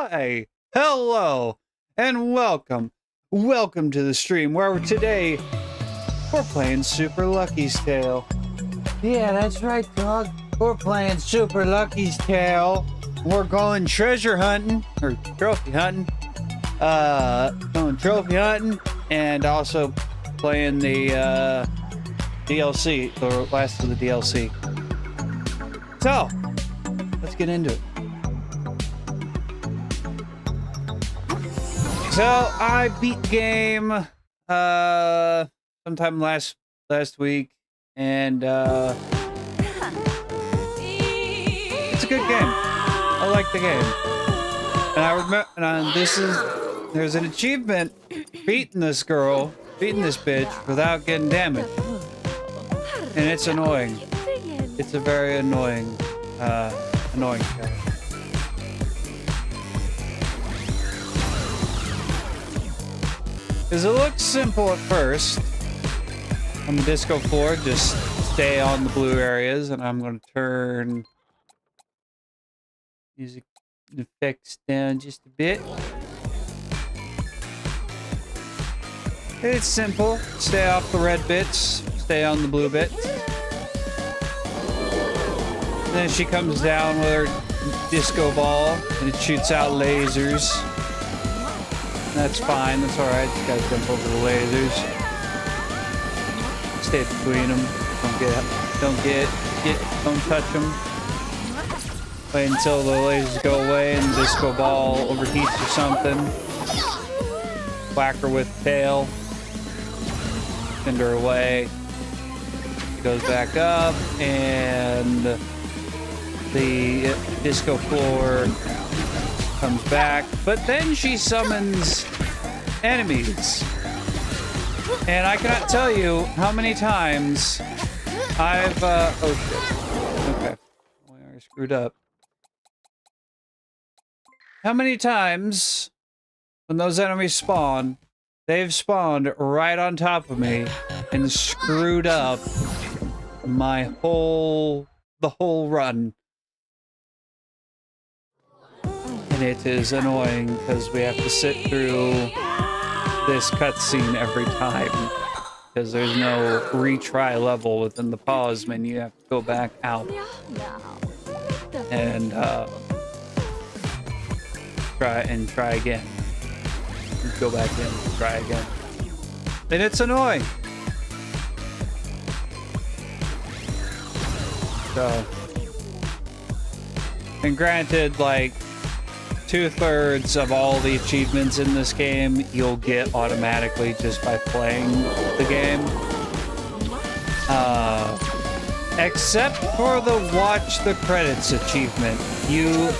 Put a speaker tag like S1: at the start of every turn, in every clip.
S1: Hi, hello, and welcome. Welcome to the stream where today we're playing Super Lucky's Tale. Yeah, that's right, dog. We're playing Super Lucky's Tale. We're going treasure hunting, or trophy hunting. Going trophy hunting, and also playing the DLC, the last of the DLC. So, let's get into it. So I beat the game sometime last week, and it's a good game. I like the game, and I remember. And there's an achievement beating this bitch without getting damaged, and it's annoying. It's a very annoying thing. Because it looks simple at first. On the disco floor, just stay on the blue areas, and I'm going to turn music effects down just a bit. It's simple. Stay off the red bits, stay on the blue bits. And then she comes down with her disco ball, and it shoots out don't lasers. That's fine. That's all right. Just gotta jump over the lasers. Stay between them. Don't touch them. Wait until the lasers go away and the disco ball overheats or something. Whack her with the tail. Send her away. She goes back up, and the disco floor comes back, but then she summons enemies, and I cannot tell you how many times I've oh shit, okay, we are screwed up. How many times when those enemies spawn, they've spawned right on top of me and screwed up the whole run. And it is annoying because we have to sit through this cutscene every time because there's no retry level within the pause menu. You have to go back out and try again. Go back in and try again. And it's annoying. So, and granted, like, 2/3 of all the achievements in this game you'll get automatically just by playing the game. Except for the watch the credits achievement. You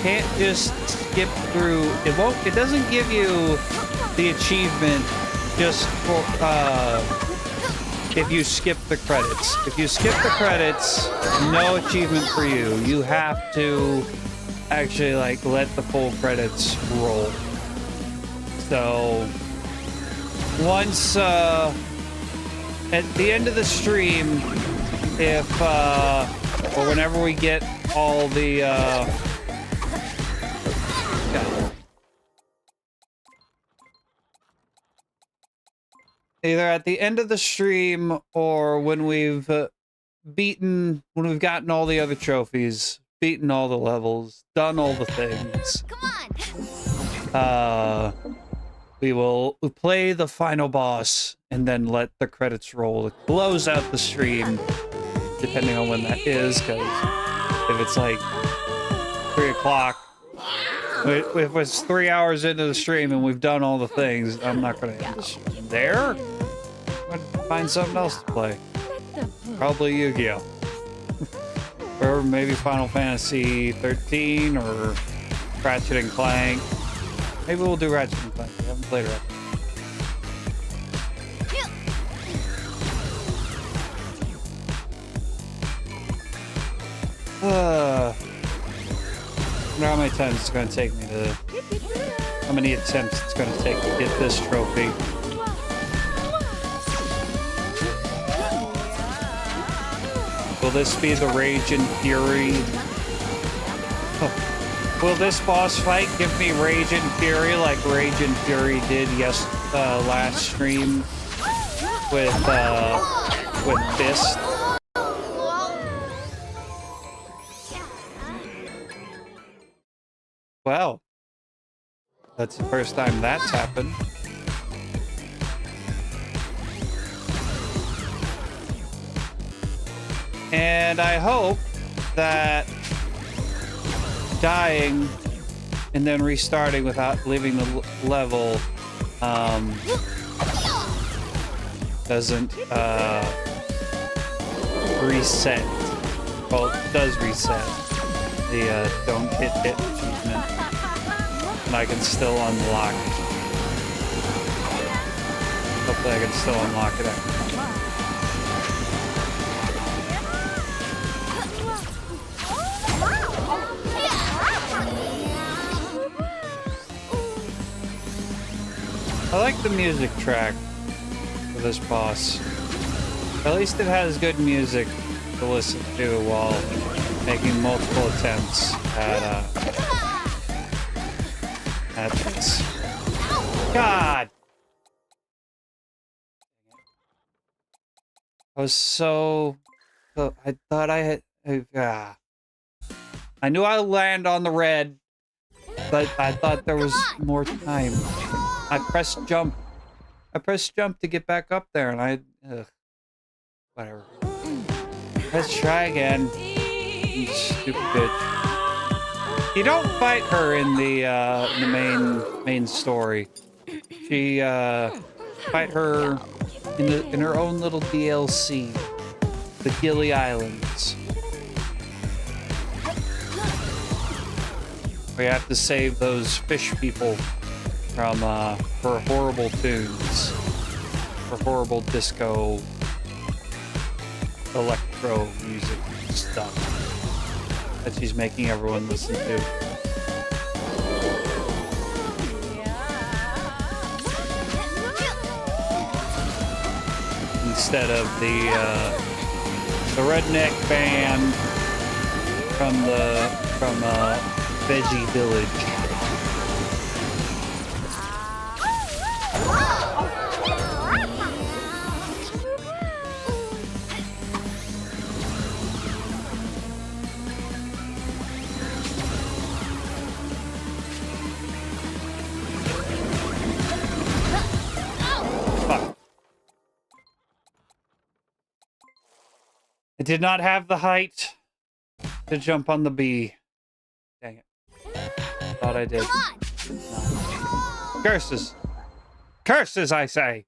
S1: can't just skip through. It doesn't give you the achievement just for if you skip the credits. If you skip the credits, no achievement for you. You have to actually like let the full credits roll. So once at the end of the stream, if or whenever we get all the either at the end of the stream or when we've gotten all the other trophies, beaten all the levels, done all the things. We will play the final boss and then let the credits roll to close out the stream, depending on when that is, because if it's like 3 o'clock, if it's 3 hours into the stream and we've done all the things, I'm not going to end the stream there. I'm going to find something else to play. Probably Yu-Gi-Oh! Or maybe Final Fantasy 13 or Ratchet and Clank. Maybe we'll do Ratchet and Clank. We haven't played Ratchet. I wonder how many times it's going to take me to... How many attempts it's going to take to get this trophy. Will this be the Rage and Fury? Oh. Will this boss fight give me Rage and Fury like Rage and Fury did last stream with Fist? Well, that's the first time that's happened. And I hope that dying and then restarting without leaving the level doesn't reset. Well, it does reset the don't hit achievement, and I can still unlock it. Hopefully I can still unlock it after. I like the music track for this boss. At least it has good music to listen to while making multiple attempts at this. God! I was so... I thought I had... I knew I'd land on the red, but I thought there was more time. I pressed jump. I pressed jump to get back up there, and whatever. Let's try again. You stupid bitch. You don't fight her in the main story. She fight her in her own little DLC, the Gilly Islands. We have to save those fish people from for horrible tunes, for horrible disco, electro music stuff that she's making everyone listen to. Instead of the redneck band from Veggie Village. I did not have the height to jump on the bee. Dang it. Thought I did. No. Curses! Curses, I say!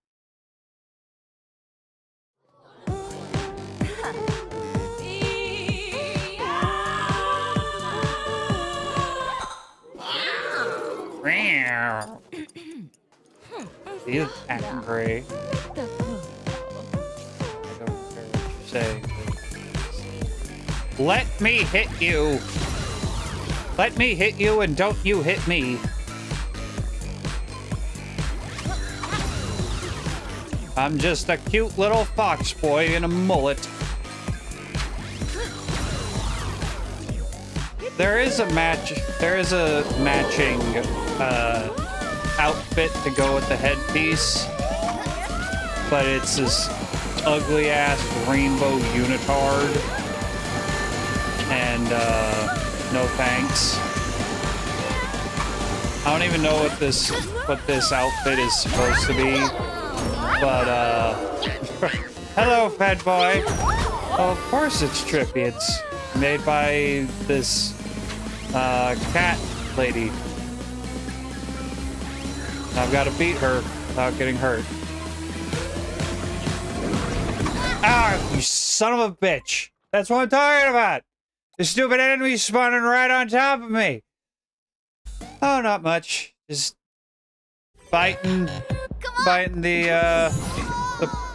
S1: He's angry. I don't care what you're saying. Let me hit you. Let me hit you and don't you hit me. I'm just a cute little fox boy in a mullet. There is a matching outfit to go with the headpiece, but it's this ugly ass rainbow unitard. And no thanks. I don't even know what this outfit is supposed to be, but hello, fat boy. Oh, of course it's trippy. It's made by this cat lady. I've got to beat her without getting hurt. Ah, you son of a bitch! That's what I'm talking about. The stupid enemy spawning right on top of me. Oh, not much. Just fighting the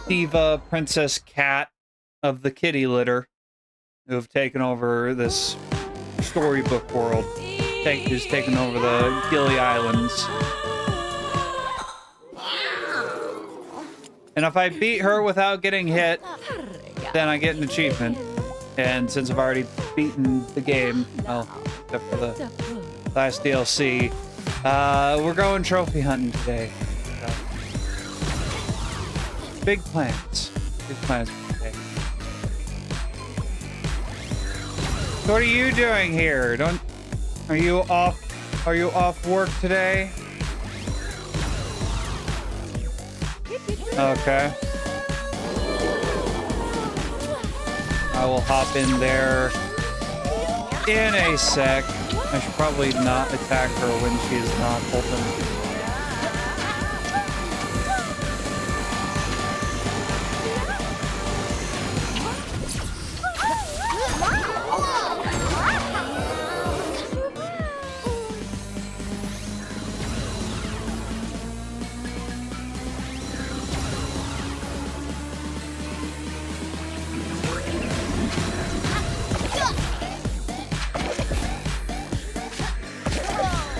S1: diva princess cat of the kitty litter who have taken over this storybook world. Who's taken over the Gilly Islands. And if I beat her without getting hit, then I get an achievement. And since I've already beaten the game, well, except for the last DLC. We're going trophy hunting today. So. Big plans. Big plans for today. So what are you doing here? Are you off work today? Okay. I will hop in there in a sec. I should probably not attack her when she is not open.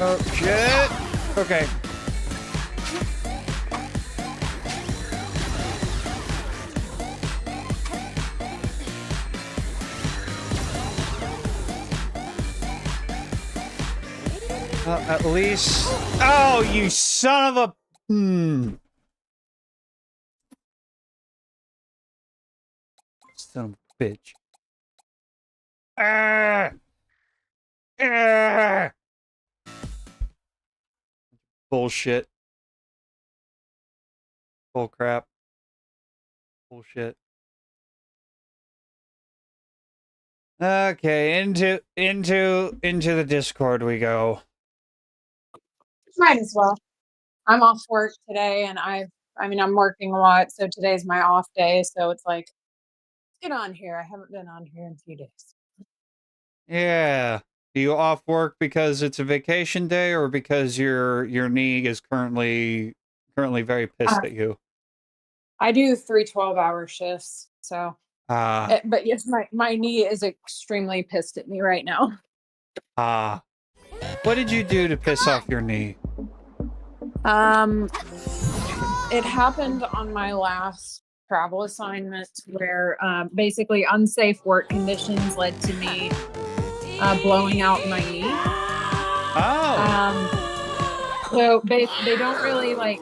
S1: Oh, shit. Okay. At least... Oh, you son of a... Son of a bitch. Ah! Ah! Bullshit. Bull crap. Bullshit. Okay, into the Discord we go.
S2: Might as well. I'm off work today, and I'm working a lot, so today's my off day. So it's like, let's get on here. I haven't been on here in a few days.
S1: Yeah. Are you off work because it's a vacation day, or because your knee is currently very pissed at you?
S2: I do 3 12-hour shifts, so.
S1: Ah.
S2: But yes, my knee is extremely pissed at me right now.
S1: Ah. What did you do to piss off your knee?
S2: It happened on my last travel assignment where basically unsafe work conditions led to me blowing out my knee.
S1: Oh.
S2: So they don't really like,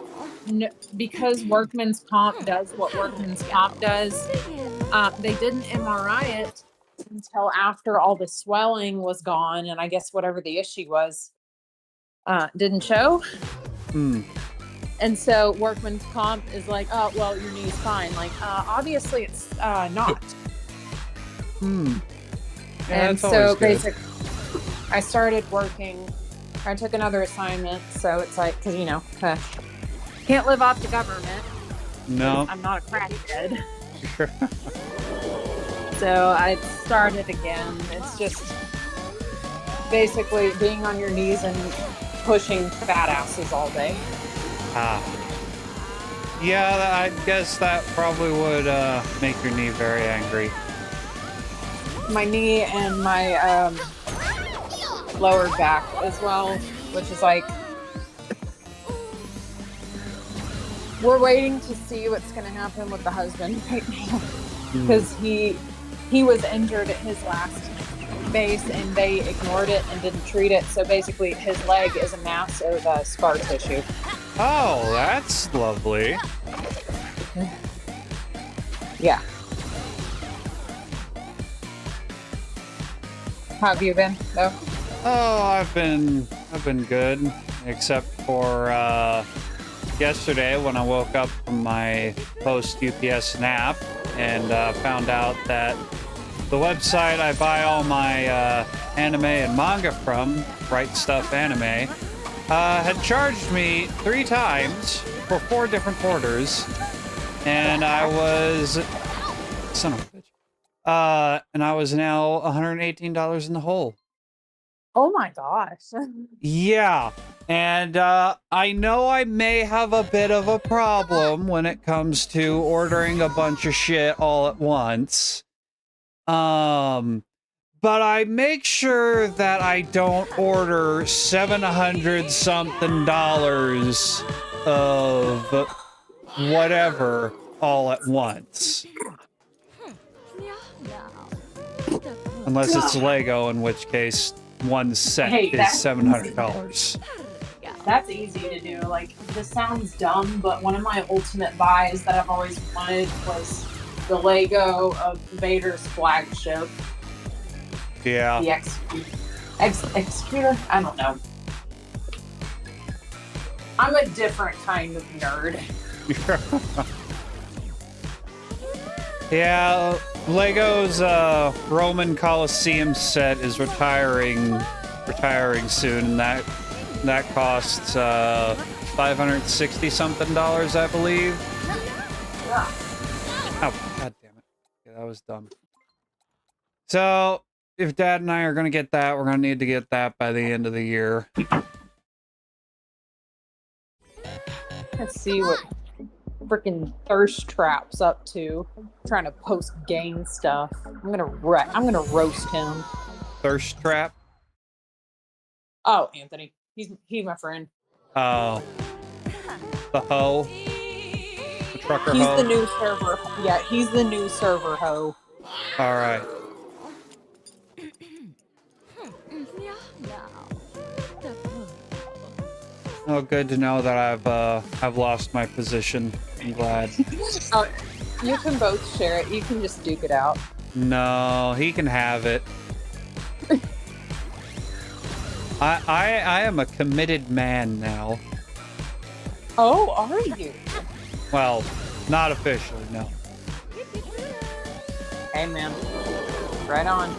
S2: because workman's comp does what workman's comp does. They didn't MRI it until after all the swelling was gone, and I guess whatever the issue was didn't show. And so workman's comp is like, oh, well, your knee's fine. Like, obviously it's not.
S1: Yeah,
S2: and so basically, I started working. I took another assignment, so it's like, because, can't live off the government.
S1: No.
S2: I'm not a crackhead. So I started again. It's just basically being on your knees and pushing fat asses all day.
S1: Yeah, I guess that probably would make your knee very angry.
S2: My knee and my lower back as well, which is like, we're waiting to see what's going to happen with the husband right now, because he was injured at his last base and they ignored it and didn't treat it. So basically his leg is a mass of scar tissue.
S1: Oh, that's lovely.
S2: Yeah. How have you been, though?
S1: Oh, I've been good, except for yesterday when I woke up from my post UPS nap and found out that the website I buy all my anime and manga from, Right Stuff Anime, had charged me 3 times for 4 different orders, and I was son of a bitch. And I was now $118 in the hole.
S2: Oh my gosh.
S1: Yeah, and I know I may have a bit of a problem when it comes to ordering a bunch of shit all at once. But I make sure that I don't order $700 something of whatever all at once. Unless it's Lego, in which case one set
S2: Hey,
S1: is
S2: that's
S1: $700.
S2: That's easy to do. Like, this sounds dumb, but one of my ultimate buys that I've always wanted was the Lego of Vader's flagship,
S1: Yeah.
S2: the Executor. I don't know. I'm a different kind of nerd.
S1: Yeah, Lego's Roman Coliseum set is retiring soon, and that costs $560 something, I believe.
S2: Yeah.
S1: Oh, god damn it. Yeah, that was dumb. So, if Dad and I are gonna get that, we're gonna need to get that by the end of the year.
S2: Let's see what freaking Thirst Trap's up to. Trying to post gang stuff. I'm gonna roast him.
S1: Thirst Trap?
S2: Oh, Anthony. He's my friend.
S1: Oh. The hoe? The trucker
S2: He's
S1: hoe?
S2: the new server. Yeah, he's the new server hoe.
S1: Alright. Oh, good to know that I've lost my position. I'm glad.
S2: Oh, you can both share it. You can just duke it out.
S1: No, he can have it. I am a committed man now.
S2: Oh, are you?
S1: Well, not officially, no.
S2: Hey, man. Right on.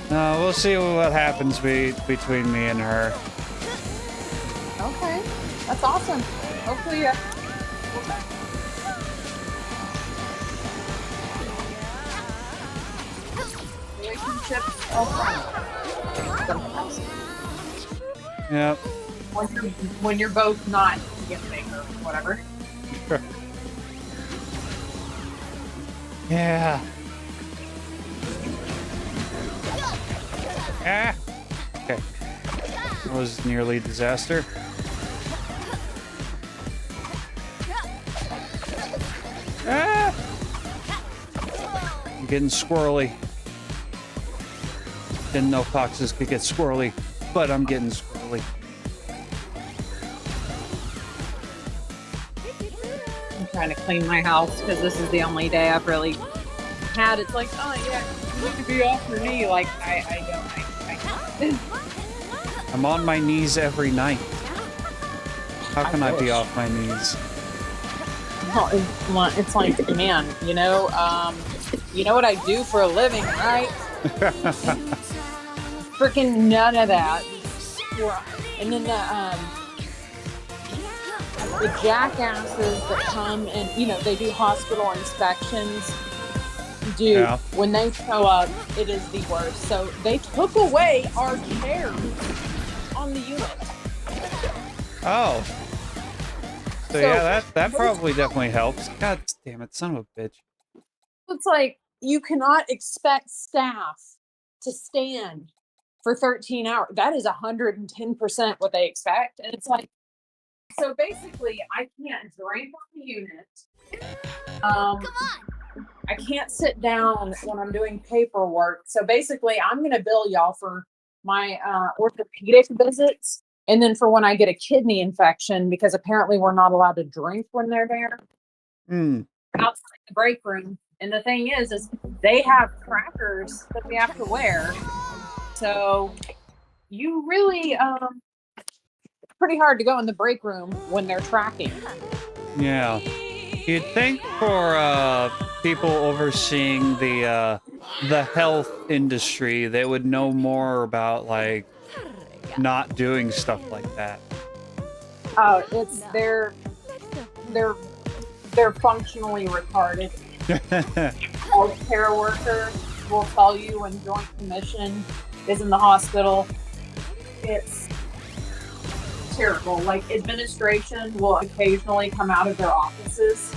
S1: We'll see what happens between me and her.
S2: Okay. That's awesome. Hopefully, relationships are fun.
S1: Yep.
S2: When you're both not giving or whatever.
S1: Yeah. Ah. Okay. That was nearly a disaster. Ah. I'm getting squirrely. Didn't know foxes could get squirrely, but I'm getting squirrely.
S2: I'm trying to clean my house because this is the only day I've really had. It's like, oh yeah, you need to be off your knee. Like I don't.
S1: I'm on my knees every night. How can I be off my knees?
S2: Well, it's like, man, you know what I do for a living, right? Freaking none of that. And then the jackasses that come and they do hospital inspections. Dude,
S1: Yeah.
S2: When they show up, it is the worst. So they took away our chairs on the unit.
S1: Oh. So yeah, that probably definitely helps. God damn it, son of a bitch.
S2: It's like you cannot expect staff to stand for 13 hours. That is 110% what they expect. And it's like, so basically I can't drink on the unit. I can't sit down when I'm doing paperwork. So basically I'm going to bill y'all for my orthopedic visits. And then for when I get a kidney infection, because apparently we're not allowed to drink when they're there. Outside the break room. And the thing is they have trackers that we have to wear. So you really, it's pretty hard to go in the break room when they're tracking.
S1: Yeah. You'd think for people overseeing the health industry, they would know more about like not doing stuff like that.
S2: Oh, it's they're functionally retarded. Healthcare worker will tell you when Joint Commission is in the hospital. It's terrible. Like, administration will occasionally come out of their offices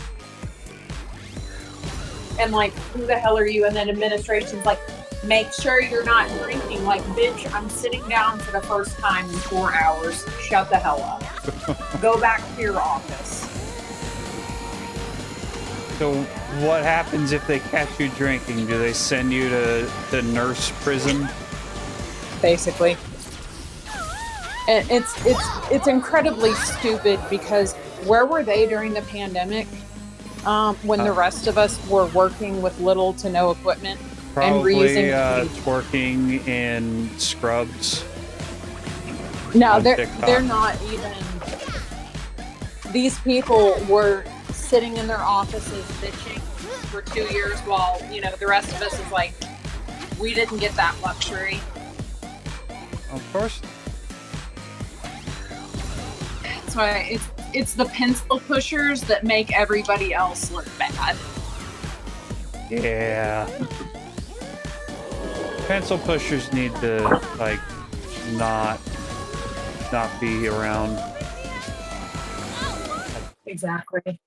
S2: and like, who the hell are you? And then administration's like, make sure you're not drinking. Like, bitch, I'm sitting down for the first time in 4 hours. Shut the hell up. Go back to your office.
S1: So what happens if they catch you drinking? Do they send you to nurse prison?
S2: basically. And it's incredibly stupid because where were they during the pandemic? When the rest of us were working with little to no equipment and
S1: Probably
S2: reusing.
S1: working in scrubs.
S2: No,
S1: on
S2: they're
S1: TikTok.
S2: not even. These people were sitting in their offices bitching for 2 years while the rest of us is like, we didn't get that luxury.
S1: Of course.
S2: That's why it's the pencil pushers that make everybody else look bad.
S1: Yeah. Pencil pushers need to like not be around.
S2: Exactly.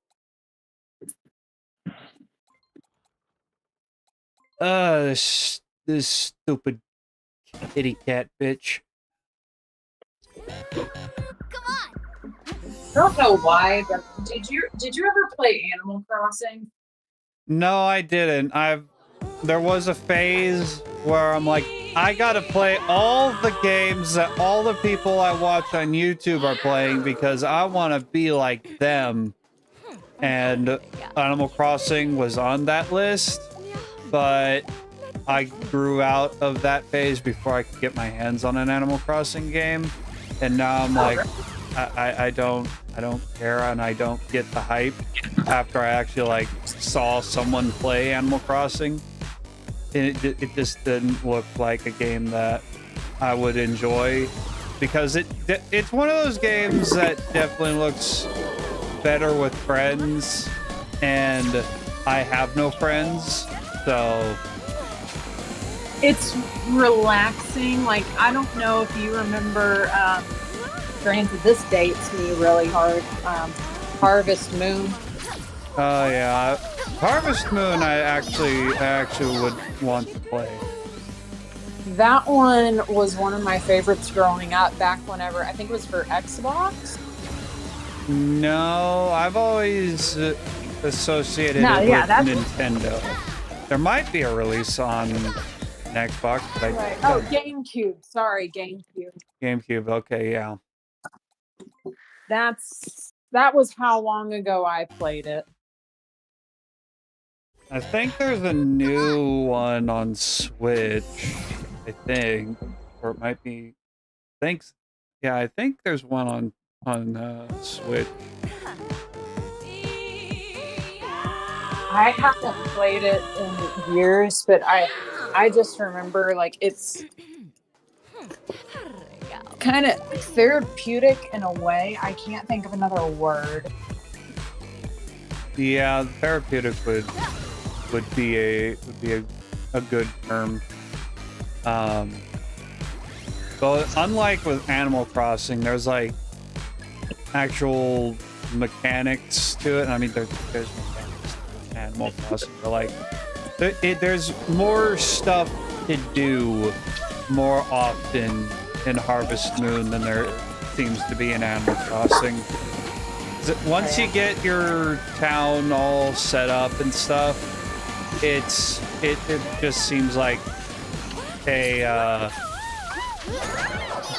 S1: This stupid kitty cat bitch.
S2: I don't know why, but did you ever play Animal Crossing?
S1: No, I didn't. There was a phase where I'm like, I gotta play all the games that all the people I watch on YouTube are playing because I want to be like them. And Animal Crossing was on that list, but I grew out of that phase before I could get my hands on an Animal Crossing game. And now I'm like, I don't care, and I don't get the hype after I actually like saw someone play Animal Crossing. It just didn't look like a game that I would enjoy because it's one of those games that definitely looks better with friends, and I have no friends, so
S2: It's relaxing. Like, I don't know if you remember, granted, this dates me really hard. Harvest Moon.
S1: Oh yeah, Harvest Moon. I actually would want to play.
S2: That one was one of my favorites growing up back whenever, I think it was for Xbox.
S1: No, I've always associated
S2: No,
S1: it
S2: yeah,
S1: with
S2: that's
S1: Nintendo. There might be a release on an Xbox, but
S2: right. Oh, GameCube. Sorry, GameCube.
S1: GameCube. Okay, yeah.
S2: That was how long ago I played it.
S1: I think there's a new one on Switch. I think, or it might be. Thanks. Yeah, I think there's one on Switch.
S2: I haven't played it in years, but I just remember like it's kind of therapeutic in a way. I can't think of another word.
S1: Yeah, therapeutic would be a good term. But unlike with Animal Crossing, there's like actual mechanics to it. I mean, there's mechanics to Animal Crossing, but like there's more stuff to do more often in Harvest Moon than there seems to be in Animal Crossing. Once you get your town all set up and stuff, it just seems like a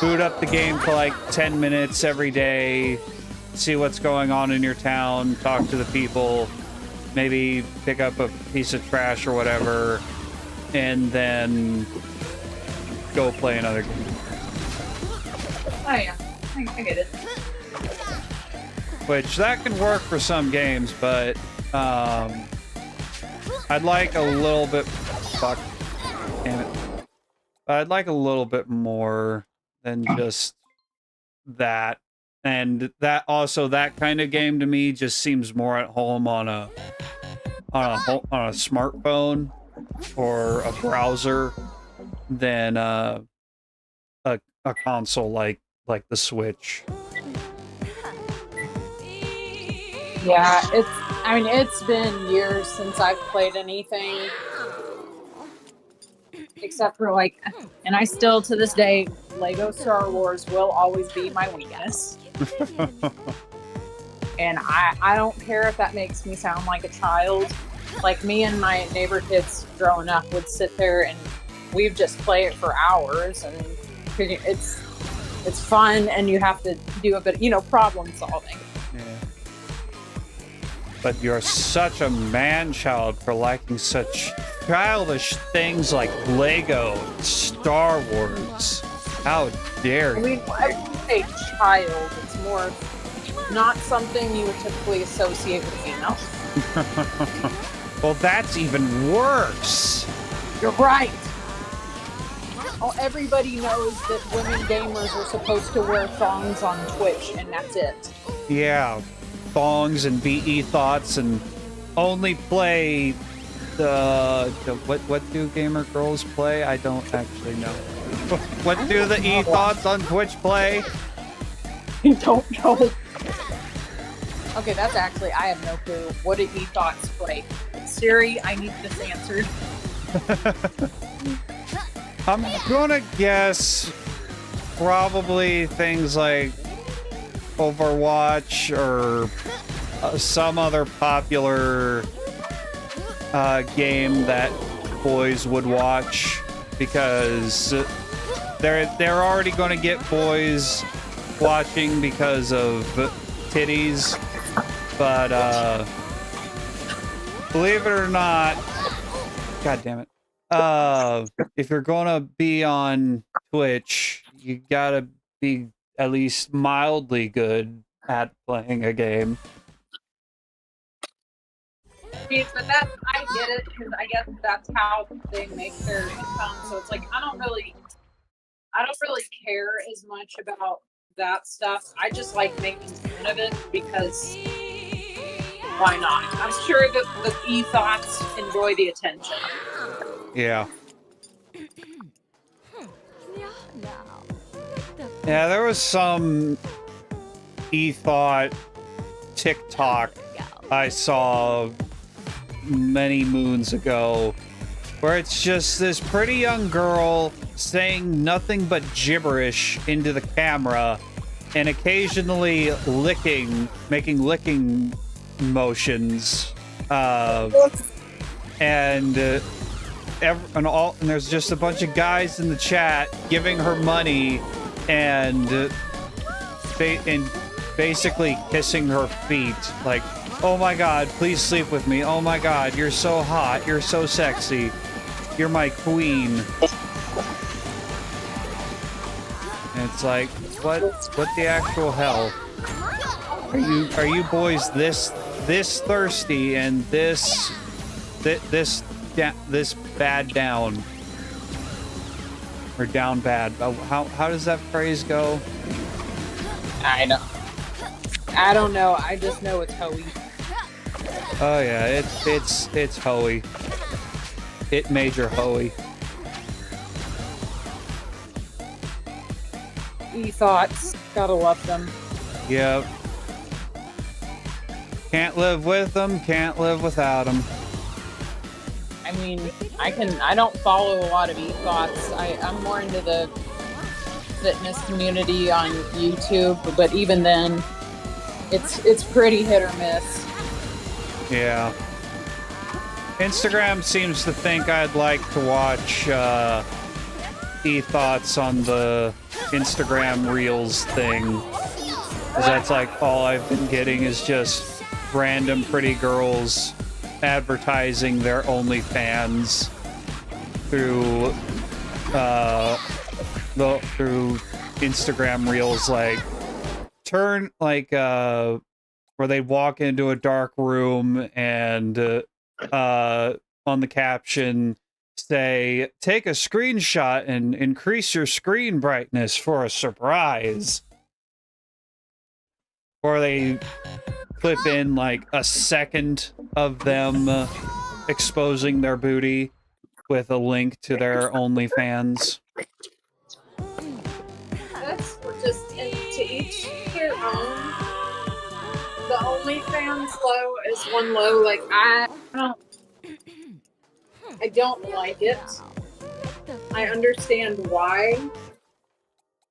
S1: boot up the game for like 10 minutes every day, see what's going on in your town, talk to the people, maybe pick up a piece of trash or whatever, and then go play another game.
S2: Oh yeah, I get it.
S1: Which that can work for some games, but I'd like a little bit. Fuck. Damn it. I'd like a little bit more than just that. And that also, that kind of game to me just seems more at home on a smartphone or a browser than a console like the Switch.
S2: Yeah, it's been years since I've played anything except for like, and I still to this day, Lego Star Wars will always be my weakness. And I don't care if that makes me sound like a child. Like me and my neighbor kids growing up would sit there and we'd just play it for hours, and it's fun, and you have to do a bit, problem solving.
S1: Yeah. But you're such a man-child for liking such childish things like Lego, Star Wars. How dare
S2: I
S1: you?
S2: mean, I wouldn't say child. It's more not something you would typically associate with females.
S1: Well, that's even worse.
S2: You're right. Oh, everybody knows that women gamers are supposed to wear thongs on Twitch, and that's it.
S1: Yeah, thongs and BE thoughts, and only play the what do gamer girls play? I don't actually know. What do the E thoughts on Twitch play?
S2: I don't know. Okay, that's actually, I have no clue. What do e-thoughts play? Siri, I need this answered.
S1: I'm gonna guess probably things like Overwatch or some other popular game that boys would watch, because they're already going to get boys watching because of titties, but believe it or not, god damn it, if you're gonna be on Twitch, you gotta be at least mildly good at playing a game.
S2: But that, I get it, because I guess that's how they make their income. So it's like, I don't really care as much about that stuff. I just like making fun of it, because why not? I'm sure that the e-thoughts enjoy the attention.
S1: Yeah. Yeah, there was some e-thought TikTok I saw many moons ago, where it's just this pretty young girl saying nothing but gibberish into the camera and occasionally making licking motions, and there's just a bunch of guys in the chat giving her money and basically kissing her feet, like, oh my god, please sleep with me. Oh my god, you're so hot. You're so sexy. You're my queen. And it's like, what the actual hell? Are you boys this thirsty and this bad down? Or down bad? How does that phrase go?
S2: I don't know. I just know it's hoey.
S1: Oh yeah, it's hoey. It major hoey.
S2: E-thoughts, gotta love them.
S1: Yep. Can't live with them, can't live without them.
S2: I mean, I don't follow a lot of e-thoughts. I'm more into the fitness community on YouTube, but even then, it's pretty hit or miss.
S1: Yeah. Instagram seems to think I'd like to watch e-thoughts on the Instagram Reels thing. 'Cause that's like all I've been getting is just random pretty girls advertising their OnlyFans through through Instagram Reels, like where they walk into a dark room and on the caption say, take a screenshot and increase your screen brightness for a surprise. Or they clip in like a second of them exposing their booty with a link to their OnlyFans.
S2: That's just to each their own. The OnlyFans low is one low. Like I don't like it. I understand why,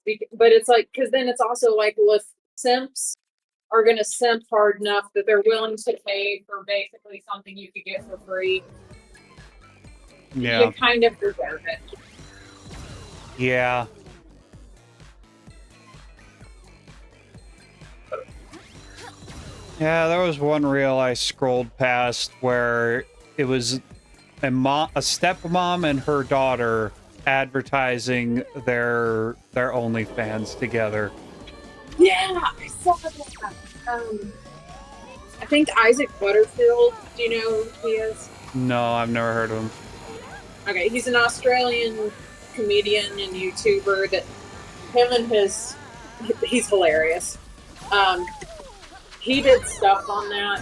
S2: but it's like, because then it's also like, well, if simps are gonna simp hard enough that they're willing to pay for basically something you could get for free,
S1: yeah,
S2: you kind of deserve it.
S1: Yeah. Yeah, there was one reel I scrolled past where it was a stepmom and her daughter advertising their OnlyFans together.
S2: Yeah, I saw that. I think Isaac Butterfield. Do you know who he is?
S1: No, I've never heard of him.
S2: Okay, he's an Australian comedian and YouTuber that him and he's hilarious. He did stuff on that,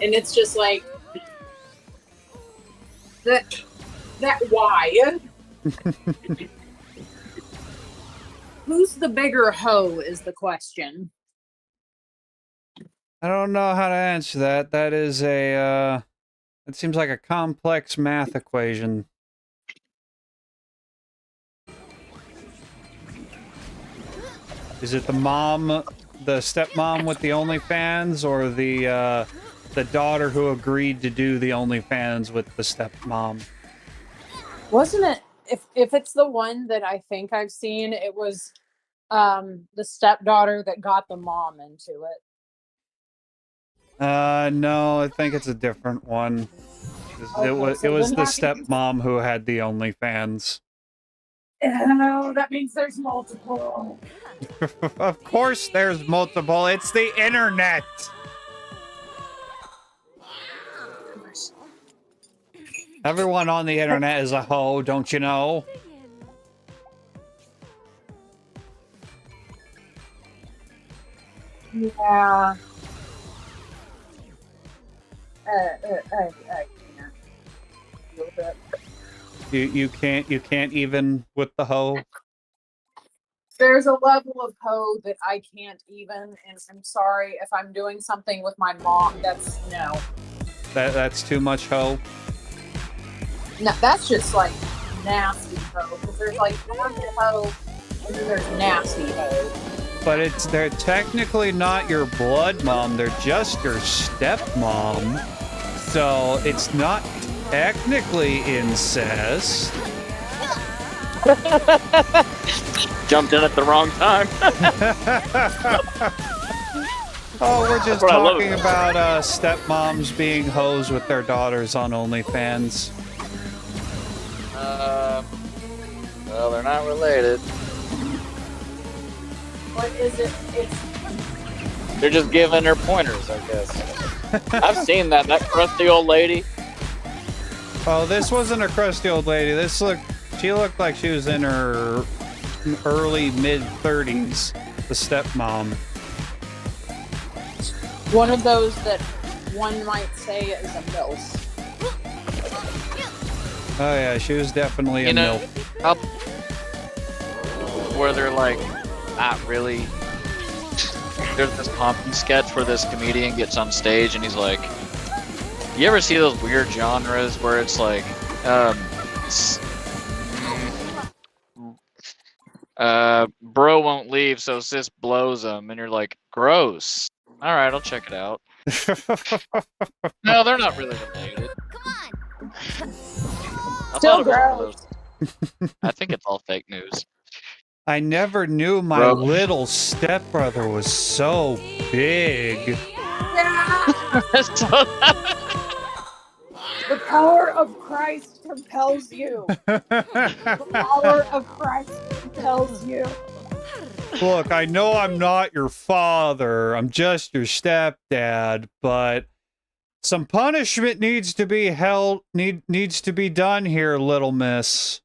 S2: and it's just like that why? Who's the bigger hoe is the question.
S1: I don't know how to answer that. That is a it seems like a complex math equation. Is it the stepmom with the OnlyFans, or the daughter who agreed to do the OnlyFans with the stepmom?
S2: Wasn't it? If it's the one that I think I've seen, it was the stepdaughter that got the mom into it.
S1: No, I think it's a different one.
S2: Okay,
S1: It was the stepmom who had the OnlyFans.
S2: Oh, that means there's multiple.
S1: Of course there's multiple. It's the internet. Everyone on the internet is a hoe, don't you know?
S2: Yeah. I can't. A little bit.
S1: You can't even with the hoe.
S2: There's a level of hoe that I can't even, and I'm sorry if I'm doing something with my mom. That's no.
S1: That's too much hoe.
S2: No, that's just like nasty hoe. Because there's like normal hoe, and then there's nasty hoe.
S1: But they're technically not your blood mom. They're just your stepmom. So it's not technically incest.
S3: Jumped in at the wrong time.
S1: Oh, we're just talking about stepmoms being hoes with their daughters on OnlyFans.
S3: Well, they're not related.
S2: What is it? It's
S3: They're just giving her pointers, I guess. I've seen that crusty old lady.
S1: Oh, this wasn't a crusty old lady. She looked like she was in her early mid-30s. The stepmom.
S2: one of those that one might say is a MILF.
S1: Oh yeah, she was definitely a MILF.
S3: Where they're like, not really. There's this Pompey sketch where this comedian gets on stage and he's like, you ever see those weird genres where it's like, bro won't leave, so sis blows him, and you're like, gross. All right, I'll check it out. No, they're not really related.
S4: Come on.
S2: Still gross.
S3: I think it's all fake news.
S1: I never knew my little stepbrother was so big.
S2: The power of Christ compels you. The power of Christ compels you.
S1: Look, I know I'm not your father. I'm just your stepdad, but some punishment needs to be needs to be done here, little miss.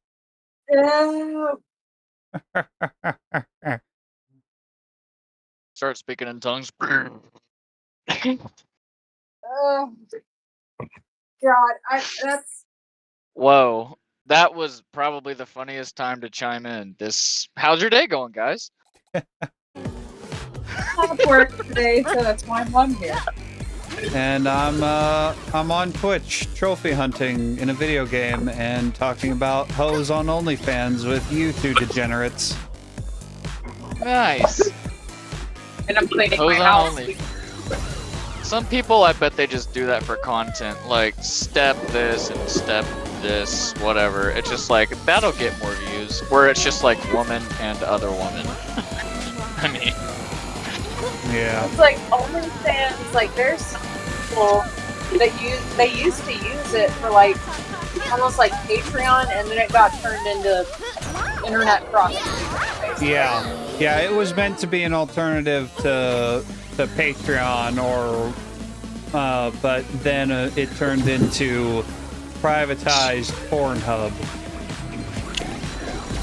S2: Ew.
S3: Start speaking in tongues.
S2: Oh, God, that's.
S3: Whoa, that was probably the funniest time to chime in. How's your day going, guys?
S2: Not work today, so that's why I'm here.
S1: And I'm on Twitch trophy hunting in a video game and talking about hoes on OnlyFans with you two degenerates.
S3: Nice.
S2: And I'm cleaning
S3: Hoes
S2: my
S3: on
S2: house.
S3: Only. Some people, I bet they just do that for content, like step this and step this, whatever. It's just like, that'll get more views, where it's just like woman and other woman. I mean,
S1: Yeah.
S2: It's like OnlyFans, like there's some people that they used to use it for like almost like Patreon, and then it got turned into internet prostitution. Basically.
S1: Yeah, it was meant to be an alternative to Patreon, or but then it turned into privatized Pornhub.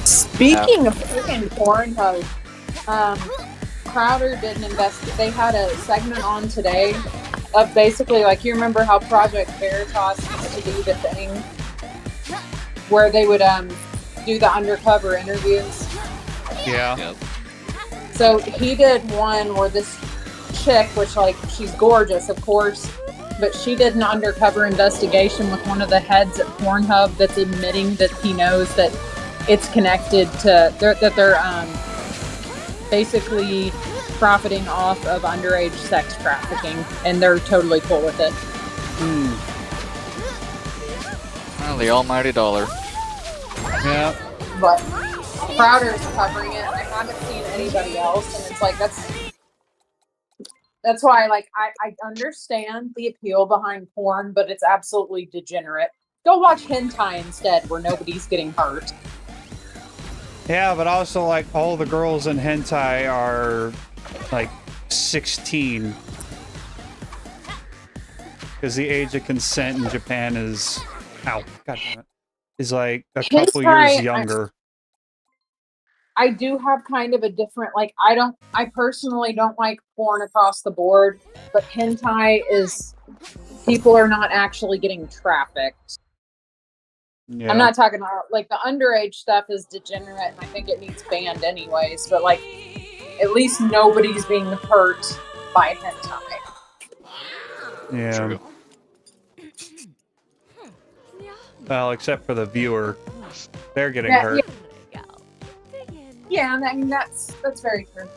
S2: Speaking of freaking Pornhub, Crowder did an they had a segment on today of basically like, you remember how Project Veritas used to do the thing where they would do the undercover interviews.
S1: Yeah.
S3: Yep.
S2: So he did one where this chick, which like she's gorgeous, of course, but she did an undercover investigation with one of the heads at Pornhub that's admitting that he knows that it's connected to that they're basically profiting off of underage sex trafficking, and they're totally cool with it.
S3: Well, the almighty dollar.
S1: Yeah.
S2: But Crowder's covering it, and I haven't seen anybody else, and it's like that's why like I understand the appeal behind porn, but it's absolutely degenerate. Go watch hentai instead, where nobody's getting hurt.
S1: Yeah, but also like all the girls in hentai are like 16. Because the age of consent in Japan is God damn it. Is like a couple
S2: Hentai,
S1: years younger.
S2: I do have kind of a different, like, I personally don't like porn across the board, but hentai is, people are not actually getting trafficked.
S1: Yeah.
S2: I'm not talking about, like, the underage stuff is degenerate, and I think it needs banned anyways, but, like, at least nobody's being hurt by hentai.
S1: Yeah.
S3: True.
S1: Well, except for the viewer. They're getting
S2: Yeah,
S1: hurt.
S2: Yeah, I mean, that's very true.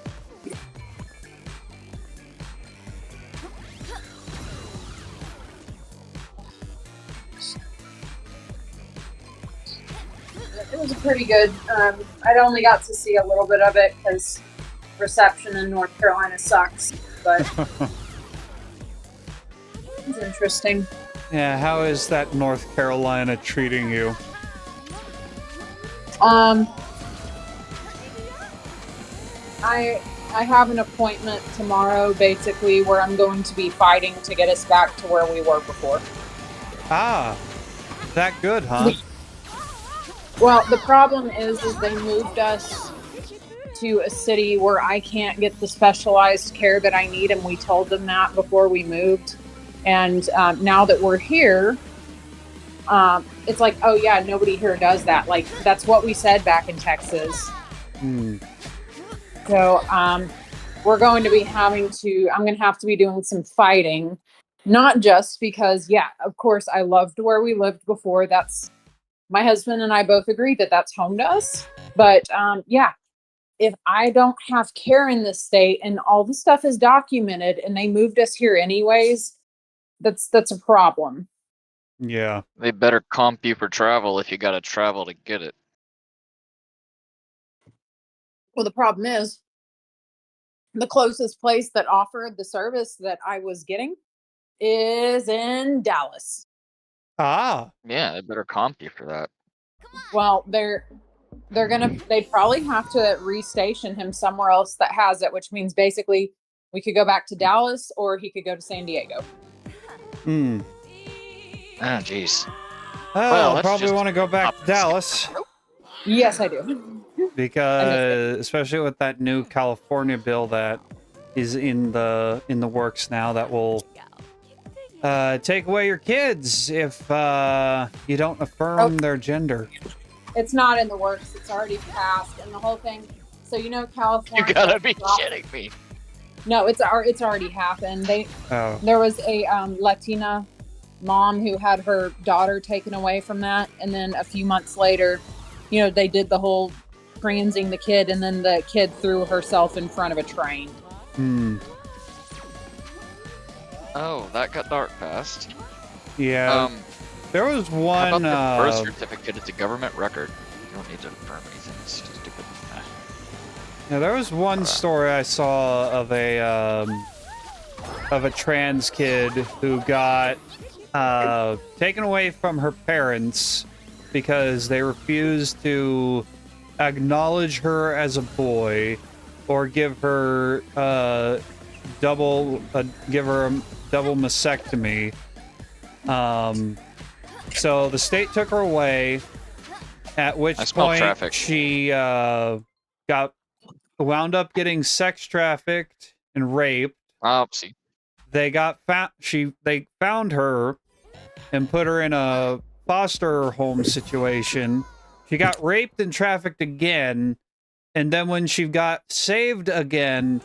S2: It was pretty good. I'd only got to see a little bit of it because reception in North Carolina sucks, but it's interesting.
S1: Yeah, how is that North Carolina treating you?
S2: I have an appointment tomorrow, basically, where I'm going to be fighting to get us back to where we were before.
S1: Ah, that good, huh?
S2: Well, the problem is they moved us to a city where I can't get the specialized care that I need, and we told them that before we moved. And now that we're here, it's like, oh yeah, nobody here does that. Like, that's what we said back in Texas. So we're going to be I'm going to have to be doing some fighting, not just because, yeah, of course, I loved where we lived before. That's, my husband and I both agree that that's home to us. But yeah, if I don't have care in this state and all the stuff is documented and they moved us here anyways, that's a problem.
S1: Yeah.
S3: They better comp you for travel if you gotta travel to get it.
S2: Well, the problem is the closest place that offered the service that I was getting is in Dallas.
S1: Ah.
S3: Yeah, they better comp you for that.
S2: Well, they'd probably have to restation him somewhere else that has it, which means basically we could go back to Dallas or he could go to San Diego.
S3: Ah, jeez.
S1: Well,
S3: that's
S1: probably
S3: just
S1: want to go back to
S3: opposite.
S1: Dallas.
S2: Yes, I do.
S1: Because especially with that new California bill that is in the works now, that will take away your kids if you don't affirm their gender.
S2: It's not in the works. It's already passed, and the whole thing. So California.
S3: You gotta be kidding me.
S2: No, it's already happened. There was a Latina mom who had her daughter taken away from that, and then a few months later, they did the whole transing the kid, and then the kid threw herself in front of a train.
S3: Oh, that got dark fast.
S1: Yeah. There was one.
S3: How about the birth certificate? It's a government record. You don't need to affirm anything. It's stupid.
S1: Now, there was one story I saw of a trans kid who got taken away from her parents because they refused to acknowledge her as a boy or give her a double mastectomy. So the state took her away, at which point
S3: traffic.
S1: she got wound up getting sex trafficked and raped.
S3: Oopsie.
S1: They found her and put her in a foster home situation. She got raped and trafficked again, and then when she got saved again,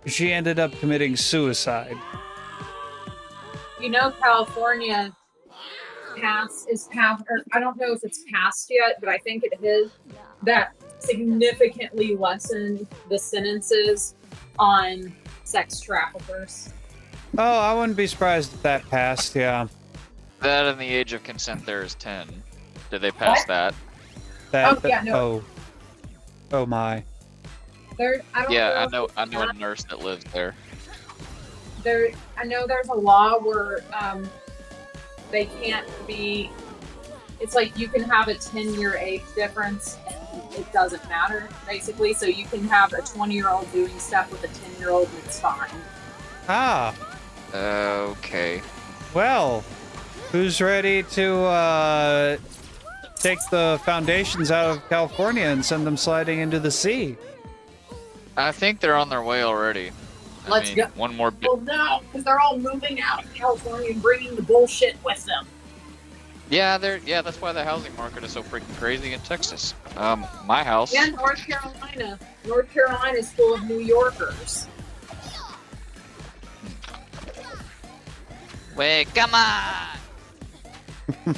S1: she ended up committing suicide.
S2: You know, California or I don't know if it's passed yet, but I think it is, that significantly lessened the sentences on sex traffickers.
S1: Oh, I wouldn't be surprised if that passed, yeah.
S3: That and the age of consent there is 10. Did they pass
S2: What?
S3: that?
S2: Yeah, no.
S1: Oh my.
S3: I know a nurse that lives there.
S2: I know there's a law where they can't be. It's like you can have a 10-year age difference, and it doesn't matter, basically. So you can have a 20-year-old doing stuff with a 10-year-old, and it's fine.
S1: Ah.
S3: Okay.
S1: Well, who's ready to take the foundations out of California and send them sliding into the sea?
S3: I think they're on their way already.
S2: Let's go.
S3: One more bit.
S2: Well, no, because they're all moving out of California and bringing the bullshit with them.
S3: Yeah, that's why the housing market is so freaking crazy in Texas. My house.
S2: And North Carolina. North Carolina's full of New Yorkers.
S3: Wait, come on!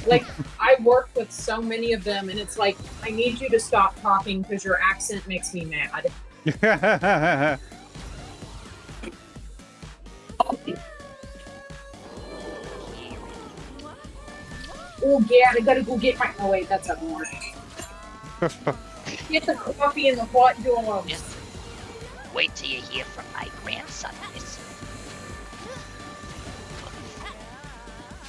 S2: Like, I work with so many of them, and it's like, I need you to stop talking because your accent makes me mad. Oh, yeah, I gotta go get my. Oh, wait, that's up north. Get the coffee in the hot dog.
S4: Just wait till you hear from my grandson.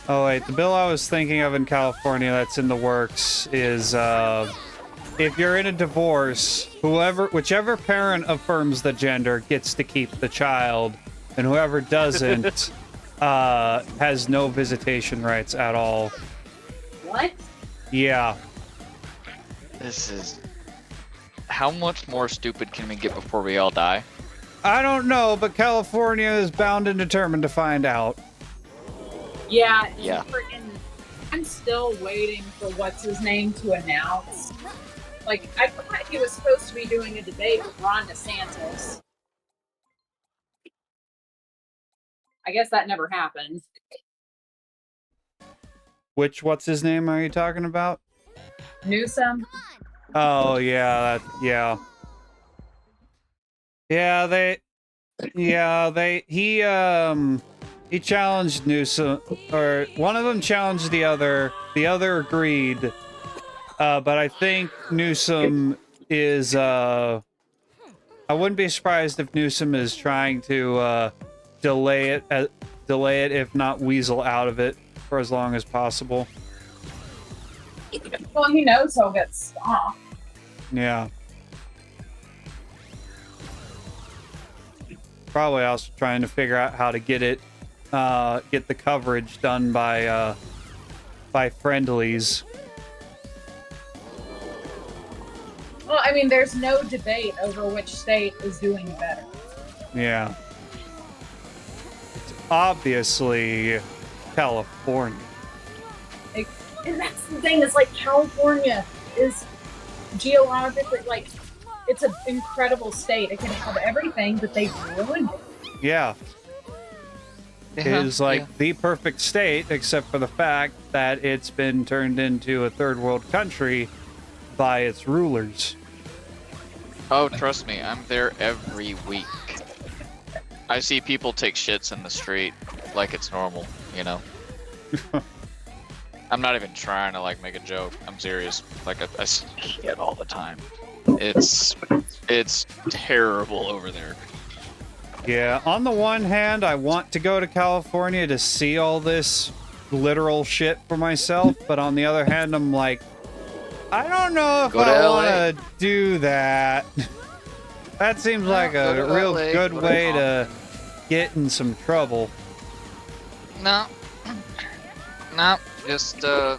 S1: Oh wait, the bill I was thinking of in California that's in the works is if you're in a divorce, whichever parent affirms the gender gets to keep the child, and whoever doesn't has no visitation rights at all.
S2: What?
S1: Yeah.
S3: This is... How much more stupid can we get before we all die?
S1: I don't know, but California is bound and determined to find out.
S2: Yeah. And
S3: Yeah.
S2: I'm still waiting for what's his name to announce. Like, I thought he was supposed to be doing a debate with Ron DeSantis. I guess that never happened.
S1: What's his name are you talking about?
S2: Newsom.
S1: Oh yeah, he challenged Newsom, or one of them challenged the other agreed, but I think Newsom is I wouldn't be surprised if Newsom is trying to delay it if not weasel out of it for as long as possible.
S2: Well, he knows he'll get stopped.
S1: Yeah. Probably also trying to figure out how to get the coverage done by friendlies.
S2: Well, I mean, there's no debate over which state is doing better.
S1: Yeah. It's obviously California.
S2: And that's the thing, it's like California is geologically, like, it's an incredible state. It can have everything, but they've ruined it.
S1: Yeah. It is like the perfect state, except for the fact that it's been turned into a third world country by its rulers.
S3: Oh, trust me, I'm there every week. I see people take shits in the street like it's normal, you know? I'm not even trying to, like, make a joke. I'm serious. Like, I see it all the time. It's terrible over there.
S1: Yeah, on the one hand, I want to go to California to see all this literal shit for myself, but on the other hand, I'm like, I don't know if
S3: Go to
S1: I
S3: LA.
S1: want to do that. That seems like
S3: go
S1: a
S3: to
S1: real
S3: LA,
S1: good
S3: go to
S1: way to get in some trouble.
S3: No, just go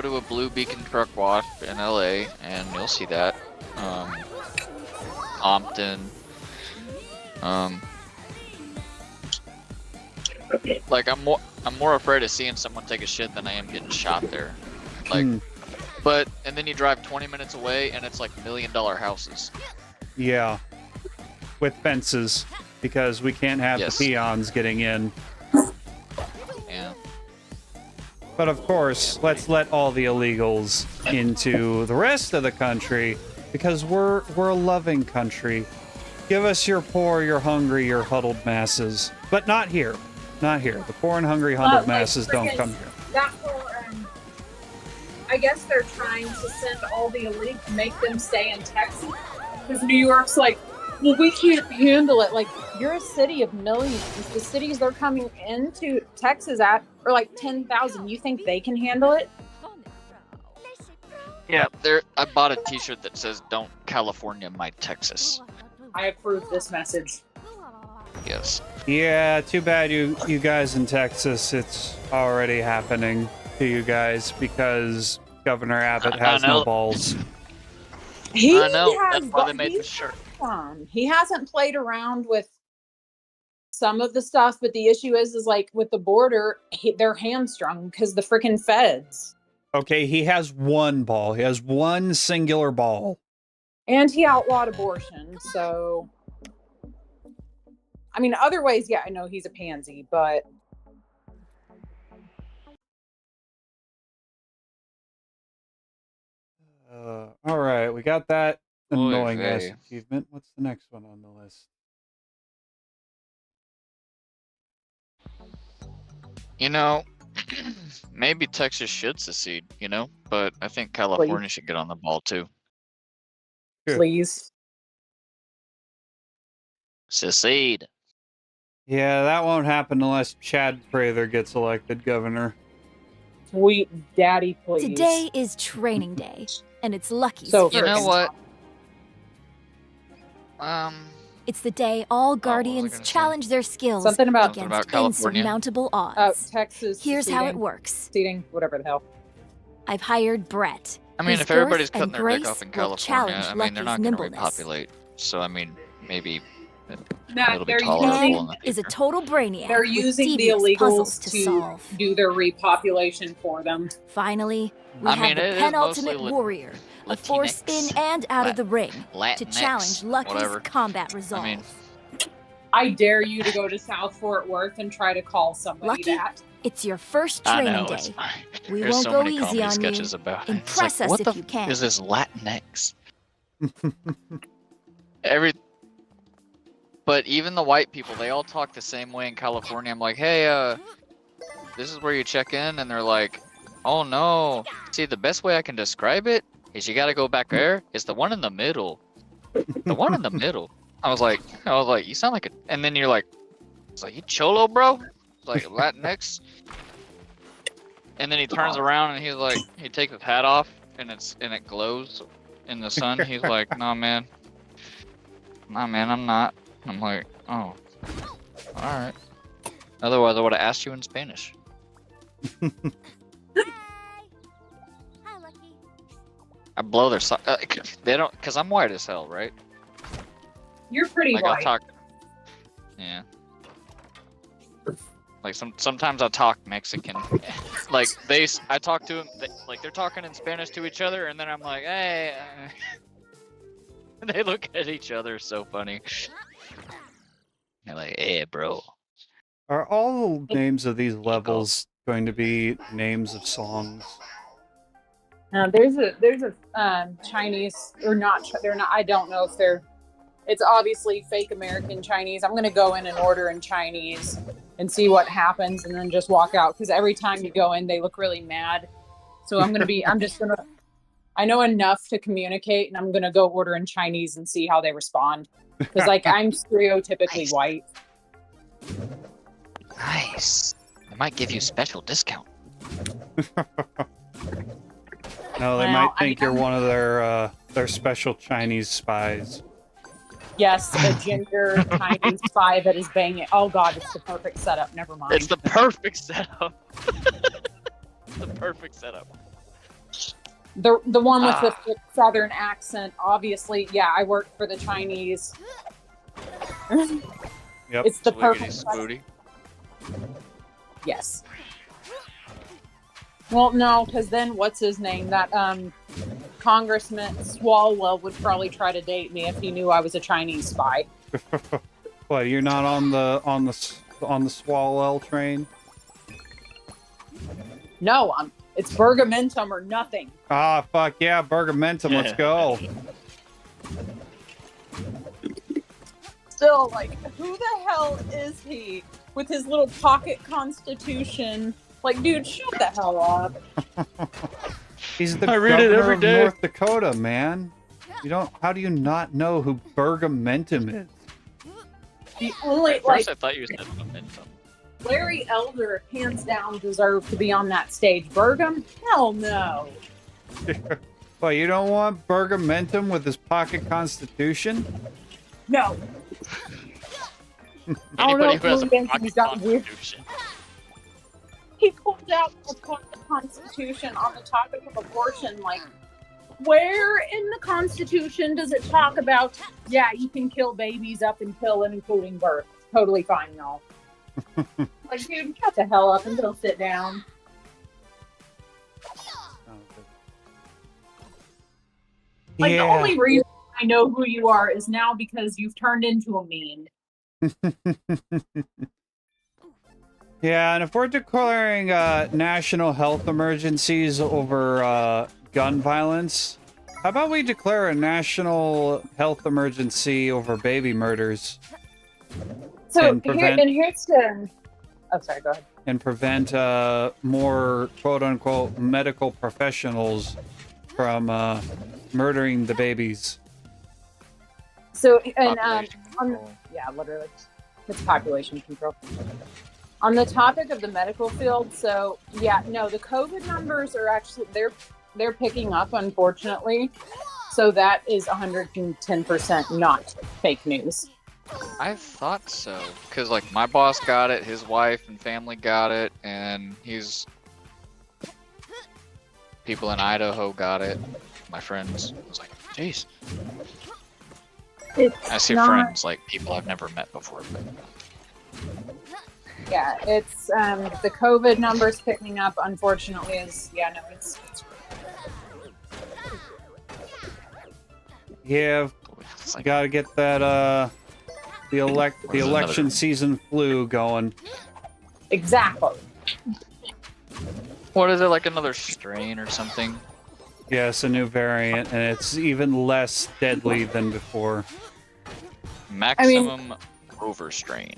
S3: to a Blue Beacon truck wash in LA, and you'll see that. Compton. Like I'm more afraid of seeing someone take a shit than I am getting shot there. Like, but and then you drive 20 minutes away, and it's like $1 million houses.
S1: Yeah, with fences, because we can't have
S3: Yes.
S1: the peons getting in.
S3: Yeah.
S1: But of course, let's let all the illegals into the rest of the country, because we're a loving country. Give us your poor, your hungry, your huddled masses. But not here. Not here. The poor and hungry huddled masses don't come here.
S2: That whole, I guess they're trying to send all the elite, make them stay in Texas. Because New York's like, well, we can't handle it. Like, you're a city of millions. The cities they're coming into Texas at are like 10,000. You think they can handle it?
S3: Yeah. I bought a T-shirt that says "Don't California my Texas."
S2: I approve this message.
S3: Yes.
S1: Yeah, too bad you guys in Texas, it's already happening to you guys because Governor Abbott
S3: I
S1: has no
S3: know.
S1: balls.
S2: He
S3: I know.
S2: has,
S3: That's why they made
S2: he's
S3: the shirt.
S2: fun. He hasn't played around with some of the stuff, but the issue is like with the border, they're hamstrung because the freaking feds.
S1: Okay, he has one ball. He has one singular ball.
S2: And he outlawed abortion, so I mean, other ways, yeah, I know he's a pansy, but
S1: All right, we got that annoying ass
S3: vey.
S1: achievement. What's the next one on the list?
S3: You know, maybe Texas should secede, but I think California should get on the ball too.
S1: Sure.
S2: please.
S3: Secede.
S1: Yeah, that won't happen unless Chad Prather gets elected governor.
S2: Sweet daddy, please.
S5: Today is training day, and it's Lucky's
S2: So
S3: You know
S2: freaking
S3: what?
S5: It's the day all
S3: was I
S5: guardians
S3: gonna say?
S5: challenge their skills
S2: Something about
S5: against
S3: California.
S5: insurmountable odds.
S2: Texas.
S5: Here's how it
S2: seceding,
S5: works.
S2: seceding, whatever the hell.
S5: I've hired Brett.
S3: I mean,
S5: His
S3: if everybody's
S5: girth and
S3: cutting their dick
S5: grace
S3: off in
S5: will
S3: California,
S5: challenge
S3: I mean, they're not
S5: Lucky's
S3: going to
S5: nimbleness.
S3: repopulate. So, I mean, maybe
S2: Nah,
S3: it'll be
S2: they're
S3: tolerable in
S2: using,
S3: the
S5: is a
S3: future.
S5: total brainiac
S2: they're
S5: with
S2: using the
S5: devious puzzles
S2: illegals
S5: to
S2: to
S5: solve.
S2: do their repopulation for them.
S5: Finally, we
S3: I
S5: have
S3: mean,
S5: the
S3: it is
S5: penultimate
S3: mostly
S5: warrior, a force in
S3: Latinx.
S5: and out of the ring, to
S3: Latinx,
S5: challenge Lucky's
S3: whatever.
S5: combat resolve.
S3: I mean,
S2: I dare you to go to South Fort Worth and try to call somebody
S5: Lucky?
S2: that.
S5: It's your first
S3: I
S5: training
S3: know.
S5: day.
S3: It's fine.
S5: We
S3: There's
S5: won't
S3: so
S5: go
S3: many
S5: easy
S3: comedy
S5: on you.
S3: sketches about it. It's
S5: Impress
S3: like,
S5: us
S3: what
S5: if
S3: the
S5: you can.
S3: is this Latinx? But even the white people, they all talk the same way in California. I'm like, hey, this is where you check in, and they're like, oh no. See, the best way I can describe it is you gotta go back there. It's the one in the middle. The one in the middle. I was like, you sound like a. And then you're like, it's like, you cholo, bro. It's like Latinx. And then he turns around and he's like, he takes his hat off and it glows in the sun. He's like, nah, man, I'm not. I'm like, oh, all right. Otherwise, I would have asked you in Spanish.
S5: Hi, Lucky.
S3: I blow their they don't, cause I'm white as hell, right?
S2: You're pretty
S3: Like I'll
S2: white.
S3: talk. Yeah. Like sometimes I talk Mexican. Like I talk to them, like they're talking in Spanish to each other, and then I'm like, hey. And they look at each other so funny. They're like, hey, bro.
S1: Are all the names of these levels going to be names of songs?
S2: There's a Chinese or not. They're not. I don't know if they're. It's obviously fake American Chinese. I'm gonna go in and order in Chinese and see what happens, and then just walk out because every time you go in, they look really mad. So I'm just gonna I know enough to communicate, and I'm gonna go order in Chinese and see how they respond. Because like I'm stereotypically
S3: Nice.
S2: white.
S3: Nice. They might give you a special discount.
S1: No, they
S2: Well,
S1: might
S2: I
S1: think
S2: mean,
S1: you're one of their special Chinese spies.
S2: Yes, a ginger Chinese spy that is banging. Oh god, it's the perfect setup. Never mind.
S3: It's the perfect setup. The perfect setup.
S2: The one with the
S3: Ah.
S2: thick southern accent. Obviously, yeah, I worked for the Chinese.
S1: Yep.
S2: It's the
S3: Swiggity
S2: perfect.
S3: spooty.
S2: Yes. Well, no, because then what's his name? That Congressman Swalwell would probably try to date me if he knew I was a Chinese spy.
S1: What? You're not on the Swalwell train?
S2: No, it's Bergamentum or nothing.
S1: Ah, fuck yeah, Bergamentum. Let's go.
S2: Still, like, who the hell is he with his little pocket constitution? Like, dude, shut the hell up.
S1: He's the
S3: I read it
S1: governor
S3: every
S1: of
S3: day.
S1: North Dakota, man. You don't. How do you not know who Bergamentum is?
S2: The only,
S3: At
S2: like,
S3: first I thought you said momentum.
S2: Larry Elder, hands down, deserved to be on that stage. Bergam? Hell no.
S1: Well, you don't want Bergamentum with his pocket constitution?
S2: No. I don't know
S3: Anybody
S2: if
S3: who has a
S2: Louis Vincent's
S3: pocket
S2: got weird.
S3: constitution.
S2: He pulled out the Constitution on the topic of abortion. Like, where in the Constitution does it talk about, yeah, you can kill babies up until and including birth? Totally fine, y'all. Like, dude, shut the hell up and go sit down. Like, the only reason I know who you are is now because you've turned into a meme.
S1: Yeah, and if we're declaring national health emergencies over gun violence, how about we declare a national health emergency over baby murders
S2: So,
S1: And prevent-
S2: here's the... Oh, sorry, go ahead.
S1: and prevent more quote-unquote medical professionals from murdering the babies?
S2: So, and
S3: Population control.
S2: yeah, literally, it's population control. On the topic of the medical field, so yeah, no, the COVID numbers are actually they're picking up, unfortunately. So that is 110% not fake news.
S3: I thought so, because like my boss got it, his wife and family got it, and people in Idaho got it. My friends, I was like, jeez. I say friends, like people I've never met before. But
S2: Yeah, it's the COVID numbers picking up. Unfortunately, it's
S1: Yeah,
S3: it's like,
S1: gotta get that the election season flu going.
S2: exactly.
S3: what is it, like another strain or something?
S1: Yes, a new variant, and it's even less deadly than before.
S3: Maximum overstrain.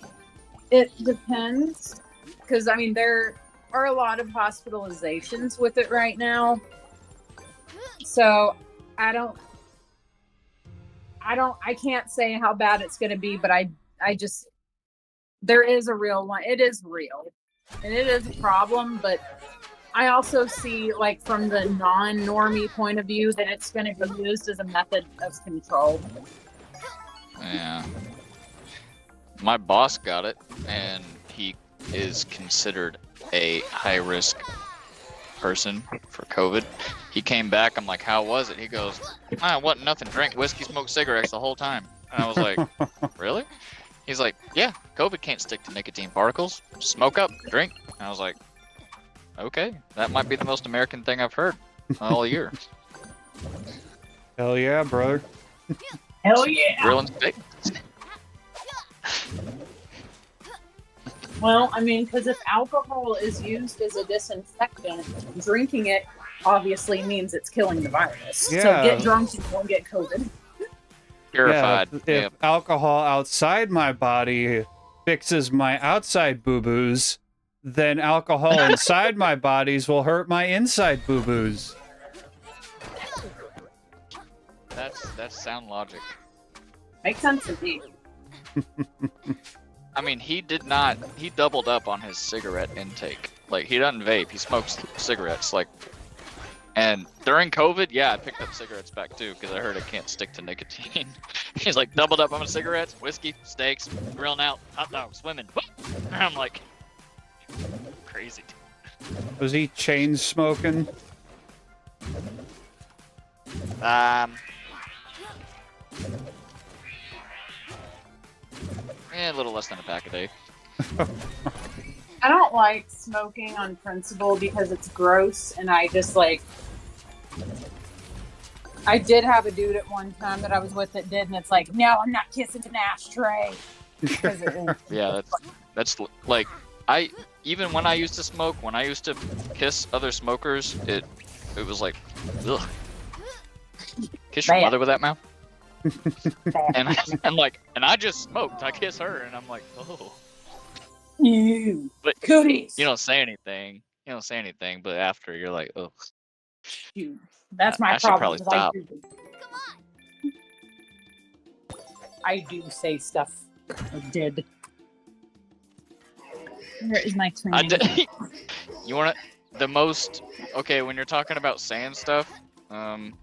S2: It depends, because I mean there are a lot of hospitalizations with it right now. So I can't say how bad it's going to be, but I just, there is a real one. It is real and it is a problem, but I also see, like, from the non-normie point of view, that it's going to be used as a method of control.
S3: Yeah. My boss got it, and he is considered a high-risk person for COVID. He came back, I'm like, how was it? He goes, I wasn't nothing, drank whiskey, smoked cigarettes the whole time. And I was like, really? He's like, yeah, COVID can't stick to nicotine particles. Smoke up, drink. And I was like, okay, that might be the most American thing I've heard all year.
S1: Hell yeah, brother.
S2: Hell yeah!
S3: Grilling steaks.
S2: Well, I mean, because if alcohol is used as a disinfectant, drinking it obviously means it's killing the virus. So
S1: Yeah.
S2: get drunk and don't get COVID.
S3: Purified.
S1: Yeah, if
S3: Yep.
S1: alcohol outside my body fixes my outside boo-boos, then alcohol inside my bodies will hurt my inside boo-boos.
S3: That's sound logic.
S2: Makes sense to me.
S3: I mean, he doubled up on his cigarette intake. Like, he doesn't vape, he smokes cigarettes, like, and during COVID, yeah, I picked up cigarettes back too, because I heard it can't stick to nicotine. He's like, doubled up on cigarettes, whiskey, steaks, grilling out, hot dogs, women. And I'm like, crazy.
S1: Was he chain smoking?
S3: A little less than a pack a day.
S2: I don't like smoking on principle because it's gross, and I just like. I did have a dude at one time that I was with that did, and it's like, no, I'm not kissing an ashtray.
S3: Yeah, that's like, even when I used to smoke, when I used to kiss other smokers, it was like, ugh. Kiss your
S2: Bad.
S3: mother with that mouth? and I just smoked. I kiss her, and I'm like, oh.
S2: You
S3: But
S2: cooties.
S3: you don't say anything. You don't say anything, but after you're like, oh.
S2: Shoot. That's my
S3: I should
S2: problem.
S3: probably stop.
S2: I do say stuff. I did. Where is my twin?
S3: I did. You want the most? Okay, when you're talking about saying stuff, probably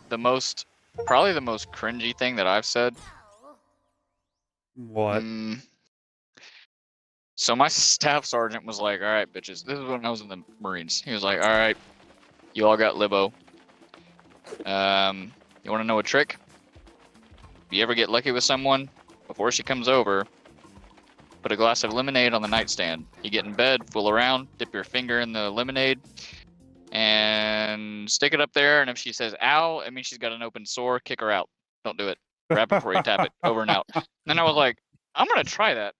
S3: the most cringy thing that I've said.
S1: What?
S3: So my staff sergeant was like, "All right, bitches." This is when I was in the Marines. He was like, "All right, you all got libo. You want to know a trick? If you ever get lucky with someone, before she comes over, put a glass of lemonade on the nightstand. You get in bed, fool around, dip your finger in the lemonade, and stick it up there. And if she says ow, it means she's got an open sore. Kick her out. Don't do it. Grab it before you tap it. Over and out." And then I was like, I'm gonna try that.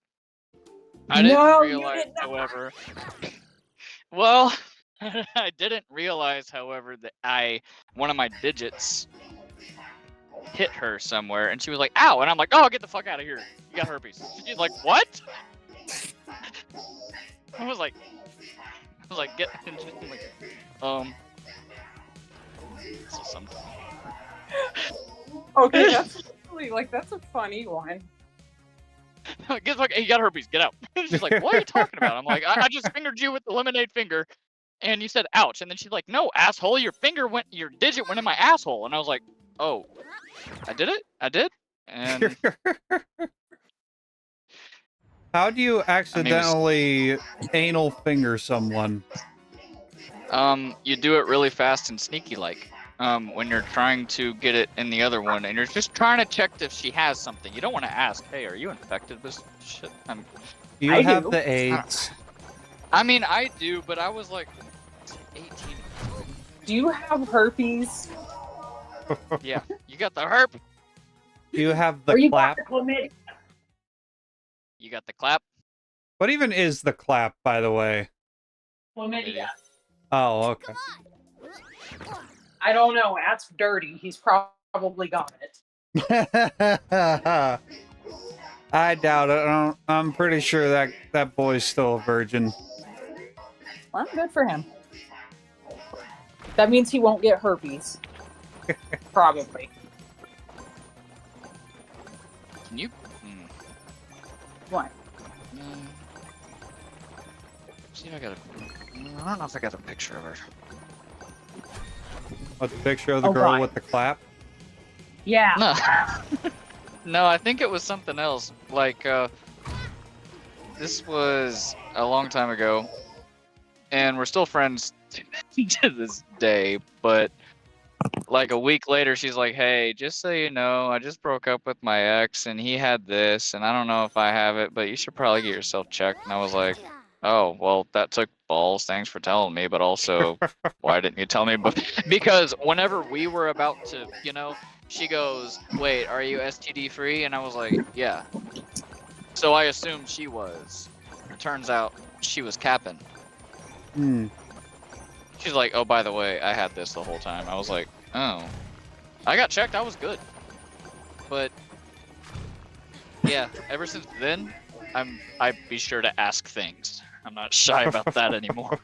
S3: I didn't realize, however. Well, I didn't realize, however, that one of my digits hit her somewhere, and she was like, "Ow!" And I'm like, "Oh, get the fuck out of here! You got herpes." She's like, "What?" I was like, get. Like, so something.
S2: Okay, that's really, like, that's a funny one.
S3: Get like, "Hey, you got herpes. Get out." She's like, "What are you talking about?" I'm like, I just fingered you with the lemonade finger, and you said ouch." And then she's like, "No, asshole, your digit went in my asshole." And I was like, "Oh, I did it? I did?" And
S1: how do you accidentally anal finger someone?
S3: You do it really fast and sneaky like. When you're trying to get it in the other one, and you're just trying to check if she has something. You don't want to ask, "Hey, are you infected with shit?"
S1: You
S2: I
S1: have
S2: do.
S1: the AIDS.
S3: I mean, I do, but I was like 18.
S2: Do you have herpes?
S3: Yeah, you got the herp.
S1: Do you have
S2: Or
S1: the
S2: you
S1: clap?
S2: got the chlamydia?
S3: You got the clap.
S1: What even is the clap, by the way?
S2: Chlamydia.
S1: Oh, okay.
S2: I don't know. That's dirty. He's probably got it.
S1: I doubt it. I'm pretty sure that boy's still a virgin.
S2: Well, good for him. That means he won't get herpes. Probably.
S3: Can you?
S2: What?
S3: See if I got I don't know if I got a picture of her.
S1: What, the picture of the
S2: Oh,
S1: girl
S2: right.
S1: with the clap?
S2: Yeah.
S3: No. No, I think it was something else. Like, this was a long time ago, and we're still friends to this day, but like a week later, she's like, "Hey, just so you know, I just broke up with my ex, and he had this, and I don't know if I have it, but you should probably get yourself checked." And I was like, "Oh, well, that took balls. Thanks for telling me, but also, why didn't you tell me?" Because whenever we were about to, she goes, "Wait, are you STD free?" And I was like, "Yeah." So I assumed she was. It turns out she was capping.
S1: Hmm.
S3: She's like, "Oh, by the way, I had this the whole time." I was like, "Oh." I got checked. I was good. But yeah, ever since then, I be sure to ask things. I'm not shy about that anymore.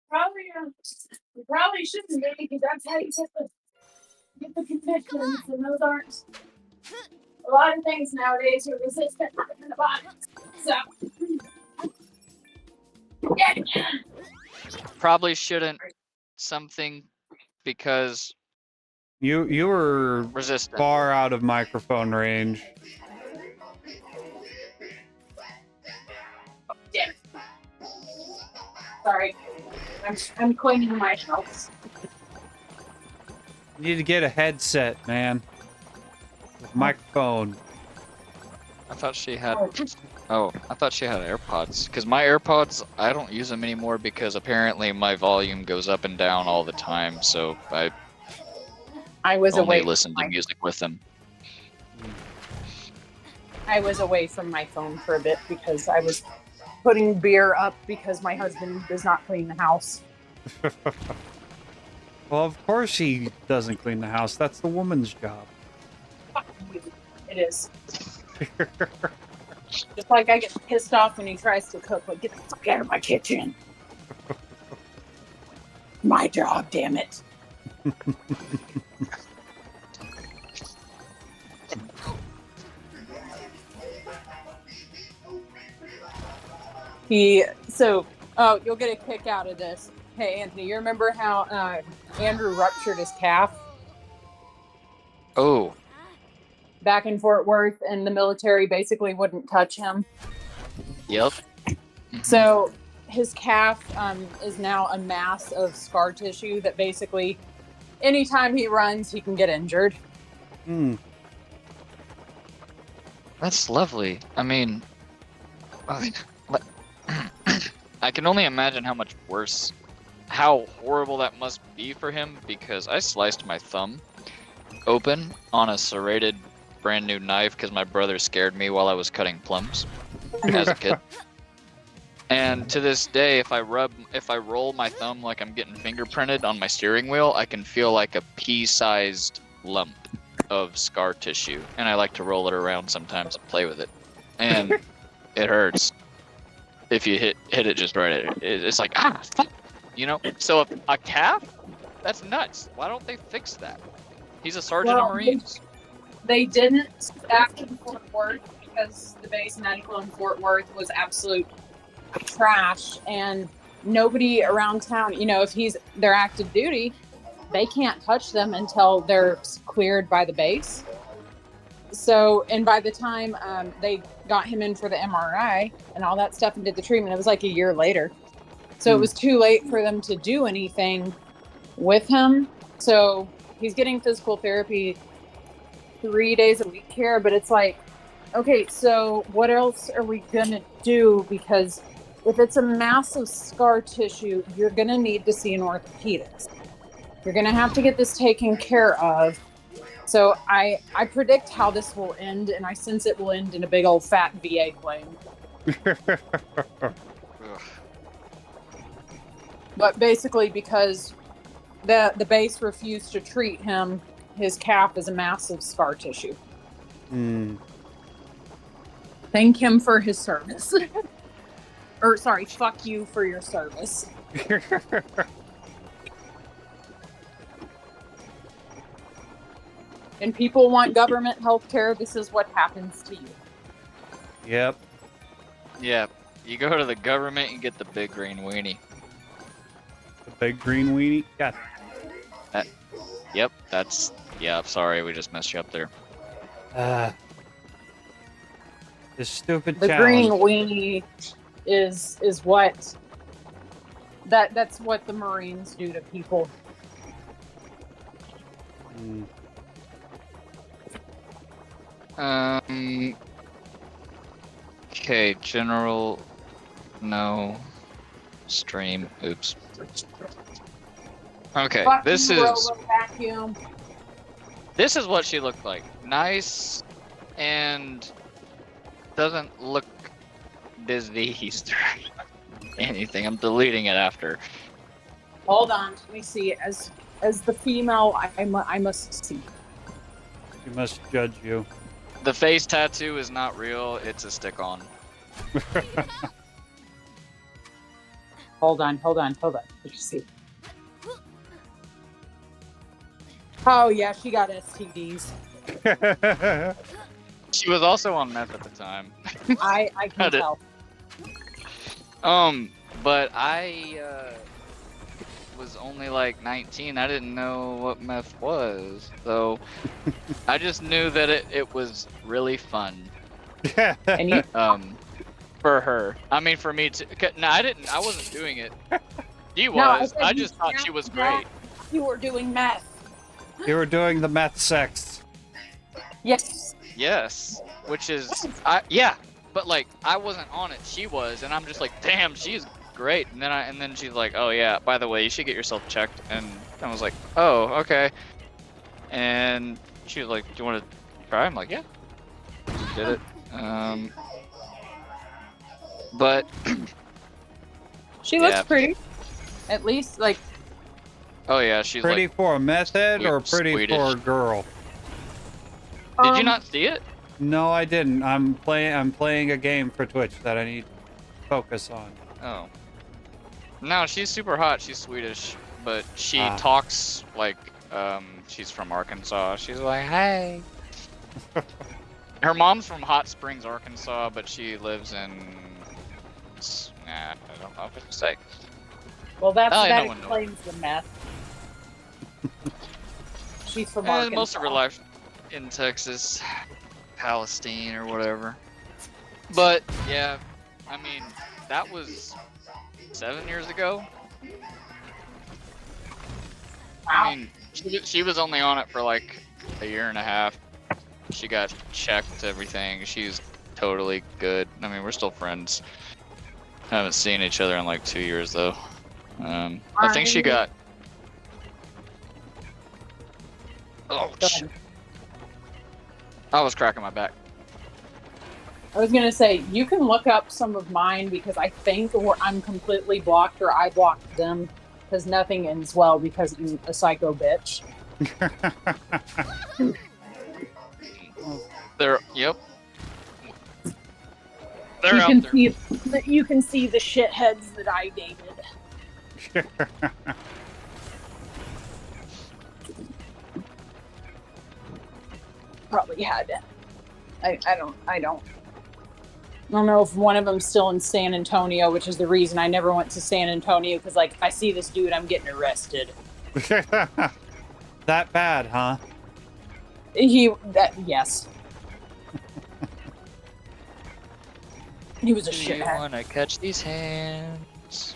S2: Probably You probably shouldn't be, because that's how you get the convictions, and those aren't. A lot of things nowadays are resistant in the body. So, yeah.
S3: Probably shouldn't something because
S1: You were
S3: resistant.
S1: far out of microphone range.
S2: Yeah. Sorry. I'm cleaning my house.
S1: You need to get a headset, man. With microphone.
S3: I thought she had. Oh, I thought she had AirPods. Because my AirPods, I don't use them anymore because apparently my volume goes up and down all the time. So
S2: I was
S3: only
S2: away.
S3: listen to music with them.
S2: I was away from my phone for a bit because I was putting beer up because my husband does not clean the house.
S1: Well, of course he doesn't clean the house. That's the woman's job.
S2: Fuck you. It is. Just like I get pissed off when he tries to cook. Like, get the fuck out of my kitchen. My job, damn it. You'll get a kick out of this. Hey, Anthony, you remember how Andrew ruptured his calf
S3: Oh,
S2: back in Fort Worth, and the military basically wouldn't touch him?
S3: yep.
S2: So his calf is now a mass of scar tissue that basically anytime he runs, he can get injured.
S1: Hmm.
S3: That's lovely. I mean, I can only imagine how much worse, how horrible that must be for him, because I sliced my thumb open on a serrated brand new knife because my brother scared me while I was cutting plums as a kid. And to this day, if I roll my thumb like I'm getting fingerprinted on my steering wheel, I can feel like a pea-sized lump of scar tissue, and I like to roll it around sometimes and play with it, and it hurts if you hit it just right. It's like, ah, fuck, you know. So if a calf, that's nuts. Why don't they fix that? He's a sergeant of Marines.
S2: They didn't after Fort Worth because the base medical in Fort Worth was absolute trash, and nobody around town, you know, if they're active duty, they can't touch them until they're cleared by the base. So, and by the time they got him in for the MRI and all that stuff and did the treatment, it was like a year later. So it was too late for them to do anything with him. So he's getting physical therapy 3 days a week here, but it's like, okay, so what else are we gonna do? Because if it's a massive scar tissue, you're gonna need to see an orthopedist. You're gonna have to get this taken care of. So I predict how this will end, and I sense it will end in a big old fat VA claim. But basically, because the base refused to treat him, his calf is a massive scar tissue.
S1: Hmm.
S2: Thank him for his service. Or sorry, fuck you for your service. And people want government health care, this is what happens to you.
S1: Yep.
S3: Yeah, you go to the government and get the big green weenie.
S1: The big green weenie. God.
S3: Yep, that's. Yeah, sorry, we just messed you up there.
S1: This stupid
S2: The
S1: challenge.
S2: green weenie is what that's what the Marines do to people.
S1: Hmm.
S3: Okay, general. No. Stream. Oops. Okay,
S2: Fuck
S3: this
S2: you,
S3: is.
S2: Vacuum.
S3: This is what she looked like. Nice and doesn't look diseased or anything. I'm deleting it after.
S2: Hold on, let me see. As the female, I must see.
S1: She must judge you.
S3: The face tattoo is not real. It's a stick-on.
S2: Hold on. Let me see. Oh yeah, she got STDs.
S3: She was also on meth at the time.
S2: I can
S3: Got it.
S2: tell.
S3: But I was only like 19. I didn't know what meth was, so I just knew that it was really fun.
S2: And you
S3: For her. I mean, for me too. No, I didn't. I wasn't doing it. She
S2: No, I
S3: was.
S2: said
S3: I
S2: you
S3: just thought she
S2: snapped
S3: was
S2: back.
S3: great.
S2: you were doing meth.
S1: You were doing the meth sex.
S2: Yes.
S3: Yes, which is yeah, but like I wasn't on it. She was, and I'm just like, damn, she's great. And then she's like, oh yeah, by the way, you should get yourself checked. And I was like, oh okay. And she was like, do you want to try? I'm like, yeah. She did it. But
S2: She looks
S3: Yeah.
S2: pretty. At least like
S3: oh yeah, she's
S1: Pretty
S3: like.
S1: for a meth head or pretty
S3: Swedish.
S1: for a girl?
S3: Did you not see it?
S1: No, I didn't. I'm playing a game for Twitch that I need to focus on.
S3: Oh. No, she's super hot. She's Swedish, but she
S1: Ah.
S3: talks like she's from Arkansas. She's like, hey. Her mom's from Hot Springs, Arkansas, but she lives in. Nah, I don't know what to say.
S2: well that
S3: Oh, yeah,
S2: that
S3: no one knows.
S2: explains the meth. She's from
S3: And
S2: Arkansas.
S3: most of her life in Texas, Palestine, or whatever. But yeah, I mean, that was 7 years ago. I mean, she was only on it for like a year and a half. She got checked, everything. She's totally good. I mean, we're still friends. Haven't seen each other in like 2 years though. I think she got. Oh
S2: Go
S3: shit!
S2: ahead.
S3: I was cracking my back.
S2: I was gonna say you can look up some of mine because I think I'm completely blocked or I blocked them because nothing ends well because I'm a psycho bitch.
S3: They're yep. They're
S2: You
S3: out
S2: can
S3: there.
S2: see you can see the shitheads that I dated. Probably had. I don't know if one of them's still in San Antonio, which is the reason I never went to San Antonio because like I see this dude, I'm getting arrested.
S1: That bad, huh?
S2: Yes. He was a
S3: Do you
S2: shithead.
S3: wanna catch these hands?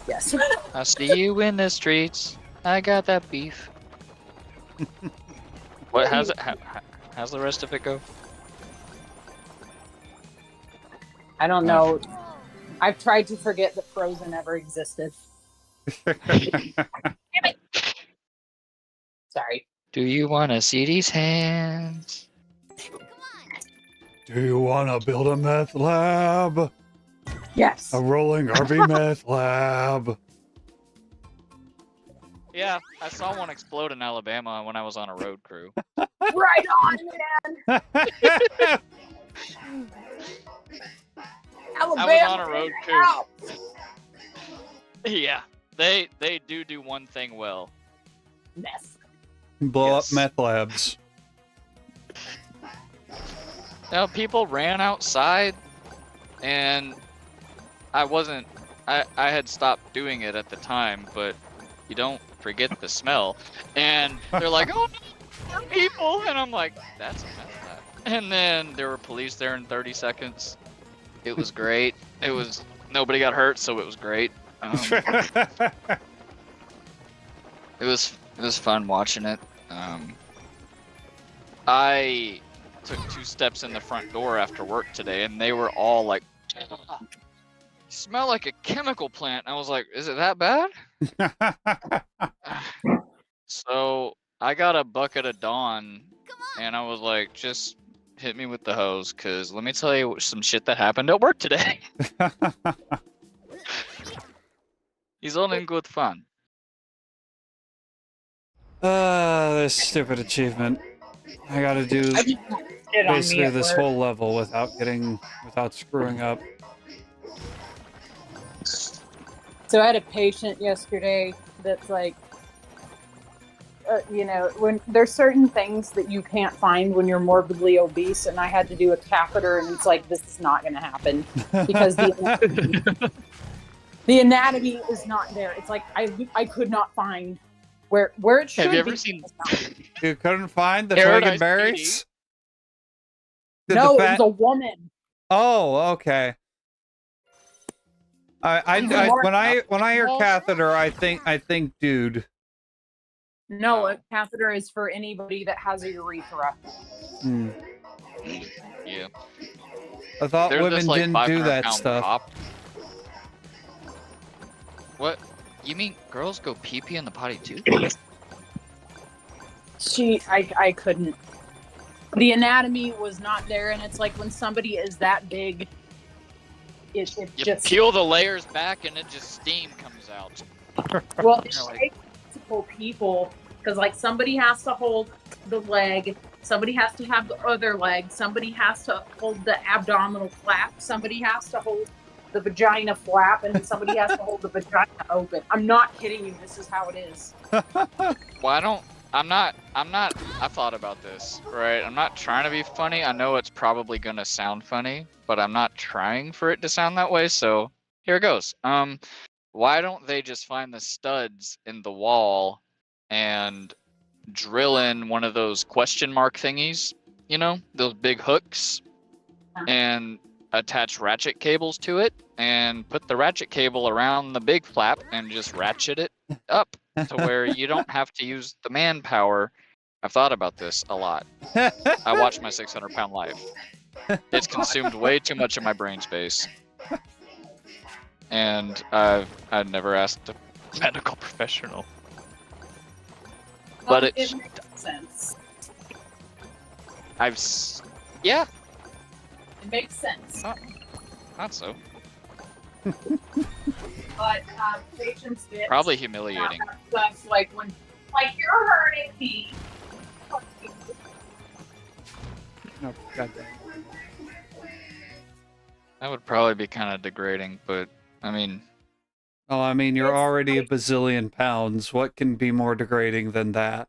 S2: Yes.
S3: I see you in the streets. I got that beef. What? How's it? How's the rest of it go?
S2: I don't know. I've tried to forget that Frozen ever existed. Sorry.
S3: Do you wanna see these hands?
S1: Do you want to build a meth lab?
S2: Yes.
S1: A rolling RV meth lab.
S3: Yeah, I saw one explode in Alabama when I was on a road crew.
S2: Right on, man. Alabama.
S3: on a road crew.
S2: out.
S3: Yeah, they do one thing well.
S2: Mess.
S1: Blow
S3: Yes.
S1: up meth labs.
S3: Now people ran outside, and I had stopped doing it at the time, but you don't forget the smell. And they're like, oh, no, more people, and I'm like, that's a meth lab. And then there were police there in 30 seconds. It was great. Nobody got hurt, so it was great. It was fun watching it. I took 2 steps in the front door after work today, and they were all like, "You smell like a chemical plant." I was like, "Is it that bad?" So I got a bucket of Dawn, and I was like, "Just hit me with the hose, cause let me tell you some shit that happened at work today." He's all in good fun.
S1: This stupid achievement. I gotta do
S2: I just shit on me
S1: basically
S2: at
S1: this
S2: work.
S1: whole level without screwing up.
S2: So I had a patient yesterday that's like, you know, when there's certain things that you can't find when you're morbidly obese, and I had to do a catheter, and it's like, this is not going to happen because the anatomy is not there. It's like I could not find where it should
S3: Have you
S2: be.
S3: ever seen?
S1: You couldn't find the
S3: Paradise
S1: friggin' berries? Did
S2: No,
S1: the
S2: it was a woman.
S1: Oh, okay. When I hear catheter, I think dude.
S2: No, a catheter is for anybody that has a urethra.
S1: Hmm.
S3: Yeah.
S1: I thought
S3: There's
S1: women
S3: this like
S1: didn't do
S3: 500
S1: that
S3: pound
S1: stuff.
S3: Pop. What? You mean girls go pee pee in the potty too?
S2: I couldn't. The anatomy was not there, and it's like when somebody is that big, it
S3: You
S2: just
S3: peel the layers back and it just steam comes out.
S2: well, it
S3: You're like-
S2: takes multiple people because like somebody has to hold the leg, somebody has to have the other leg, somebody has to hold the abdominal flap, somebody has to hold the vagina flap, and then somebody has to hold the vagina open. I'm not kidding you. This is how it is.
S3: Well, I've thought about this, right? I'm not trying to be funny. I know it's probably gonna sound funny, but I'm not trying for it to sound that way, so here it goes. Why don't they just find the studs in the wall and drill in one of those question mark thingies? You know, those big hooks, and attach ratchet cables to it, and put the ratchet cable around the big flap and just ratchet it up to where you don't have to use the manpower. I've thought about this a lot. I watched my 600-pound life. It's consumed way too much of my brain space. And I'd never asked a medical professional. But
S2: it
S3: it's,
S2: makes sense.
S3: yeah,
S2: It makes sense.
S3: not so.
S2: But patients get
S3: Probably humiliating.
S2: stuff like when, like, you're hurting me.
S1: No, goddamn.
S3: That would probably be kind of degrading, but I mean,
S1: Oh, I mean, you're
S2: It's
S1: already a
S2: like-
S1: bazillion pounds. What can be more degrading than that?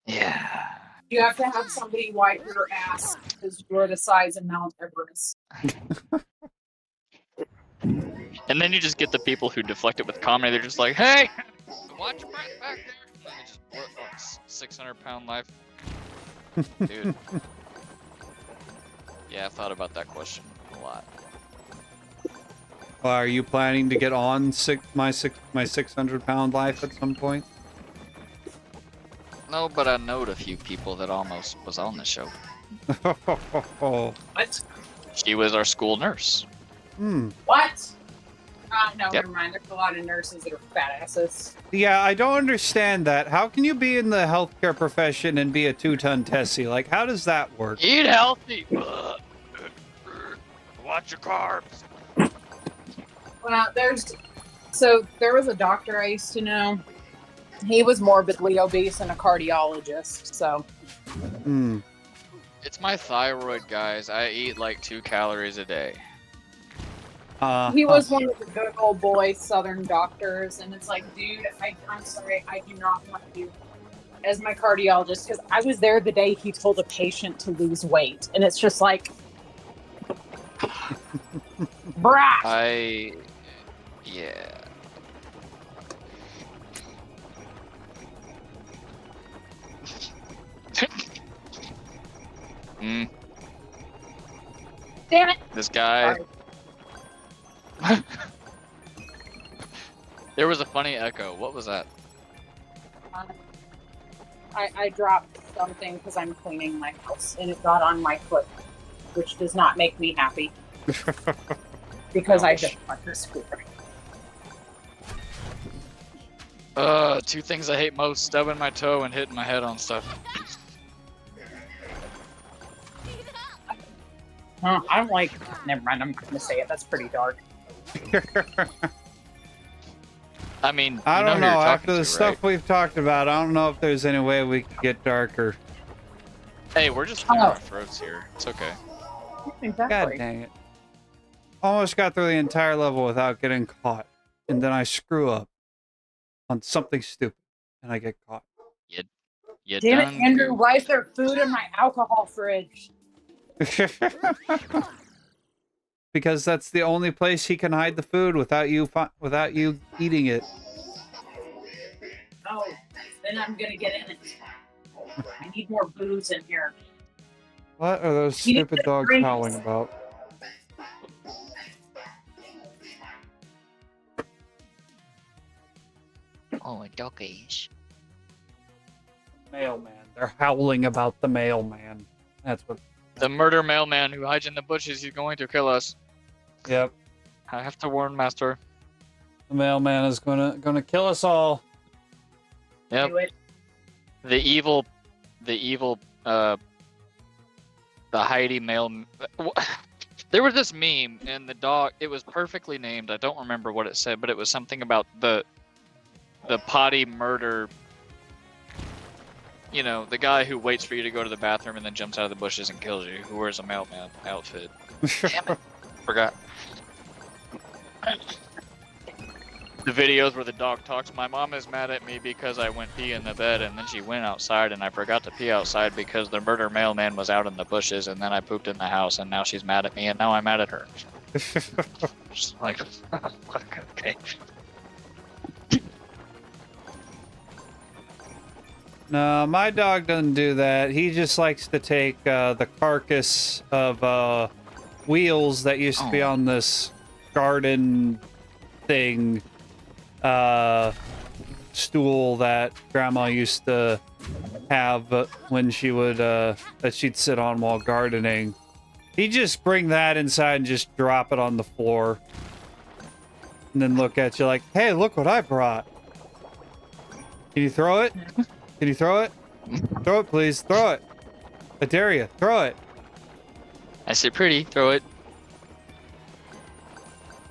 S3: yeah.
S2: You have to have somebody wipe your ass because you're the size of Mount Everest.
S3: And then you just get the people who deflect it with comedy. They're just like, "Hey, watch your breath back there." And they just, what, 600-pound life, dude. Yeah, I've thought about that question a lot.
S1: Well, are you planning to get on my 600-pound life at some point?
S3: No, but I knowed a few people that almost was on the show.
S2: What?
S3: She was our school nurse.
S2: What? No,
S3: Yep.
S2: never mind. There's a lot of nurses that are fat asses.
S1: Yeah, I don't understand that. How can you be in the healthcare profession and be a 2-ton Tessie? Like, how does that work?
S3: Eat healthy. Watch your carbs.
S2: Well, there was a doctor I used to know. He was morbidly obese and a cardiologist. So
S1: Hmm.
S3: It's my thyroid, guys. I eat like 2 calories a day.
S2: he was one of the good old boy Southern doctors, and it's like, dude, I'm sorry, I do not want you as my cardiologist because I was there the day he told a patient to lose weight, and it's just like, brah.
S3: Yeah.
S2: Damn it.
S3: This guy.
S2: Sorry.
S3: There was a funny echo. What was that?
S2: I dropped something because I'm cleaning my house, and it got on my foot, which does not make me happy because I just want to scooter.
S3: 2 things I hate most: stubbing my toe and hitting my head on stuff.
S2: I'm like, never mind. I'm not gonna say it. That's pretty dark.
S3: I mean,
S1: I don't
S3: who
S1: know.
S3: you're talking
S1: After the
S3: to,
S1: stuff we've talked about, I don't know if there's any way we could get darker.
S3: Right? Hey, we're just clearing our throats here. It's okay.
S2: Exactly.
S1: God dang it. Almost got through the entire level without getting caught. And then I screw up on something stupid. And I get caught.
S3: You
S2: Damn it,
S3: done
S2: Andrew!
S3: goofed.
S2: Why is there food in my alcohol fridge?
S1: Because that's the only place he can hide the food without you eating it.
S2: Oh, then I'm gonna get in it. I need more booze in here.
S1: What are those
S2: You need
S1: stupid
S2: to
S1: dogs
S2: drink.
S1: howling about?
S4: Oh, doggies.
S1: Mailman. They're howling about the mailman. That's what.
S3: The murder mailman who hides in the bushes, he's going to kill us.
S1: Yep.
S3: I have to warn Master.
S1: The mailman is gonna kill us all.
S3: Yep.
S2: Do it.
S3: The evil, the Heidi mail. There was this meme, and the dog. It was perfectly named. I don't remember what it said, but it was something about the potty murder. You know, the guy who waits for you to go to the bathroom and then jumps out of the bushes and kills you, who wears a mailman outfit. Damn it! Forgot. The videos where the dog talks. My mom is mad at me because I went pee in the bed, and then she went outside, and I forgot to pee outside because the murder mailman was out in the bushes, and then I pooped in the house, and now she's mad at me, and now I'm mad at her. Just like, okay.
S1: No, my dog doesn't do that. He just likes to take the carcass of wheels that used to be on this garden thing stool that Grandma used to have when she would that she'd sit on while gardening. He'd just bring that inside and just drop it on the floor, and then look at you like, "Hey, look what I brought. Can you throw it? Can you throw it? Throw it, please. Throw it. I dare you. Throw it."
S3: I said pretty, throw it.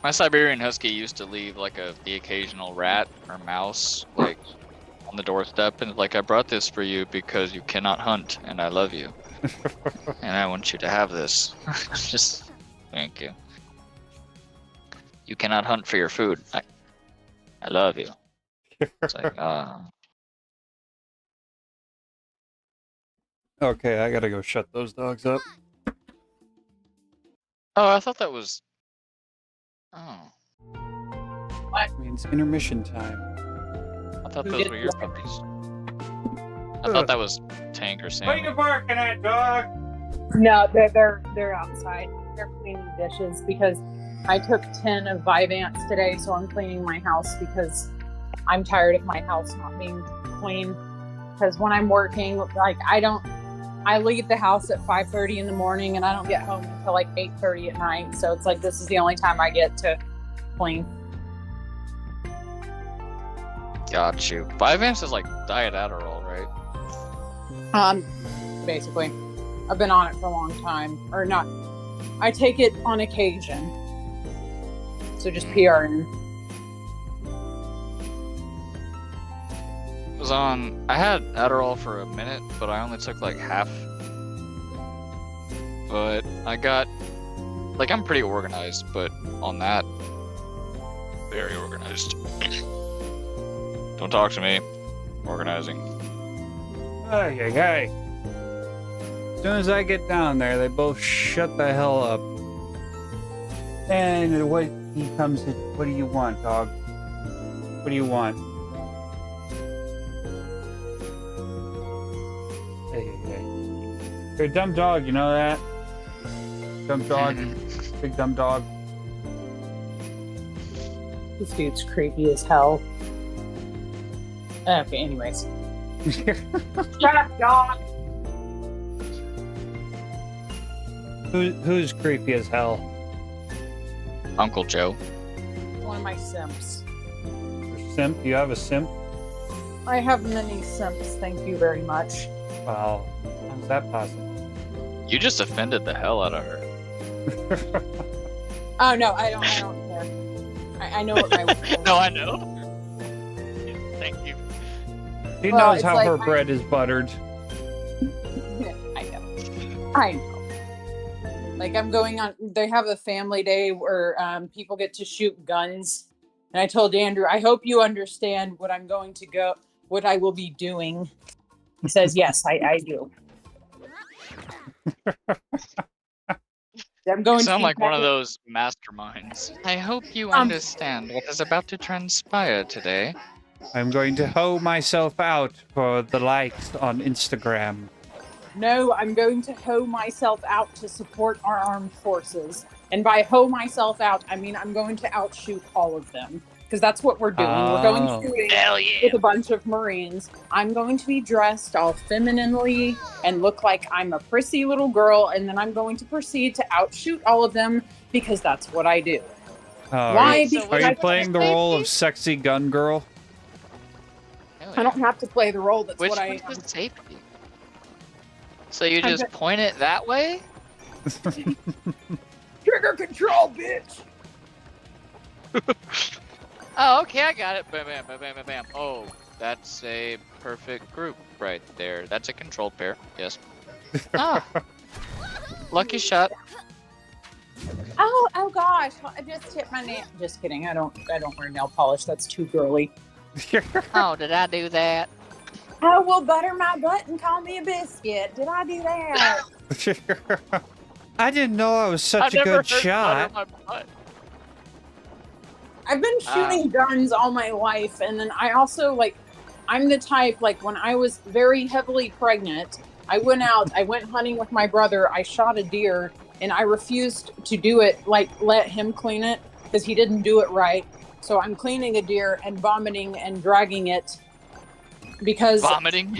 S3: My Siberian Husky used to leave like the occasional rat or mouse like on the doorstep, and like, I brought this for you because you cannot hunt and I love you. And I want you to have this. Just thank you. You cannot hunt for your food. I love you. It's like,
S1: Okay, I gotta go shut those dogs up.
S3: oh, I thought that was. Oh,
S1: Means intermission time.
S3: I thought
S2: Who
S3: those
S2: did
S3: were your
S2: what?
S3: puppies. I thought that was Tank or Sam.
S1: What are you barking at, dog?
S2: No, they're outside. They're cleaning dishes because I took 10 of Vyvanse today, so I'm cleaning my house because I'm tired of my house not being clean. Because when I'm working, like I leave the house at 5:30 in the morning and I don't get home until like 8:30 at night. So it's like this is the only time I get to clean.
S3: Got you. Vyvanse is like Diet Adderall, right?
S2: Basically, I've been on it for a long time, or not. I take it on occasion. So just PRN.
S3: I had Adderall for a minute, but I only took like half. But I got, like, I'm pretty organized, but on that, very organized. Don't talk to me. Organizing.
S1: Hey. As soon as I get down there, they both shut the hell up. And what he comes to, what do you want, dog? What do you want? Hey. You're a dumb dog, you know that? Dumb dog. Big dumb dog.
S2: This dude's creepy as hell. Okay, anyways. Shut up, dog!
S1: Who's creepy as hell?
S3: Uncle Joe.
S2: One of my simps.
S1: Simp? You have a simp?
S2: I have many simps, thank you very much.
S1: Wow. How's that possible?
S3: You just offended the hell out of her.
S2: Oh no, I don't care. I know what my
S3: No, I know. Thank you.
S1: He
S2: Well,
S1: knows
S2: it's
S1: how
S2: like
S1: her bread is buttered.
S2: I know. Like I'm going on. They have a family day where people get to shoot guns, and I told Andrew, I hope you understand what I will be doing. He says, yes, I do. I'm going
S3: You
S2: to
S3: sound
S2: be
S3: like one of
S2: better-
S3: those masterminds. I hope you
S2: Um,
S3: understand what is about to transpire today.
S1: I'm going to hoe myself out for the likes on Instagram.
S2: No, I'm going to hoe myself out to support our armed forces. And by hoe myself out, I mean I'm going to outshoot all of them. Because that's what we're doing. We're going
S1: Oh.
S2: shooting
S4: Hell yeah.
S2: with a bunch of Marines. I'm going to be dressed all femininely and look like I'm a prissy little girl, and then I'm going to proceed to outshoot all of them because that's what I do.
S1: Oh,
S2: Why?
S4: so
S2: Because
S1: are you
S2: I,
S1: playing the role of sexy gun girl?
S3: Hell
S2: I don't have to play the role. That's
S3: Which
S2: what I
S3: one's
S2: am.
S3: the safety? So you
S2: I'm
S3: just
S2: just-
S3: point it that way?
S2: Trigger control, bitch.
S3: Oh, okay, I got it. Bam, bam, bam, bam, bam, bam. Oh, that's a perfect group right there. That's a controlled pair. Yes. Ah. Lucky shot.
S2: Oh gosh! I just hit my nail. Just kidding. I don't wear nail polish. That's too girly.
S4: Oh, did I do that?
S2: Oh, well, butter my butt and call me a biscuit. Did I do that?
S1: I didn't know I was such
S3: I've
S1: a
S3: never
S1: good
S3: heard
S1: shot.
S3: butter my butt.
S2: I've been shooting guns all my life, and then I also I'm the type when I was very heavily pregnant, I went hunting with my brother. I shot a deer, and I refused to do it. Let him clean it because he didn't do it right. So I'm cleaning a deer and vomiting and dragging it because
S3: Vomiting.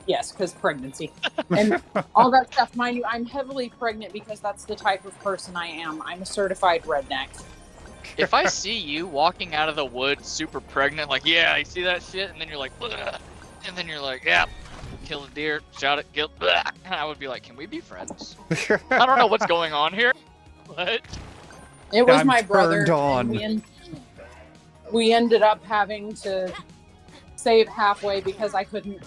S2: yes, because pregnancy and all that stuff. Mind you, I'm heavily pregnant because that's the type of person I am. I'm a certified redneck.
S3: If I see you walking out of the woods super pregnant, like, yeah, you see that shit? And then you're like, ugh. And then you're like, yeah, kill a deer, shot it, kill, ugh. I would be like, can we be friends? I don't know what's going on here. What?
S2: It was
S1: I'm
S2: my brother.
S1: turned on.
S2: We ended up having to save halfway because I couldn't.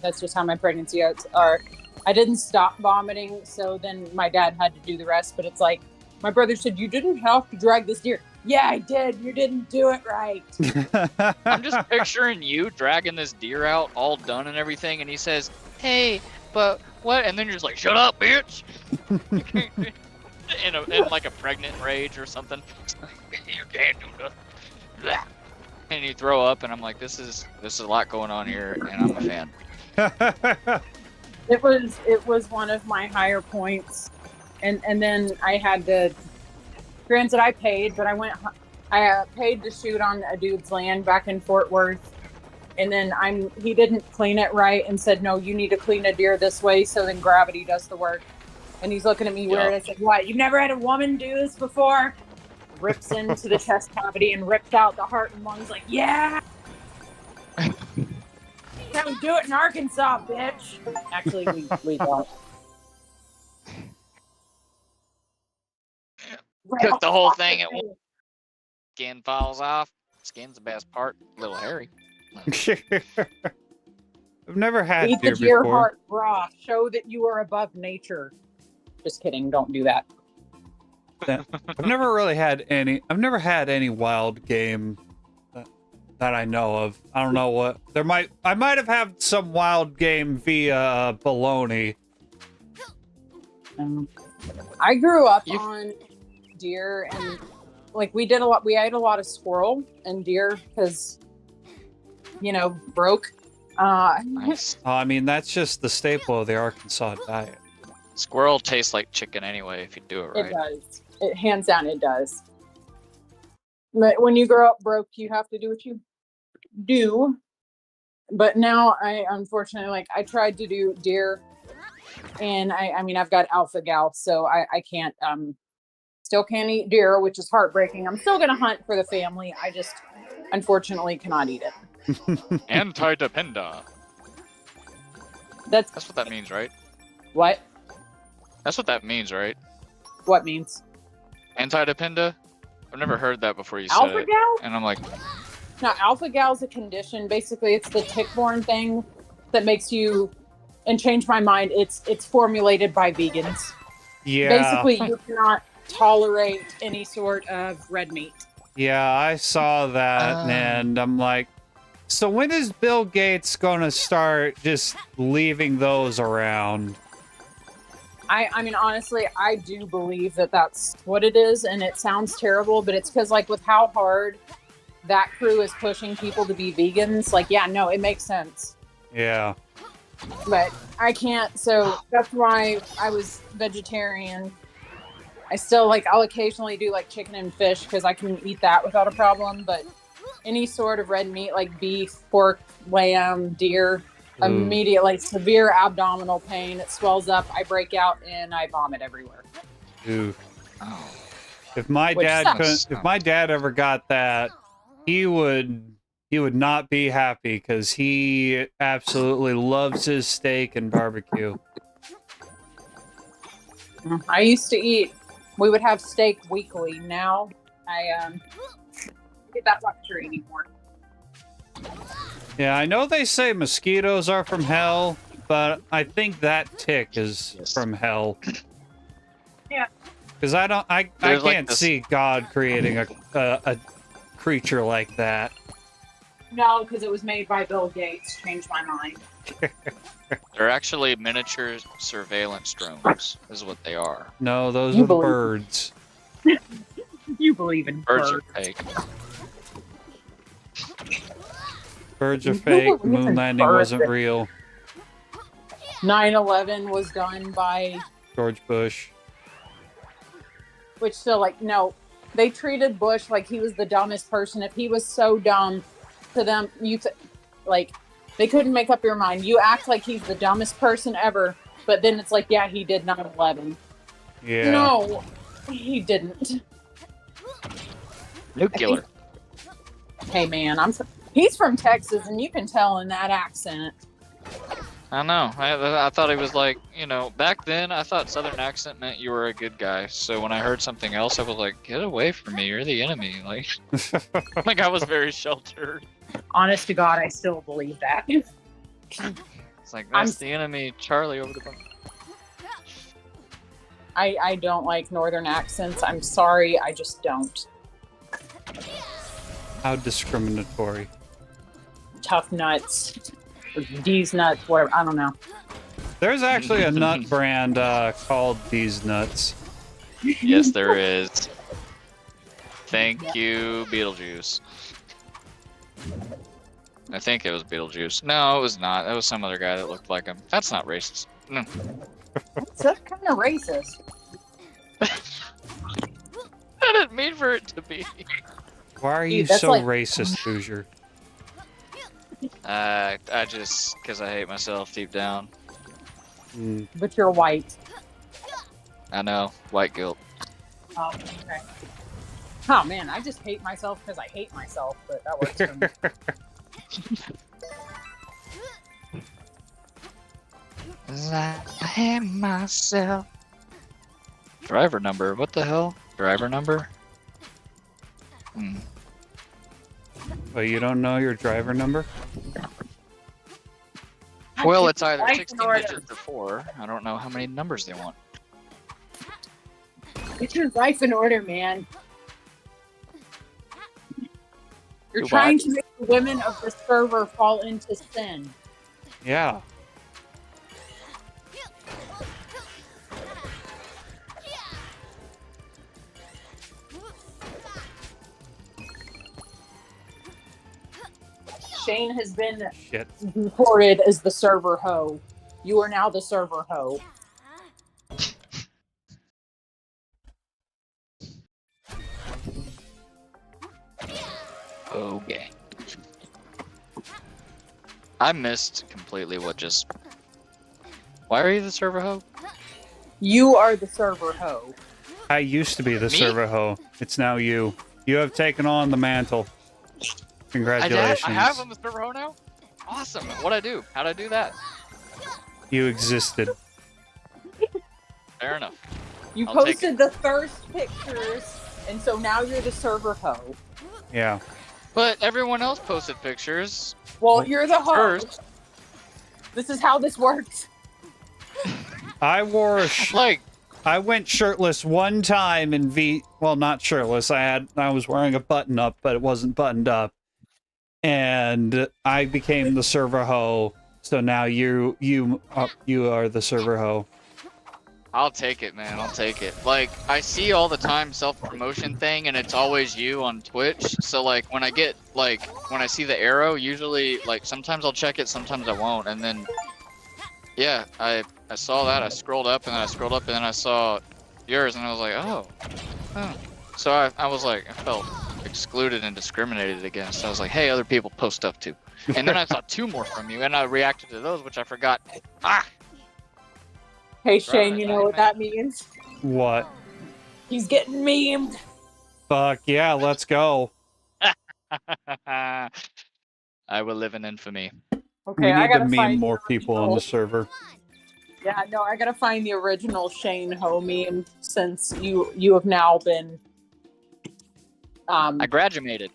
S2: That's just how my pregnancy are. I didn't stop vomiting, so then my dad had to do the rest. But it's like my brother said, "You didn't have to drag this deer." Yeah, I did. You didn't do it right.
S3: I'm just picturing you dragging this deer out, all done and everything, and he says, hey, but what? And then you're just like, shut up, bitch! in like a pregnant rage or something. You can't do nothing. Blah. And you throw up, and I'm like, this is a lot going on here, and I'm a fan.
S2: It was one of my higher points, and then I had to. Granted, I paid, but I paid to shoot on a dude's land back in Fort Worth, and then he didn't clean it right and said, no, you need to clean a deer this way. So then gravity does the work, and he's looking at me weird. I said, what? You've never had a woman do this before? Rips into the chest cavity and rips out the heart and lungs. Like, yeah. That would do it in Arkansas, bitch. Actually, we don't.
S3: Cook the whole thing at once. Skin falls off. Skin's the best part. A little hairy.
S1: I've never had
S2: Eat the
S1: deer
S2: deer
S1: before.
S2: heart raw. Show that you are above nature. Just kidding. Don't do that.
S1: I've never had any wild game that I know of. I don't know what I might have had some wild game via baloney.
S2: I grew up on deer and we ate a lot of squirrel and deer because broke.
S3: Nice.
S1: I mean, that's just the staple of the Arkansas diet.
S3: Squirrel tastes like chicken anyway if you do it right.
S2: It does. It hands down it does. But when you grow up broke, you have to do what you do. But now I unfortunately I tried to do deer and I mean I've got alpha gal, so I can't still can't eat deer, which is heartbreaking. I'm still gonna hunt for the family. I just unfortunately cannot eat it.
S3: Anti-dependa.
S2: That's
S3: what that means, right?
S2: what?
S3: That's what that means, right?
S2: What means?
S3: Anti-dependa? I've never heard that before you said
S2: Alpha
S3: it.
S2: gal?
S3: And I'm like,
S2: No, alpha gal is a condition. Basically, it's the tick-borne thing that makes you. And change my mind. It's formulated by vegans.
S1: Yeah.
S2: Basically, you cannot tolerate any sort of red meat.
S1: Yeah, I saw that, and I'm like, So when is Bill Gates gonna start just leaving those around?
S2: I mean, honestly, I do believe that that's what it is, and it sounds terrible, but it's because, like, with how hard that crew is pushing people to be vegans, like, yeah, no, it makes sense.
S1: Yeah.
S2: But I can't, so that's why I was vegetarian. I still, like, I'll occasionally do, like, chicken and fish because I can eat that without a problem, but any sort of red meat, like beef, pork, lamb, deer, immediate, like, severe abdominal pain. It swells up, I break out, and I vomit everywhere.
S1: Ooh.
S3: Oh.
S1: If my
S2: Which
S1: dad
S2: sucks.
S1: if my dad ever got that, he would not be happy because he absolutely loves his steak and barbecue.
S2: I used to eat, we would have steak weekly. Now I get that luxury anymore.
S1: Yeah, I know they say mosquitoes are from hell, but I think that tick is from hell.
S2: Yeah.
S1: Because I
S3: There's, like,
S1: can't
S3: this-
S1: see God creating a creature like that.
S2: No, because it was made by Bill Gates. Changed my mind.
S3: They're actually miniature surveillance drones, is what they are.
S1: No, those
S2: You
S1: are
S2: believe-
S1: birds.
S2: You believe in
S3: Birds are
S2: birds.
S3: fake.
S1: Birds are
S2: Who
S1: fake.
S2: believes in
S1: Moon landing
S2: birds?
S1: wasn't real.
S2: 9/11 was done by,
S1: George Bush.
S2: which still, like, no, they treated Bush like he was the dumbest person. If he was so dumb to them, like, they couldn't make up your mind. You act like he's the dumbest person ever, but then it's like, yeah, he did 9/11.
S1: Yeah.
S2: No, he didn't.
S3: Nuclear.
S2: Hey, man, he's from Texas, and you can tell in that accent.
S3: I know. I thought he was like, back then I thought Southern accent meant you were a good guy. So when I heard something else, I was like, get away from me. You're the enemy. Like, like I was very sheltered.
S2: Honest to God, I still believe that.
S3: It's like, that's the enemy, Charlie over the bump.
S2: I don't like Northern accents. I'm sorry, I just don't.
S1: How discriminatory.
S2: Tough nuts. Or D's nuts, whatever. I don't know.
S1: There's actually a nut brand called These Nuts.
S3: Yes, there is. Thank you, Beetlejuice. I think it was Beetlejuice. No, it was not. It was some other guy that looked like him. That's not racist. No.
S2: That's kind of racist.
S3: I didn't mean for it to be.
S1: Why are you
S2: Dude, that's
S1: so
S2: like-
S1: racist, Hoosier?
S3: I just, because I hate myself deep down.
S1: Mm.
S2: But you're white.
S3: I know. White guilt.
S2: Oh, okay. Oh, man, I just hate myself because I hate myself, but that works for me.
S3: I hate myself. Driver number. What the hell? Driver number?
S1: Oh, you don't know your driver number?
S3: Well, it's either
S2: Life in
S3: 16
S2: order.
S3: digits or 4. I don't know how many numbers they want.
S2: Get your life in order, man. You're
S3: Do
S2: trying
S3: what?
S2: to make the women of the server fall into sin.
S1: Yeah.
S2: Shane has been
S1: Shit.
S2: reported as the server hoe. You are now the server hoe.
S3: Okay. I missed completely what just... Why are you the server hoe?
S2: You are the server hoe.
S1: I used to be the
S3: Me?
S1: server hoe. It's now you. You have taken on the mantle. Congratulations.
S3: I have on the server hoe now? Awesome. What'd I do? How'd I do that?
S1: You existed.
S3: Fair enough.
S2: You
S3: I'll take
S2: posted the thirst pictures, and so now you're the server hoe.
S1: Yeah.
S3: But everyone else posted pictures.
S2: Well, you're the host.
S3: First.
S2: This is how this works.
S1: I wore a
S3: Like,
S1: I went shirtless one time in well, not shirtless. I was wearing a button up, but it wasn't buttoned up. and I became the server hoe. So now you are the server hoe.
S3: I'll take it, man. I'll take it. Like, I see all the time self-promotion thing, and it's always you on Twitch. So, like, when I get, like, when I see the arrow, usually, like, sometimes I'll check it, sometimes I won't. And then, yeah, I saw that. I scrolled up, and then I scrolled up, and then I saw yours, and I was like, oh. So I was like, I felt excluded and discriminated against. I was like, hey, other people post stuff too. And then I saw 2 more from you, and I reacted to those, which I forgot. Ah!
S2: Hey Shane, you know what that means?
S1: What?
S2: He's getting memed.
S1: Fuck yeah, let's go.
S3: I will live in infamy.
S2: Okay,
S1: We
S2: I
S1: need to
S2: gotta
S1: meme
S2: find
S1: more
S2: the
S1: people on the
S2: original-
S1: server.
S2: Yeah, no, I gotta find the original Shane Ho meme since you have now been
S3: I graduated.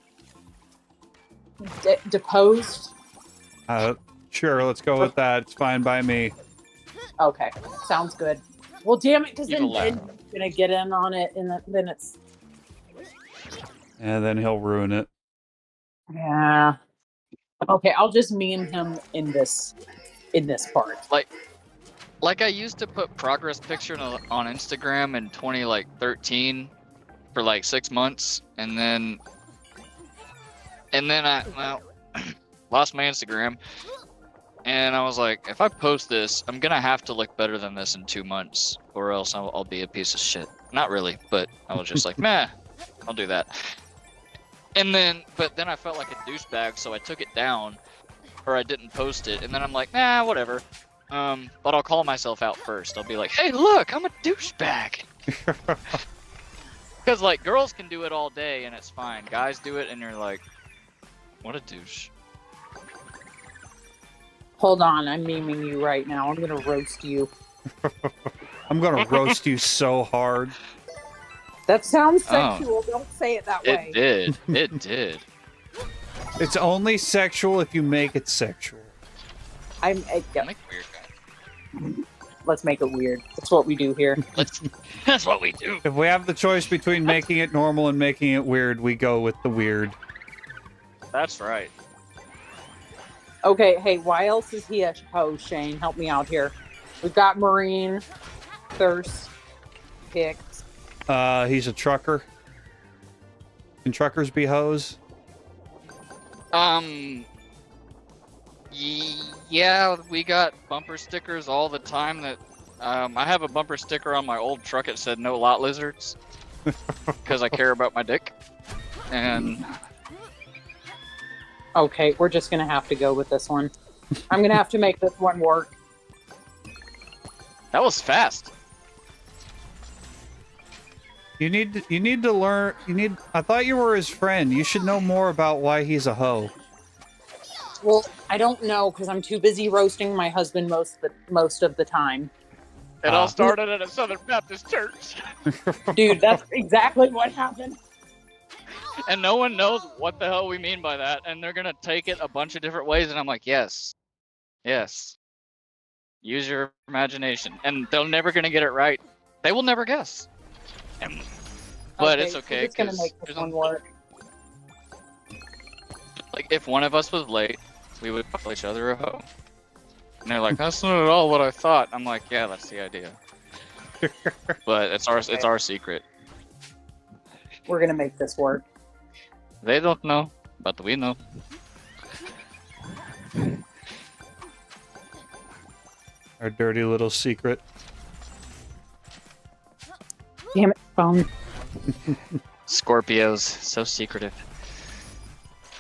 S2: deposed.
S1: Sure, let's go with that. It's fine by me.
S2: Okay, sounds good. Well, damn it, because then
S3: Evil laugh.
S2: Ben's gonna get in on it, and then it's
S1: And then he'll ruin it.
S2: yeah. Okay, I'll just meme him in this part.
S3: Like I used to put progress picture on Instagram in 2013 for like 6 months, and then I lost my Instagram, and I was like, if I post this, I'm gonna have to look better than this in 2 months, or else I'll be a piece of shit. Not really, but I was just like, meh, I'll do that. But then I felt like a douchebag, so I took it down, or I didn't post it, and then I'm like, nah, whatever. But I'll call myself out first. I'll be like, hey, look, I'm a douchebag. Because, like, girls can do it all day, and it's fine. Guys do it, and you're like, what a douche.
S2: Hold on, I'm memeing you right now. I'm gonna roast you.
S1: I'm gonna roast you so hard.
S2: That sounds
S3: Oh.
S2: sexual. Don't say it that way.
S3: It did. It did.
S1: It's only sexual if you make it sexual.
S2: Yeah,
S3: Make weird.
S2: let's make it weird. That's what we do here.
S3: That's what we do.
S1: If we have the choice between making it normal and making it weird, we go with the weird.
S3: That's right.
S2: Okay, hey, why else is he a host, Shane? Help me out here. We've got Marine, Thirst, Hicks.
S1: He's a trucker. Can truckers be hoes?
S3: Yeah, we got bumper stickers all the time that, I have a bumper sticker on my old truck that said no lot lizards. Because I care about my dick. And
S2: Okay, we're just gonna have to go with this one. I'm gonna have to make this one work.
S3: that was fast.
S1: You need to learn. I thought you were his friend. You should know more about why he's a hoe.
S2: Well, I don't know because I'm too busy roasting my husband most of the time.
S3: It all started at a Southern Baptist church.
S2: Dude, that's exactly what happened.
S3: And no one knows what the hell we mean by that. And they're going to take it a bunch of different ways. And I'm like, yes. Yes. Use your imagination. And they're never going to get it right. They will never guess. But it's okay.
S2: We're just gonna
S3: 'cause
S2: make this
S3: there's
S2: one work.
S3: Like, if one of us was late, we would call each other a hoe. And they're like, that's not at all what I thought. I'm like, yeah, that's the idea. But it's our secret.
S2: We're gonna make this work.
S3: They don't know, but we know.
S1: Our dirty little secret.
S2: Damn it, phone.
S3: Scorpios, so secretive.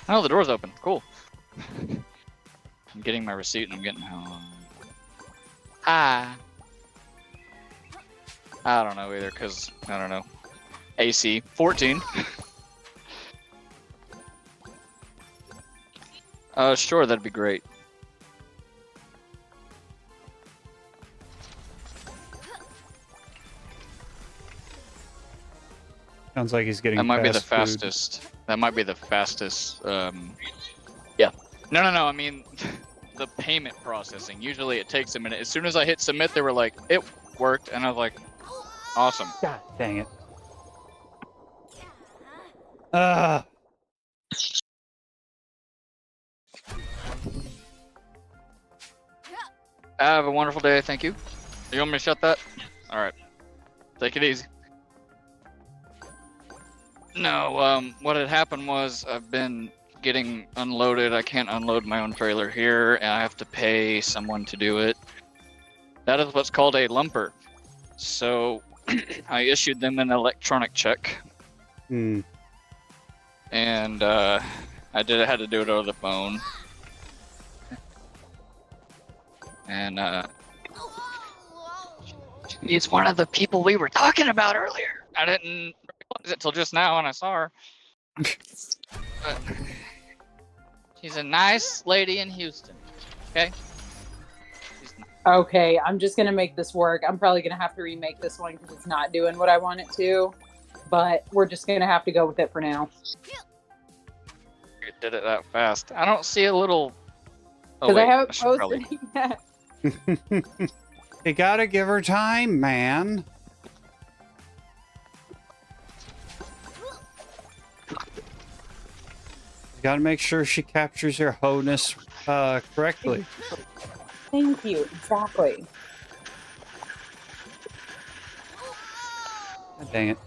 S3: Oh, the door's open. Cool. I'm getting my receipt and I'm getting home. I don't know either, because I don't know. AC 14. Sure, that'd be great.
S1: Sounds like he's getting.
S3: That might be the
S1: fast food.
S3: fastest. That might be the fastest. Yeah. No. I mean, the payment processing. Usually it takes a minute. As soon as I hit submit, they were like, "It worked," and I was like, "Awesome."
S1: God dang it. Ah.
S3: Have a wonderful day. Thank you. You want me to shut that? All right. Take it easy. No, what had happened was I've been getting unloaded. I can't unload my own trailer here, and I have to pay someone to do it. That is what's called a lumper. So I issued them an electronic check,
S1: Hmm.
S3: and I had to do it over the phone. And he's one of the people we were talking about earlier. I didn't realize it till just now when I saw her. But she's a nice lady in Houston. Okay. She's nice.
S2: Okay, I'm just gonna make this work. I'm probably gonna have to remake this one because it's not doing what I want it to. But we're just gonna have to go with it for now.
S3: You did it that fast. I don't see a little. Oh,
S2: Because
S3: wait,
S2: I haven't
S3: should
S2: posted it yet.
S1: You gotta give her time, man. You gotta make sure she captures your honus correctly.
S2: Thank you. Exactly.
S1: God dang it.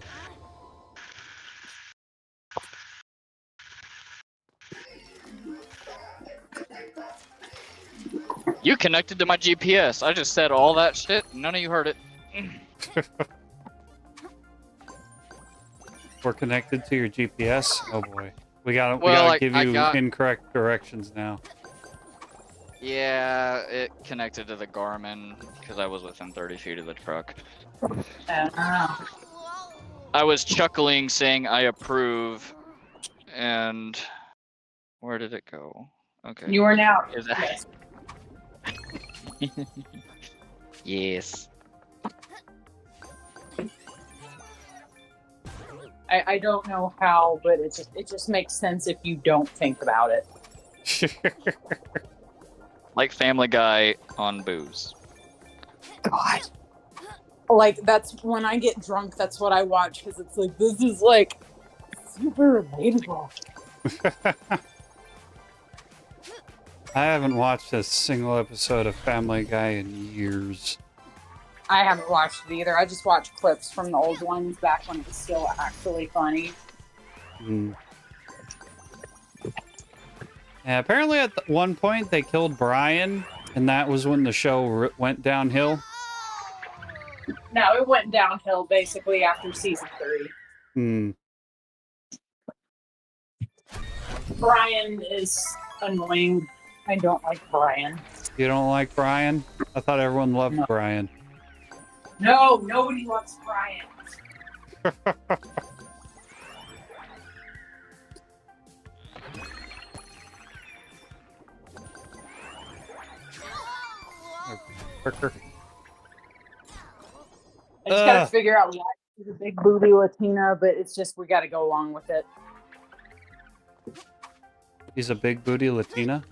S3: You connected to my GPS. I just said all that shit. None of you heard it.
S1: We're connected to your GPS. Oh boy, we
S3: Well,
S1: gotta give
S3: I
S1: you
S3: got-
S1: incorrect directions now.
S3: Yeah, it connected to the Garmin because I was within 30 feet of the truck. I was chuckling, saying I approve, and where did it go? Okay.
S2: You are now.
S3: Is that- Yes.
S2: I don't know how, but it just makes sense if you don't think about it.
S3: Like Family Guy on booze.
S2: God. Like that's when I get drunk. That's what I watch because it's like this is like super relatable.
S1: I haven't watched a single episode of Family Guy in years.
S2: I haven't watched it either. I just watched clips from the old ones back when it was still actually funny.
S1: Hmm. Yeah, apparently at one point they killed Brian, and that was when the show went downhill.
S2: No, it went downhill basically after season 3.
S1: Hmm.
S2: Brian is annoying. I don't like Brian.
S1: You don't like Brian? I thought everyone loved
S2: No.
S1: Brian.
S2: No, nobody loves Brian. I just gotta figure out why she's a big booby Latina, but it's just we gotta go along with it.
S1: He's a big booty Latina.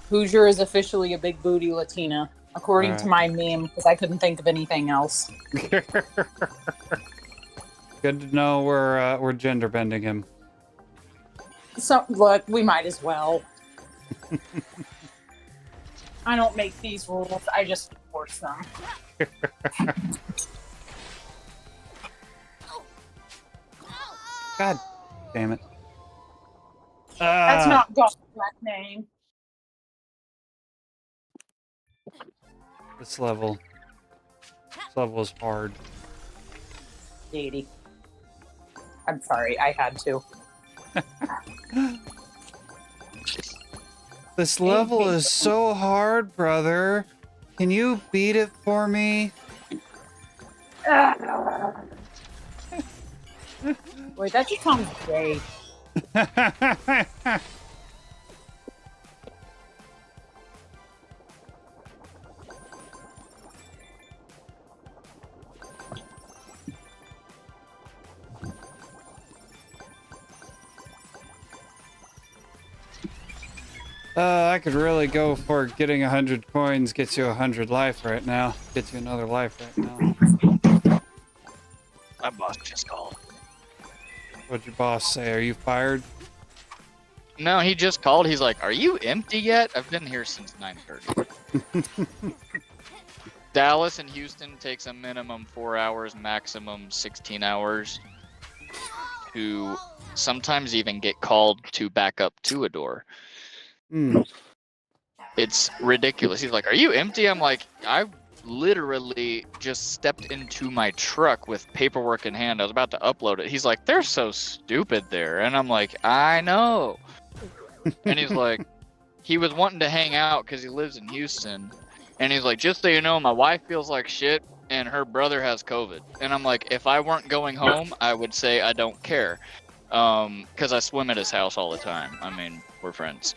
S2: Hoosier is officially a big booty Latina, according to my
S1: Alright.
S2: meme, because I couldn't think of anything else.
S1: Good to know we're gender bending him.
S2: So look, we might as well. I don't make these rules; I just enforce them.
S1: God damn it.
S2: That's
S1: Ah,
S2: not God's last name.
S1: this level. This level is hard.
S2: 80. I'm sorry, I had to.
S1: This level is so hard, brother. Can you beat it for me?
S2: Wait, that just sounds gay.
S1: I could really go for getting 100 coins, gets you 100 life right now. Gets you another life right now.
S3: My boss just called.
S1: What'd your boss say? Are you fired?
S3: No, he just called. He's like, "Are you empty yet? I've been here since 9:30." Dallas and Houston takes a minimum 4 hours, maximum 16 hours to sometimes even get called to back up to a door.
S1: Hmm.
S3: It's ridiculous. He's like, "Are you empty?" I'm like, "I literally just stepped into my truck with paperwork in hand. I was about to upload it." He's like, "They're so stupid there." And I'm like, "I know." And he's like, he was wanting to hang out because he lives in Houston. And he's like, "Just so you know, my wife feels like shit and her brother has COVID." And I'm like, if I weren't going home, I would say I don't care. Because I swim at his house all the time. I mean, we're friends.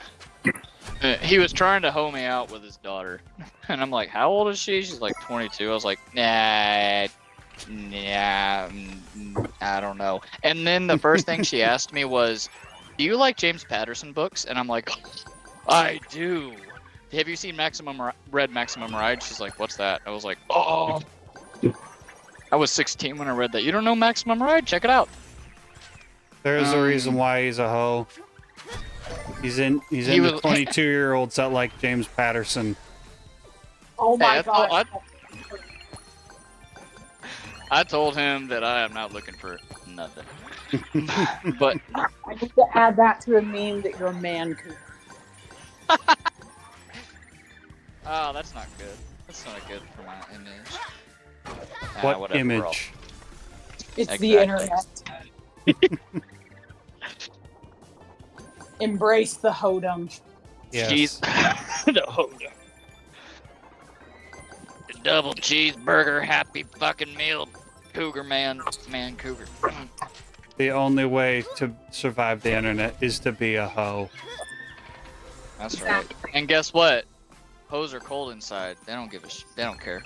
S3: He was trying to hoe me out with his daughter. And I'm like, "How old is she?" She's like 22. I was like, I don't know. And then the first thing she asked me was, "Do you like James Patterson books?" And I'm like, "I do. Have you seen read Maximum Ride?" She's like, "What's that?" I was like, "Oh." I was 16 when I read that. You don't know Maximum Ride? Check it out.
S1: There's a reason why he's a hoe. He's into 22-year-olds that like James Patterson.
S2: Oh my
S3: Hey,
S2: god.
S3: I told him that I am not looking for nothing. But
S2: I need to add that to a meme that you're a man cougar.
S3: oh, that's not good. That's not good for my image.
S1: What
S3: whatever,
S1: image?
S2: It's the
S3: Exactly.
S2: internet. Embrace the hodum.
S1: Yes.
S3: Cheese. The Hoda. The double cheeseburger, happy fucking meal. Cougar man cougar.
S1: The only way to survive the internet is to be a hoe.
S3: That's right. And guess what? Hoes are cold inside. They don't give a they don't care.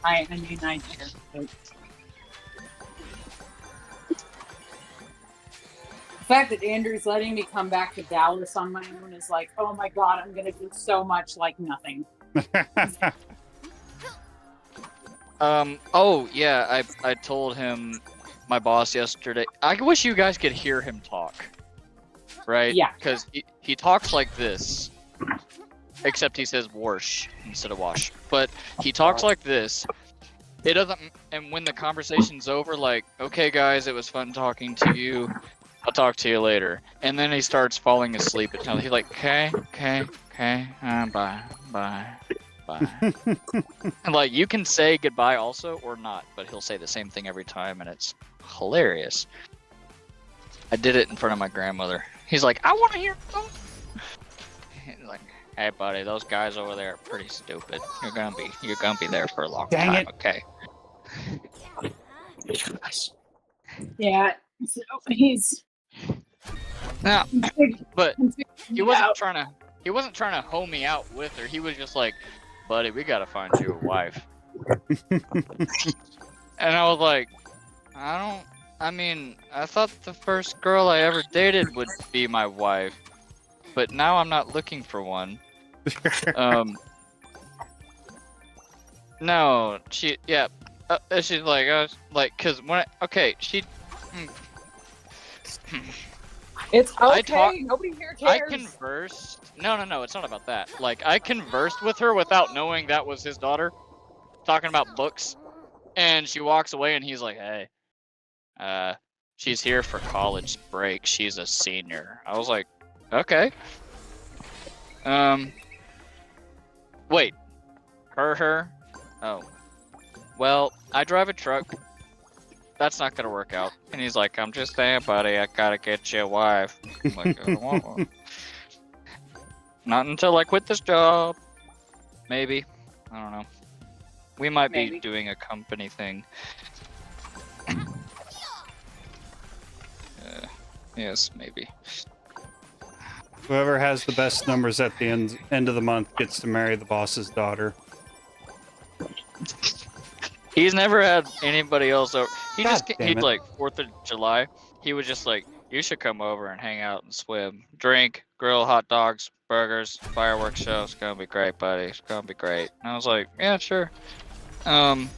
S2: I mean, I do. The fact that Andrew's letting me come back to Dallas on my own is like, oh my god, I'm gonna do so much like nothing.
S3: Oh yeah, I told him, my boss yesterday. I wish you guys could hear him talk. Right?
S2: Yeah.
S3: Because he talks like this. Except he says wash instead of wash. But he talks like this. It doesn't, and when the conversation's over, like, "Okay guys, it was fun talking to you. I'll talk to you later." And then he starts falling asleep at times. He's like, okay, bye. And like, you can say goodbye also or not, but he'll say the same thing every time, and it's hilarious. I did it in front of my grandmother. He's like, "I want to hear them." He's like, "Hey buddy, those guys over there are pretty stupid. You're gonna be there for a long
S1: Dang
S3: time,
S1: it.
S3: okay?"
S2: Yeah. So he's.
S3: No, but he wasn't
S2: Yeah.
S3: trying to hoe me out with her. He was just like, "Buddy, we gotta find you a wife." And I was like, I mean, I thought the first girl I ever dated would be my wife, but now I'm not looking for one. No, she's like, I was like, cause
S2: It's
S3: I
S2: okay.
S3: talk-
S2: Nobody here
S3: I
S2: cares.
S3: conversed. No, it's not about that. Like, I conversed with her without knowing that was his daughter, talking about books, and she walks away, and he's like, "Hey, she's here for college break. She's a senior." I was like, "Okay." Wait, her? Oh, well, I drive a truck. That's not gonna work out. And he's like, "I'm just saying, buddy, I gotta get you a wife." I'm like, "I don't want one." Not until I quit this job. Maybe. I don't know. We might be
S2: Maybe.
S3: doing a company thing. Yes, maybe.
S1: Whoever has the best numbers at the end of the month gets to marry the boss's daughter.
S3: He's never had anybody else over.
S1: God damn
S3: He'd
S1: it.
S3: like 4th of July. He was just like, "You should come over and hang out and swim, drink, grill hot dogs, burgers, fireworks show. It's gonna be great, buddy. It's gonna be great." And I was like, "Yeah, sure." And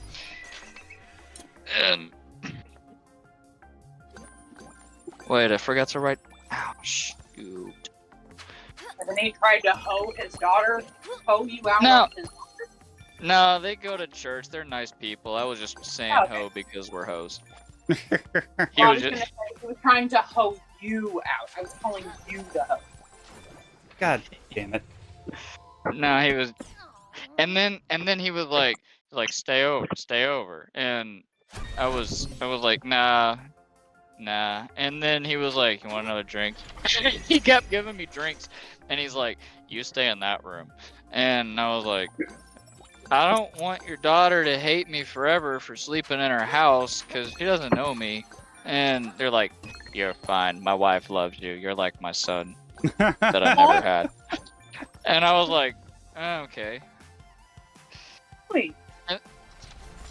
S3: wait, I forgot to write. Ouch, shoot.
S2: And then he tried to hoe his daughter, hoe you out.
S3: No.
S2: of his-
S3: No, they go to church. They're nice people. I was just saying
S2: Oh, okay.
S3: ho because we're hoes.
S2: Well,
S3: He
S2: I
S3: was
S2: was gonna
S3: just
S2: say he was trying to hoe you out. I was calling you the hoe.
S1: God damn it.
S3: no, he was, and then he was like stay over, and I was like nah, and then he was like, you want another drink? He kept giving me drinks, and he's like, you stay in that room, and I was like, I don't want your daughter to hate me forever for sleeping in her house because she doesn't know me. And they're like, you're fine. My wife loves you. You're like my son that I never had. And I was like, oh, okay.
S2: Wait.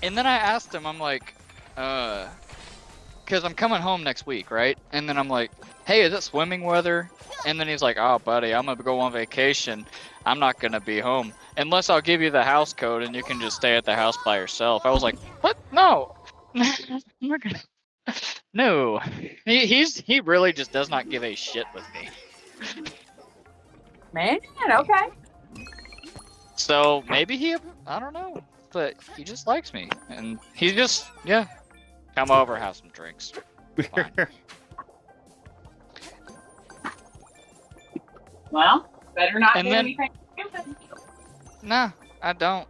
S3: And then I asked him, I'm like, because I'm coming home next week, right? And then I'm like, hey, is it swimming weather? And then he's like, oh, buddy, I'm going to go on vacation. I'm not going to be home unless I'll give you the house code and you can just stay at the house by yourself. I was like, what? No. I'm not gonna... No. He really just does not give a shit with me.
S2: Man, okay.
S3: So maybe I don't know, but he just likes me. And he's just, yeah, come over, have some drinks. Fine.
S2: Well, better not
S3: And
S2: do
S3: then-
S2: anything stupid.
S3: Nah, I don't.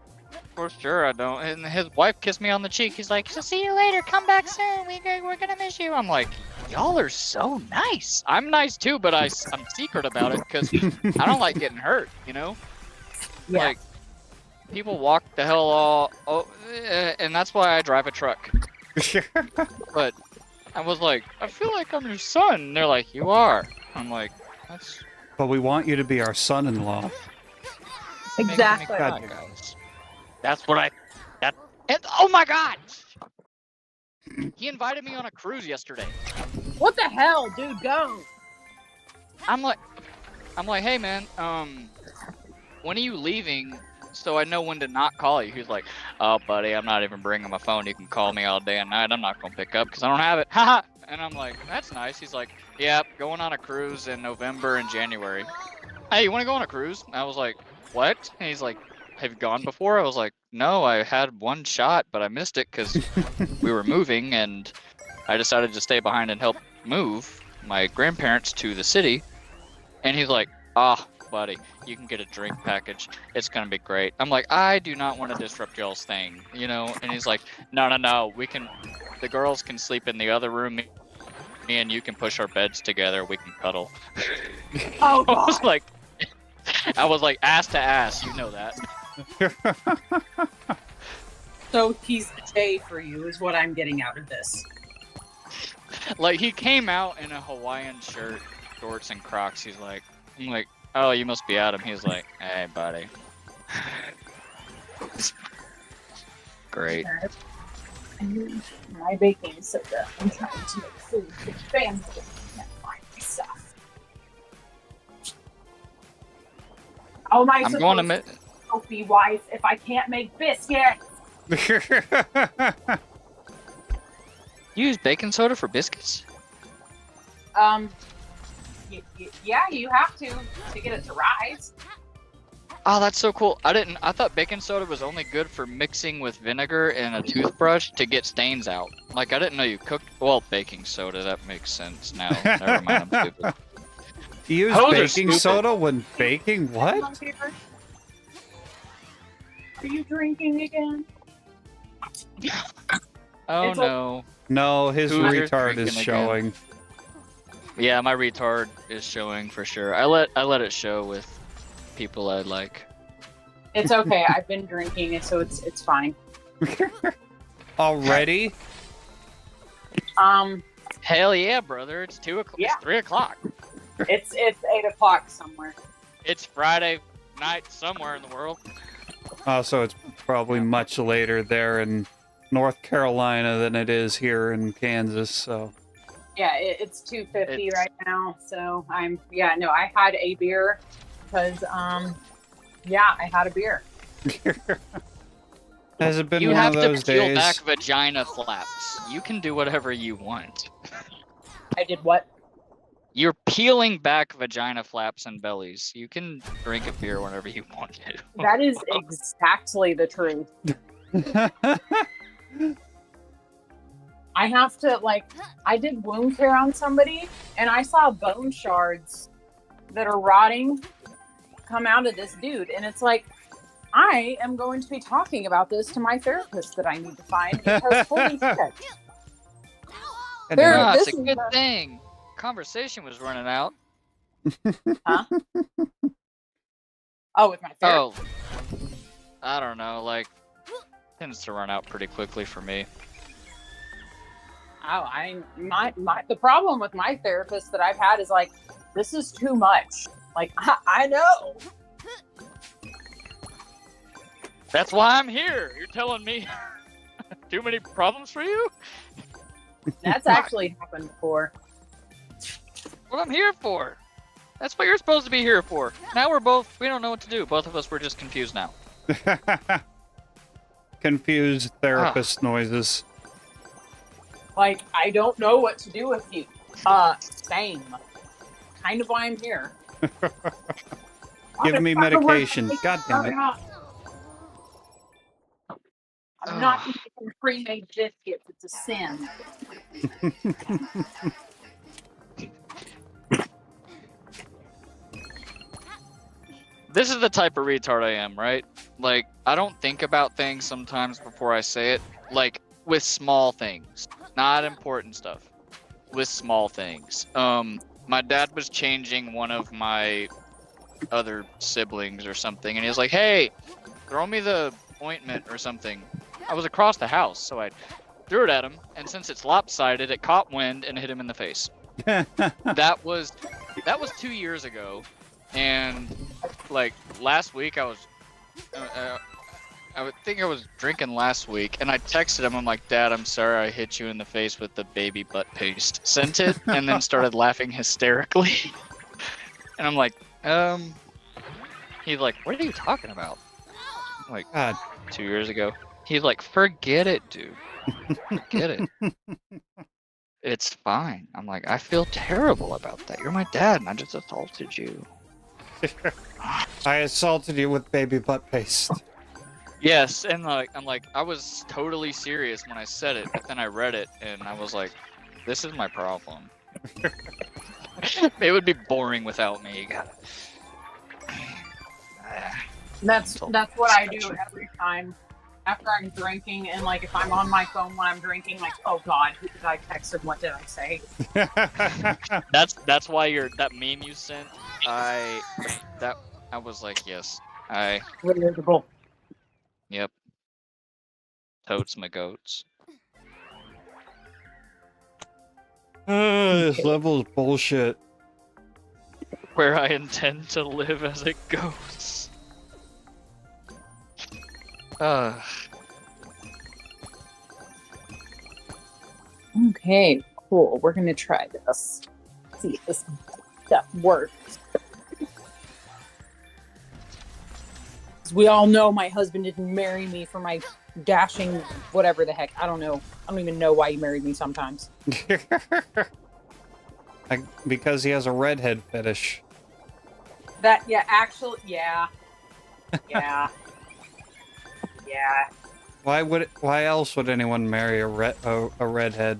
S3: For sure, I don't. And his wife kissed me on the cheek. He's like, "So see you later. Come back soon. We're gonna miss you." I'm like, y'all are so nice. I'm nice too, but I'm secret about it because I don't like getting hurt. You know,
S2: Yeah.
S3: like people walk the hell all. Oh, and that's why I drive a truck. But I was like, I feel like I'm your son. And they're like, you are. I'm like, that's
S1: But we want you to be our son-in-law.
S3: making me
S2: Exactly.
S3: cry, guys. That's what and, oh my god! He invited me on a cruise yesterday.
S2: What the hell, dude? Go.
S3: I'm like, hey man, when are you leaving? So I know when to not call you. He's like, oh buddy, I'm not even bringing my phone. You can call me all day and night. I'm not gonna pick up because I don't have it. Haha. And I'm like, that's nice. He's like, yeah, going on a cruise in November and January. Hey, you want to go on a cruise? I was like, what? And he's like, have you gone before? I was like, no, I had one shot, but I missed it because we were moving and I decided to stay behind and help move my grandparents to the city. And he's like, buddy, you can get a drink package. It's going to be great. I'm like, I do not want to disrupt y'all's thing, you know? And he's like, no, the girls can sleep in the other room. Me and you can push our beds together. We can cuddle.
S2: Oh,
S3: I was like ass to ass. You know that.
S2: So he's Jay for you, is what I'm getting out of this.
S3: Like he came out in a Hawaiian shirt, shorts, and Crocs. I'm like, oh, you must be Adam. He's like, hey, buddy. Great.
S2: My baking soda. I'm trying to make food for the family. I can't find my stuff. How am I
S3: I'm
S2: supposed
S3: going to
S2: to Sophie wife if I can't make biscuits?
S3: You use baking soda for biscuits?
S2: Yeah, you have to get it to rise.
S3: Oh, that's so cool. I thought baking soda was only good for mixing with vinegar and a toothbrush to get stains out. Like, I didn't know you cooked, well, baking soda, that makes sense now. Never mind, I'm stupid.
S1: You use
S3: Hoes are
S1: baking
S3: stupid.
S1: soda when baking? What?
S2: Are you drinking again?
S3: Oh
S2: It's
S3: no.
S1: No, his
S3: Who's your
S1: retard
S3: drinking
S1: is
S3: again?
S1: showing.
S3: Yeah, my retard is showing for sure. I let it show with people I like.
S2: It's okay. I've been drinking it, so it's fine.
S1: Already?
S3: Hell yeah, brother. It's 2 o'clock.
S2: Yeah.
S3: It's 3 o'clock.
S2: It's 8:00 somewhere.
S3: It's Friday night somewhere in the world.
S1: Oh, so it's probably much later there in North Carolina than it is here in Kansas, so.
S2: Yeah, it's 2:50 right now. So I had a beer because I had a beer.
S1: Has it been
S3: You
S1: one
S3: have
S1: of
S3: to
S1: those
S3: peel
S1: days?
S3: back vagina flaps. You can do whatever you want.
S2: I did what?
S3: You're peeling back vagina flaps and bellies. You can drink a beer whenever you want to.
S2: That is exactly the truth. I have to, like, I did wound care on somebody, and I saw bone shards that are rotting come out of this dude. And it's like, I am going to be talking about this to my therapist that I need to find because holy shit. There-
S3: No, it's
S2: this
S3: a
S2: is
S3: good
S2: the-
S3: thing. Conversation was running out.
S2: Huh? Oh, with my therapist.
S3: Oh, I don't know. Like, tends to run out pretty quickly for me.
S2: Oh, the problem with my therapist that I've had is like, this is too much. Like, I know.
S3: That's why I'm here. You're telling me too many problems for you?
S2: That's actually happened before.
S3: What I'm here for. That's what you're supposed to be here for. Now we don't know what to do. Both of us, we're just confused now.
S1: Confused therapist noises.
S2: Like, I don't know what to do with you. Same. Kind of why I'm here.
S1: Give me medication. God damn it.
S2: I'm not eating pre-made biscuits. It's a sin.
S3: This is the type of retard I am, right? Like, I don't think about things sometimes before I say it. Like, with small things. Not important stuff. With small things. My dad was changing one of my other siblings or something, and he was like, hey, throw me the ointment or something. I was across the house, so I threw it at him, and since it's lopsided, it caught wind and hit him in the face. That was 2 years ago, and like last week I was I would think I was drinking last week, and I texted him. I'm like, Dad, I'm sorry I hit you in the face with the baby butt paste. Sent it, and then started laughing hysterically. And I'm like, he's like, what are you talking about? I'm like,
S1: God.
S3: 2 years ago. He's like, forget it, dude. Forget it. It's fine. I'm like, I feel terrible about that. You're my dad, and I just assaulted you.
S1: I assaulted you with baby butt paste.
S3: Yes, and like I'm like, I was totally serious when I said it, but then I read it and I was like, this is my problem. It would be boring without me.
S2: That's what I do every time after I'm drinking, and like if I'm on my phone when I'm drinking, like, oh God, who did I text and what did I say?
S3: That's why that meme you sent. I was like, yes,
S2: Relatable.
S3: yep. Totes my goats.
S1: This level is bullshit.
S3: Where I intend to live as a ghost.
S2: Okay, cool. We're gonna try this. See if this stuff works. As we all know, my husband didn't marry me for my dashing whatever the heck. I don't know. I don't even know why he married me sometimes.
S1: Because he has a redhead fetish.
S2: Yeah, yeah. Yeah.
S1: Why else would anyone marry a redhead?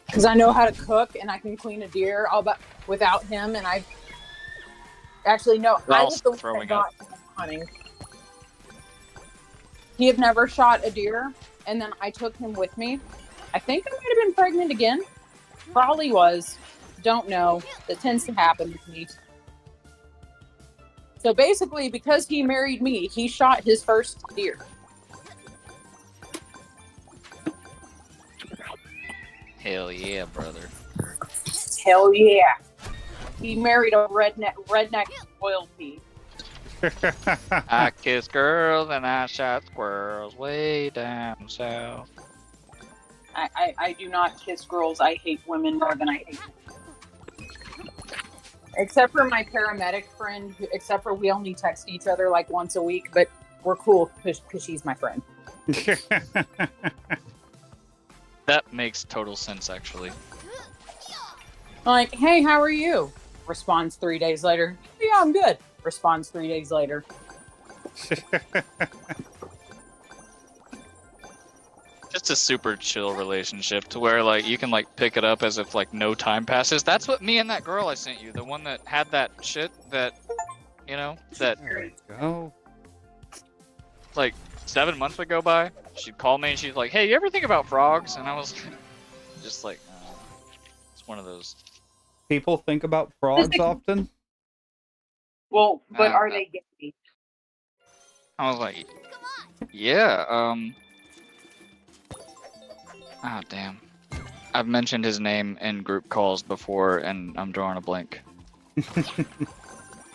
S2: Because I know how to cook and I can clean a deer all but without him, and I actually no, I was the one that
S3: throwing
S2: got him hunting. He had never shot a deer, and then I took him with me. I think I might have been pregnant again. Probably was. Don't know. That tends to happen with me. So basically, because he married me, he shot his first deer.
S3: Hell yeah, brother.
S2: Hell yeah. He married a redneck royalty.
S3: I kiss girls and I shot squirrels way down south.
S2: I do not kiss girls. I hate women more than I hate men. Except for my paramedic friend, except for we only text each other like once a week, but we're cool because she's my friend.
S3: That makes total sense, actually.
S2: Like, hey, how are you? Responds 3 days later. Yeah, I'm good. Responds 3 days later.
S3: Just a super chill relationship to where like you can like pick it up as if like no time passes. That's what me and that girl I sent you, the one that had that shit that that
S1: There we go.
S3: like 7 months would go by. She'd call me and she's like, "Hey, you ever think about frogs?" And I was just like, it's one of those.
S1: People think about frogs often.
S2: Well, but are
S3: Uh,
S2: they gay?
S3: I was like, yeah, ah, damn. I've mentioned his name in group calls before, and I'm drawing a blank.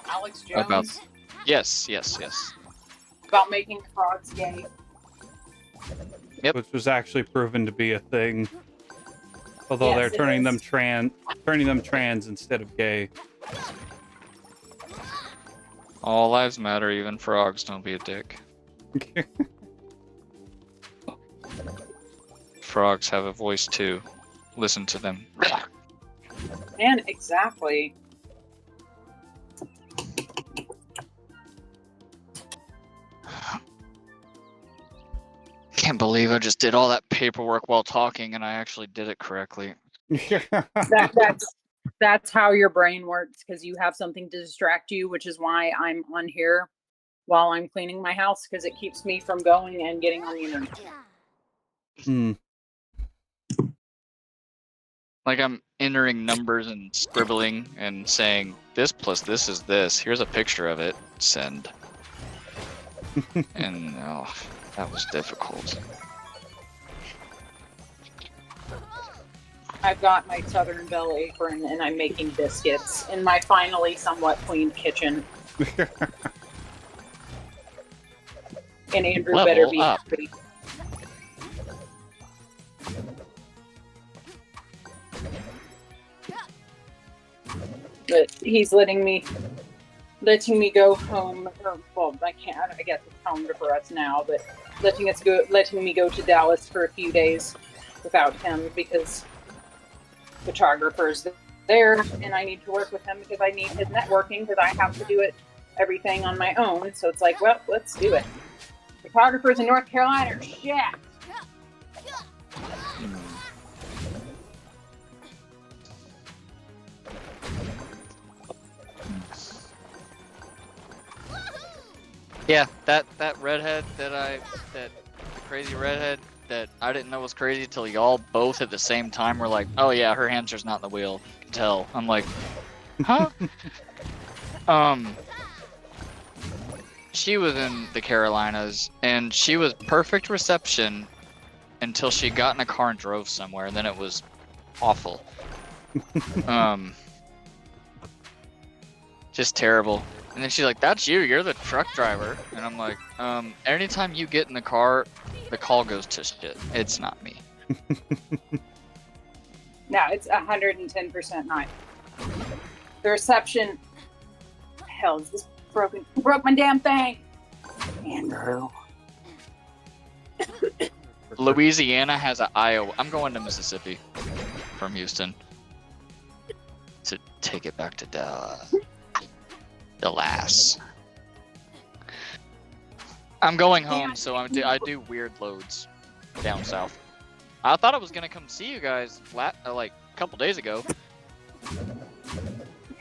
S2: Alex Jones?
S3: About yes.
S2: About making frogs gay.
S3: Yep.
S1: Which was actually proven to be a thing. Although
S2: Yes,
S1: they're
S2: it
S1: turning them
S2: is.
S1: turning them trans instead of gay.
S3: All lives matter, even frogs. Don't be a dick. Frogs have a voice too. Listen to them.
S2: Man, exactly.
S3: Can't believe I just did all that paperwork while talking, and I actually did it correctly.
S2: That's how your brain works, because you have something to distract you, which is why I'm on here while I'm cleaning my house, because it keeps me from going and getting on the internet.
S1: Hmm.
S3: Like I'm entering numbers and scribbling and saying this plus this is this. Here's a picture of it. Send. And oh, that was difficult.
S2: I've got my Southern Belle apron and I'm making biscuits in my finally somewhat clean kitchen. And Andrew
S3: Level
S2: better be
S3: up.
S2: happy. But he's letting me go home. Or, well, I can't. I guess it's home for us now, but letting me go to Dallas for a few days without him because photographer's there, and I need to work with him because I need his networking because I have to do everything on my own. So it's like, well, let's do it. Photographers in North Carolina are shit.
S3: Yeah, that redhead that crazy redhead that I didn't know was crazy till y'all both at the same time were like, oh yeah, her hamster's not in the wheel. Can tell. I'm like, huh? She was in the Carolinas and she was perfect reception until she got in a car and drove somewhere, and then it was awful. Just terrible. And then she's like, that's you're the truck driver. And I'm like, anytime you get in the car, the call goes to shit. It's not me.
S2: No, it's 110% not. The reception, hell, is this broken? Broke my damn thing. Andrew.
S3: Louisiana has an Iowa. I'm going to Mississippi from Houston to take it back to Dallas. I'm going home, so I do weird loads down south. I thought I was gonna come see you guys like a couple days ago.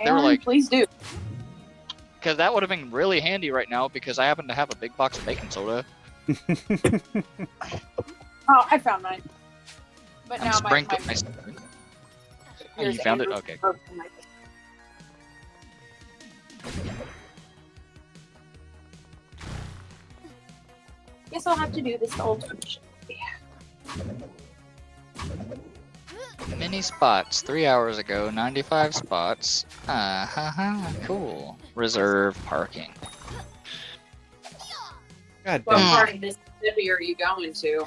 S3: They were like,
S2: please do.
S3: because that would have been really handy right now because I happen to have a big box of baking soda.
S2: Oh, I found mine. But
S3: I'm
S2: now
S3: sprinkling. Oh, you found it?
S2: Andrew's
S3: Okay.
S2: broken my thing. Guess I'll have to do this old fashioned.
S3: Mini spots, 3 hours ago, 95 spots. Cool. Reserve parking.
S1: God
S2: What
S1: damn.
S2: part of Mississippi are you going to?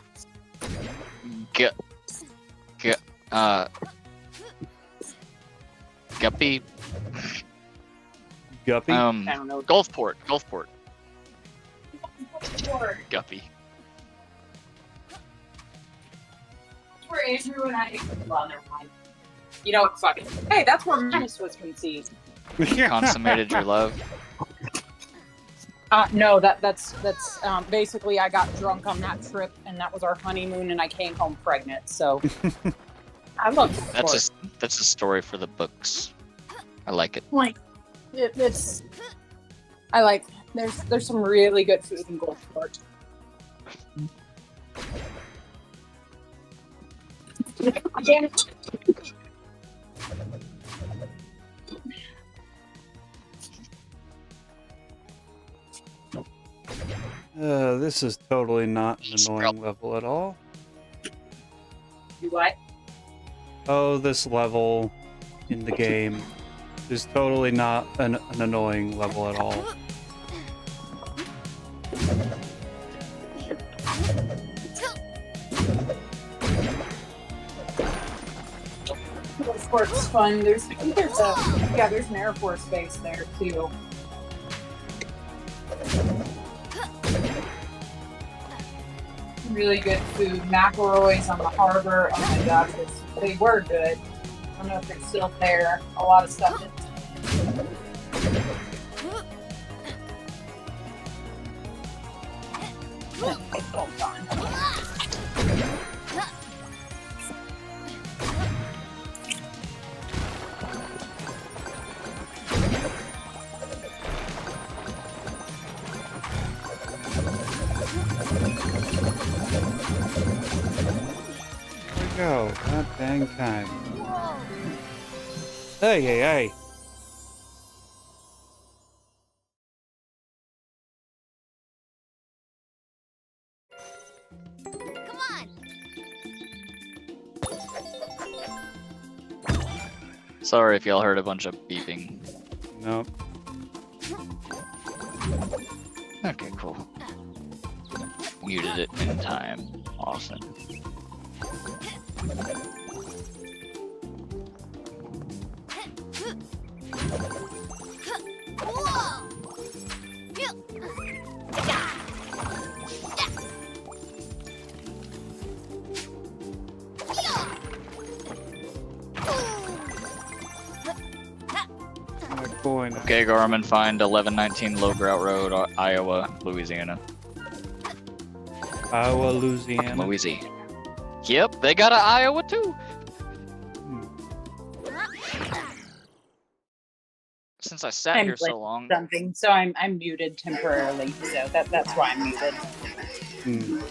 S3: Guppy.
S1: Guppy.
S2: I don't know.
S3: Gulfport.
S2: Where
S3: Guppy.
S2: Andrew and I. Well, never mind. You know what? Fuck it. Hey, that's where Manus was conceived.
S3: Consummated your love.
S2: No, that's basically I got drunk on that trip, and that was our honeymoon, and I came home pregnant. So I love sport.
S3: That's a story for the books. I like it.
S2: Like it's. I like. There's some really good food in Gulfport. Damn it.
S1: This is totally not an annoying level at all.
S2: You what?
S1: Oh, this level in the game is totally not an annoying level at all.
S2: Gulfport's fun. There's an Air Force base there too. Really good food. McElroy's on the harbor. Oh my god, they were good. I don't know if they're still there. A lot of stuff. Hold on.
S1: Go. God dang time. Hey, hey, hey.
S5: Come on.
S3: Sorry if y'all heard a bunch of beeping.
S1: Nope.
S3: Okay, cool. Muted it in time. Awesome. Okay, Garmin, find 1119 Low Grout Road, Iowa, Louisiana.
S1: Iowa, Louisiana.
S3: Louisiana. Yep, they got an Iowa too. Since I sat here so long.
S2: Something, so I'm muted temporarily. So that's why I'm muted.
S1: Hmm.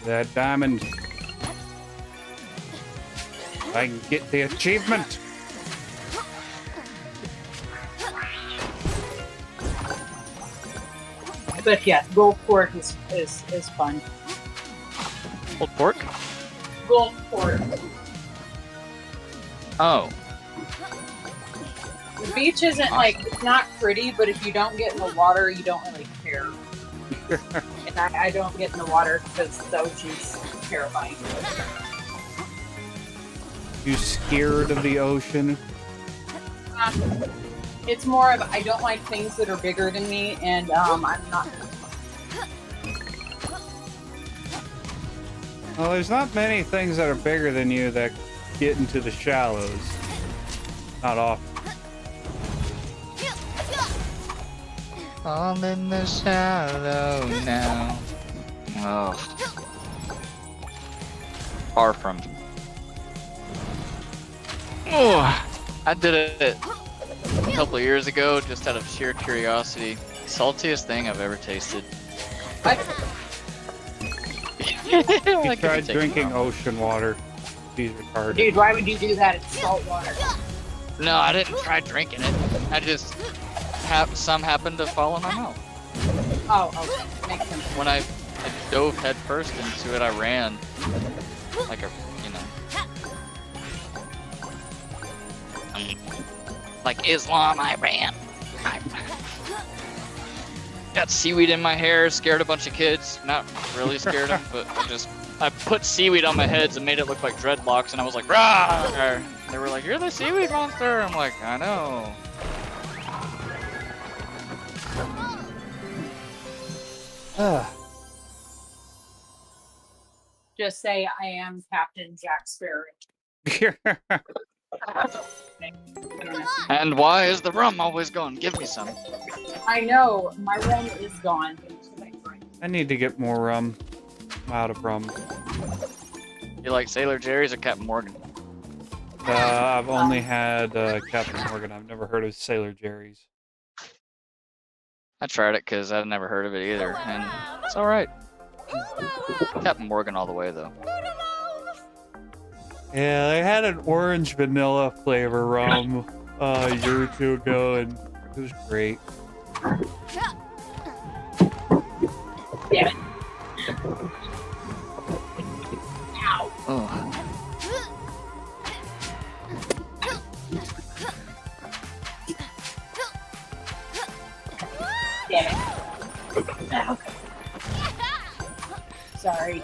S1: That diamond. I can get the achievement.
S2: But yeah, Gulfport is fun.
S3: Pulled pork?
S2: Gulfport.
S3: Oh.
S2: The beach isn't like, it's not pretty, but if you don't get in the water, you don't really care. And I don't get in the water because the ocean's terrifying.
S1: You scared of the ocean?
S2: It's more of, I don't like things that are bigger than me, and I'm not.
S1: Well, there's not many things that are bigger than you that get into the shallows. Not often.
S3: All in the shallow now. Oh. Far from. Oh, I did it a couple of years ago just out of sheer curiosity. Saltiest thing I've ever tasted.
S1: He tried drinking ocean water. He's retarded.
S2: Dude, why would you do that? It's salt water.
S3: No, I didn't try drinking it. I just some happened to fall in my mouth.
S2: Oh, okay. Makes sense.
S3: When I dove head first into it, I ran like a, like Islam, I ran. I got seaweed in my hair, scared a bunch of kids. Not really scared them, but I put seaweed on my heads and made it look like dreadlocks, and I was like, rah! They were like, you're the seaweed monster. I'm like, I know.
S2: Just say I am Captain Jack Sparrow.
S3: And why is the rum always gone? Give me some.
S2: I know my rum is gone.
S1: I need to get more rum. I'm out of rum.
S3: You like Sailor Jerry's or Captain Morgan?
S1: I've only had Captain Morgan. I've never heard of Sailor Jerry's.
S3: I tried it because I'd never heard of it either, and it's all right. Captain Morgan all the way though.
S1: Yeah, they had an orange vanilla flavor rum a year or two ago, and it was great.
S2: Damn it.
S3: Oh.
S2: Damn it. Sorry.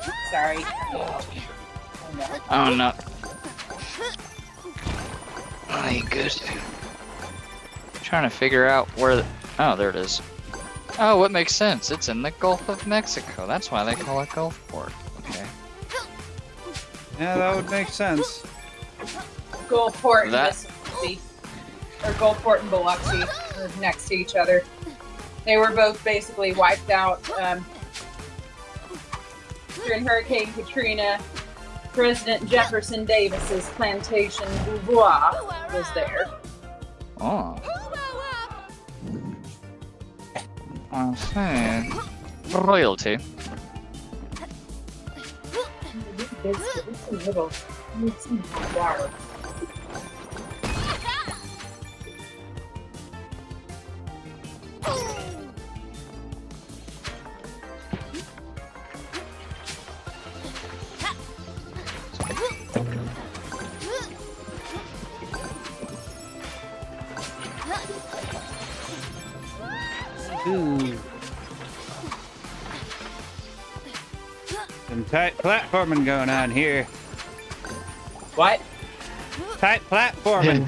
S3: Oh no. Oh, you good? Trying to figure out where. Oh, there it is. Oh, it makes sense. It's in the Gulf of Mexico. That's why they call it Gulfport. Okay.
S1: Yeah, that would make sense.
S2: Gulfport and
S3: That-
S2: Mississippi. Or Gulfport and Biloxi are next to each other. They were both basically wiped out during Hurricane Katrina. President Jefferson Davis's plantation Beauvoir was there.
S3: Oh. I see. Royalty.
S2: It's a little water.
S1: Ooh. Some tight platforming going on here.
S2: What?
S1: Tight platforming.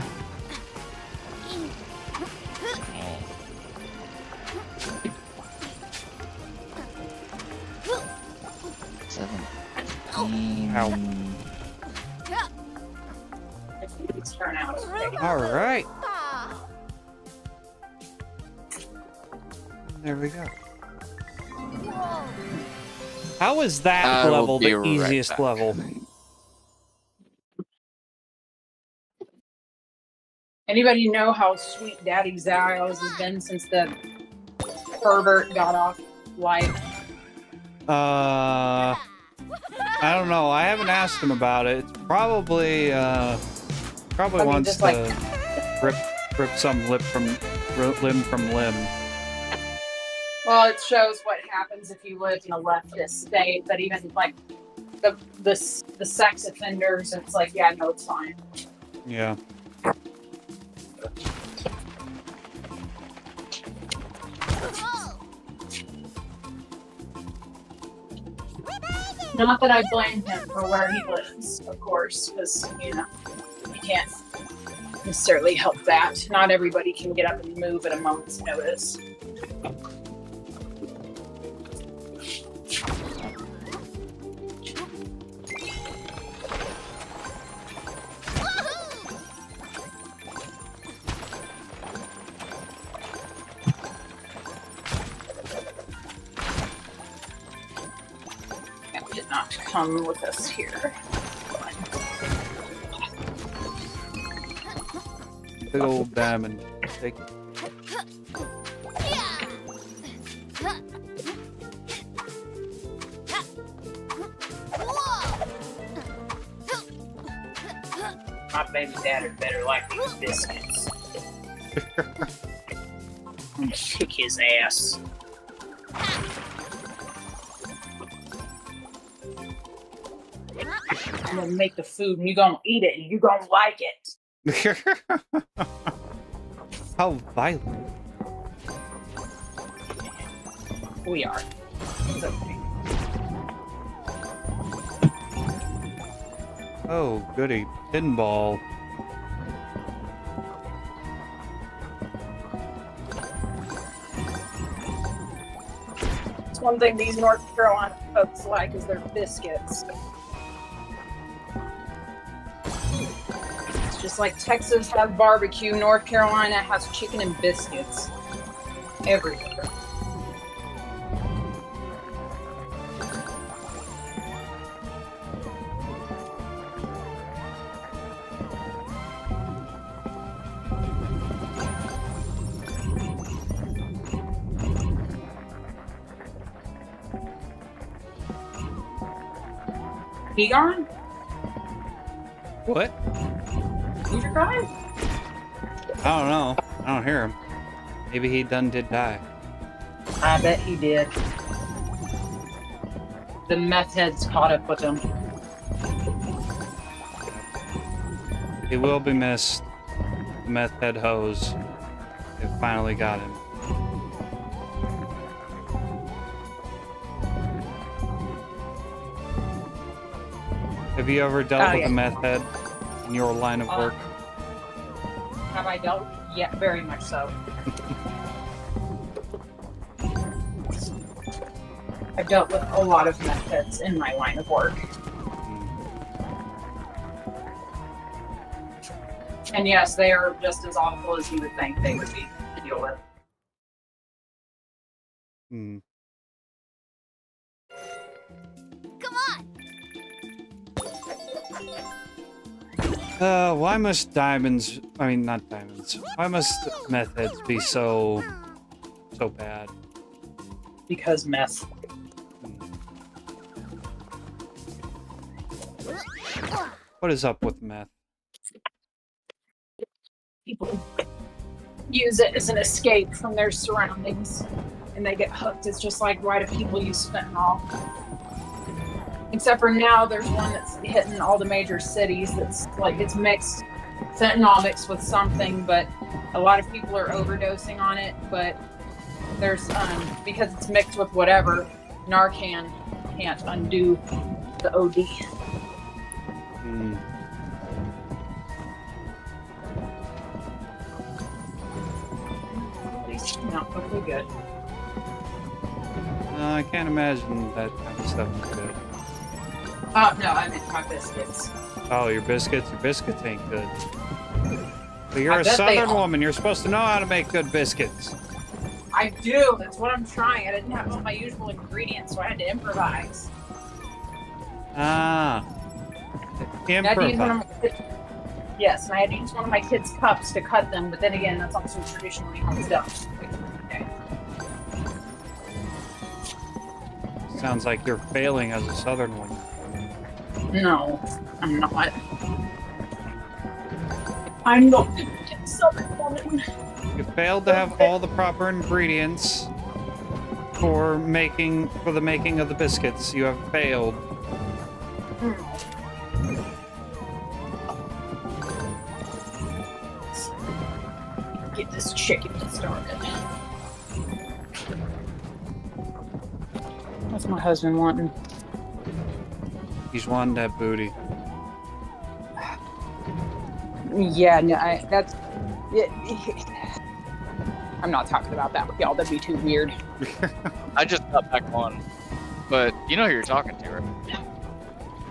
S1: Ow.
S2: Let's turn out.
S1: All right. There we go. How is that
S3: I will
S1: level
S3: be
S1: the
S3: right
S1: easiest
S3: back.
S1: level?
S2: Anybody know how sweet Daddy Zyles has been since the pervert got off life?
S1: I don't know. I haven't asked him about it. It's probably
S2: I mean,
S1: wants
S2: just
S1: to
S2: like-
S1: rip some limb from limb.
S2: Well, it shows what happens if you live in a leftist state. But even like the sex offenders, it's like, yeah, no, it's fine.
S1: Yeah.
S2: Not that I blame him for where he lives, of course, because you can't necessarily help that. Not everybody can get up and move at a moment's notice. That did not come with us here.
S1: Big old diamond. Take it.
S2: My baby dad had better like these biscuits. I'm gonna kick his ass. I'm gonna make the food and you're gonna eat it and you're gonna like it.
S1: How violent.
S2: We are. It's okay.
S1: Oh, goody. Pinball.
S2: It's one thing these North Carolina folks like is their biscuits. It's just like Texas has barbecue, North Carolina has chicken and biscuits. Everywhere. He gone?
S1: What?
S2: He's your guy?
S1: I don't know. I don't hear him. Maybe he done did die.
S2: I bet he did. The meth heads caught up with him.
S1: He will be missed. The meth head hose. They finally got him. Have you ever dealt with a meth head in your line of work?
S2: Have I dealt? Yeah, very much so. I've dealt with a lot of meth heads in my line of work. And yes, they are just as awful as you would think they would be to deal with.
S1: Hmm.
S5: Come on.
S1: Why must diamonds, I mean, not diamonds, why must meth heads be so bad?
S2: Because meth.
S1: What is up with meth?
S2: People use it as an escape from their surroundings and they get hooked. It's just like, why do people use fentanyl? Except for now, there's one that's hitting all the major cities that's like, it's mixed, fentanyl mixed with something, but a lot of people are overdosing on it. But there's, because it's mixed with whatever, Narcan can't undo the OD.
S1: Hmm.
S2: At least not looking good.
S1: I can't imagine that kind of stuff is good.
S2: No, I meant my biscuits.
S1: Oh, your biscuits? Your biscuits ain't good. But you're
S2: I
S1: a
S2: bet they
S1: southern
S2: are.
S1: woman. You're supposed to know how to make good biscuits.
S2: I do. That's what I'm trying. I didn't have all my usual ingredients, so I had to improvise.
S1: Ah.
S2: I had to use one of
S1: Improvise.
S2: my, yes, and I had to use one of my kids' cups to cut them. But then again, that's also traditionally how it's done. Okay.
S1: Sounds like you're failing as a southern woman.
S2: No, I'm not. I'm not a southern woman.
S1: You failed to have all the proper ingredients for the making of the biscuits. You have failed.
S2: Get this chicken started. What's my husband wanting?
S1: He's wanting that booty.
S2: Yeah, no, that's. I'm not talking about that with y'all. That'd be too weird.
S3: I just got back on. But you know who you're talking to, right?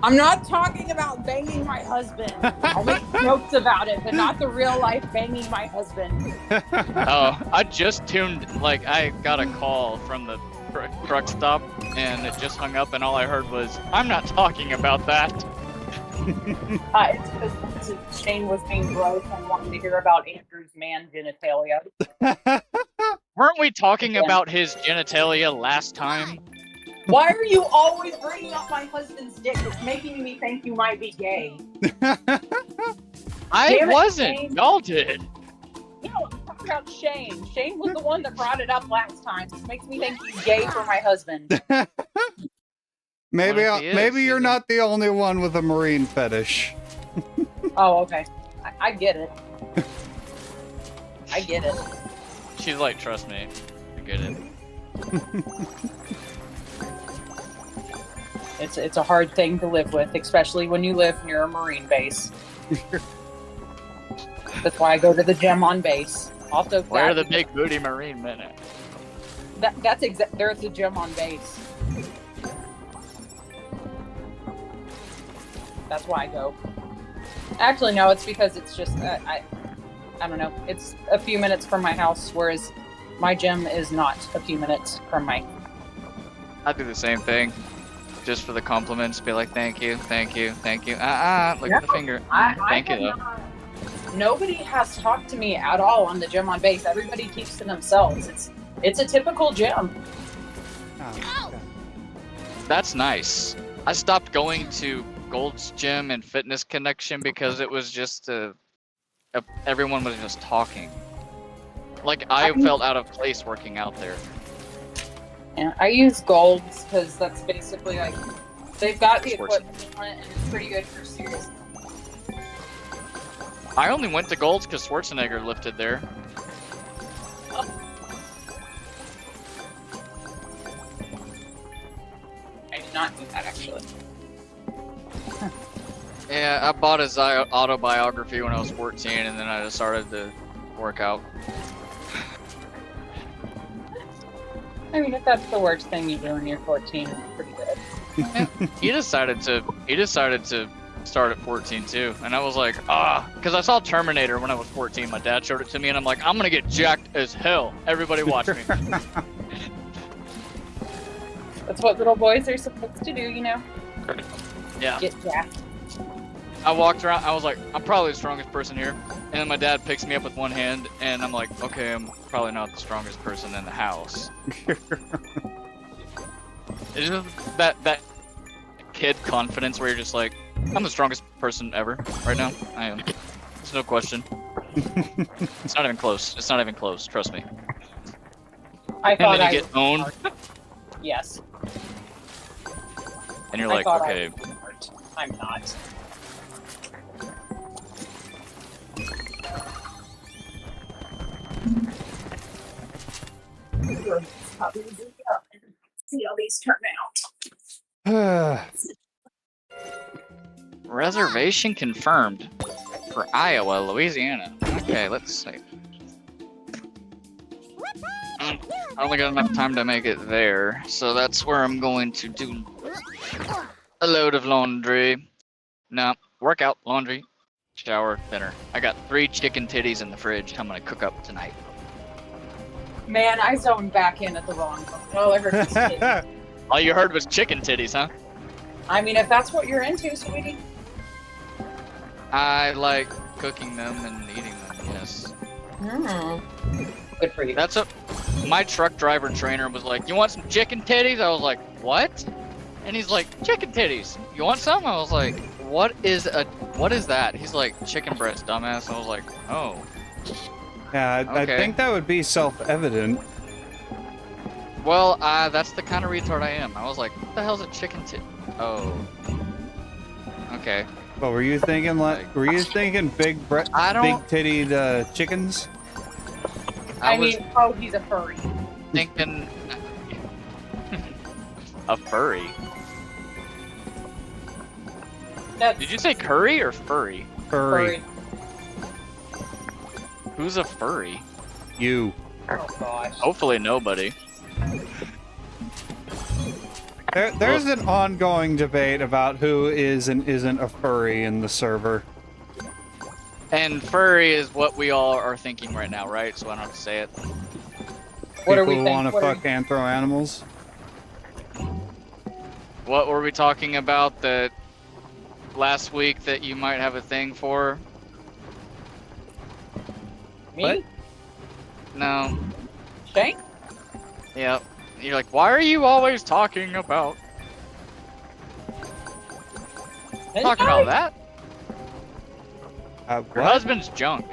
S2: I'm not talking about banging my husband. I'll make jokes about it, but not the real life banging my husband.
S3: Oh, I just tuned, I got a call from the truck stop, and it just hung up, and all I heard was, I'm not talking about that.
S2: It's because Shane was being gross and wanting to hear about Andrew's man genitalia.
S3: Weren't we talking
S2: Yeah.
S3: about his genitalia last time?
S2: Why are you always bringing up my husband's dick? It's making me think you might be gay.
S3: I
S2: Damn it,
S3: wasn't.
S2: Shane.
S3: Y'all did.
S2: No, I'm talking about Shane. Shane was the one that brought it up last time. This makes me think he's gay for my husband.
S1: Maybe
S3: What if he is?
S1: maybe you're
S3: He's
S1: not the only one with a marine fetish.
S2: Oh, okay. I get it. I get it.
S3: She's like, trust me. I get it.
S2: It's a hard thing to live with, especially when you live near a Marine base. That's why I go to the gym on base. Also,
S3: Where are the big booty Marine men at?
S2: There's a gym on base. That's why I go. Actually, no, it's because it's just I don't know. It's a few minutes from my house, whereas my gym is not a few minutes from my.
S3: I do the same thing, just for the compliments. Be like, thank you, thank you, thank you. Look at the finger. Thank you though.
S2: Nobody has talked to me at all on the gym on base. Everybody keeps to themselves. It's a typical gym.
S1: Oh, okay.
S3: That's nice. I stopped going to Gold's Gym and Fitness Connection because it was just everyone was just talking. Like I felt out of place working out there.
S2: Yeah, I use Golds because that's basically like they've got the equipment on it and it's pretty good for serious.
S3: I only went to Gold's because Schwarzenegger lifted there.
S2: I did not do that actually.
S3: Yeah, I bought his autobiography when I was 14, and then I just started to work out.
S2: I mean, if that's the worst thing you do when you're 14, it's pretty good.
S3: He decided to start at 14 too, and I was like, because I saw Terminator when I was 14. My dad showed it to me, and I'm like, I'm gonna get jacked as hell. Everybody watch me.
S2: That's what little boys are supposed to do, you know?
S3: Yeah.
S2: Get jacked.
S3: I walked around, I was like, I'm probably the strongest person here. And then my dad picks me up with one hand, and I'm like, okay, I'm probably not the strongest person in the house. It's just that kid confidence where you're just like, I'm the strongest person ever right now. I am. There's no question. It's not even close. It's not even close. Trust me.
S2: I thought
S3: And then
S2: I
S3: you get owned,
S2: Yes.
S3: and you're
S2: I
S3: like,
S2: thought I
S3: okay.
S2: was smart. I'm not. See how these turn out.
S3: Reservation confirmed for Iowa, Louisiana. Okay, let's see. I only got enough time to make it there, so that's where I'm going to do a load of laundry. No, workout, laundry, shower, dinner. I got 3 chicken titties in the fridge I'm gonna cook up tonight.
S2: Man, I zoned back in at the wrong moment. All I heard was titties.
S3: All you heard was chicken titties, huh?
S2: I mean, if that's what you're into, sweetie.
S3: I like cooking them and eating them, yes.
S2: Good for you.
S3: That's what my truck driver trainer was like, you want some chicken titties? I was like, what? And he's like, chicken titties. You want some? I was like, what is that? He's like, chicken breast, dumbass. I was like, oh.
S1: Yeah, I
S3: Okay.
S1: think that would be self-evident.
S3: Well, that's the kind of retard I am. I was like, what the hell's a chicken tit? Oh. Okay.
S1: But were you thinking big tittied chickens?
S2: I
S3: was
S2: mean, oh, he's a furry.
S3: thinking a furry.
S2: That's
S3: Did you say curry or furry?
S1: Furry.
S3: Who's a furry?
S1: You.
S2: Oh gosh.
S3: Hopefully nobody.
S1: There's an ongoing debate about who is and isn't a furry in the server.
S3: And furry is what we all are thinking right now, right? So I don't have to say it.
S2: What are
S1: People
S2: we
S1: who
S2: think-
S1: want to
S2: what are
S1: fuck anthro animals.
S3: What were we talking about that last week that you might have a thing for?
S2: Me?
S1: What?
S3: No.
S2: Shank?
S3: Yep. You're like, why are you always talking about that? Your
S1: What?
S3: husband's junk.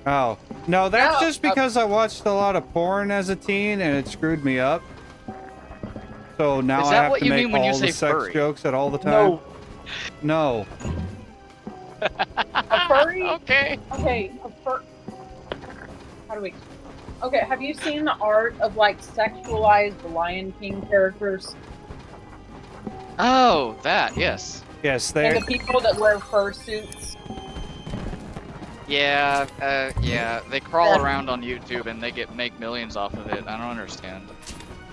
S1: Oh. No, that's
S2: No,
S1: just because I watched a lot of porn as a teen and it screwed me up. So now
S3: Is
S1: I
S3: that
S1: have
S3: what
S1: to
S3: you
S1: make
S3: mean when you
S1: all the
S3: say
S1: sex
S3: furry?
S1: jokes at all the time.
S2: No.
S1: No.
S2: A furry?
S3: Okay.
S2: Okay, a fur. How do we? Okay, have you seen the art of like sexualized Lion King characters?
S3: Oh, that, yes.
S1: Yes,
S2: And
S1: they.
S2: the people that wear fursuits?
S3: Yeah, yeah. They crawl
S2: Yeah.
S3: around on YouTube and they make millions off of it. I don't understand.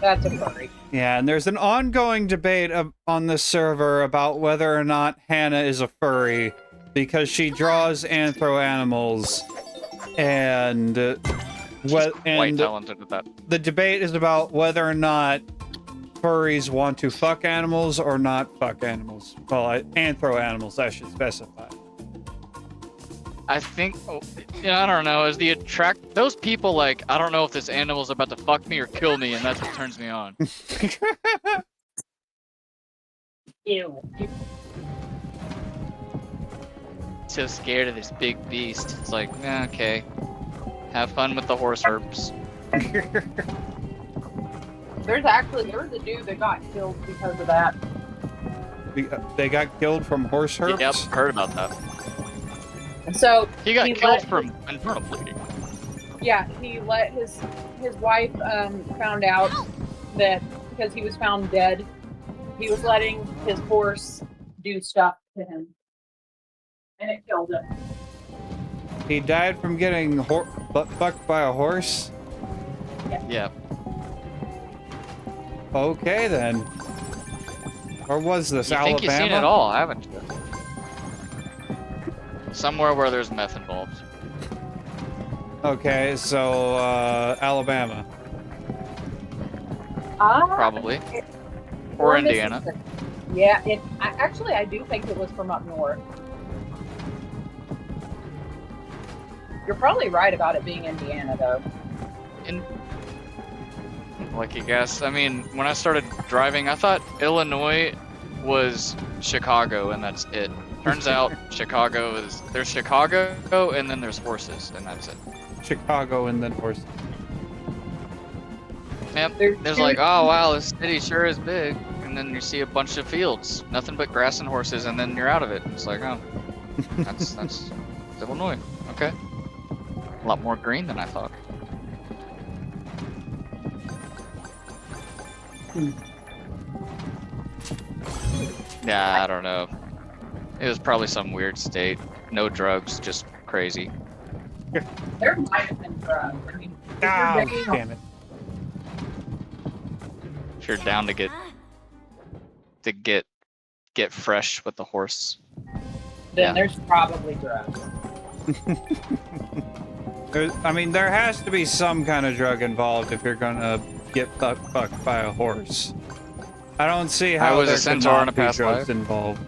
S2: That's a furry.
S1: Yeah, and there's an ongoing debate on this server about whether or not Hannah is a furry because she draws anthro animals, and
S3: She's quite talented with that.
S1: the debate is about whether or not furries want to fuck animals or not fuck animals. Well, anthro animals, I should specify.
S3: I think, yeah, I don't know. Is the those people like, I don't know if this animal's about to fuck me or kill me, and that's what turns me on.
S2: Ew.
S3: So scared of this big beast. It's like, okay. Have fun with the horse herbs.
S2: There was a dude that got killed because of that.
S1: They got killed from horse herps?
S3: Yep, heard about that.
S2: So
S3: He got
S2: let
S3: killed from internal bleeding.
S2: Yeah, he let his wife found out that because he was found dead, he was letting his horse do stuff to him, and it killed him.
S1: He died from getting fucked by a horse?
S3: Yeah.
S1: Okay, then. Or was this
S3: You
S1: Alabama?
S3: think you've seen it all, haven't you? Somewhere where there's meth involved.
S1: Okay, so, Alabama.
S3: Probably. Or Indiana.
S2: Yeah, actually, I do think it was from up north. You're probably right about it being Indiana, though.
S3: Lucky guess. I mean, when I started driving, I thought Illinois was Chicago, and that's it. Turns out there's Chicago, and then there's horses, and that's it.
S1: Chicago and then horses.
S3: Yep. There's like, oh wow, this city sure is big, and then you see a bunch of fields, nothing but grass and horses, and then you're out of it. It's like, oh, that's Illinois. Okay. A lot more green than I thought. Yeah, I don't know. It was probably some weird state. No drugs, just crazy.
S2: There might have been drugs. I mean, if you're
S1: Ah,
S2: banging on-
S1: damn it.
S3: If you're down to get fresh with the horse.
S2: then
S3: yeah.
S2: there's probably drugs.
S1: I mean, there has to be some kind of drug involved if you're gonna get fucked by a horse. I don't see how
S3: was a
S1: there
S3: centaur in a
S1: cannot be
S3: past
S1: drugs
S3: life.
S1: involved.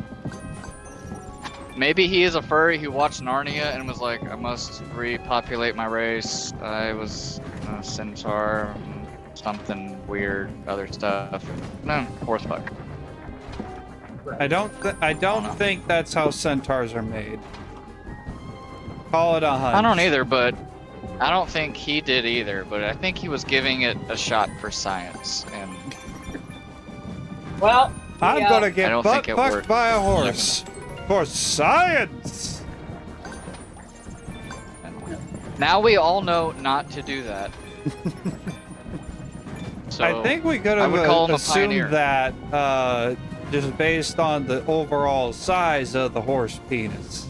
S3: Maybe he is a furry who watched Narnia and was like, I must repopulate my race. I was a centaur, something weird, other stuff. No, horse fuck.
S1: I don't think that's how centaurs are made. Call it a hunch.
S3: I don't either, but I don't think he did either, but I think he was giving it a shot for science. And
S2: Well,
S1: I'm
S2: yeah.
S1: gonna
S3: I
S1: get
S3: don't
S1: fucked
S3: think it worked.
S1: by a horse. For science!
S3: now we all know not to do that. So
S1: I think we could
S3: I
S1: have
S3: would call him a pioneer.
S1: assumed that just based on the overall size of the horse penis.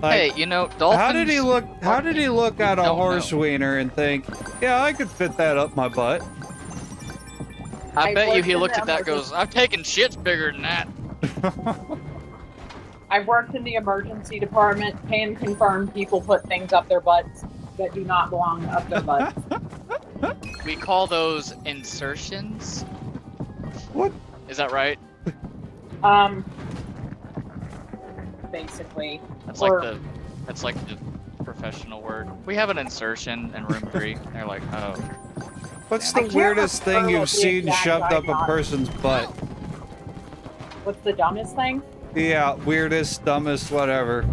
S1: Like,
S3: Hey, you know, dolphins.
S1: how did he look? How did he look at a
S3: don't
S1: horse
S3: know.
S1: wiener and think, "Yeah, I could fit that up my butt"?
S3: I bet you
S2: worked
S3: he
S2: in
S3: looked
S2: the
S3: at that and goes, I've taken shits bigger than that.
S2: I've worked in the emergency department. Can confirm people put things up their butts that do not belong up their butts.
S3: We call those insertions.
S1: What?
S3: Is that right?
S2: Basically.
S3: That's
S2: Or-
S3: like the professional word. We have an insertion in room 3. They're like, oh.
S1: What's
S2: I
S1: the
S2: can't
S1: weirdest thing
S2: remember
S1: you've
S2: what the
S1: seen
S2: exact
S1: shoved up a
S2: diagnosis-
S1: person's butt?
S2: What's the dumbest thing?
S1: Yeah, weirdest, dumbest, whatever.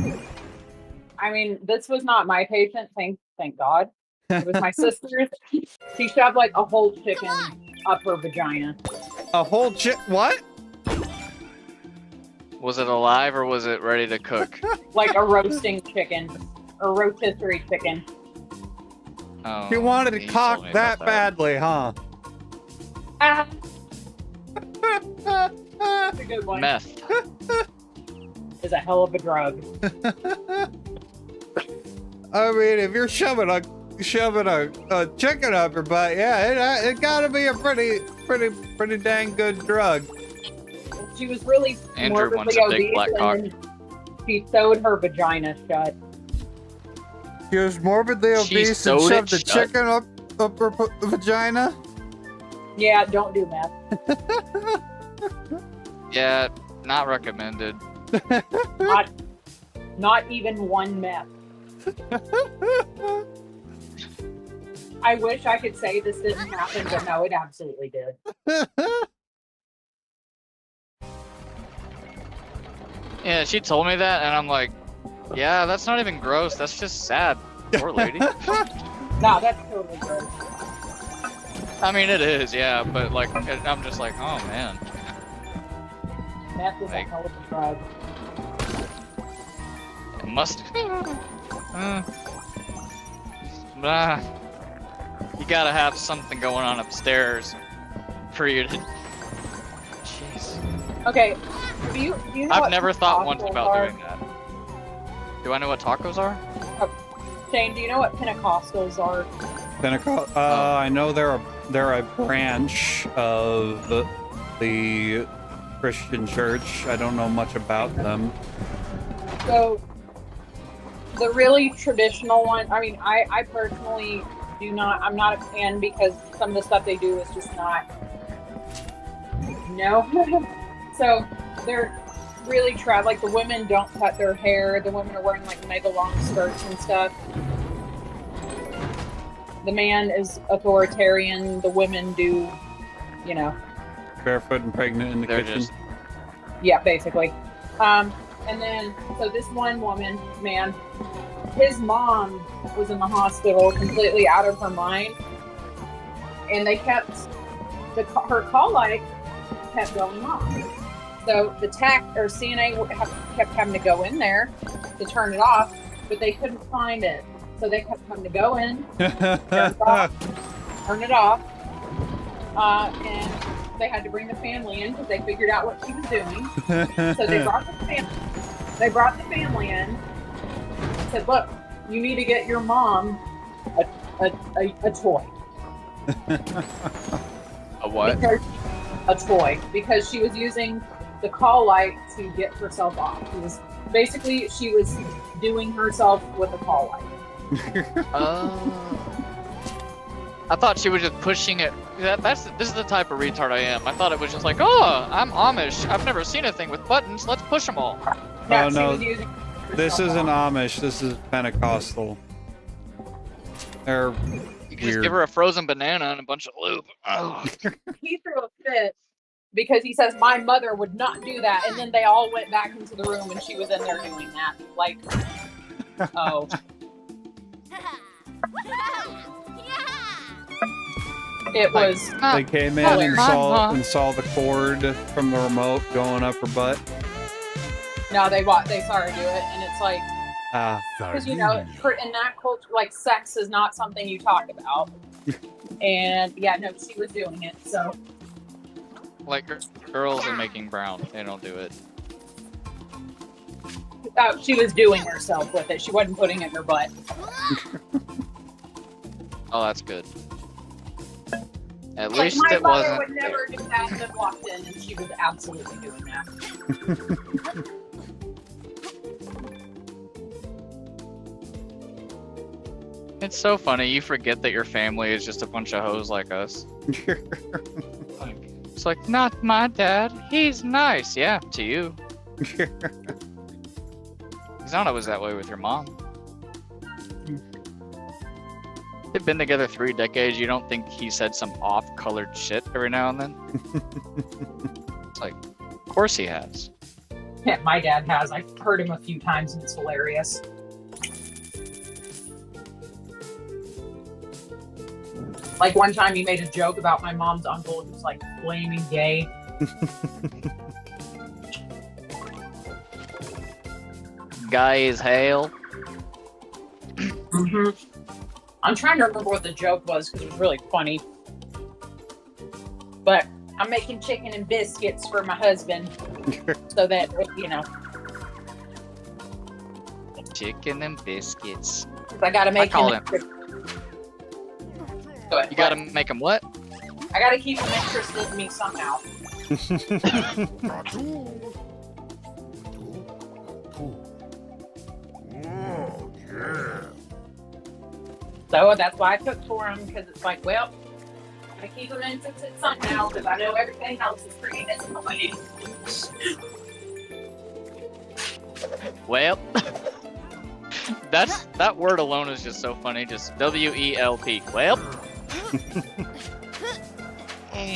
S2: I mean, this was not my patient. Thank God. It was my sister's. She shoved like a whole chicken up her vagina.
S1: A whole what?
S3: Was it alive or was it ready to cook?
S2: Like a roasting chicken. Or rotisserie chicken.
S3: Oh,
S1: You wanted to
S3: you
S1: cock
S3: told me
S1: that
S3: about
S1: badly, huh?
S2: Ah, that's a good one.
S3: Meth.
S2: Is a hell of a drug.
S1: I mean, if you're shoving a chicken up your butt, yeah, it gotta be a pretty dang good drug.
S2: She was really
S3: Andrew wants
S2: morbidly
S3: a big
S2: obese,
S3: black cock.
S2: and then she sewed her vagina shut.
S1: She was morbidly
S3: She
S1: obese and
S3: sewed it
S1: shoved the
S3: shut?
S1: chicken up her vagina.
S2: Yeah, don't do meth.
S3: Yeah, not recommended.
S2: Not even one meth. I wish I could say this didn't happen, but no, it absolutely did.
S3: Yeah, she told me that, and I'm like, yeah, that's not even gross. That's just sad. Poor lady.
S2: No, that's totally gross.
S3: I mean, it is, yeah, but like, I'm just like, oh man.
S2: Meth is a
S3: Like-
S2: hell of a drug.
S3: It must. Nah. You gotta have something going on upstairs for you to. Jeez.
S2: Okay, do you know
S3: I've
S2: what
S3: never thought once
S2: Pentecostals
S3: about
S2: are?
S3: doing that. Do I know what tacos are?
S2: Shane, do you know what Pentecostals are?
S1: Pentecost. I know they're a branch of the Christian church. I don't know much about them.
S2: So, the really traditional one, I mean, I personally do not, I'm not a fan because some of the stuff they do is just not, no. So, they're really like the women don't cut their hair, the women are wearing like mega long skirts and stuff. The man is authoritarian, the women do, you know,
S1: Barefoot and pregnant in the
S3: They're
S1: kitchen.
S3: just.
S2: yeah, basically. And then, so this one man, his mom was in the hospital completely out of her mind. And they kept, her call light kept going on. So the tech or CNA kept having to go in there to turn it off, but they couldn't find it. So they kept having to go in, turn it off. And they had to bring the family in because they figured out what she was doing. So they brought the family in and said, look, you need to get your mom a toy.
S3: A what?
S2: A toy. Because she was using the call light to get herself off. She was doing herself with a call light.
S3: I thought she was just pushing it. This is the type of retard I am. I thought it was just like, oh, I'm Amish. I've never seen a thing with buttons. Let's push them all.
S2: Yeah,
S1: Oh,
S2: she
S1: no.
S2: was using
S1: This
S2: herself
S1: isn't
S2: off.
S1: Amish. This is Pentecostal. They're
S3: You can just
S1: weird.
S3: give her a frozen banana and a bunch of lube. Oh.
S2: He threw a fit because he says my mother would not do that, and then they all went back into the room and she was in there doing that. Like, oh, it was.
S1: They came in and saw the cord from the remote going up her butt.
S2: No, they saw her do it, and it's like,
S1: Ah,
S2: because in that culture, like sex is not something you talk about. And yeah, no, she was doing it. So
S3: Like girls are making brown. They don't do it.
S2: she was doing herself with it. She wasn't putting it in her butt.
S3: Oh, that's good. At
S2: Like,
S3: least
S2: my
S3: it
S2: mother
S3: wasn't.
S2: would never do that, and then walked in, and she was absolutely doing that.
S3: It's so funny. You forget that your family is just a bunch of hoes like us. Like, it's like, not my dad. He's nice. Yeah, to you. Because I was that way with your mom. They've been together 3 decades. You don't think he said some off-colored shit every now and then? It's like, of course he has.
S2: Yeah, my dad has. I've heard him a few times, and it's hilarious. Like one time he made a joke about my mom's uncle who's like flaming gay.
S3: Guy is hell.
S2: Mm-hmm. I'm trying to remember what the joke was because it was really funny. But I'm making chicken and biscuits for my husband so that, you know,
S3: Chicken and biscuits.
S2: 'cause I gotta make
S3: call
S2: him. Go ahead.
S3: You gotta make them what?
S2: I gotta keep him interested in me somehow. So that's why I cooked for him, because it's like, well, I gotta keep him interested somehow, because I know everything else is pretty disappointing.
S3: Well, that word alone is just so funny. Just WELP. Well.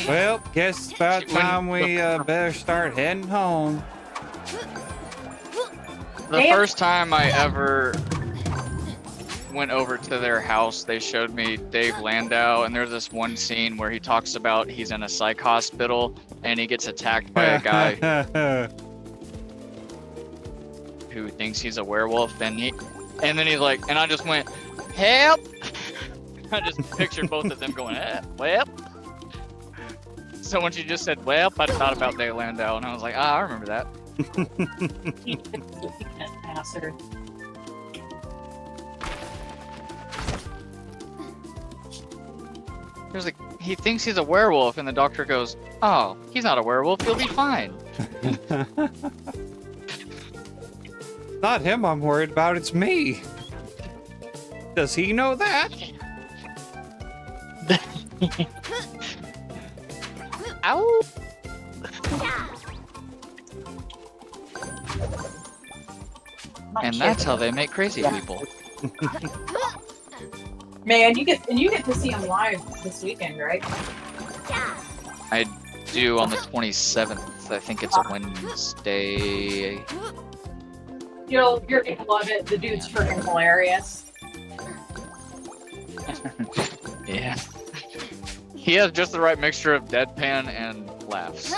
S1: Well, guess it's about time we better start heading home.
S3: The first time I ever went over to their house, they showed me Dave Landau, and there's this one scene where he talks about he's in a psych hospital and he gets attacked by a guy who thinks he's a werewolf, and then he's like, and I just went, help! I just pictured both of them going, well. So when she just said, well, I thought about Dave Landau, and I was like, I remember that.
S2: Bastard.
S3: There's like, he thinks he's a werewolf, and the doctor goes, oh, he's not a werewolf, he'll be fine.
S1: Not him I'm worried about, it's me. Does he know that?
S3: Ow! And that's how they make crazy people.
S2: Man, you get to see him live this weekend, right?
S3: I do on the 27th. I think it's a Wednesday.
S2: You're gonna love it. The dude's freaking hilarious.
S3: Yeah. He has just the right mixture of deadpan and laughs.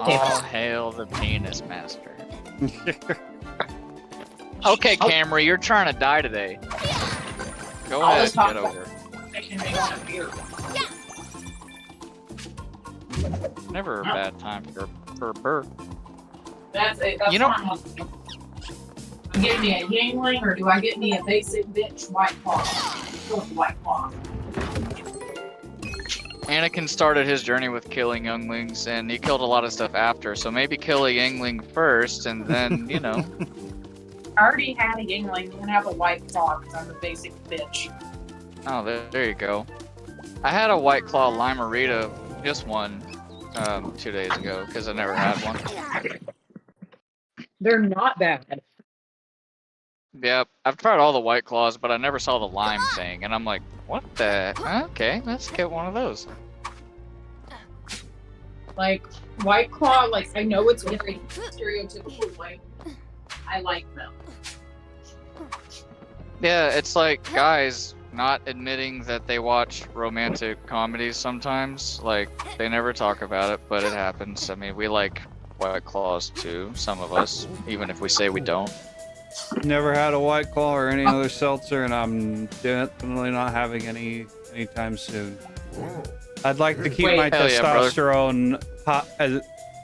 S3: Oh, hail the penis master. Okay, Camry, you're trying to die today. Go
S2: I'll
S3: ahead,
S2: just talk
S3: get over it.
S2: Making me want a beer.
S3: Never a bad time for a burp.
S2: That's it. That's
S3: You know-
S2: what I'm looking for. Give me a Yingling, or do I get me a basic bitch White Claw? Go with White Claw.
S3: Anakin started his journey with killing younglings, and he killed a lot of stuff after, so maybe kill a youngling first, and then, you know.
S2: I already had a Yingling. I'm gonna have a White Claw because I'm a basic bitch.
S3: Oh, there you go. I had a White Claw Limerita, just one, 2 days ago, because I never had one.
S2: They're not bad.
S3: Yep, I've tried all the White Claws, but I never saw the lime thing, and I'm like, what the? Okay, let's get one of those.
S2: Like White Claw, like I know it's very stereotypical, like I like them.
S3: Yeah, it's like guys not admitting that they watch romantic comedies sometimes. Like, they never talk about it, but it happens. I mean, we like White Claws too, some of us, even if we say we don't.
S1: Never had a White Claw or any other seltzer, and I'm definitely not having any anytime soon. I'd like to keep
S2: Wait.
S1: my
S3: Hell yeah, brother.
S1: testosterone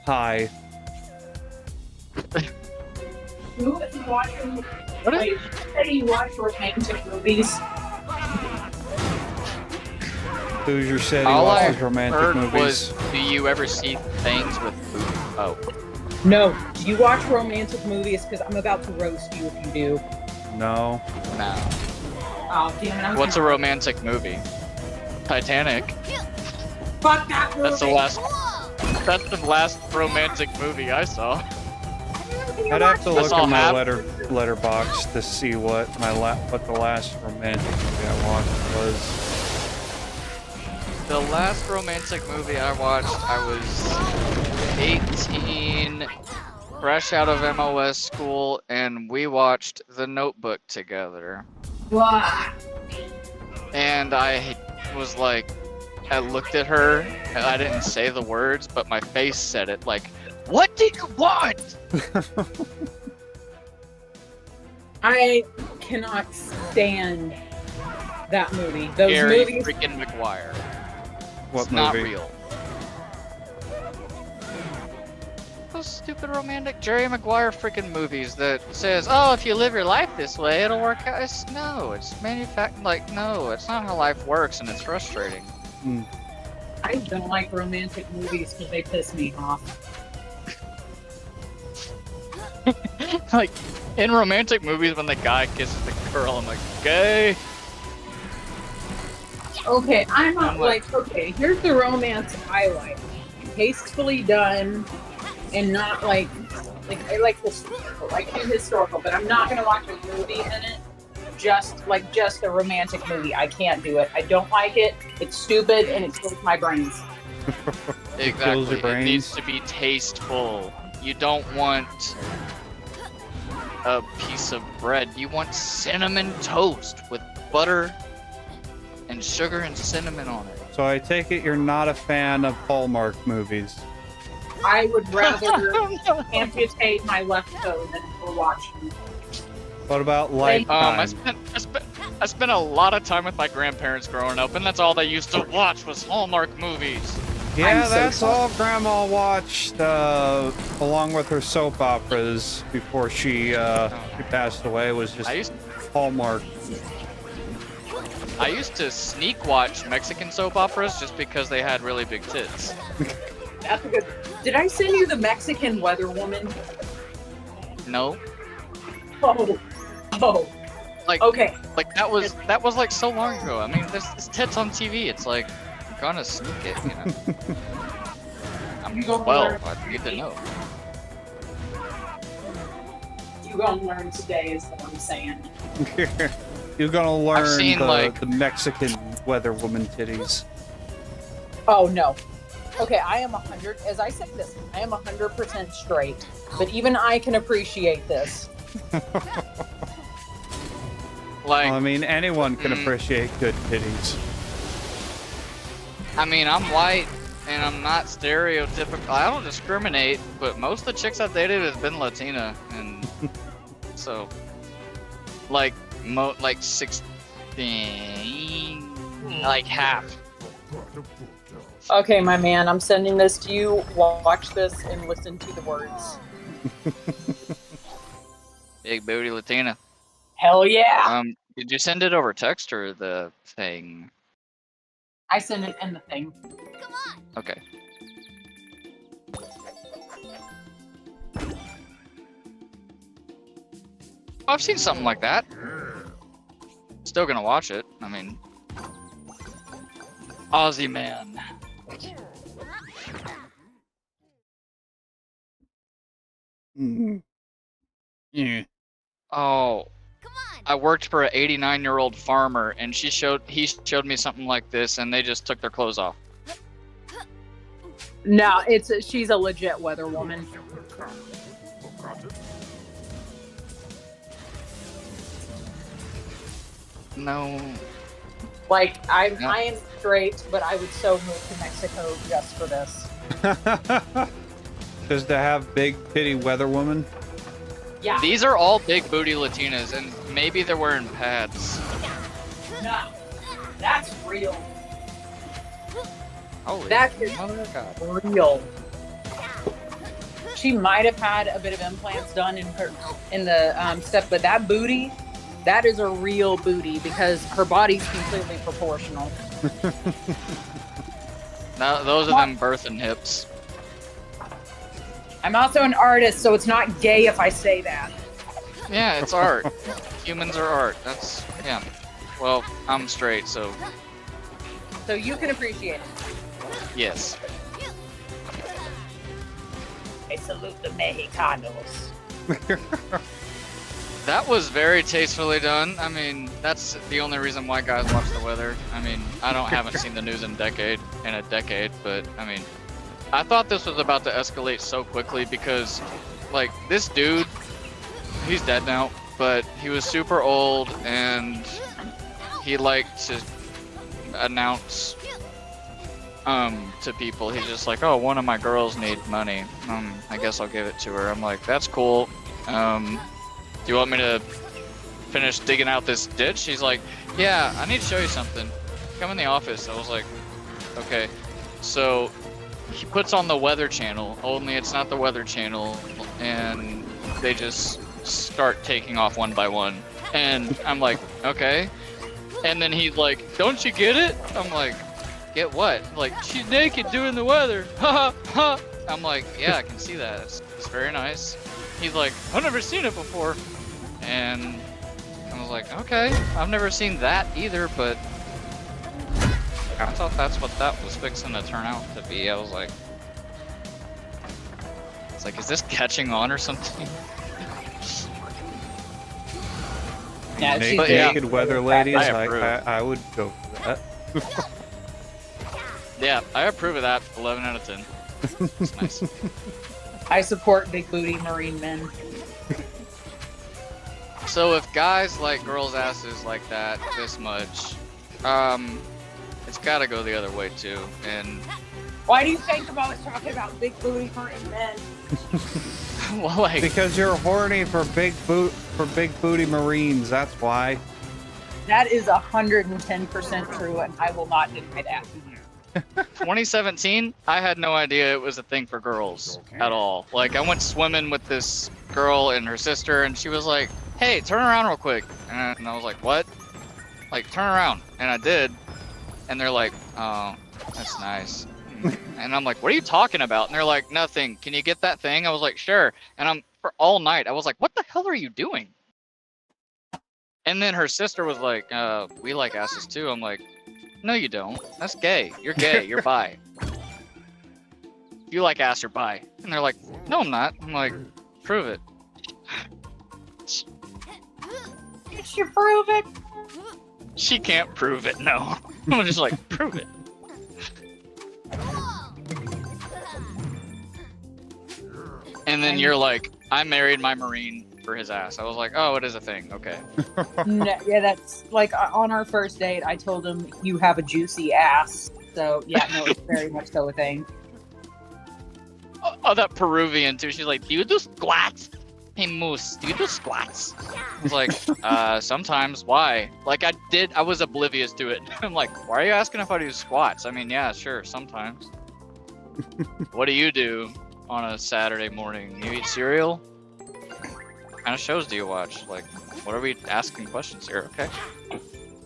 S1: high.
S2: Who is watching?
S3: What is-
S2: Wait, you say you watch romantic movies?
S1: Hoosier said he
S3: All I
S1: watches romantic
S3: heard
S1: movies.
S3: was, do you ever see things with food? Oh,
S2: No. Do you watch romantic movies? Because I'm about to roast you if you do.
S1: No.
S3: no.
S2: Oh damn it! I'm
S3: What's a romantic movie? Titanic.
S2: fuck that movie?
S3: That's the last. That's the last romantic movie I saw.
S1: I'd have to
S3: That's
S1: look
S3: all
S1: in my
S3: hap-
S1: letterbox to see what what the last romantic movie I watched was.
S3: The last romantic movie I watched, I was 18, fresh out of MOS school, and we watched The Notebook together.
S2: Why?
S3: And was like, I looked at her and I didn't say the words, but my face said it. Like, what do you want?
S2: I cannot stand that movie. Those
S3: Gary
S2: movies.
S3: freaking McGuire.
S1: What
S3: It's not
S1: movie?
S3: real. Those stupid romantic Jerry Maguire freaking movies that says, oh, if you live your life this way, it'll work out. No, it's manufactured. Like, no, it's not how life works, and it's frustrating.
S2: I don't like romantic movies because they piss me off.
S3: Like, in romantic movies, when the guy kisses the girl, I'm like, gay.
S2: Okay, I'm not
S3: I'm like-
S2: okay, here's the romance I like. Tastefully done and not like I like historical. I do historical, but I'm not gonna watch a movie in it. Just a romantic movie. I can't do it. I don't like it. It's stupid and it kills my brains.
S1: Kills your
S3: Exactly. It needs
S1: brains.
S3: to be tasteful. You don't want a piece of bread. You want cinnamon toast with butter and sugar and cinnamon on it.
S1: So I take it you're not a fan of Hallmark movies.
S2: I would rather amputate my left toe than to watch them.
S1: What about
S3: I
S1: Lifetime?
S3: spent a lot of time with my grandparents growing up, and that's all they used to watch was Hallmark movies.
S1: Yeah,
S2: I'm so
S1: that's
S2: sorry.
S1: all Grandma watched, along with her soap operas before she passed away. Was just
S3: I used
S1: Hallmark.
S3: to sneak watch Mexican soap operas just because they had really big tits.
S2: That's a good. Did I send you the Mexican weather woman?
S3: No,
S2: Oh.
S3: like
S2: Okay.
S3: like that was like so long ago. I mean, there's tits on TV. It's like I'm gonna sneak it, you know. I'm
S2: You gonna
S3: 12.
S2: learn.
S3: I need to know.
S2: You gonna learn today is what I'm saying.
S1: You're gonna learn
S3: seen, like-
S1: the Mexican weather woman titties.
S2: Oh no. Okay, I am 100. As I say this, I am 100% straight. But even I can appreciate this.
S3: Like,
S1: I mean, anyone can
S3: Mm.
S1: appreciate good titties.
S3: I mean, I'm white and I'm not stereotypical. I don't discriminate, but most of the chicks I've dated has been Latina, and so like 16, like half.
S2: Okay, my man, I'm sending this to you. Watch this and listen to the words.
S3: Big booty Latina.
S2: Hell yeah!
S3: Did you send it over text or the thing?
S2: I sent it in the thing.
S5: Come on.
S3: Okay. Oh, I've seen something like that. Still gonna watch it. I mean, Aussie man.
S1: Mm. Yeah.
S3: Oh,
S5: Come on.
S3: I worked for an 89-year-old farmer, and he showed me something like this, and they just took their clothes off.
S2: No, she's a legit weather woman.
S3: No.
S2: Like I
S3: Yeah.
S2: am straight, but I would so move to Mexico just for this.
S1: Just to have big titty weather woman.
S2: Yeah.
S3: These are all big booty Latinas, and maybe they're wearing pads.
S2: No, that's real.
S3: Holy
S2: That is
S3: mother of God.
S2: real. She might have had a bit of implants done in the stuff, but that booty, that is a real booty because her body's completely proportional.
S3: Now, those are them birthing hips.
S2: I'm also an artist, so it's not gay if I say that.
S3: Yeah, it's art. Humans are art. That's, yeah. Well, I'm straight, so
S2: So you can appreciate it.
S3: yes.
S2: I salute the Mexicanos.
S3: That was very tastefully done. I mean, that's the only reason why guys watch the weather. I mean, haven't seen the news in a decade, but I mean, I thought this was about to escalate so quickly because, like, this dude, he's dead now, but he was super old and he liked to announce to people. He's just like, oh, one of my girls need money. I guess I'll give it to her. I'm like, that's cool. Do you want me to finish digging out this ditch? He's like, yeah, I need to show you something. Come in the office. I was like, okay. So he puts on the Weather Channel, only it's not the Weather Channel, and they just start taking off one by one. And I'm like, okay. And then he's like, don't you get it? I'm like, get what? Like, she's naked doing the weather. Ha ha. I'm like, yeah, I can see that. It's very nice. He's like, I've never seen it before. And I was like, okay, I've never seen that either, but I thought that's what that was fixing to turn out to be. I was like, it's like, is this catching on or something?
S2: Yeah, she's
S1: Naked weather ladies,
S3: approve.
S1: I would go for that.
S3: Yeah, I approve of that. 11 out of 10. It's nice.
S2: I support big booty marine men.
S3: So if guys like girls' asses like that this much, it's gotta go the other way too. And
S2: Why do you think I'm always talking about big booty marine men?
S3: well, like,
S1: Because you're horny for big booty Marines. That's why.
S2: That is 110% true, and I will not deny that.
S3: 2017, I had no idea it was a thing for girls at all. Like, I went swimming with this girl and her sister, and she was like, hey, turn around real quick. And I was like, what? Like, turn around. And I did. And they're like, oh, that's nice. And I'm like, what are you talking about? And they're like, nothing. Can you get that thing? I was like, sure. And for all night, I was like, what the hell are you doing? And then her sister was like, we like asses too. I'm like, no, you don't. That's gay. You're gay. You're bi. You like ass, you're bi. And they're like, no, I'm not. I'm like, prove it.
S2: Did you prove it?
S3: She can't prove it, no. I'm just like, prove it. And then you're like, I married my Marine for his ass. I was like, oh, it is a thing. Okay.
S2: No, yeah, that's like on our first date, I told him you have a juicy ass. So yeah, no, it's very much so a thing.
S3: Oh, that Peruvian too. She's like, do you do squats? Hey, Moose, do you do squats? I was like, sometimes. Why? Like, I was oblivious to it. I'm like, why are you asking if I do squats? I mean, yeah, sure, sometimes. What do you do on a Saturday morning? You eat cereal? What kind of shows do you watch? Like, what are we asking questions here? Okay.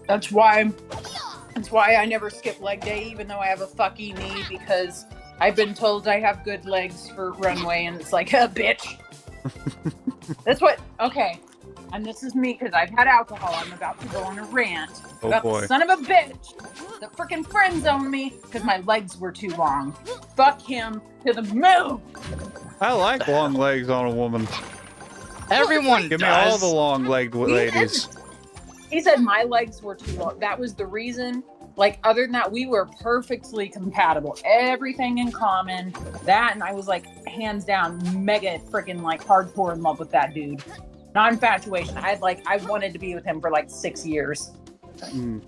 S2: That's why I never skip leg day, even though I have a fucky knee, because I've been told I have good legs for runway, and it's like, bitch. That's what. Okay, and this is me because I've had alcohol. I'm about to go on a rant about
S1: boy.
S2: the son of a bitch that freaking friend zoned me because my legs were too long. Fuck him to the moon.
S1: I like long legs on a woman.
S3: Everyone
S1: Give me
S3: does.
S1: all the long-legged ladies.
S2: He said my legs were too long. That was the reason. Like, other than that, we were perfectly compatible. Everything in common. That, and I was like, hands down, mega freaking like hardcore in love with that dude. Not infatuation. I wanted to be with him for like 6 years.
S1: Mm.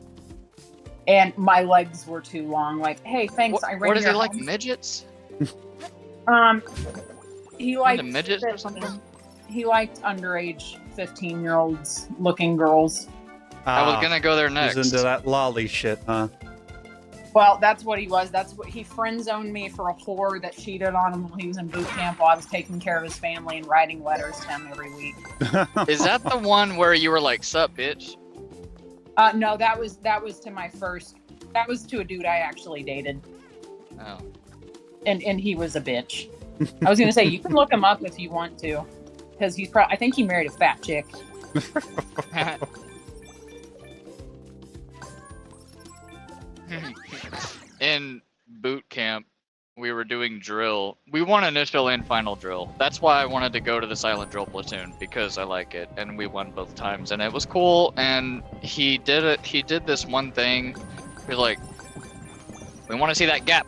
S2: And my legs were too long. Like, hey, thanks. I ran
S3: What is
S2: your
S3: it like,
S2: house.
S3: midgets?
S2: He liked
S3: Into midgets or something?
S2: He liked underage 15-year-olds looking girls.
S3: I was gonna go there next.
S1: He's into that lolly shit, huh?
S2: Well, that's what he was. That's what he friend zoned me for a whore that cheated on him while he was in boot camp while I was taking care of his family and writing letters to him every week.
S3: Is that the one where you were like, sup, bitch?
S2: No, that was to my first. That was to a dude I actually dated,
S3: Oh.
S2: and he was a bitch. I was gonna say you can look him up if you want to, because he's I think he married a fat chick.
S3: In boot camp, we were doing drill. We won initial and final drill. That's why I wanted to go to the silent drill platoon, because I like it, and we won both times, and it was cool. And he did it. He did this one thing. He was like, "We want to see that gap.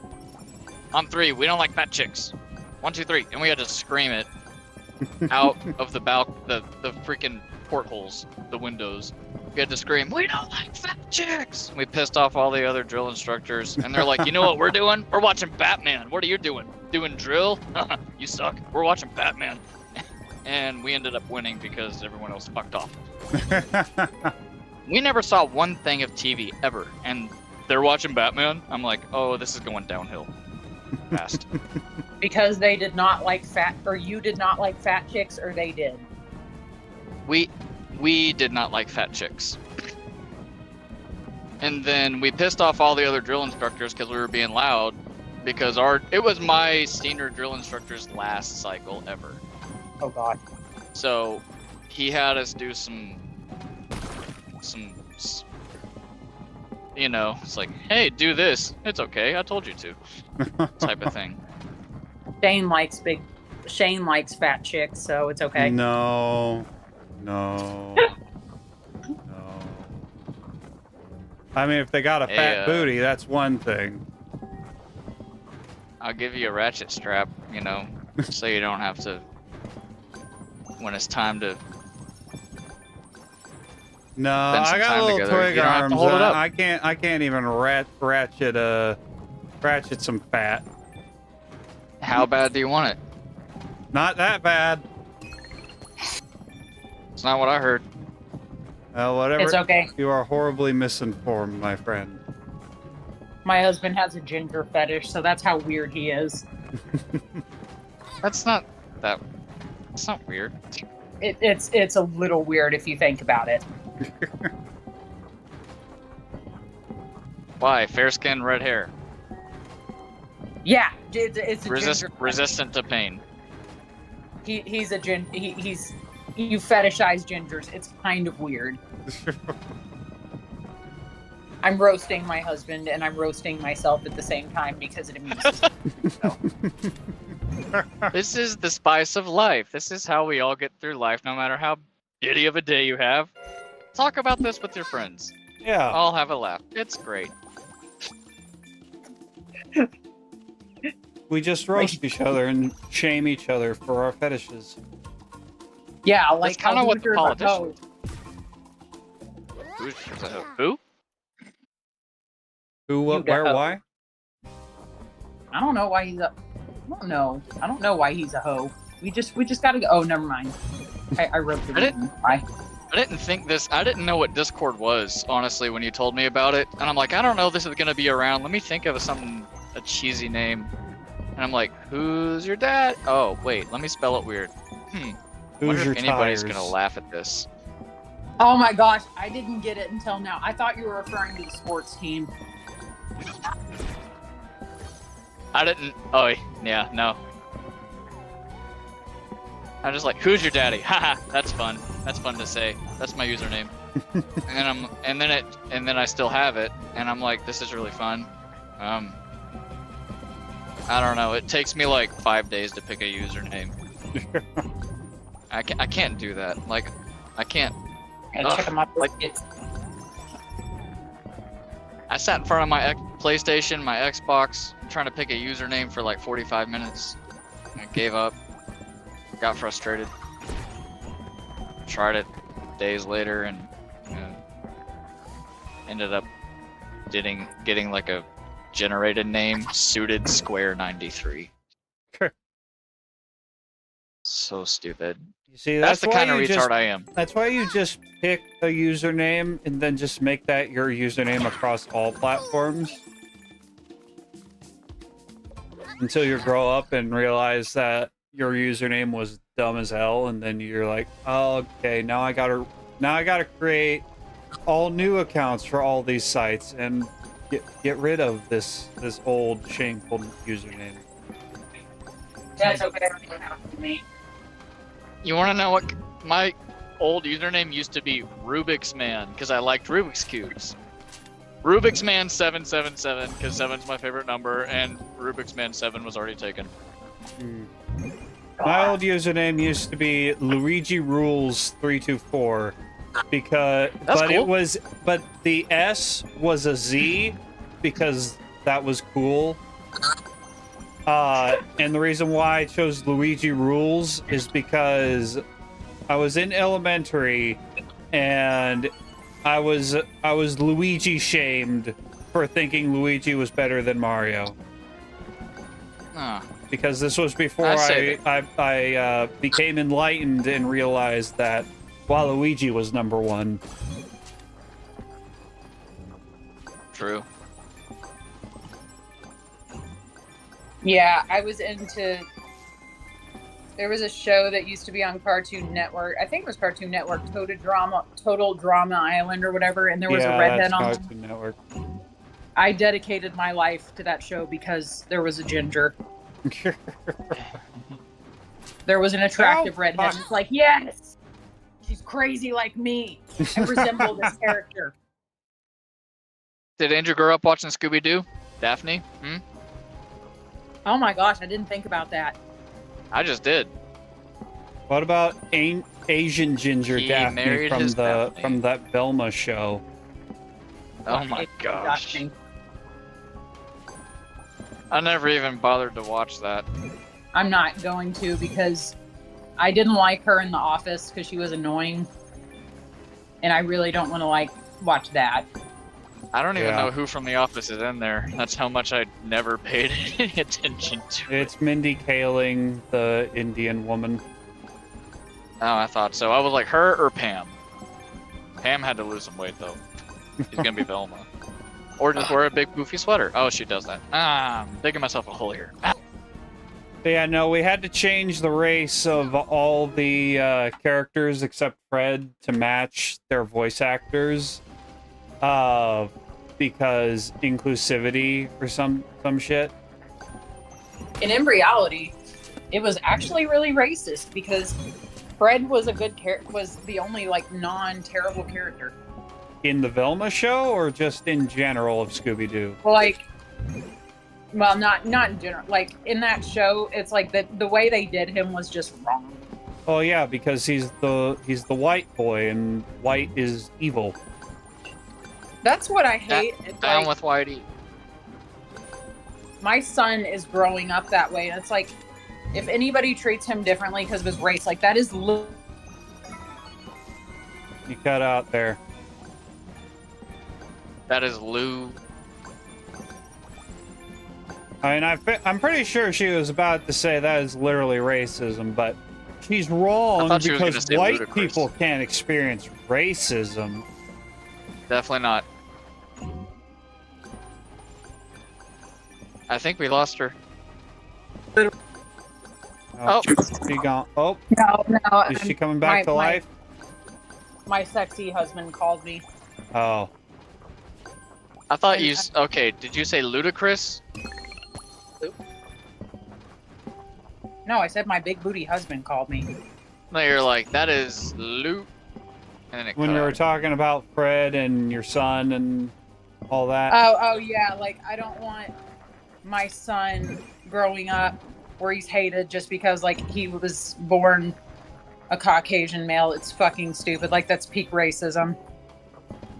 S3: On 3, we don't like fat chicks. 1, 2, 3," and we had to scream it out of the freaking portholes, the windows. We had to scream, "We don't like fat chicks!" We pissed off all the other drill instructors, and they're like, "You know what we're doing? We're watching Batman. What are you doing? Doing drill? You suck. We're watching Batman." And we ended up winning because everyone else fucked off. We never saw one thing of TV ever, and they're watching Batman. I'm like, oh, this is going downhill fast.
S2: Because they did not like fat, or you did not like fat chicks, or they did.
S3: We did not like fat chicks. And then we pissed off all the other drill instructors because we were being loud, because it was my senior drill instructor's last cycle ever.
S2: Oh God.
S3: So he had us do some, you know, it's like, hey, do this. It's okay. I told you to. Type of thing.
S2: Shane likes fat chicks, so it's okay.
S1: No. I mean, if they got a fat booty, that's one thing.
S3: I'll give you a ratchet strap, you know, so you don't have to, when it's time to.
S1: No,
S3: spend some
S1: I got
S3: time
S1: little
S3: together,
S1: twig
S3: you don't have to
S1: arms.
S3: hold it up.
S1: I can't even ratchet some fat.
S3: How bad do you want it?
S1: Not that bad.
S3: It's not what I heard.
S1: Whatever.
S2: It's okay.
S1: You are horribly misinformed, my friend.
S2: My husband has a ginger fetish, so that's how weird he is.
S3: That's not that. It's not weird.
S2: It's a little weird if you think about it.
S3: Why? Fair skin, red hair.
S2: Yeah, it's a ginger.
S3: Resistant to pain.
S2: He's a you fetishize gingers. It's kind of weird. I'm roasting my husband and I'm roasting myself at the same time because it amuses me. So.
S3: This is the spice of life. This is how we all get through life, no matter how shitty of a day you have. Talk about this with your friends.
S1: Yeah.
S3: All have a laugh. It's great.
S1: We just roast each other and shame each other for our fetishes.
S2: Yeah, like
S3: kind of what the
S2: Hoosiers are
S3: politicians. Who?
S1: Who, what,
S2: You
S1: where,
S2: hoe.
S1: why?
S2: I don't know why he's a. I don't know why he's a hoe. We just gotta go. Oh, never mind. I wrote the reason why.
S3: I didn't think this. I didn't know what Discord was, honestly, when you told me about it. And I'm like, I don't know if this is gonna be around. Let me think of a cheesy name. And I'm like, who's your dad? Oh, wait, let me spell it weird.
S1: Who's
S3: Wonder
S1: your
S3: if anybody's
S1: tires?
S3: gonna laugh at this.
S2: Oh my gosh, I didn't get it until now. I thought you were referring to the sports team.
S3: I didn't. Oh, yeah, no. I'm just like, who's your daddy? Haha, that's fun. That's fun to say. That's my username. and then I still have it, and I'm like, this is really fun. I don't know. It takes me like 5 days to pick a username. I can't do that. Like, I can't.
S2: Gotta check them out.
S3: like- I sat in front of my PlayStation, my Xbox, trying to pick a username for like 45 minutes. I gave up. Got frustrated. Tried it days later and ended up getting like a generated name, Suited Square 93. So stupid.
S1: You see,
S3: That's the
S1: why
S3: kind of
S1: you
S3: retard
S1: just,
S3: I am.
S1: That's why you just pick a username and then just make that your username across all platforms. Until you grow up and realize that your username was dumb as hell, and then you're like, oh, okay, now I gotta create all new accounts for all these sites and get rid of this old shameful username.
S2: That's okay. It don't happen to me.
S3: You want to know what my old username used to be? Rubik's Man, because I liked Rubik's cubes. Rubik's Man 777, because 7's my favorite number, and Rubik's Man 7 was already taken.
S1: My old username used to be Luigi Rules 324 because
S3: That's cool.
S1: but the S was a Z because that was cool. And the reason why I chose Luigi Rules is because I was in elementary and I was Luigi shamed for thinking Luigi was better than Mario.
S3: Ah,
S1: Because this was before
S3: I say
S1: I became enlightened and realized that Waluigi was number one.
S3: true.
S2: Yeah, I was into. There was a show that used to be on Cartoon Network. I think it was Cartoon Network, Total Drama Island or whatever, and there was a redhead on there.
S1: Cartoon Network.
S2: I dedicated my life to that show because there was a ginger. There was an attractive redhead.
S1: fuck.
S2: It's like, yes, she's crazy like me. I resemble this character.
S3: Did Andrew grow up watching Scooby-Doo? Daphne? Hmm?
S2: Oh my gosh, I didn't think about that.
S3: I just did.
S1: What about Asian Ginger
S3: He
S1: Daphne
S3: married his Daphne.
S1: from that Velma show?
S3: Oh my gosh.
S2: Daphne.
S3: I never even bothered to watch that.
S2: I'm not going to because I didn't like her in The Office because she was annoying. And I really don't want to watch that.
S3: I don't even
S1: Yeah.
S3: know who from The Office is in there. That's how much I never paid any attention to it.
S1: It's Mindy Kaling, the Indian woman.
S3: Oh, I thought so. I was like, her or Pam? Pam had to lose some weight, though. She's gonna be Velma. Or just wear a big poofy sweater. Oh, she does that. I'm digging myself a hole here. Ah.
S1: But yeah, no, we had to change the race of all the characters except Fred to match their voice actors. Because inclusivity or some shit.
S2: And in reality, it was actually really racist because Fred was was the only non-terrible character.
S1: In the Velma show or just in general of Scooby-Doo?
S2: Well, not in general. In that show, it's like the way they did him was just wrong.
S1: Oh yeah, because he's the white boy and white is evil.
S2: That's what I hate. It's
S3: Down with Whitey.
S2: my son is growing up that way, and it's like if anybody treats him differently because of his race, that is
S1: You cut out there.
S3: That is Lou.
S1: I mean, I'm pretty sure she was about to say that is literally racism, but she's wrong
S3: thought she was gonna
S1: because
S3: say
S1: white
S3: ludicrous.
S1: people can't experience racism.
S3: Definitely not. I think we lost her.
S1: Oh, she gone. Oh,
S2: no.
S1: is she coming back to life?
S2: My sexy husband called me.
S1: Oh,
S3: I thought you. Okay, did you say ludicrous?
S2: No, I said my big booty husband called me.
S3: No, you're like, that is Lou. And then it
S1: when
S3: cut
S1: you were
S3: out.
S1: talking about Fred and your son and all that.
S2: Oh yeah. I don't want my son growing up where he's hated just because he was born a Caucasian male. It's fucking stupid. That's peak racism.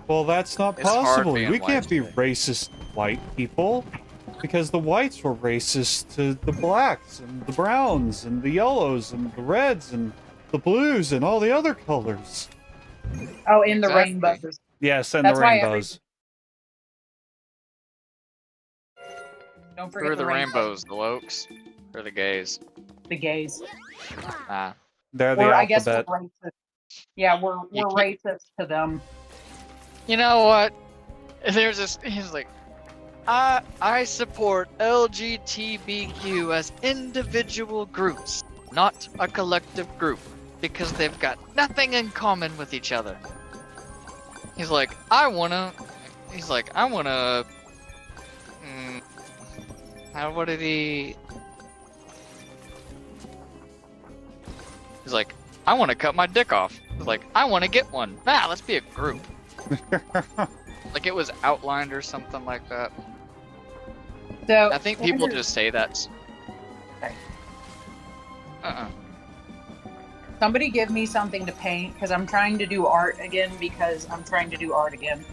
S1: Well, that's not
S3: It's hard
S1: possible.
S3: being
S1: We can't
S3: white.
S1: be racist to white people because the whites were racist to the blacks and the browns and the yellows and the reds and the blues and all the other colors.
S2: Oh, in the
S3: Exactly.
S2: rainbows.
S1: Yes, and
S2: That's
S1: the
S2: why
S1: rainbows.
S2: Don't
S3: Who
S2: forget
S3: are the rainbows? The Lokes? Or the gays?
S2: The gays.
S3: Ah.
S1: They're the
S2: I guess we're
S1: alphabet.
S2: racist. Yeah, we're
S3: You
S2: racist to them.
S3: You know what? There's this. He's like, I support LGBTQ as individual groups, not a collective group, because they've got nothing in common with each other. He's like, I wanna. What did he? He's like, I want to cut my dick off. He's like, I want to get one. Let's be a group. Like it was outlined or something like that.
S2: So
S3: I think people just say that.
S2: somebody give me something to paint because I'm trying to do art again because I'm trying to do art again.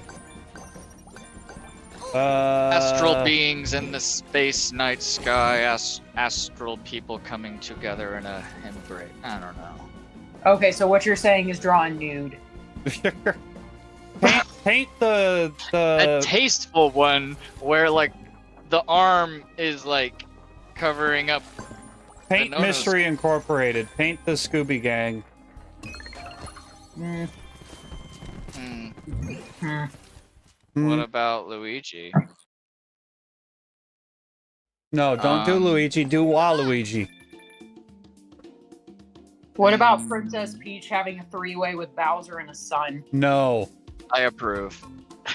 S3: Astral beings in the space night sky, astral people coming together in a embrace. I don't know.
S2: Okay, so what you're saying is drawing nude.
S1: paint the
S3: A tasteful one where like the arm is like covering up.
S1: paint
S3: no-nos.
S1: Mystery Incorporated. Paint the Scooby Gang.
S3: Hmm.
S2: Hmm.
S3: What about Luigi?
S1: No, don't do Luigi. Do Waluigi.
S2: What about Princess Peach having a three-way with Bowser and a son?
S1: No,
S3: I approve.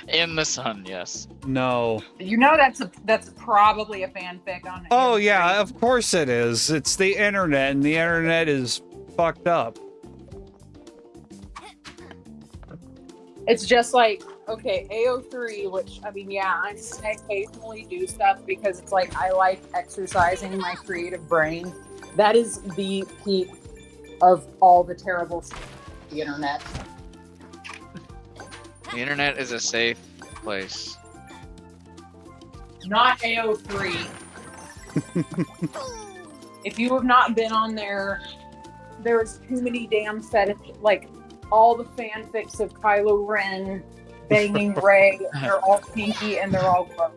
S3: In the sun, yes.
S1: no.
S2: You know that's probably a fanfic on.
S1: Oh
S2: Amazon.
S1: yeah, of course it is. It's the internet, and the internet is fucked up.
S2: It's just like, okay, AO3, which, I mean, yeah, I occasionally do stuff because it's like I like exercising my creative brain. That is the peak of all the terrible shit on the internet.
S3: The internet is a safe place.
S2: Not AO3. If you have not been on there, there's too many damn fetish, like, all the fanfics of Kylo Ren banging Rey, they're all pinky and they're all gross.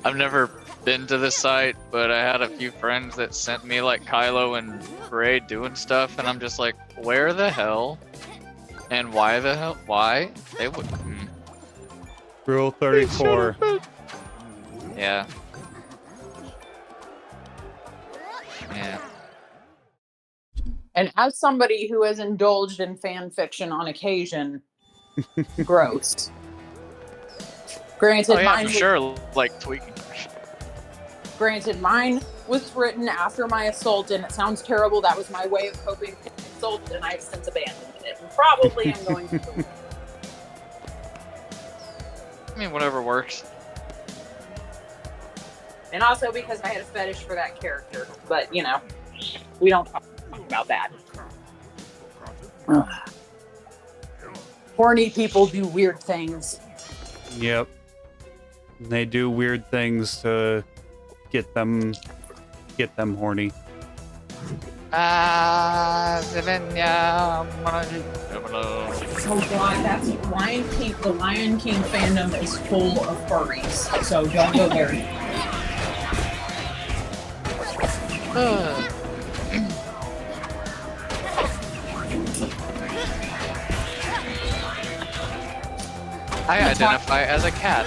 S3: I've never been to the site, but I had a few friends that sent me like Kylo and Rey doing stuff, and I'm just like, where the hell? And why the hell? Why? They would.
S1: Rule 34.
S3: Yeah. Yeah.
S2: And as somebody who has indulged in fan fiction on occasion, gross. Granted,
S3: Oh yeah,
S2: mine
S3: for
S2: was,
S3: sure. Like tweaking.
S2: granted, mine was written after my assault, and it sounds terrible. That was my way of coping with the assault, and I've since abandoned it. And probably I'm going to.
S3: I mean, whatever works.
S2: And also because I had a fetish for that character. But, you know, we don't talk about that. Horny people do weird things.
S1: Yep. They do weird things to get them horny.
S2: Oh god, that's Lion King. The Lion King fandom is full of furries, so don't go there.
S3: I identify as a cat.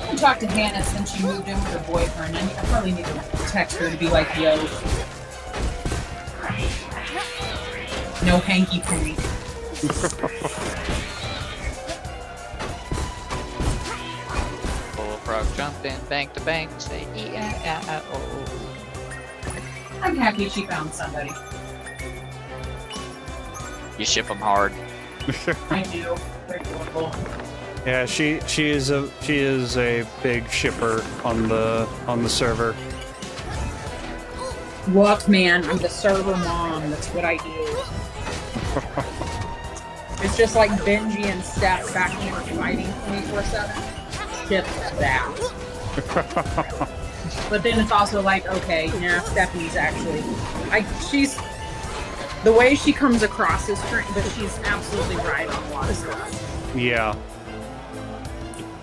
S2: I talked to Hannah since she moved in with her boyfriend. I probably need to text her to be like, yo, no hanky panky.
S3: Bullfrog jumping, bank to bank, say E-I-I-O.
S2: I'm happy she found somebody.
S3: You ship them hard.
S2: I do. They're adorable.
S1: Yeah, she is a big shipper on the server.
S2: What, man? I'm the server mom. That's what I do. It's just like Benji and Steph back when they were fighting 24/7. Ship that. But then it's also like, okay, yeah, Stephanie's actually, she's, the way she comes across is strange, but she's absolutely right on a lot of stuff.
S1: Yeah.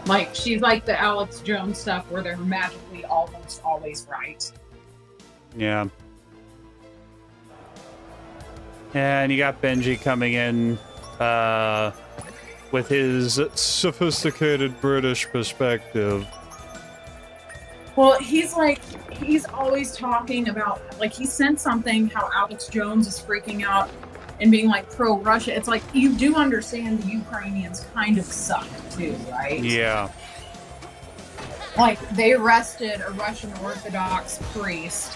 S2: Like, she's like the Alex Jones stuff where they're magically almost always right.
S1: Yeah. And you got Benji coming in with his sophisticated British perspective.
S2: Well, he's always talking about, like, he sent something how Alex Jones is freaking out and being like pro-Russia. It's like, you do understand the Ukrainians kind of suck too, right?
S1: Yeah.
S2: Like, they arrested a Russian Orthodox priest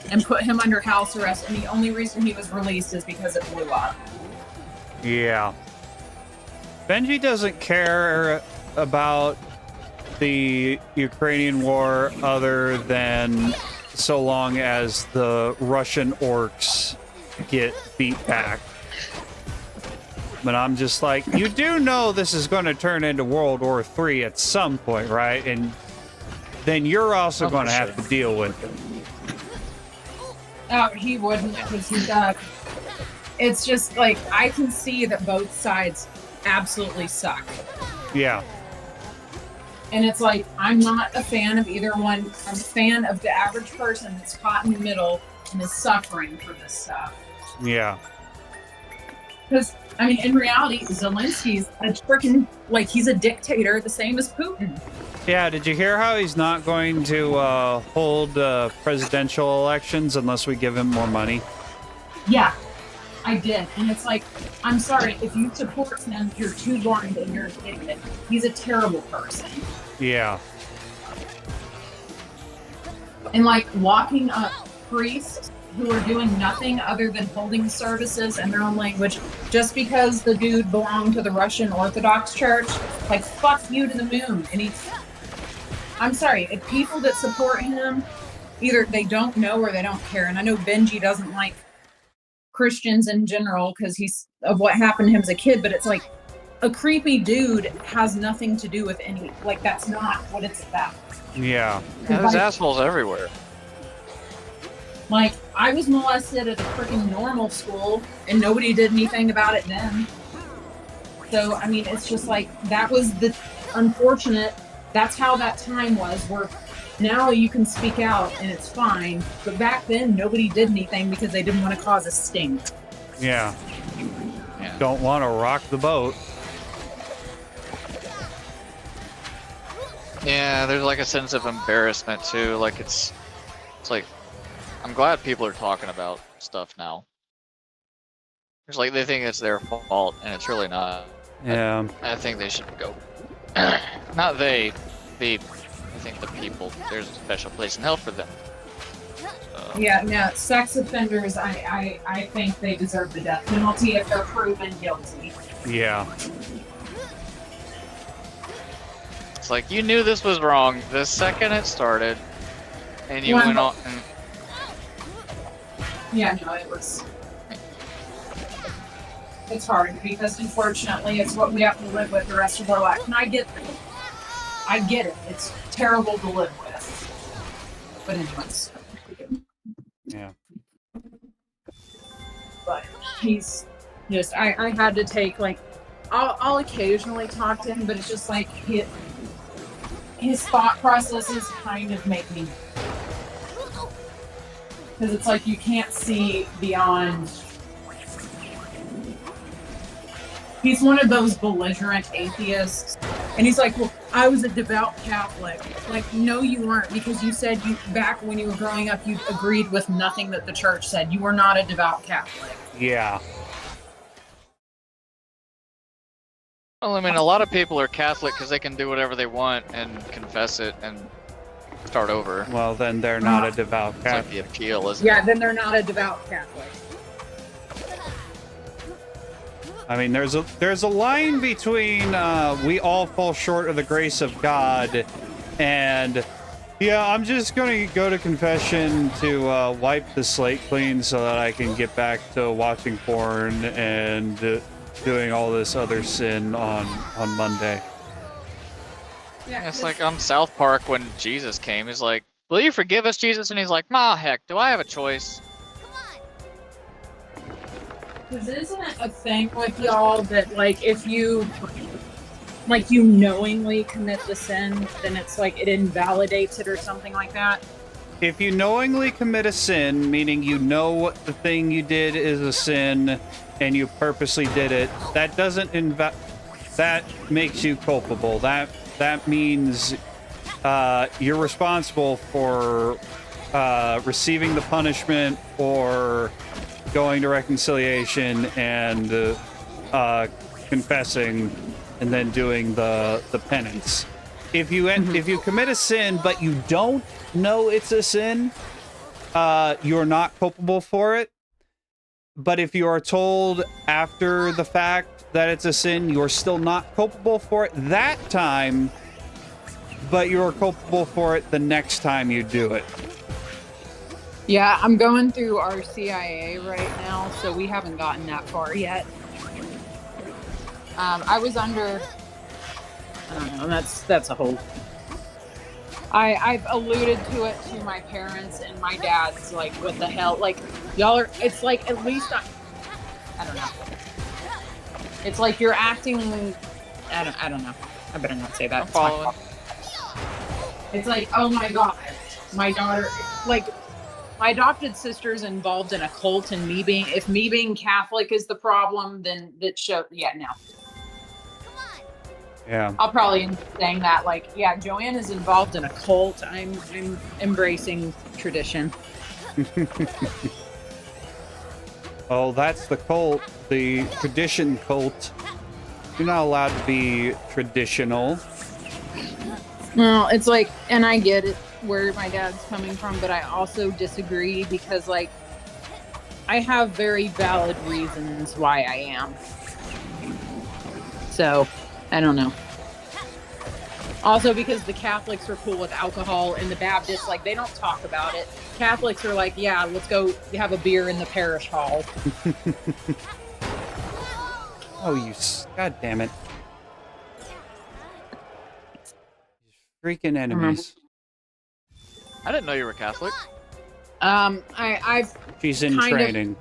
S2: and put him under house arrest, and the only reason he was released is because it blew up.
S1: Yeah. Benji doesn't care about the Ukrainian war other than so long as the Russian orcs get beat back. But I'm just like, you do know this is going to turn into World War III at some point, right? And then you're also going to have to deal with it.
S2: Oh, he wouldn't, because he does. It's just like I can see that both sides absolutely suck.
S1: Yeah.
S2: And it's like, I'm not a fan of either one. I'm a fan of the average person that's caught in the middle and is suffering for this stuff.
S1: Yeah.
S2: Because, I mean, in reality, Zelensky's a freaking, like, he's a dictator, the same as Putin.
S1: Yeah, did you hear how he's not going to hold presidential elections unless we give him more money?
S2: Yeah, I did. And it's like, I'm sorry, if you support him, you're too blind and you're an idiot. He's a terrible person.
S1: Yeah.
S2: And, like, locking up priests who are doing nothing other than holding services in their own language just because the dude belonged to the Russian Orthodox Church. Like, fuck you to the moon. And I'm sorry, if people that support him, either they don't know or they don't care. And I know Benji doesn't like Christians in general because he's of what happened to him as a kid, but it's like a creepy dude has nothing to do with any, like, that's not what it's about.
S1: Yeah.
S3: Yeah, there's assholes everywhere.
S2: Like, I was molested at a freaking normal school and nobody did anything about it then. So, I mean, it's just like, that was the unfortunate, that's how that time was, where now you can speak out and it's fine. But back then, nobody did anything because they didn't want to cause a stink.
S1: Yeah.
S3: Yeah.
S1: Don't want to rock the boat.
S3: Yeah, there's like a sense of embarrassment too. Like it's like, I'm glad people are talking about stuff now. It's like they think it's their fault, and it's really not.
S1: Yeah.
S3: I think they should go. Not they. I think the people. There's a special place in hell for them.
S2: Yeah, no, sex offenders, I think they deserve the death penalty if they're proven guilty.
S1: Yeah.
S3: It's like you knew this was wrong the second it started, and you
S2: Well,
S3: went on. And,
S2: Yeah, no, it's hard because unfortunately it's what we have to live with the rest of our life. And I get it. It's terrible to live with. But anyways.
S1: Yeah.
S2: But he's just, I had to take, like, I'll occasionally talk to him, but it's just like his thought processes kind of make me, because it's like you can't see beyond. He's one of those belligerent atheists, and he's like, well, I was a devout Catholic. Like, no, you weren't, because you said you back when you were growing up, you agreed with nothing that the church said. You were not a devout Catholic.
S1: Yeah.
S3: well, I mean, a lot of people are Catholic because they can do whatever they want and confess it and start over.
S1: Well, then they're not a devout
S3: It's like
S1: Catholic.
S3: the appeal, isn't it?
S2: Yeah, then they're not a devout Catholic.
S1: I mean, there's a line between we all fall short of the grace of God and yeah, I'm just going to go to confession to wipe the slate clean so that I can get back to watching porn and doing all this other sin on Monday.
S2: Yeah,
S3: It's like on South Park when Jesus came. He's like, will you forgive us, Jesus? And he's like, nah, heck, do I have a choice?
S2: because isn't it a thing with y'all that, like, if you knowingly commit the sin, then it's like it invalidates it or something like that?
S1: If you knowingly commit a sin, meaning you know what the thing you did is a sin and you purposely did it, that doesn't that makes you culpable. That means you're responsible for receiving the punishment or going to reconciliation and confessing and then doing the penance. If you commit a sin but you don't know it's a sin, you're not culpable for it. But if you are told after the fact that it's a sin, you're still not culpable for it that time, but you're culpable for it the next time you do it.
S2: Yeah, I'm going through our CIA right now, so we haven't gotten that far yet. I was under, I don't know, that's a whole. I've alluded to it to my parents, and my dad's like, what the hell? Like, y'all are, it's like, at least I don't know. It's like you're acting. I don't know. I better not say that.
S3: I'm
S2: It's my
S3: following.
S2: fault. It's like, oh my god, my daughter, like my adopted sister's involved in a cult, and if me being Catholic is the problem, then that show. Yeah, no.
S1: Yeah.
S2: I'll probably end up saying that, like, yeah, Joanne is involved in a cult. I'm embracing tradition.
S1: Oh, that's the cult, the tradition cult. You're not allowed to be traditional.
S2: Well, it's like, and I get it where my dad's coming from, but I also disagree because, like, I have very valid reasons why I am. So, I don't know. Also, because the Catholics are cool with alcohol and the Baptists, like, they don't talk about it. Catholics are like, yeah, let's go have a beer in the parish hall.
S1: Oh, God damn it. Freaking enemies.
S3: I didn't know you were Catholic.
S1: She's in
S2: kind of-
S1: training.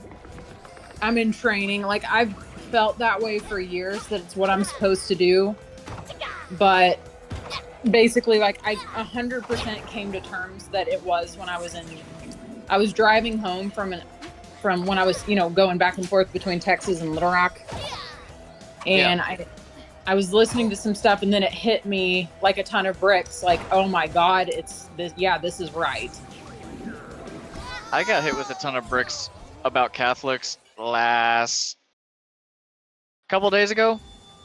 S2: I'm in training. Like, I've felt that way for years, that it's what I'm supposed to do. But basically, like, I 100% came to terms that it was when I was driving home from when I was, going back and forth between Texas and Little Rock. And I was listening to some stuff, and then it hit me like a ton of bricks. Like, oh my God, it's this. Yeah, this is right.
S3: I got hit with a ton of bricks about Catholics last couple days ago.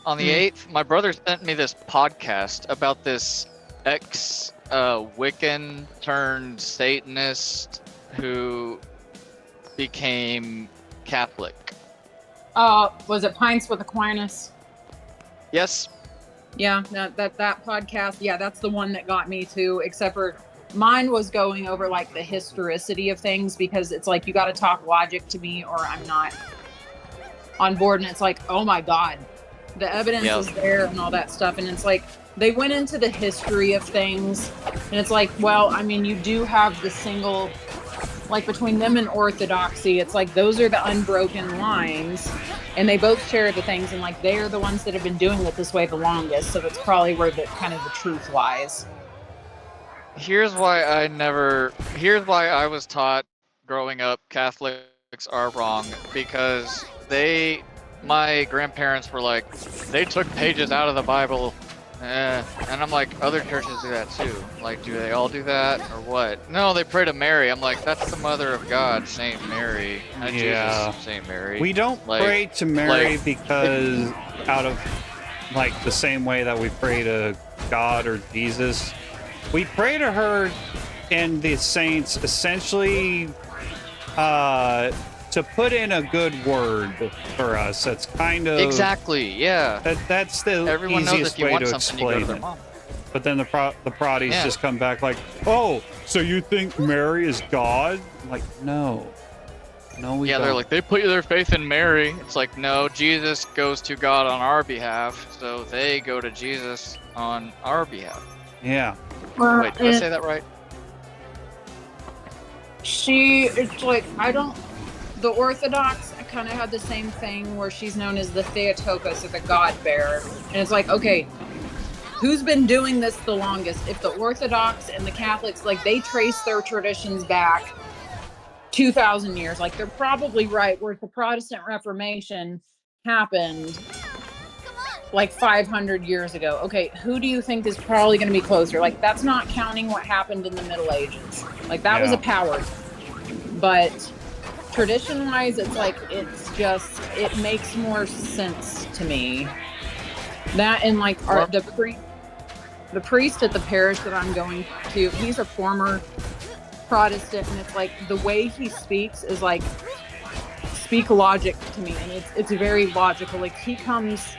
S3: On the 8th, my brother sent me this podcast about this Wiccan turned Satanist who became Catholic.
S2: Was it Pints with Aquinas?
S3: Yes.
S2: Yeah, that podcast. Yeah, that's the one that got me too. Except for mine was going over like the historicity of things, because it's like you got to talk logic to me or I'm not on board. And it's like, oh my God, the evidence is there and all that stuff. And it's like they went into the history of things, and it's like, well, I mean, you do have the single, like between them and Orthodoxy, it's like those are the unbroken lines, and they both share the things, and like they are the ones that have been doing it this way the longest, so that's probably where the kind of the truth lies.
S3: Here's why I was taught growing up Catholics are wrong, because my grandparents were like, they took pages out of the Bible. And I'm like, other churches do that too. Like, do they all do that or what? No, they pray to Mary. I'm like, that's the mother of God, Saint Mary. Not Jesus, Saint Mary.
S1: We don't pray to Mary because out of like the same way that we pray to God or Jesus. We pray to her and the saints essentially to put in a good word for us. That's kind of
S3: exactly, yeah.
S1: That's the
S3: Everyone knows
S1: easiest
S3: if you
S1: way
S3: want
S1: to
S3: something, you go to
S1: explain
S3: their
S1: it.
S3: mom.
S1: But then the proddies just come back like, oh, so you think Mary is God? I'm like, no, we don't.
S3: They're like, they put their faith in Mary. It's like, no, Jesus goes to God on our behalf, so they go to Jesus on our behalf.
S1: Yeah.
S3: Wait, did I say that right?
S2: It's like, the Orthodox kind of had the same thing where she's known as the Theotokos, or the God Bearer. And it's like, okay, who's been doing this the longest? If the Orthodox and the Catholics, like, they trace their traditions back 2,000 years, like, they're probably right, whereas the Protestant Reformation happened like 500 years ago. Okay, who do you think is probably going to be closer? Like, that's not counting what happened in the Middle Ages. Like, that was a power. But tradition-wise, it's like, it makes more sense to me. That and like the priest at the parish that I'm going to, he's a former Protestant, and it's like the way he speaks is like speak logic to me, and it's very logical. Like he comes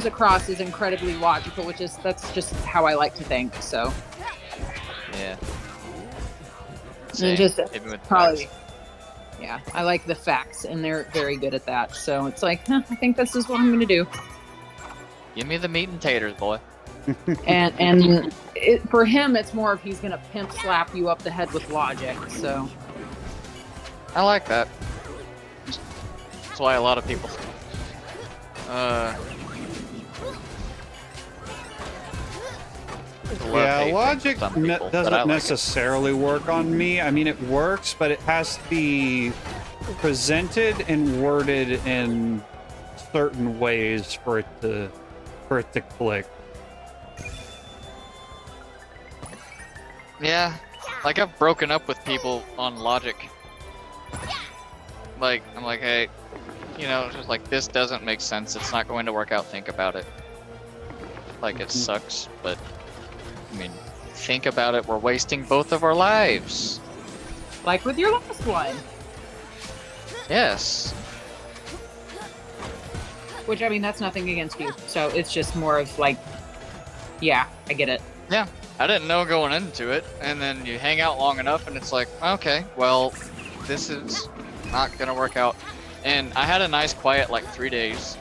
S2: across as incredibly logical, that's just how I like to think. So
S3: yeah.
S2: And just probably, yeah, I like the facts, and they're very good at that. So it's like, I think this is what I'm going to do.
S3: Give me the meat and taters, boy.
S2: and for him, it's more of he's going to pimp slap you up the head with logic. So
S3: I like that. That's why a lot of people.
S1: Yeah, logic
S3: doesn't
S1: doesn't necessarily work on me. I mean, it works, but it has to be presented and worded in certain ways for it to click.
S3: Yeah, like I've broken up with people on logic. Like, I'm like, hey, you know, just like, this doesn't make sense. It's not going to work out. Think about it. Like, it sucks, but I mean, think about it. We're wasting both of our lives.
S2: Like with your last one.
S3: Yes.
S2: Which, I mean, that's nothing against you. So it's just more of like, yeah, I get it.
S3: Yeah, I didn't know going into it, and then you hang out long enough, and it's like, okay, well, this is not gonna work out. And I had a nice quiet like 3 days,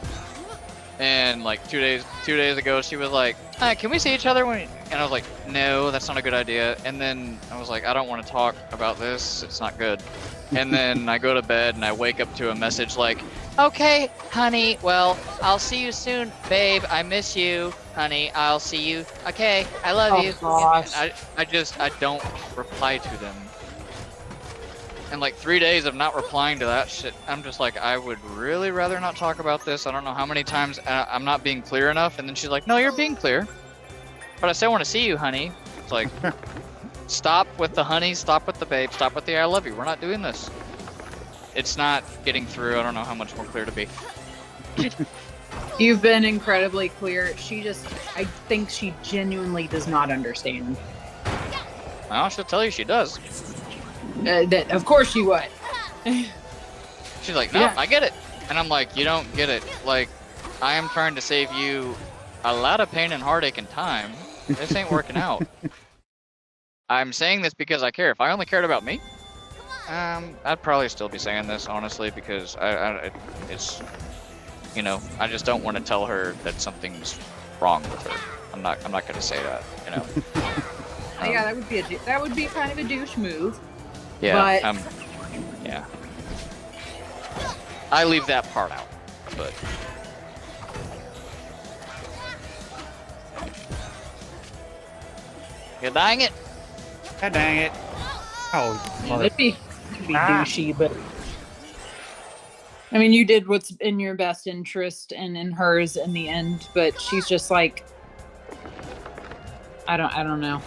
S3: and like 2 days ago, she was like, "Hi, can we see each other?" And I was like, "No, that's not a good idea." And then I was like, "I don't want to talk about this. It's not good." And then I go to bed, and I wake up to a message like, "Okay, honey, well, I'll see you soon, babe. I miss you, honey. I'll see you. Okay, I love you."
S2: Gosh.
S3: I don't reply to them. And like 3 days of not replying to that shit, I'm just like, I would really rather not talk about this. I don't know how many times I'm not being clear enough. And then she's like, "No, you're being clear, but I still want to see you, honey." It's like, stop with the honey, stop with the babe, stop with the I love you. We're not doing this. It's not getting through. I don't know how much more clear to be.
S2: You've been incredibly clear. I think she genuinely does not understand.
S3: Well, she'll tell you she does.
S2: That, of course you would.
S3: She's like, "No,
S2: Yeah.
S3: I get it." And I'm like, "You don't get it. Like, I am trying to save you a lot of pain and heartache and time. This ain't working out." I'm saying this because I care. If I only cared about me, I'd probably still be saying this, honestly, because it's, you know, I just don't want to tell her that something's wrong with her. I'm not gonna say that, you know.
S2: Yeah, that would be kind of a douche move.
S3: Yeah.
S2: But-
S3: Yeah. I leave that part out, but. Yeah, dang it.
S1: God dang it! Oh, mother.
S2: It'd be douchey, but I mean, you did what's in your best interest and in hers in the end. But she's just like, I don't know.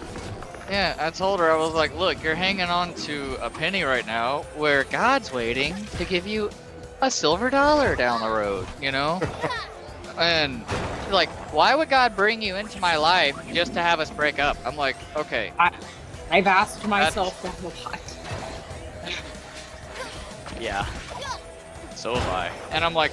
S3: Yeah, I told her, I was like, "Look, you're hanging on to a penny right now where God's waiting to give you a silver dollar down the road, you know?" And she's like, "Why would God bring you into my life just to have us break up?" I'm like, "Okay."
S2: I've asked myself that a lot.
S3: Yeah. So have I. And I'm like,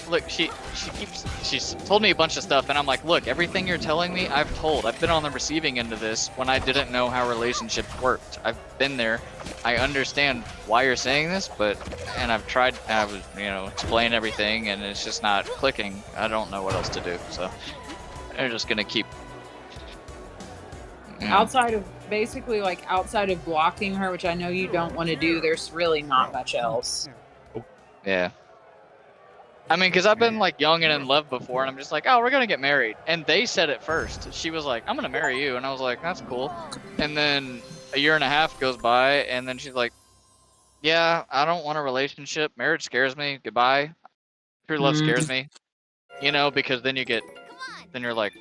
S3: look, she's told me a bunch of stuff, and I'm like, "Look, everything you're telling me, I've told. I've been on the receiving end of this when I didn't know how relationships worked. I've been there. I understand why you're saying this, and I've tried, I was, you know, explain everything, and it's just not clicking. I don't know what else to do, so they're just gonna keep."
S2: Outside of blocking her, which I know you don't want to do, there's really not much else.
S3: Yeah. I mean, because I've been like young and in love before, and I'm just like, "Oh, we're gonna get married." And they said it first. She was like, "I'm gonna marry you," and I was like, "That's cool." And then a year and a half goes by, and then she's like, "Yeah, I don't want a relationship. Marriage scares me. Goodbye. True love scares me." You know, because then you're like,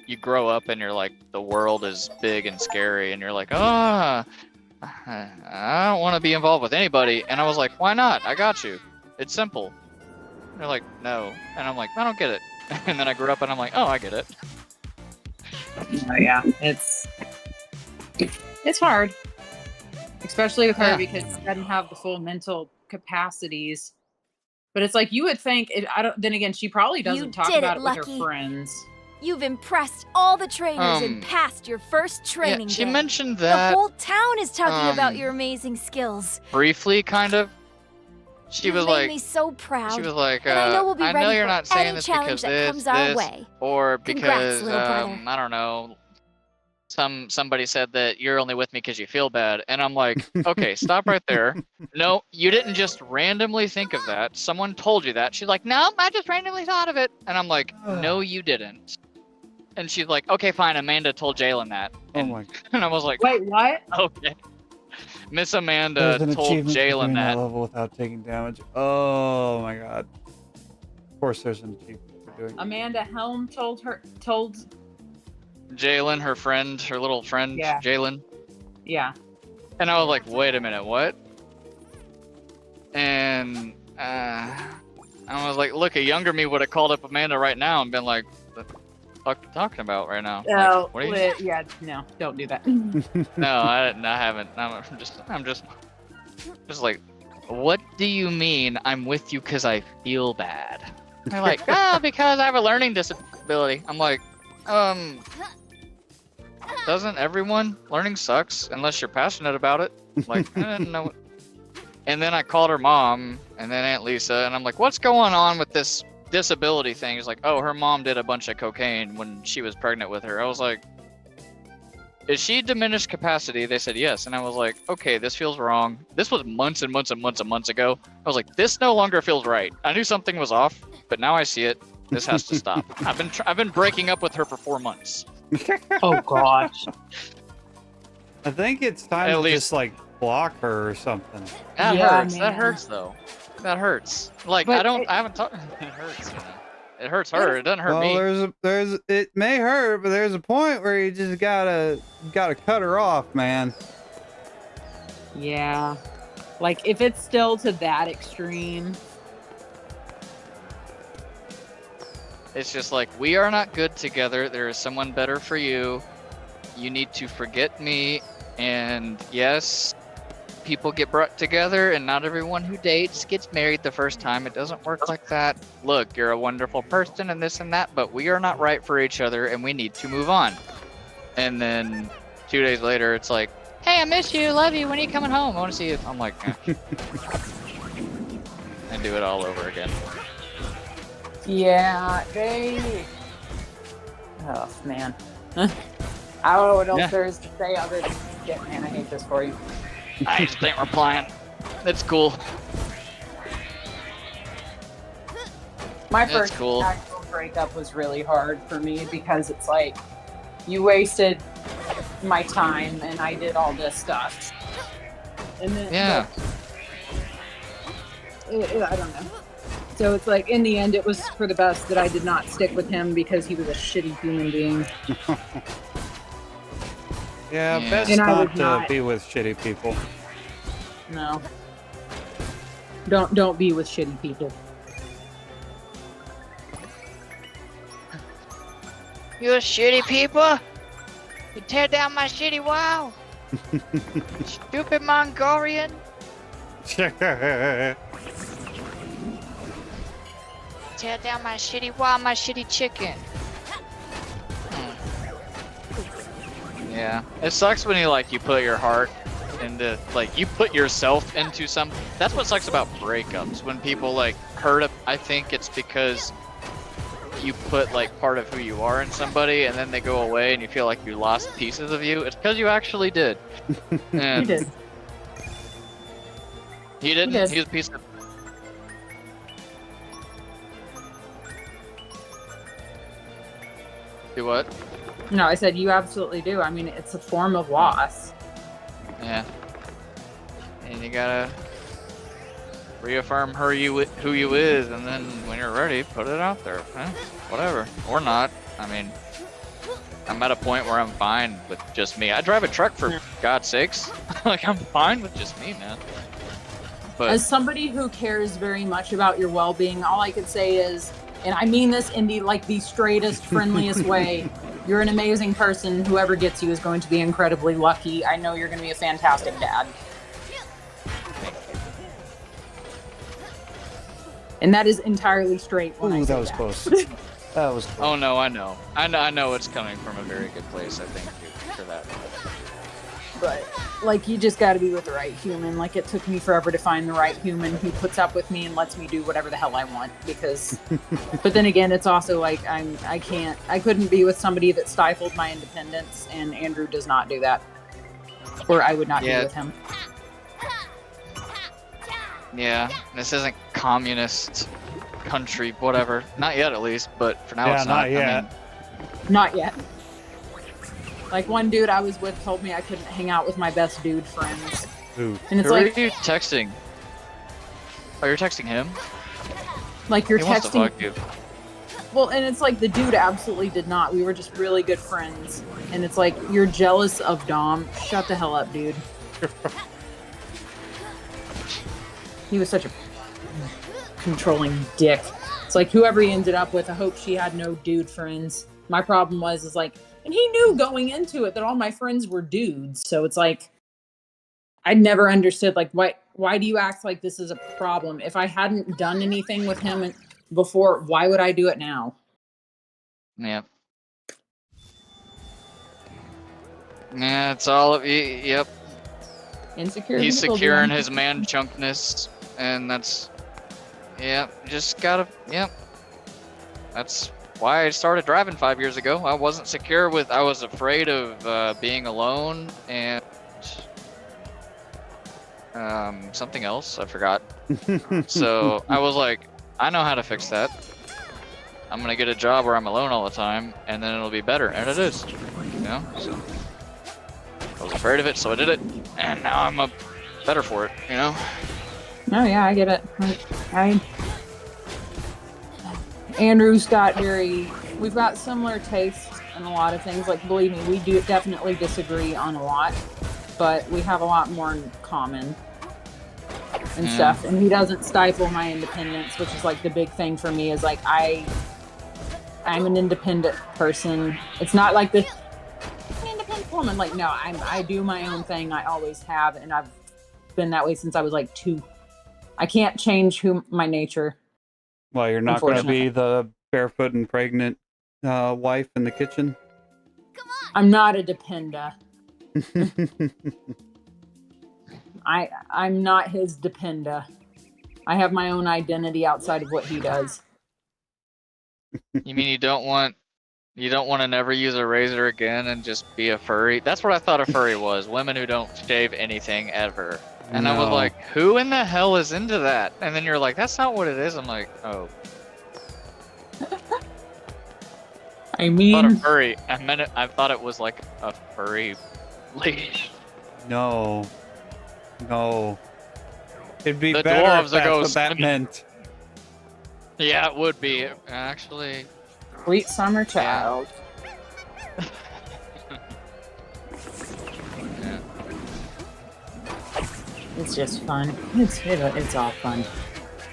S3: you grow up and you're like, the world is big and scary, and you're like, "Ah, I don't want to be involved with anybody." And I was like, "Why not? I got you. It's simple." They're like, "No." And I'm like, "I don't get it." And then I grew up and I'm like, "Oh, I get it."
S2: Oh, yeah, it's hard, especially with her
S3: Yeah.
S2: because she doesn't have the full mental capacities. But it's like you would think. Then again, she probably doesn't talk
S5: did
S2: about
S5: it,
S2: it with
S5: Lucky.
S2: her friends.
S5: You've impressed all the trainers and passed your first training
S3: Yeah, she
S5: day.
S3: mentioned
S5: The
S3: that
S5: whole town is talking about
S3: um,
S5: your amazing skills.
S3: briefly, kind of. She
S5: You
S3: was
S5: made
S3: like,
S5: me so proud.
S3: she was like,
S5: and I know we'll be
S3: "I
S5: ready
S3: know you're
S5: for
S3: not saying
S5: any
S3: this
S5: challenge
S3: because
S5: that
S3: this,
S5: comes our
S3: this,
S5: way.
S3: or
S5: Congrats,
S3: because
S5: little brother.
S3: I don't know, somebody said that you're only with me because you feel bad, and I'm like, okay, stop right there. No, you didn't just randomly think of that. Someone told you that. She's like, no, I just randomly thought of it, and I'm like, no, you didn't. And she's like, okay, fine. Amanda told Jalen that. And,
S1: Oh my.
S3: and I was like,
S2: Wait, what?
S3: okay. Miss Amanda
S1: There's an
S3: told
S1: achievement for
S3: Jalen
S1: doing
S3: that.
S1: level without taking damage. Oh my god. Of course, there's an achievement for doing.
S2: Amanda Helm told
S3: Jalen, her friend, her little friend,
S2: Yeah.
S3: Jalen.
S2: yeah.
S3: And I was like, wait a minute, what? And I was like, look, a younger me would have called up Amanda right now and been like, what the fuck are you talking about right now?
S2: Oh,
S3: Like, what are you...
S2: yeah, no, don't do that.
S3: No, I haven't. I'm just like, what do you mean I'm with you because I feel bad? They're like, because I have a learning disability. I'm like, doesn't everyone? Learning sucks unless you're passionate about it. Like, I didn't know. And then I called her mom and then Aunt Lisa, and I'm like, what's going on with this disability thing? It's like, oh, her mom did a bunch of cocaine when she was pregnant with her. I was like, is she diminished capacity? They said yes. And I was like, okay, this feels wrong. This was months and months and months and months ago. I was like, this no longer feels right. I knew something was off, but now I see it. This has to stop. I've been breaking up with her for 4 months.
S2: Oh gosh.
S1: I think it's time
S3: At
S1: to
S3: least-
S1: just like block her or something.
S3: That
S2: Yeah,
S3: hurts. That
S2: man.
S3: hurts though. That hurts. Like
S2: But
S3: I haven't talked. It hurts. You know? It hurts her. It doesn't hurt
S1: Well,
S3: me.
S1: there's it may hurt, but there's a point where you just gotta cut her off, man.
S2: Yeah. Like if it's still to that extreme.
S3: It's just like, we are not good together. There is someone better for you. You need to forget me. And yes, people get brought together, and not everyone who dates gets married the first time. It doesn't work like that. Look, you're a wonderful person and this and that, but we are not right for each other, and we need to move on. And then 2 days later, it's like, hey, I miss you, love you, when are you coming home? I want to see you. I'm like, eh. And do it all over again.
S2: Yeah, they. Oh man. I don't know what else
S3: Yeah.
S2: there is to say other than shit, man. I hate this for you.
S3: I just ain't replying. It's cool.
S2: My
S3: It's
S2: first
S3: cool.
S2: actual breakup was really hard for me because it's like you wasted my time and I did all this stuff. And then
S3: Yeah.
S2: I don't know. So it's like in the end it was for the best that I did not stick with him because he was a shitty human being.
S1: Yeah,
S3: Yeah.
S1: best
S2: And I
S1: not
S2: would
S1: to
S2: not-
S1: be with shitty people.
S2: No. Don't be with shitty people.
S4: You shitty people! You tear down my shitty wall! Stupid Mongolian! Tear down my shitty wall, my shitty chicken!
S3: Yeah, it sucks when you put your heart into, like, you put yourself into some. That's what sucks about breakups. When people hurt. I think it's because you put part of who you are in somebody, and then they go away, and you feel like you lost pieces of you. It's because you actually did. And
S2: You did.
S3: He didn't.
S2: He did.
S3: He was a piece of. Do what?
S2: No, I said you absolutely do. I mean, it's a form of loss.
S3: Yeah. And you gotta reaffirm who you is, and then when you're ready, put it out there. Whatever. Or not. I mean, I'm at a point where I'm fine with just me. I drive a truck for God's sakes. I'm fine with just me, man. But
S2: As somebody who cares very much about your well-being, all I could say is, and I mean this in the straightest, friendliest way, you're an amazing person. Whoever gets you is going to be incredibly lucky. I know you're going to be a fantastic dad. And that is entirely straight when I
S1: Ooh,
S2: say
S1: that was close. That was close.
S3: oh no, I know it's coming from a very good place. I thank you for that.
S2: but like you just got to be with the right human. Like it took me forever to find the right human who puts up with me and lets me do whatever the hell I want. Because, but then again, it's also like I couldn't be with somebody that stifled my independence, and Andrew does not do that, or I would not be with him.
S3: Yeah, this isn't communist country, whatever. Not yet, at least. But for now, it's not.
S1: Not yet.
S3: I mean,
S2: Not yet. Like one dude I was with told me I couldn't hang out with my best dude friends.
S1: Ooh.
S2: And it's
S3: who
S2: like,
S3: are you texting? Oh, you're texting him?
S2: like you're
S3: He wants to
S2: texting.
S3: fuck you.
S2: Well, and it's like the dude absolutely did not. We were just really good friends. And it's like, you're jealous of Dom. Shut the hell up, dude. He was such a controlling dick. It's like whoever he ended up with, I hope she had no dude friends. My problem is like, and he knew going into it that all my friends were dudes. So it's like, I never understood, like, why do you act like this is a problem? If I hadn't done anything with him before, why would I do it now?
S3: Yeah. Yeah, it's all of yep.
S2: Insecure.
S3: He's secure in his man chunkness, and that's just gotta that's why I started driving 5 years ago. I wasn't secure with I was afraid of being alone and something else I forgot. So I was like, I know how to fix that. I'm gonna get a job where I'm alone all the time, and then it'll be better, and it is. You know, so I was afraid of it, so I did it, and now I'm better for it. You know.
S2: Oh yeah, I get it. Andrew's got we've got similar tastes in a lot of things. Like, believe me, we do definitely disagree on a lot, but we have a lot more in common and stuff. And he doesn't stifle my independence, which is like the big thing for me. Is like I'm an independent person. It's not like this independent woman. Like, no, I do my own thing. I always have, and I've been that way since I was like 2. I can't change my nature.
S1: Well, you're not going to be the barefoot and pregnant wife in the kitchen?
S2: I'm not a dependa. I'm not his dependa. I have my own identity outside of what he does.
S3: You mean you don't want to never use a razor again and just be a furry? That's what I thought a furry was. Women who don't shave anything ever. And I was like, who in the hell is into that? And then you're like, that's not what it is. I'm like, oh.
S2: I mean,
S3: Not a furry. I thought it was like a furry leash.
S1: No. It'd be
S3: The
S1: better
S3: dwarves
S1: if that's
S3: go
S1: what that
S3: swimming.
S1: meant.
S3: Yeah, it would be. Actually.
S2: sweet summer child.
S3: Yeah.
S2: It's just fun. It's all fun.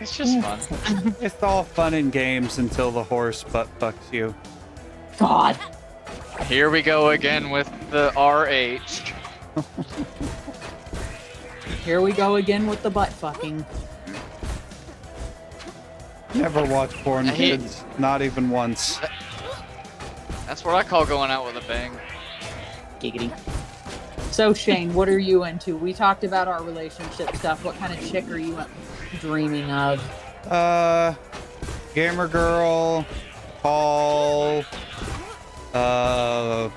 S3: It's just fun.
S1: It's all fun and games until the horse butt fucks you.
S2: God.
S3: Here we go again with the RH.
S2: Here we go again with the butt fucking.
S1: Never watch porn,
S3: I hate-
S1: kids. Not even once.
S3: That's what I call going out with a bang.
S2: Giggity. So Shane, what are you into? We talked about our relationship stuff. What kind of chick are you dreaming of?
S1: Gamer girl, tall. I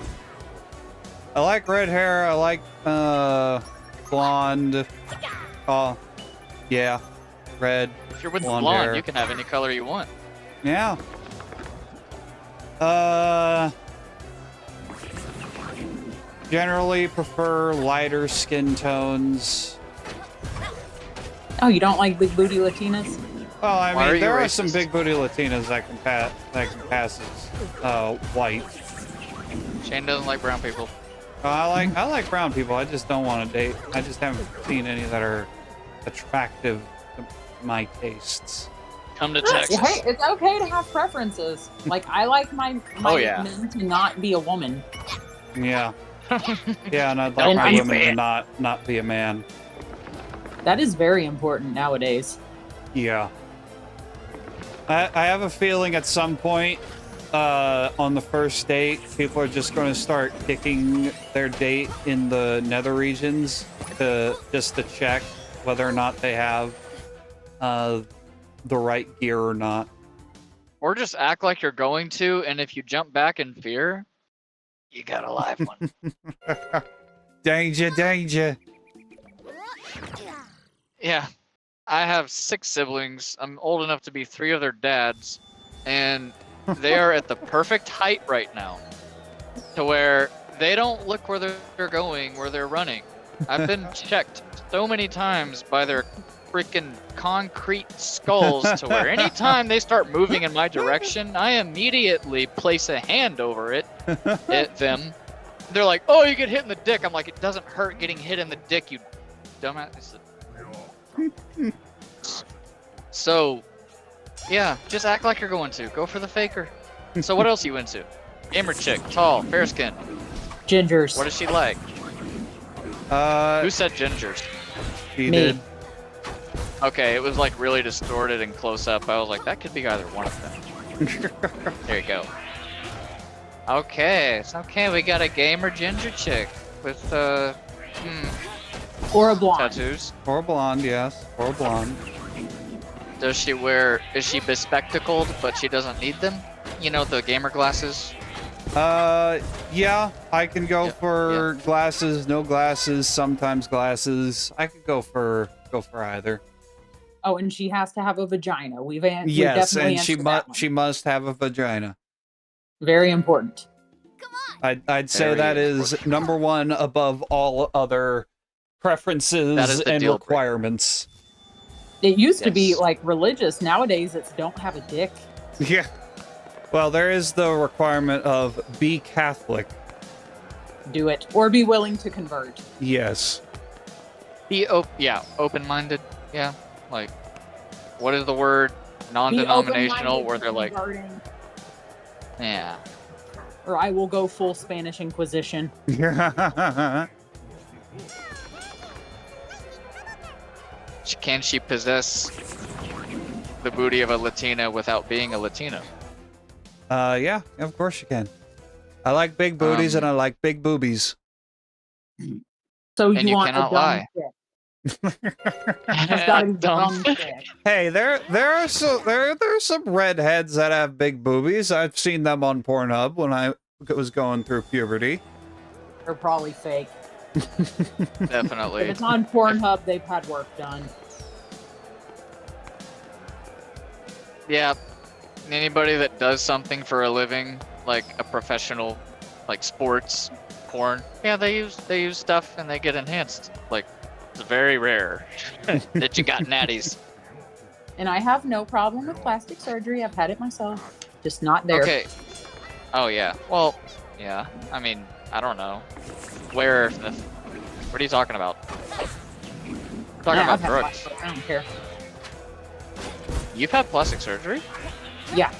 S1: like red hair. I like blonde. Oh, yeah, red.
S3: If you're with
S1: Blonde
S3: blonde,
S1: hair.
S3: you can have any color you want.
S1: Yeah. Generally prefer lighter skin tones.
S2: Oh, you don't like big booty Latinas?
S1: Well, I
S3: Why are
S1: mean,
S3: you
S1: there are
S3: racist?
S1: some big booty Latinas that can pass as white.
S3: Shane doesn't like brown people.
S1: I like brown people. I just don't want to date. I just haven't seen any that are attractive to my tastes.
S3: Come to Texas.
S2: Hey, it's okay to have preferences. Like, I like my
S3: Oh, yeah.
S2: men to not be a woman.
S1: Yeah. Yeah, and I'd
S3: Don't
S1: like my
S3: be
S1: women to
S3: man.
S1: not be a man.
S2: That is very important nowadays.
S1: Yeah. I have a feeling at some point on the first date, people are just going to start kicking their date in the nether regions just to check whether or not they have the right gear or not.
S3: Or just act like you're going to, and if you jump back in fear, you got a live one.
S1: Danger, danger.
S3: Yeah. I have 6 siblings. I'm old enough to be 3 of their dads, and they are at the perfect height right now to where they don't look where they're going, where they're running. I've been checked so many times by their freaking concrete skulls to where anytime they start moving in my direction, I immediately place a hand over it at them. They're like, "Oh, you get hit in the dick." I'm like, "It doesn't hurt getting hit in the dick, you dumbass." So, yeah, just act like you're going to. Go for the faker. So what else are you into? Gamer chick, tall, fair skin.
S2: Gingers.
S3: What is she like? Who said gingers?
S1: He
S2: Me.
S1: did.
S3: Okay, it was like really distorted and close up. I was like, that could be either one of them. There you go. Okay, it's okay. We got a gamer ginger chick with
S2: Or a blonde.
S3: tattoos.
S1: Or blonde, yes. Or blonde.
S3: Is she bespectacled, but she doesn't need them? You know, the gamer glasses?
S1: Yeah, I can go
S3: Yep,
S1: for glasses, no glasses, sometimes glasses. I could go for either.
S2: Oh, and she has to have a vagina. We've
S1: Yes,
S2: definitely
S1: and
S2: answered
S1: she must have a vagina.
S2: Very important.
S1: I'd say
S3: Very
S1: that is
S3: important.
S1: number one above all other preferences
S3: That is the
S1: and
S3: deal breaker.
S1: requirements.
S2: It used to be
S3: Yes.
S2: like religious. Nowadays, it's don't have a dick.
S1: Yeah. Well, there is the requirement of be Catholic.
S2: Do it. Or be willing to convert.
S1: Yes.
S3: Be open-minded. Yeah, like, what is the word?
S2: Be
S3: Non-denominational,
S2: open-minded
S3: where
S2: to
S3: they're like,
S2: converting,
S3: yeah.
S2: or I will go full Spanish Inquisition.
S3: Can she possess the booty of a Latina without being a Latina?
S1: Yeah, of course you can. I like big booties and I like big boobies.
S2: So
S3: And you
S2: want
S3: cannot
S2: a dumb
S3: lie.
S2: dick. It's gotta be
S3: Dumb.
S2: dumb dick.
S1: Hey, there are some redheads that have big boobies. I've seen them on Pornhub when I was going through puberty.
S2: They're probably fake. If
S3: Definitely.
S2: it's on Pornhub, they've had work done.
S3: Yeah. Anybody that does something for a living, like a professional, like sports, porn, yeah, they use stuff and they get enhanced. Like, it's very rare that you got natties.
S2: And I have no problem with plastic surgery. I've had it myself. Just not there.
S3: Okay. Oh yeah. Well, yeah. I mean, I don't know. Where? What are you talking about? Talking
S2: Nah,
S3: about
S2: I've had
S3: drugs.
S2: plastic, I don't care.
S3: You've had plastic surgery?
S2: Yeah.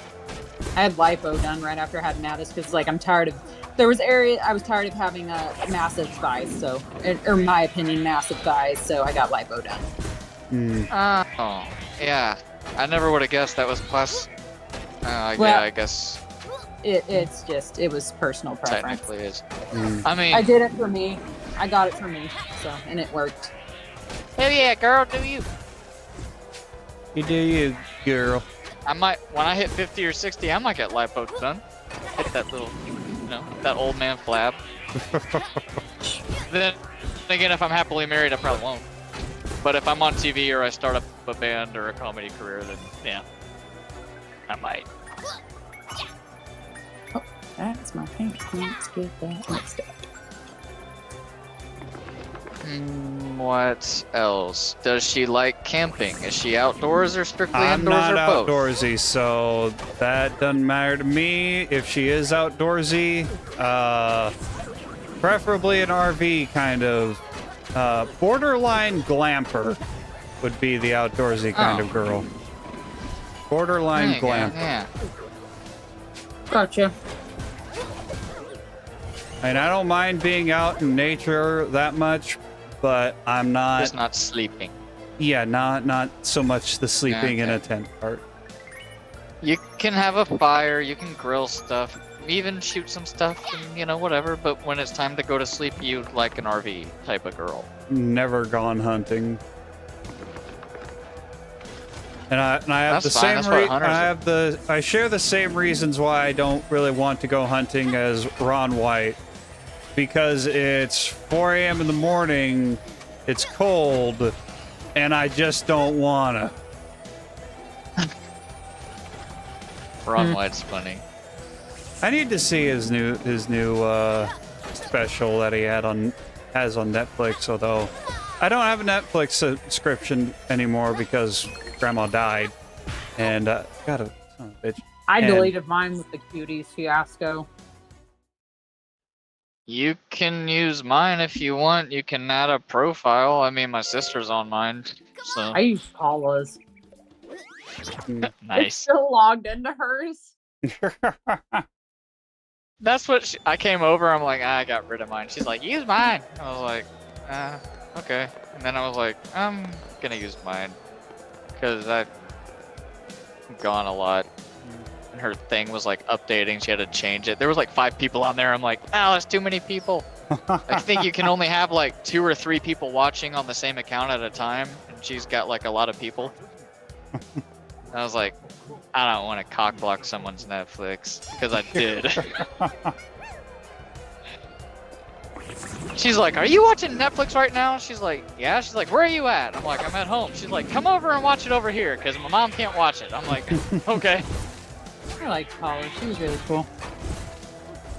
S2: I had lipo done right after I had Mattis because, like, I'm tired of. There was I was tired of having massive thighs, so, or in my opinion, massive thighs. So I got lipo done.
S3: Oh, yeah. I never would have guessed that was plus. Yeah,
S2: Well,
S3: I guess
S2: It was personal preference.
S3: technically is.
S1: Mm.
S3: I mean,
S2: I did it for me. I got it for me. So, and it worked.
S3: hell yeah, girl, do you?
S1: You do you, girl.
S3: I might, when I hit 50 or 60, I might get lipo done. Hit that little, that old man flab. Then again, if I'm happily married, I probably won't. But if I'm on TV or I start up a band or a comedy career, then yeah, I might.
S2: That's my pants. Let's get that mixed up.
S3: What else? Does she like camping? Is she outdoors or strictly
S1: I'm
S3: indoors
S1: not
S3: or both?
S1: outdoorsy, so that doesn't matter to me. If she is outdoorsy, preferably an RV kind of, borderline glamper would be the outdoorsy kind of girl. Borderline glamper.
S3: Yeah.
S2: Gotcha.
S1: And I don't mind being out in nature that much, but I'm not.
S3: Just not sleeping.
S1: Yeah, not so much the sleeping in
S3: Okay.
S1: a tent part.
S3: You can have a fire, you can grill stuff, even shoot some stuff, and you know, whatever. But when it's time to go to sleep, you like an RV type of girl.
S1: Never gone hunting. And I have
S3: That's
S1: the
S3: fine,
S1: same
S3: that's what
S1: I share the same reasons why I don't really want to go hunting as Ron White, because it's 4 a.m. in the morning, it's cold, and I just don't wanna.
S3: Ron White's funny.
S1: I need to see his new special that he has on Netflix, although I don't have a Netflix subscription anymore because Grandma died, and got a son of a bitch.
S2: I
S1: And-
S2: deleted mine with the cuties fiasco.
S3: You can use mine if you want. You can add a profile. I mean, my sister's on mine, so
S2: I used Paula's. It's
S3: nice.
S2: still logged into hers.
S3: That's what I came over. I'm like, I got rid of mine. She's like, use mine. I was like, okay. And then I was like, I'm gonna use mine because I've gone a lot. And her thing was like updating. She had to change it. There was like 5 people on there. I'm like, oh, that's too many people. I think you can only have like 2 or 3 people watching on the same account at a time, and she's got like a lot of people. I was like, I don't want to cock block someone's Netflix because I did. She's like, are you watching Netflix right now? She's like, yeah. She's like, where are you at? I'm like, I'm at home. She's like, come over and watch it over here because my mom can't watch it. I'm like, okay.
S2: I liked Paula. She was really cool.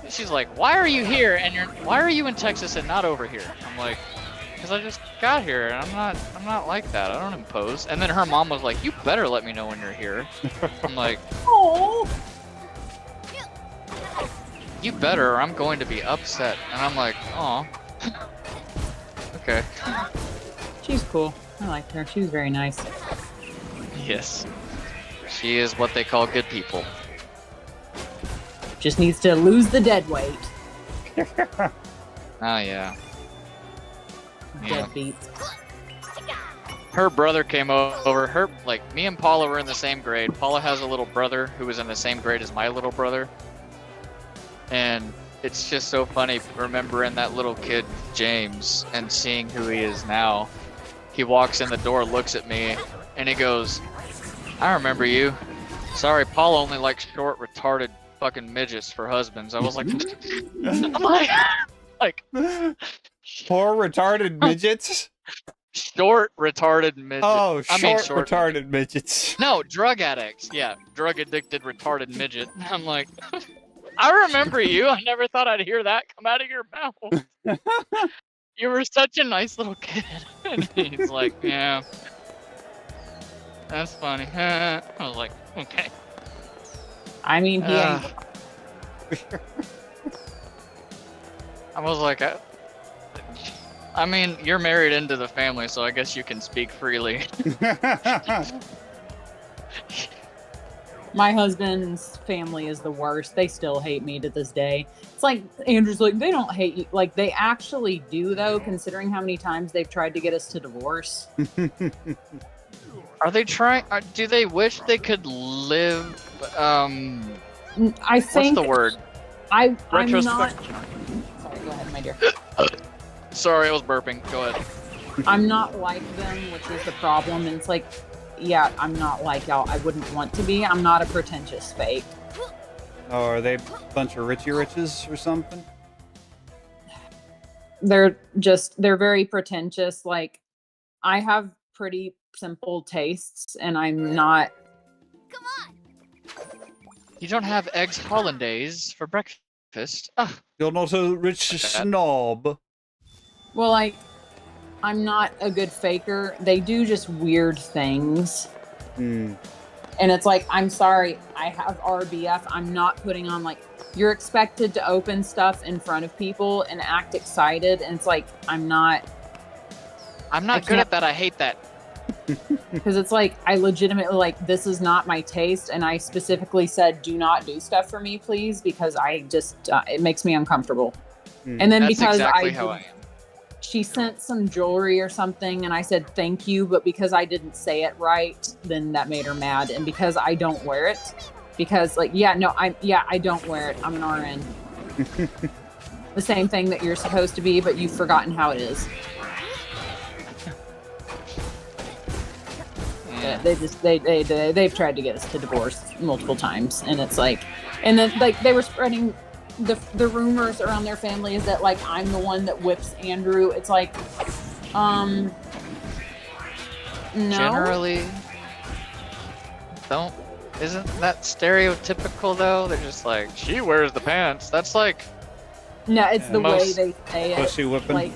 S3: She's like, why are you here and why are you in Texas and not over here? I'm like, because I just got here and I'm not like that. I don't impose. And then her mom was like, you better let me know when you're here. I'm like,
S2: Oh,
S3: you better or I'm going to be upset. And I'm like, oh. Okay.
S2: she's cool. I liked her. She was very nice.
S3: Yes. She is what they call good people.
S2: Just needs to lose the dead weight.
S3: Oh yeah. Yeah.
S2: Deadbeats.
S3: Her brother came over. Me and Paula were in the same grade. Paula has a little brother who was in the same grade as my little brother. And it's just so funny remembering that little kid, James, and seeing who he is now. He walks in the door, looks at me, and he goes, I remember you. Sorry, Paula only likes short, retarded fucking midgets for husbands. I was like, I'm like,
S1: Poor retarded midgets.
S3: short, retarded midgets.
S1: Oh,
S3: short
S1: retarded midgets.
S3: No, drug addicts. Yeah, drug addicted, retarded midget. I'm like, I remember you. I never thought I'd hear that come out of your mouth. You were such a nice little kid. And he's like, yeah, that's funny. I was like, okay.
S2: I mean, he ain't.
S3: I was like, I mean, you're married into the family, so I guess you can speak freely.
S2: My husband's family is the worst. They still hate me to this day. It's like, Andrew's like, they don't hate you. Like, they actually do, though, considering how many times they've tried to get us to divorce.
S3: Are they trying? Do they wish they could live?
S2: I think.
S3: What's the word?
S2: I'm not.
S3: Retrospect.
S2: Sorry, go ahead, my dear.
S3: Sorry, I was burping. Go ahead.
S2: I'm not like them, which is the problem. And it's like, yeah, I'm not like y'all. I wouldn't want to be. I'm not a pretentious fake.
S1: Oh, are they a bunch of Richie Riches or something?
S2: They're very pretentious. Like, I have pretty simple tastes, and I'm not.
S3: You don't have eggs hollandaise for breakfast. Ugh.
S1: You're not a rich snob.
S2: Well, like, I'm not a good faker. They do just weird things.
S1: Hmm.
S2: And it's like, I'm sorry, I have RBF. I'm not putting on, like, you're expected to open stuff in front of people and act excited. And it's like, I'm not
S3: good at that. I hate that.
S2: because it's like, I legitimately, like, this is not my taste. And I specifically said, do not do stuff for me, please, because I just, it makes me uncomfortable.
S1: Hmm.
S2: And then
S3: That's
S2: because
S3: exactly how I am.
S2: she sent some jewelry or something and I said thank you, but because I didn't say it right, then that made her mad. And because I don't wear it, because like I don't wear it. I'm an RN. The same thing that you're supposed to be, but you've forgotten how it is.
S3: Yeah.
S2: They've tried to get us to divorce multiple times, and it's like, and then like they were spreading the rumors around their family is that like I'm the one that whips Andrew. It's like, no.
S3: Generally, isn't that stereotypical though? They're just like, she wears the pants. That's like,
S2: No, it's the way
S3: most
S2: they say it.
S1: pussy whipping.
S2: Like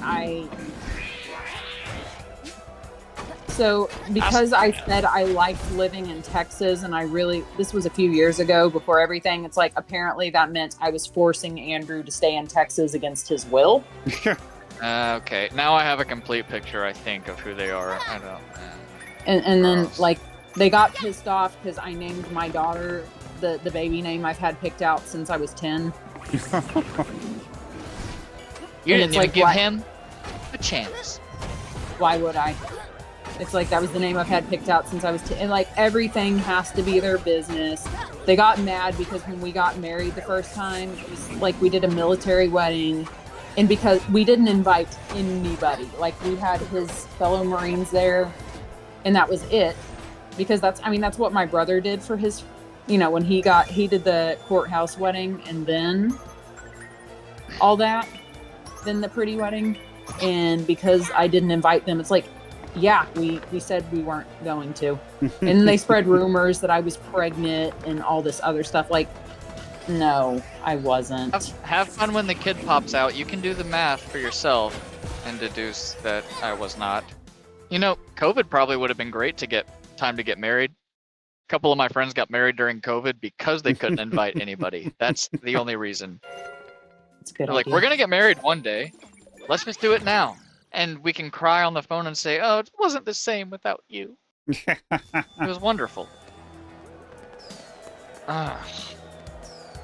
S2: So because I said I liked living in Texas, and this was a few years ago before everything, it's like apparently that meant I was forcing Andrew to stay in Texas against his will.
S3: okay. Now I have a complete picture, I think, of who they are. I don't.
S2: And then
S3: Gross.
S2: like they got pissed off because I named my daughter the baby name I've had picked out since I was 10.
S3: You
S2: And
S3: didn't
S2: it's
S3: even
S2: like,
S3: give
S2: why-
S3: him a chance.
S2: Why would I? It's like that was the name I've had picked out since I was 10. And like everything has to be their business. They got mad because when we got married the first time, it was like we did a military wedding, and because we didn't invite anybody, like we had his fellow Marines there, and that was it. Because that's what my brother did for his, when he did the courthouse wedding, and then all that, then the pretty wedding. And because I didn't invite them, it's like, yeah, we said we weren't going to. And they spread rumors that I was pregnant and all this other stuff. Like, no, I wasn't.
S3: Have fun when the kid pops out. You can do the math for yourself and deduce that I was not. COVID probably would have been great to get time to get married. A couple of my friends got married during COVID because they couldn't invite anybody. That's the only reason.
S2: It's a good.
S3: They're like,
S2: idea.
S3: we're gonna get married one day. Let's just do it now. And we can cry on the phone and say, oh, it wasn't the same without you. It was wonderful.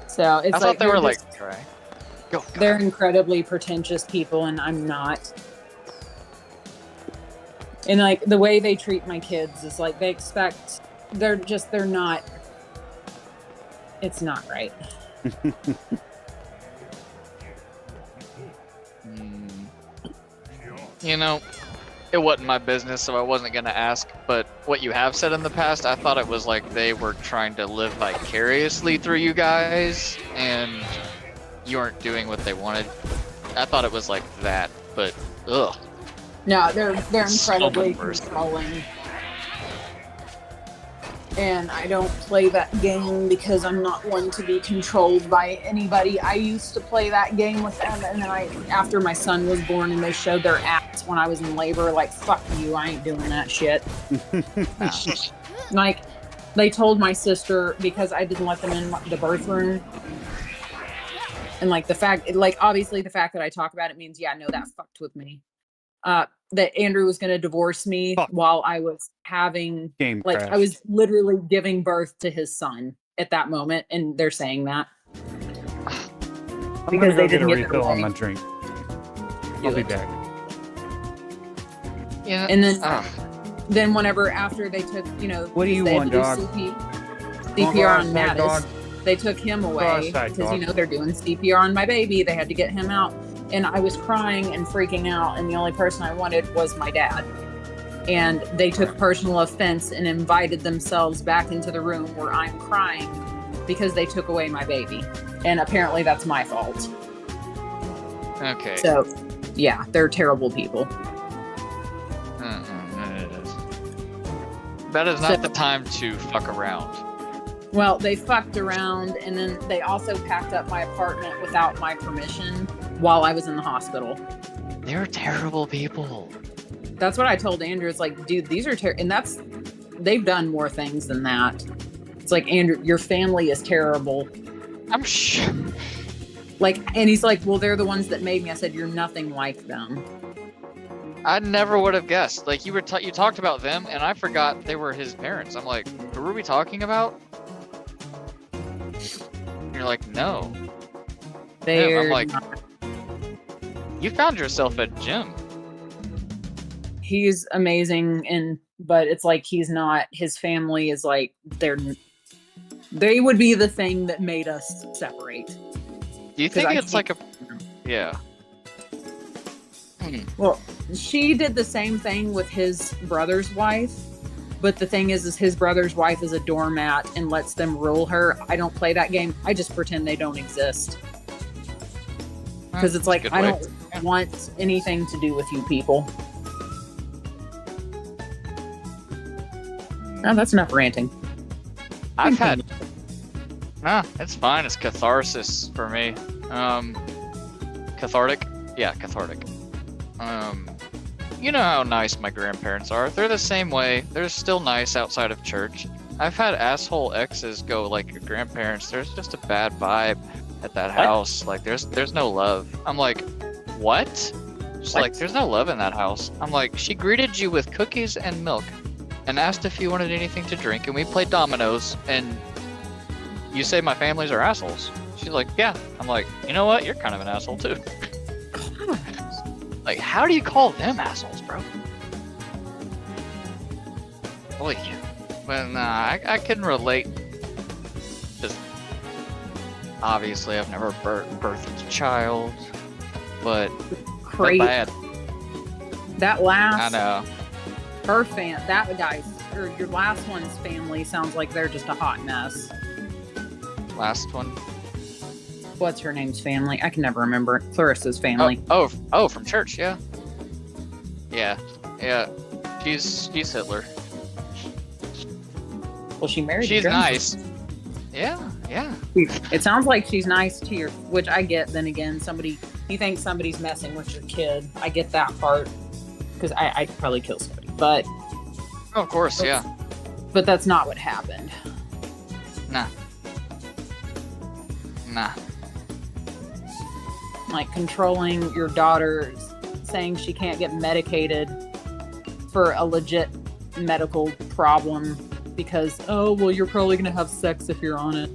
S2: So it's
S3: I thought they were
S2: they're
S3: like,
S2: just-
S3: cry. Go.
S2: they're incredibly pretentious people, and I'm not. And like the way they treat my kids is like they're not. It's not right.
S3: It wasn't my business, so I wasn't gonna ask. But what you have said in the past, I thought it was like they were trying to live vicariously through you guys, and you weren't doing what they wanted. I thought it was like that, but ugh.
S2: No, they're
S3: So
S2: incredibly
S3: much worse.
S2: controlling. And I don't play that game because I'm not one to be controlled by anybody. I used to play that game with them, and then after my son was born and they showed their acts when I was in labor, like, fuck you, I ain't doing that shit. Like, they told my sister because I didn't let them in the birth room. And like obviously the fact that I talk about it means, yeah, no, that fucked with me. That Andrew was going to divorce me while I was having,
S1: Game
S2: like,
S1: crash.
S2: I was literally giving birth to his son at that moment, and they're saying that
S1: I'm
S2: because
S1: gonna
S2: they
S1: go get
S2: didn't
S1: a
S2: get
S1: refill
S2: their
S1: on
S2: way.
S1: my drink.
S2: Do
S1: I'll be
S2: it.
S1: back.
S3: Yeah.
S2: And then whenever after they took,
S1: What do you
S2: they
S1: want,
S2: had to
S1: dog?
S2: do
S1: Wanna go
S2: CPR on
S1: outside,
S2: Mattis.
S1: dog?
S2: They took him away
S1: outside,
S2: because
S1: dog.
S2: they're doing CPR on my baby. They had to get him out, and I was crying and freaking out, and the only person I wanted was my dad. And they took personal offense and invited themselves back into the room where I'm crying because they took away my baby, and apparently that's my fault.
S3: Okay.
S2: So, yeah, they're terrible people.
S3: It is. That is not the time to fuck around.
S2: Well, they fucked around, and then they also packed up my apartment without my permission while I was in the hospital.
S3: They're terrible people.
S2: That's what I told Andrew. It's like, dude, these are and they've done more things than that. It's like, Andrew, your family is terrible.
S3: I'm sure.
S2: Like, and he's like, well, they're the ones that made me. I said, you're nothing like them.
S3: I never would have guessed. Like, you talked about them, and I forgot they were his parents. I'm like, who were we talking about? And you're like, no.
S2: They're
S3: I'm like,
S2: not-
S3: you found yourself at gym.
S2: he's amazing, but it's like he's not. His family is like They would be the thing that made us separate.
S3: Do you think
S2: I
S3: it's like
S2: can't-
S3: a... Yeah.
S2: Well, she did the same thing with his brother's wife, but the thing is his brother's wife is a doormat and lets them rule her. I don't play that game. I just pretend they don't exist. Because it's like, I don't want anything to do with you people. Oh, that's enough ranting.
S3: I've had... Nah, it's fine. It's catharsis for me. Cathartic? Yeah, cathartic. You know how nice my grandparents are. They're the same way. They're still nice outside of church. I've had asshole exes go like your grandparents. There's just a bad vibe at that house. Like there's no love. I'm like, what? She's like, there's no love in that house. I'm like, she greeted you with cookies and milk and asked if you wanted anything to drink, and we played dominoes, and you say my families are assholes. She's like, yeah. I'm like, you know what? You're kind of an asshole too. Like, how do you call them assholes, bro? Boy, well, nah, I can relate. Just obviously, I've never birthed a child, but
S2: Crazy.
S3: bad.
S2: That last,
S3: I know.
S2: that guy's, or your last one's family sounds like they're just a hot mess.
S3: Last one.
S2: What's her name's family? I can never remember. Clarissa's family.
S3: Oh, from church, yeah. Yeah. She's Hitler.
S2: Well, she married.
S3: She's
S2: a German.
S3: nice. Yeah.
S2: It sounds like she's nice to your, which I get. Then again, you think somebody's messing with your kid. I get that part because I'd probably kill somebody, but
S3: Oh, of course, yeah.
S2: but that's not what happened.
S3: Nah.
S2: Like controlling your daughter, saying she can't get medicated for a legit medical problem because, oh, well, you're probably going to have sex if you're on it.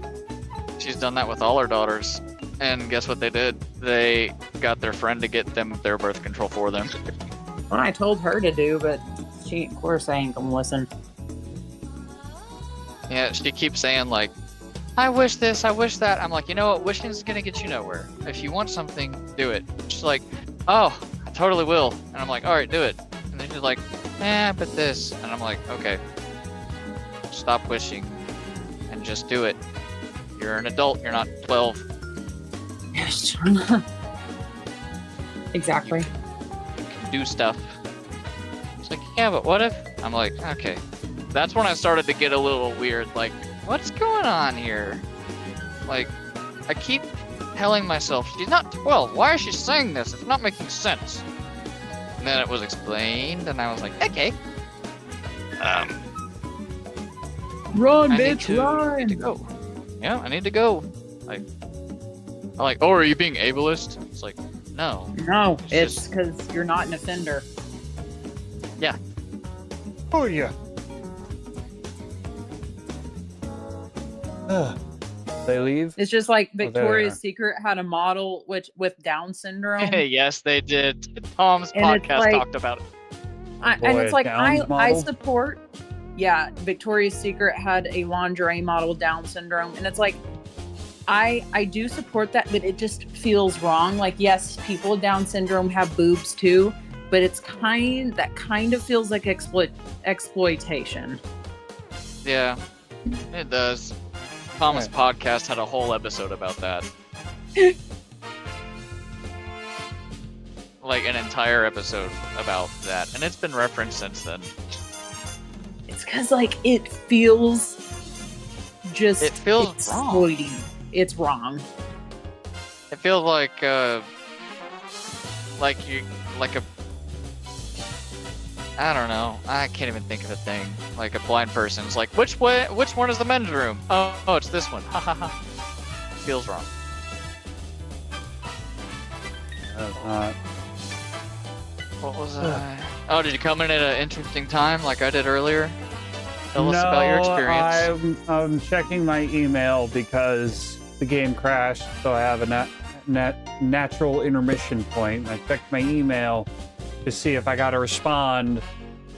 S3: She's done that with all her daughters. And guess what they did? They got their friend to get them their birth control for them.
S2: What I told her to do, but she, of course, I ain't gonna listen.
S3: Yeah, she keeps saying like, I wish this, I wish that. I'm like, you know what? Wishing is gonna get you nowhere. If you want something, do it. She's like, oh, I totally will. And I'm like, all right, do it. And then she's like, but this. And I'm like, okay, stop wishing and just do it. You're an adult. You're not 12.
S2: Exactly.
S3: You can do stuff. It's like, yeah, but what if? I'm like, okay. That's when I started to get a little weird. Like, what's going on here? Like, I keep telling myself, she's not 12. Why is she saying this? It's not making sense. And then it was explained, and I was like, okay.
S2: Run,
S3: I
S2: bitch,
S3: need to go. Yeah, I need to go. Like, I'm like, oh, are you being ableist? It's like, no.
S2: No, it's
S3: just-
S2: because you're not an offender.
S3: Yeah.
S1: Oh yeah. They leave.
S2: It's just like
S1: there they
S2: Victoria's
S1: are.
S2: Secret had a model with Down syndrome.
S3: Yes, they did. Tom's
S2: And it's
S3: podcast
S2: like-
S3: talked about it.
S2: And it's like
S1: Down's
S2: I
S1: model?
S2: support. Yeah, Victoria's Secret had a lingerie model Down syndrome, and it's like I do support that, but it just feels wrong. Like, yes, people with Down syndrome have boobs too, but it's kind of feels like exploitation.
S3: Yeah, it does. Tom's podcast had a whole episode about that. Like an entire episode about that, and it's been referenced since then.
S2: It's because like it feels just
S3: It feels wrong.
S2: exploiting. It's wrong.
S3: It feels like you like a I don't know. I can't even think of a thing. Like a blind person's like, which one is the men's room? Oh, it's this one. Ha ha ha. Feels wrong. What was that? Oh, did you come in at an interesting time like I did earlier? Tell us about your experience.
S1: I'm checking my email because the game crashed, so I have a natural intermission point. I checked my email to see if I got a respond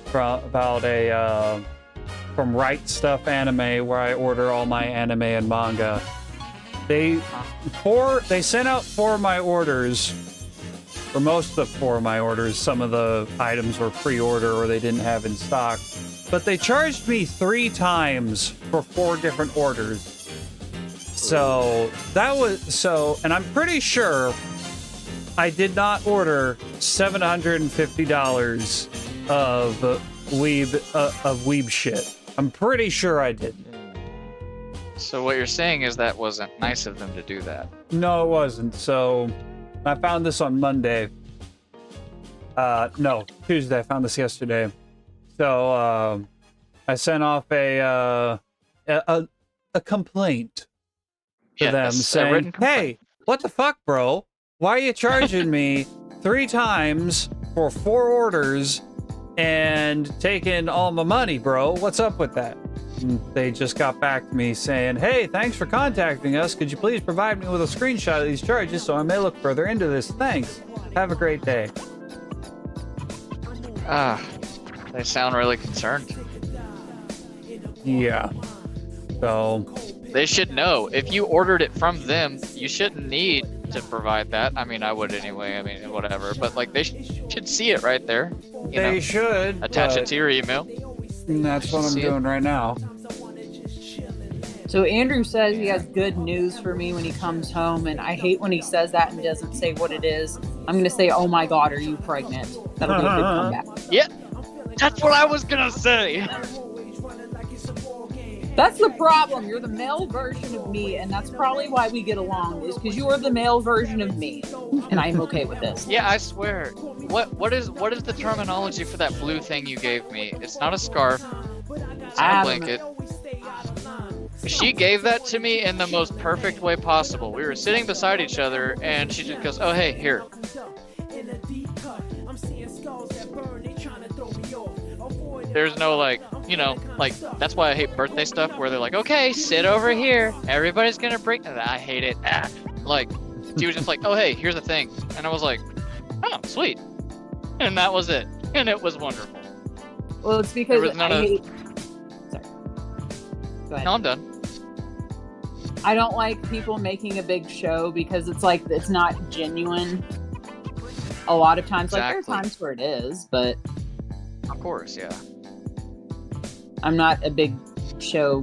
S1: about a from Right Stuff Anime, where I order all my anime and manga. They sent out 4 of my orders, or most of 4 of my orders. Some of the items were pre-order or they didn't have in stock, but they charged me 3 times for 4 different orders. So and I'm pretty sure I did not order $750 of weeb shit. I'm pretty sure I didn't.
S3: So what you're saying is that wasn't nice of them to do that.
S1: No, it wasn't. So I found this on Monday. No, Tuesday. I found this yesterday. So I sent off a complaint to them saying, "Hey, what the fuck, bro? Why are you charging me 3 times for 4 orders and taking all my money, bro? What's up with that?" And they just got back to me saying, "Hey, thanks for contacting us. Could you please provide me with a screenshot of these charges so I may look further into this? Thanks. Have a great day."
S3: They sound really concerned.
S1: Yeah. So
S3: They should know. If you ordered it from them, you shouldn't need to provide that. I mean, I would anyway. I mean, whatever. But like, they should see it right there.
S1: they should
S3: Attach it to your email.
S1: That's what I'm doing right now.
S2: So Andrew says he has good news for me when he comes home, and I hate when he says that and doesn't say what it is. I'm gonna say, "Oh my God, are you pregnant?" That'll be a good comeback.
S3: Yeah, that's what I was gonna say.
S2: That's the problem. You're the male version of me, and that's probably why we get along, is because you are the male version of me, and I'm okay with this.
S3: Yeah, I swear. What is the terminology for that blue thing you gave me? It's not a scarf. It's not a blanket. She gave that to me in the most perfect way possible. We were sitting beside each other, and she just goes, "Oh, hey, here." There's no like, that's why I hate birthday stuff where they're like, "Okay, sit over here. Everybody's gonna bring." I hate it. Like, she was just like, "Oh, hey, here's the thing," and I was like, "Oh, sweet," and that was it, and it was wonderful.
S2: Well, it's because I hate. Sorry. Go ahead.
S3: No, I'm done.
S2: I don't like people making a big show because it's like it's not genuine. A lot of times, like there are times where it is, but
S3: of course, yeah.
S2: I'm not a big show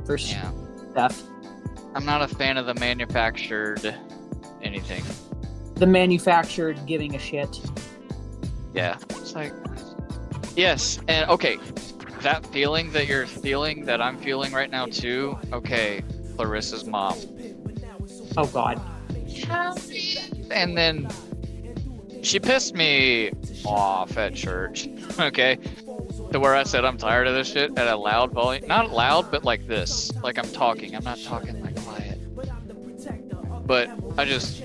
S2: for stuff.
S3: I'm not a fan of the manufactured anything.
S2: The manufactured giving a shit.
S3: Yeah, it's like, yes, and okay, that feeling that you're feeling, that I'm feeling right now too. Okay, Clarissa's mom.
S2: Oh God.
S3: And then she pissed me off at church. Okay, to where I said I'm tired of this shit at a loud volume. Not loud, but like this. Like I'm talking. I'm not talking like quiet. But I just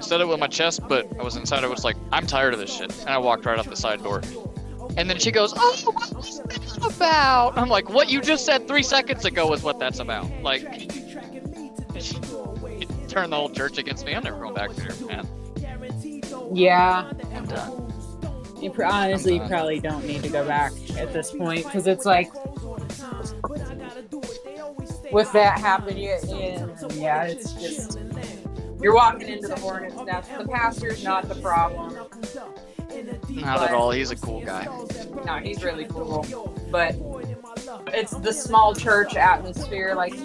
S3: said it with my chest, but I was inside. I was like, I'm tired of this shit. And I walked right out the side door. And then she goes, "Oh, what was that about?" I'm like, what you just said 3 seconds ago is what that's about. Like, you turn the whole church against me. I'm never going back there, man.
S2: Yeah.
S3: I'm done.
S2: You honestly probably don't need to go back at this point, because it's like, with that happening, it's just, you're walking into the hornet's nest. The pastor's not the problem.
S3: Not at all. He's a cool guy.
S2: No, he's really cool. But it's the small church atmosphere. Like,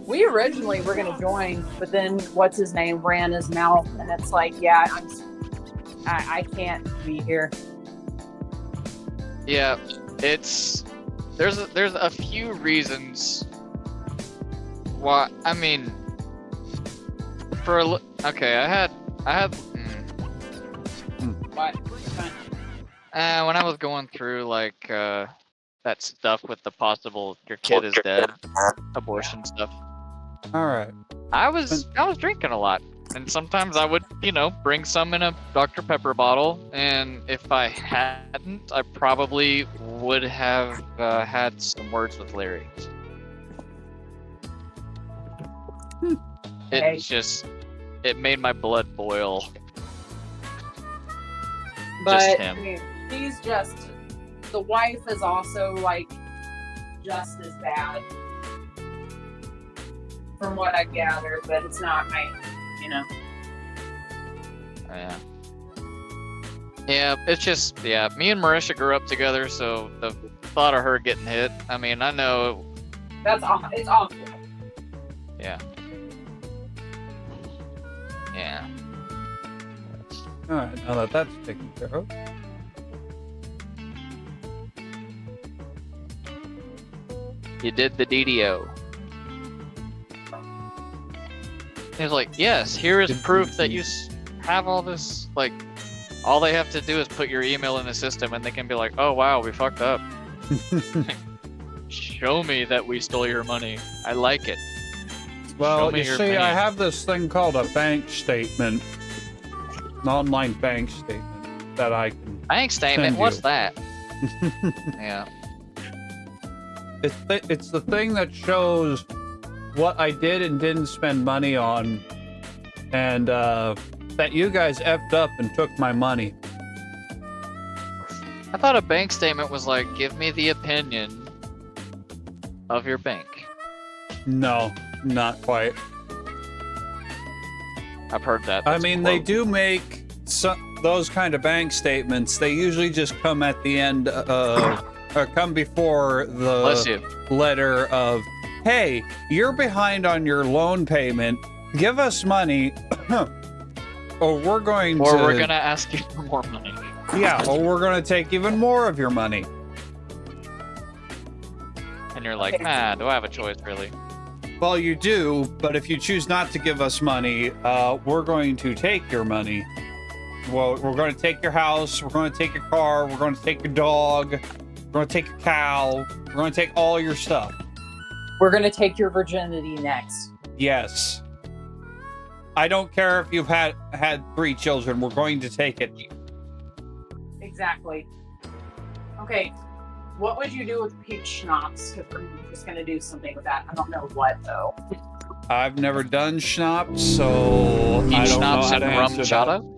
S2: we originally were going to join, but then what's his name ran his mouth, and it's like, yeah, I can't be here.
S3: Yeah, there's a few reasons why. I mean, okay, I had.
S2: What?
S3: When I was going through like that stuff with the possible your kid is dead abortion stuff.
S1: All right.
S3: I was drinking a lot, and sometimes I would, bring some in a Dr. Pepper bottle, and if I hadn't, I probably would have had some words with Larry. It made my blood boil.
S2: But
S3: Just him.
S2: I mean, the wife is also like just as bad, from what I gather, but it's not you know.
S3: Yeah. Yeah, it's just, yeah, me and Marisha grew up together, so the thought of her getting hit, I mean, I know.
S2: That's awful. It's awful.
S3: Yeah. Yeah.
S1: All right, now that that's taken care of.
S3: You did the DDO. He was like, yes, here is proof that you have all this, like, all they have to do is put your email in the system and they can be like, oh wow, we fucked up. Show me that we stole your money. I like it.
S1: Well,
S3: me
S1: you
S3: your
S1: see,
S3: bank.
S1: I have this thing called a bank statement, an online bank statement that I can.
S3: Bank statement,
S1: Send
S3: what's
S1: you.
S3: that? Yeah.
S1: It's the thing that shows what I did and didn't spend money on, and that you guys effed up and took my money.
S3: I thought a bank statement was like, give me the opinion of your bank.
S1: No, not quite.
S3: I've heard that.
S1: I
S3: That's a
S1: mean, they
S3: quote.
S1: do make those kind of bank statements. They usually just come at the end or come before
S3: Bless you.
S1: the letter of, hey, you're behind on your loan payment. Give us money, or we're going
S3: Or
S1: to.
S3: we're gonna ask you for more money.
S1: Yeah, or we're going to take even more of your money.
S3: And you're like, ah, do I have a choice, really?
S1: Well, you do, but if you choose not to give us money, we're going to take your money. Well, we're going to take your house, we're going to take your car, we're going to take your dog, we're going to take your cow, we're going to take all your stuff.
S2: We're gonna take your virginity next.
S1: Yes. I don't care if you've had 3 children, we're going to take it.
S2: Exactly. Okay. What would you do with peach schnapps? Because we're just gonna do something with that. I don't know what though.
S1: I've never done schnapps, so I
S3: Peach
S1: don't know
S3: schnapps
S1: how
S3: and
S1: to
S3: rum
S1: answer
S3: chata?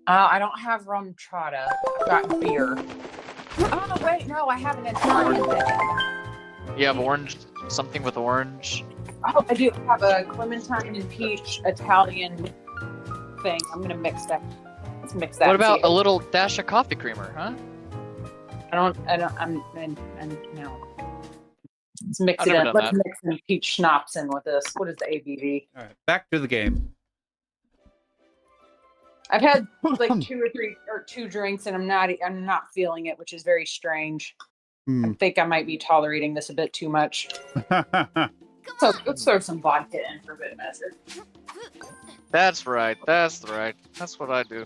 S2: I don't have rum chata. Got beer. Oh wait, no, I have an Italian thing.
S3: You have orange, something with orange.
S2: Oh, I do have a clementine and peach Italian thing. I'm gonna mix that. Let's mix that.
S3: What
S2: and
S3: about
S2: see.
S3: a little dash of coffee creamer, huh?
S2: I'm no. Let's mix
S3: I've
S2: it
S3: never
S2: in.
S3: done
S2: Let's
S3: that.
S2: mix some peach schnapps in with this. What is the ABV?
S1: All right, back to the game.
S2: I've had like 2 or 3 or 2 drinks and I'm not feeling it, which is very strange. I think I might be tolerating this a bit too much. So let's throw some vodka in for a bit of measure.
S3: That's right. That's right. That's what I do.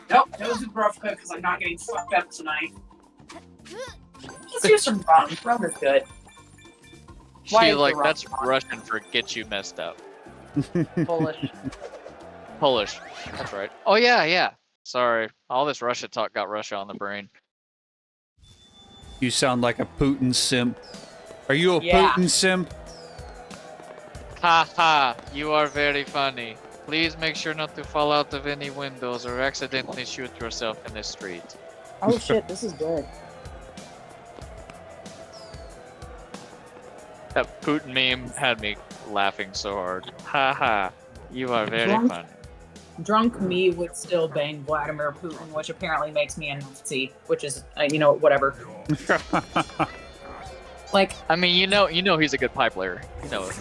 S2: Nope, it was a rough cook because I'm not getting fucked up tonight. Let's do some rum. Rum is good. Why
S3: She
S2: is
S3: like
S2: the
S3: that's
S2: rum
S3: Russian for get you messed up.
S2: Polish?
S3: Polish. That's right. Oh yeah, yeah. Sorry. All this Russia talk got Russia on the brain.
S1: You sound like a Putin simp. Are you a
S2: Yeah.
S1: Putin simp?
S3: Ha ha. You are very funny. Please make sure not to fall out of any windows or accidentally shoot yourself in the street.
S2: Oh shit, this is good.
S3: That Putin meme had me laughing so hard. Ha ha. You are very
S2: Drunk?
S3: funny.
S2: Drunk me would still bang Vladimir Putin, which apparently makes me a Nazi, which is, whatever. Like,
S3: I mean, you know he's a good pipe player. You know it.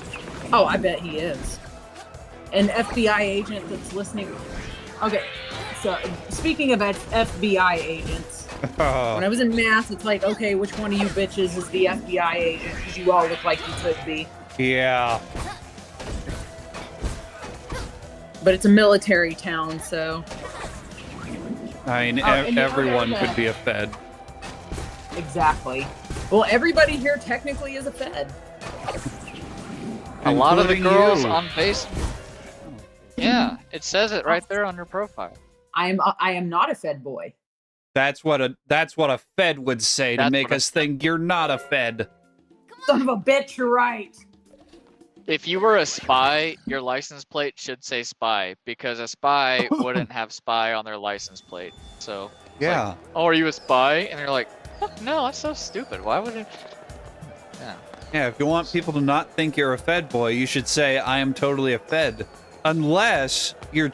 S2: oh, I bet he is. An FBI agent that's listening. Okay, so speaking of FBI agents, when I was in math, it's like, okay, which one of you bitches is the FBI agent? Because you all look like you could be.
S1: Yeah.
S2: But it's a military town, so.
S1: I mean,
S2: and you know
S1: everyone
S2: that-
S1: could be a Fed.
S2: Exactly. Well, everybody here technically is a Fed.
S3: A lot of the
S1: Including
S3: girls
S1: you.
S3: on base. Yeah, it says it right there on your profile.
S2: I am not a Fed boy.
S1: That's what a Fed would say to
S3: That's
S1: make
S3: what a-
S1: us think you're not a Fed.
S2: Son of a bitch, you're right.
S3: If you were a spy, your license plate should say spy because a spy wouldn't have spy on their license plate. So, it's like,
S1: Yeah.
S3: oh, are you a spy? And you're like, No, that's so stupid. Why would it? Yeah.
S1: Yeah, if you want people to not think you're a Fed boy, you should say, I am totally a Fed. Unless you're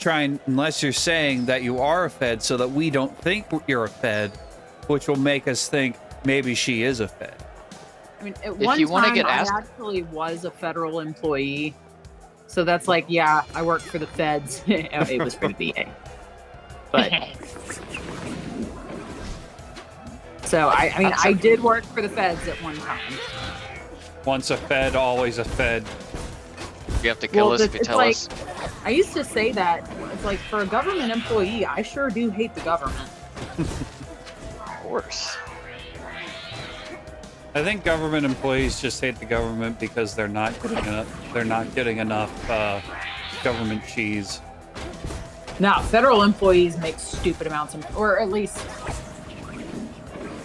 S1: saying that you are a Fed so that we don't think you're a Fed, which will make us think maybe she is a Fed.
S2: I mean, at
S3: If
S2: one
S3: you wanna
S2: time,
S3: get
S2: I
S3: asked-
S2: actually was a federal employee. So that's like, yeah, I worked for the feds. It was for the VA. But so I mean, I did work for the feds at one time.
S1: Once a Fed, always a Fed.
S3: You have to kill
S2: Well,
S3: us if you
S2: it's
S3: tell
S2: like-
S3: us.
S2: I used to say that it's like for a government employee, I sure do hate the government.
S3: Of course.
S1: I think government employees just hate the government because they're not getting enough government cheese.
S2: Now, federal employees make stupid amounts of, or at least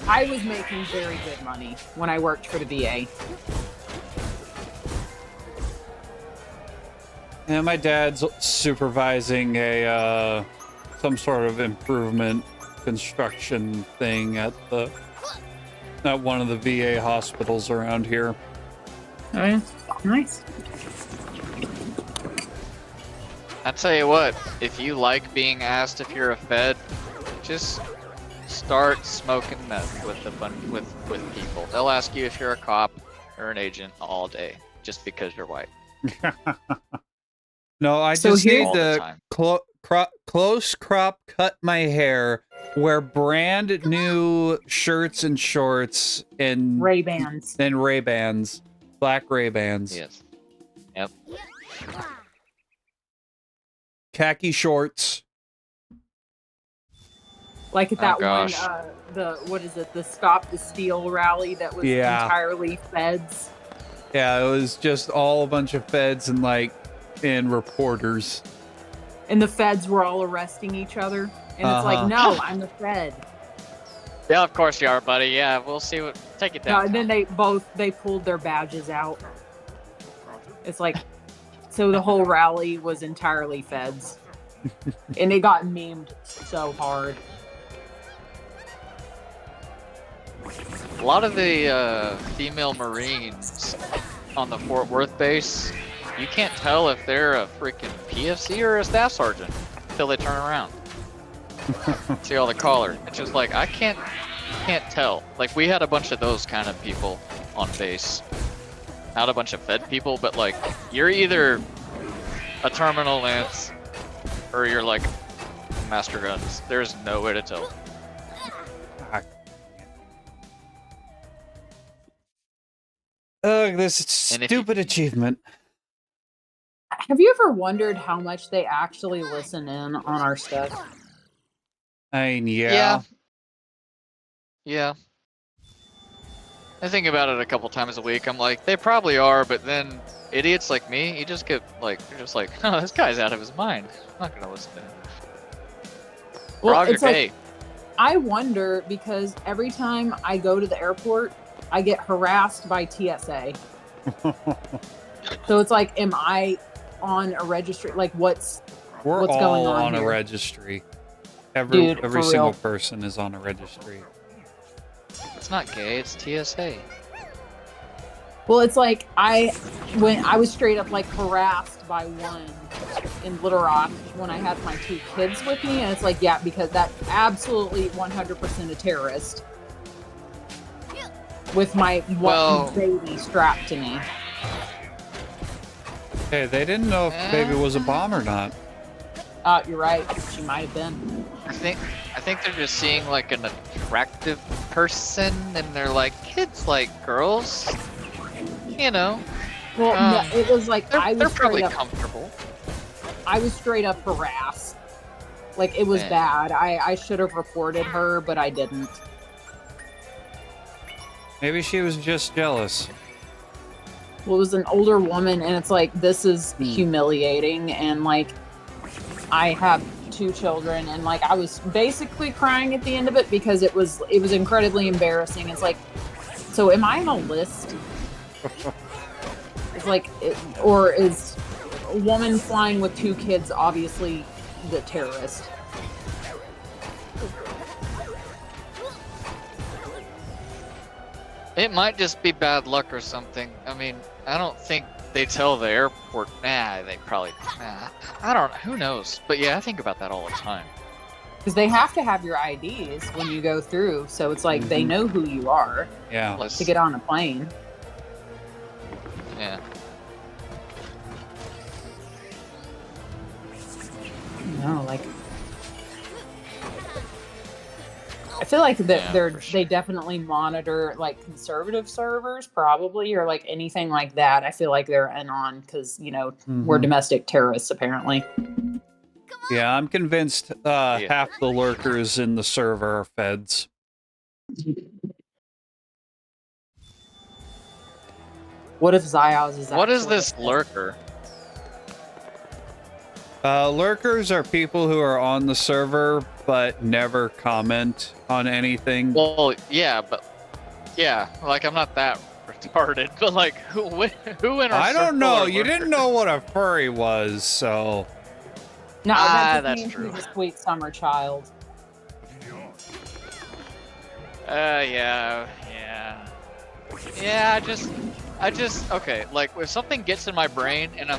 S2: I was making very good money when I worked for the VA.
S1: Yeah, my dad's supervising a some sort of improvement construction thing at one of the VA hospitals around here.
S2: Oh yeah, nice.
S3: I tell you what, if you like being asked if you're a Fed, just start smoking meth with people. They'll ask you if you're a cop or an agent all day, just because you're white.
S1: No, I
S2: So
S1: just
S2: here's-
S1: need
S3: All the
S1: to
S3: time.
S1: close crop cut my hair, wear brand new shirts and shorts, and
S2: Ray-Bans.
S1: Ray-Bans, black Ray-Bans,
S3: Yes. Yep.
S1: khaki shorts.
S2: Like at that one,
S3: gosh.
S2: the Stop the Steal rally that was
S1: Yeah.
S2: entirely feds.
S1: Yeah, it was just all a bunch of feds and reporters.
S2: And the feds were all arresting each other. And it's like,
S1: Uh-huh.
S2: no, I'm the Fed.
S3: Yeah, of course you are, buddy. Yeah, we'll see what. Take it
S2: No,
S3: down.
S2: and then they pulled their badges out. It's like, so the whole rally was entirely feds. And it got memed so hard.
S3: A lot of the female Marines on the Fort Worth base, you can't tell if they're a freaking PFC or a staff sergeant until they turn around. See all the collar. It's just like I can't tell. Like we had a bunch of those kind of people on base, not a bunch of Fed people, but like you're either a terminal lance or you're like master guns. There's no way to tell.
S1: Ugh, this
S3: And if you-
S1: stupid achievement.
S2: Have you ever wondered how much they actually listen in on our stuff?
S1: I mean, yeah.
S3: Yeah. I think about it a couple times a week. I'm like, they probably are, but then idiots like me, you just get like, you're just like, oh, this guy's out of his mind. I'm not gonna listen to him. Frog,
S2: it's
S3: you're
S2: like,
S3: gay.
S2: I wonder because every time I go to the airport, I get harassed by TSA. So it's like, am I on a registry? Like, what's
S1: We're
S2: What's
S1: all
S2: going on
S1: a
S2: here?
S1: registry. Every
S2: Dude, for
S1: single
S2: real.
S1: person is on a registry.
S3: It's not gay, it's TSA.
S2: Well, it's like when I was straight up like harassed by one in Little Rock when I had my two kids with me, and it's like, yeah, because that's absolutely 100% a terrorist with my
S3: Well-
S2: baby strapped to me.
S1: Hey, they didn't know if baby was a bomb or not.
S2: You're right. She might have been.
S3: I think they're just seeing like an attractive person, and they're like, kids like girls, you know.
S2: Well,
S3: Um,
S2: no, it was like
S3: They're,
S2: I
S3: they're
S2: was
S3: probably
S2: straight up.
S3: comfortable.
S2: I was straight up harassed. Like it was
S3: Man.
S2: bad. I should have reported her, but I didn't.
S1: Maybe she was just jealous.
S2: Well, it was an older woman, and it's like this is humiliating, and like I have two children, and like I was basically crying at the end of it because it was incredibly embarrassing. It's like, so am I on a list? It's like, or is a woman flying with two kids obviously the terrorist?
S3: It might just be bad luck or something. I mean, I don't think they tell the airport. Nah, they probably. Nah, I don't. Who knows? But yeah, I think about that all the time.
S2: Because they have to have your IDs when you go through, so it's like they know who you are
S1: Yeah.
S3: Let's-
S2: to get on a plane.
S3: Yeah.
S2: No, like I feel like that
S3: Yeah,
S2: they're
S3: for sure.
S2: they definitely monitor like conservative servers probably or like anything like that. I feel like they're in on because we're
S1: Mhm.
S2: domestic terrorists apparently.
S1: Yeah, I'm convinced half the lurkers in the server are feds.
S2: What if Zioz is
S3: What is
S2: actually
S3: this lurker?
S1: Lurkers are people who are on the server but never comment on anything.
S3: Well, yeah, but yeah, like I'm not that retarded, but like who in our
S1: I don't
S3: circle
S1: know.
S3: are
S1: You didn't
S3: lurkers?
S1: know what a furry was, so
S2: No, that just
S3: that's
S2: means
S3: true.
S2: he's a sweet summer child.
S3: Yeah. I just okay. Like if something gets in my brain, and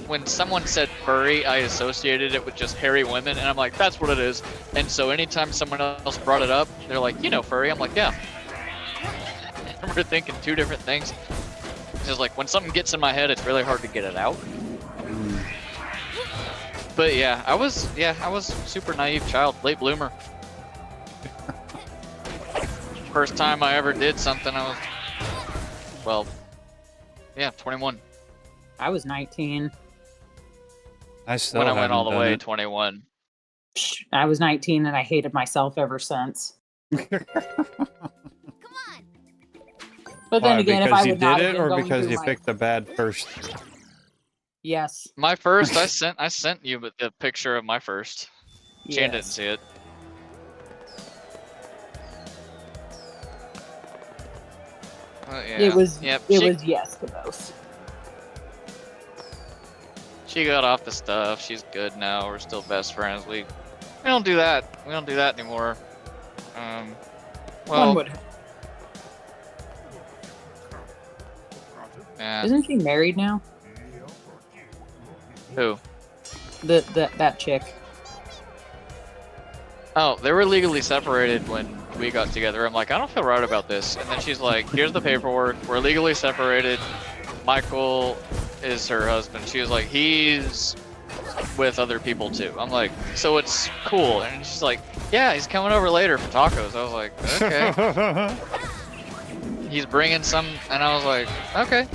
S3: when someone said furry, I associated it with just hairy women, and I'm like, that's what it is. And so anytime someone else brought it up, they're like, furry. I'm like, yeah. I remember thinking two different things. It's just like when something gets in my head, it's really hard to get it out. But yeah, I was super naive child, late bloomer. First time I ever did something, I was, 21.
S2: I was 19.
S1: I still
S3: When I went
S1: haven't
S3: all the
S1: done
S3: way,
S1: it.
S3: 21.
S2: I was 19 and I hated myself ever since. But then
S1: Why,
S2: again, if
S1: because
S2: I
S1: you
S2: would not
S1: did
S2: have
S1: it,
S2: been
S1: or
S2: going
S1: because
S2: through
S1: you
S2: my
S1: picked a bad first?
S2: yes,
S3: My first, I sent you the picture of my first. Chan didn't
S2: yes.
S3: see it. Yeah.
S2: It was
S3: Yep.
S2: it was yes to both.
S3: She got off the stuff. She's good now. We're still best friends. We don't do that. We don't do that anymore.
S2: One
S3: Well,
S2: would.
S3: yeah.
S2: Isn't she married now?
S3: Who?
S2: That chick.
S3: Oh, they were legally separated when we got together. I'm like, I don't feel right about this. And then she's like, here's the paperwork. We're legally separated. Michael is her husband. She was like, he's with other people too. I'm like, so it's cool. And she's like, yeah, he's coming over later for tacos. I was like, okay. He's bringing some, and I was like, okay.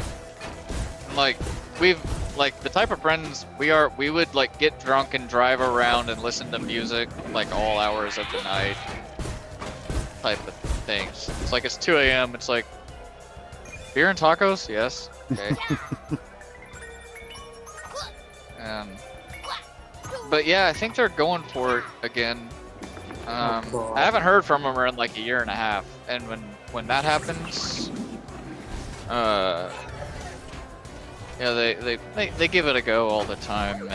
S3: Like, we've, like, the type of friends we are, we would, like, get drunk and drive around and listen to music, like, all hours of the night. Type of things. It's like, it's 2 a.m., it's like, beer and tacos? Yes. Okay. But yeah, I think they're going for it again. I haven't heard from them in like a year and a half, and when that happens, yeah, they give it a go all the time.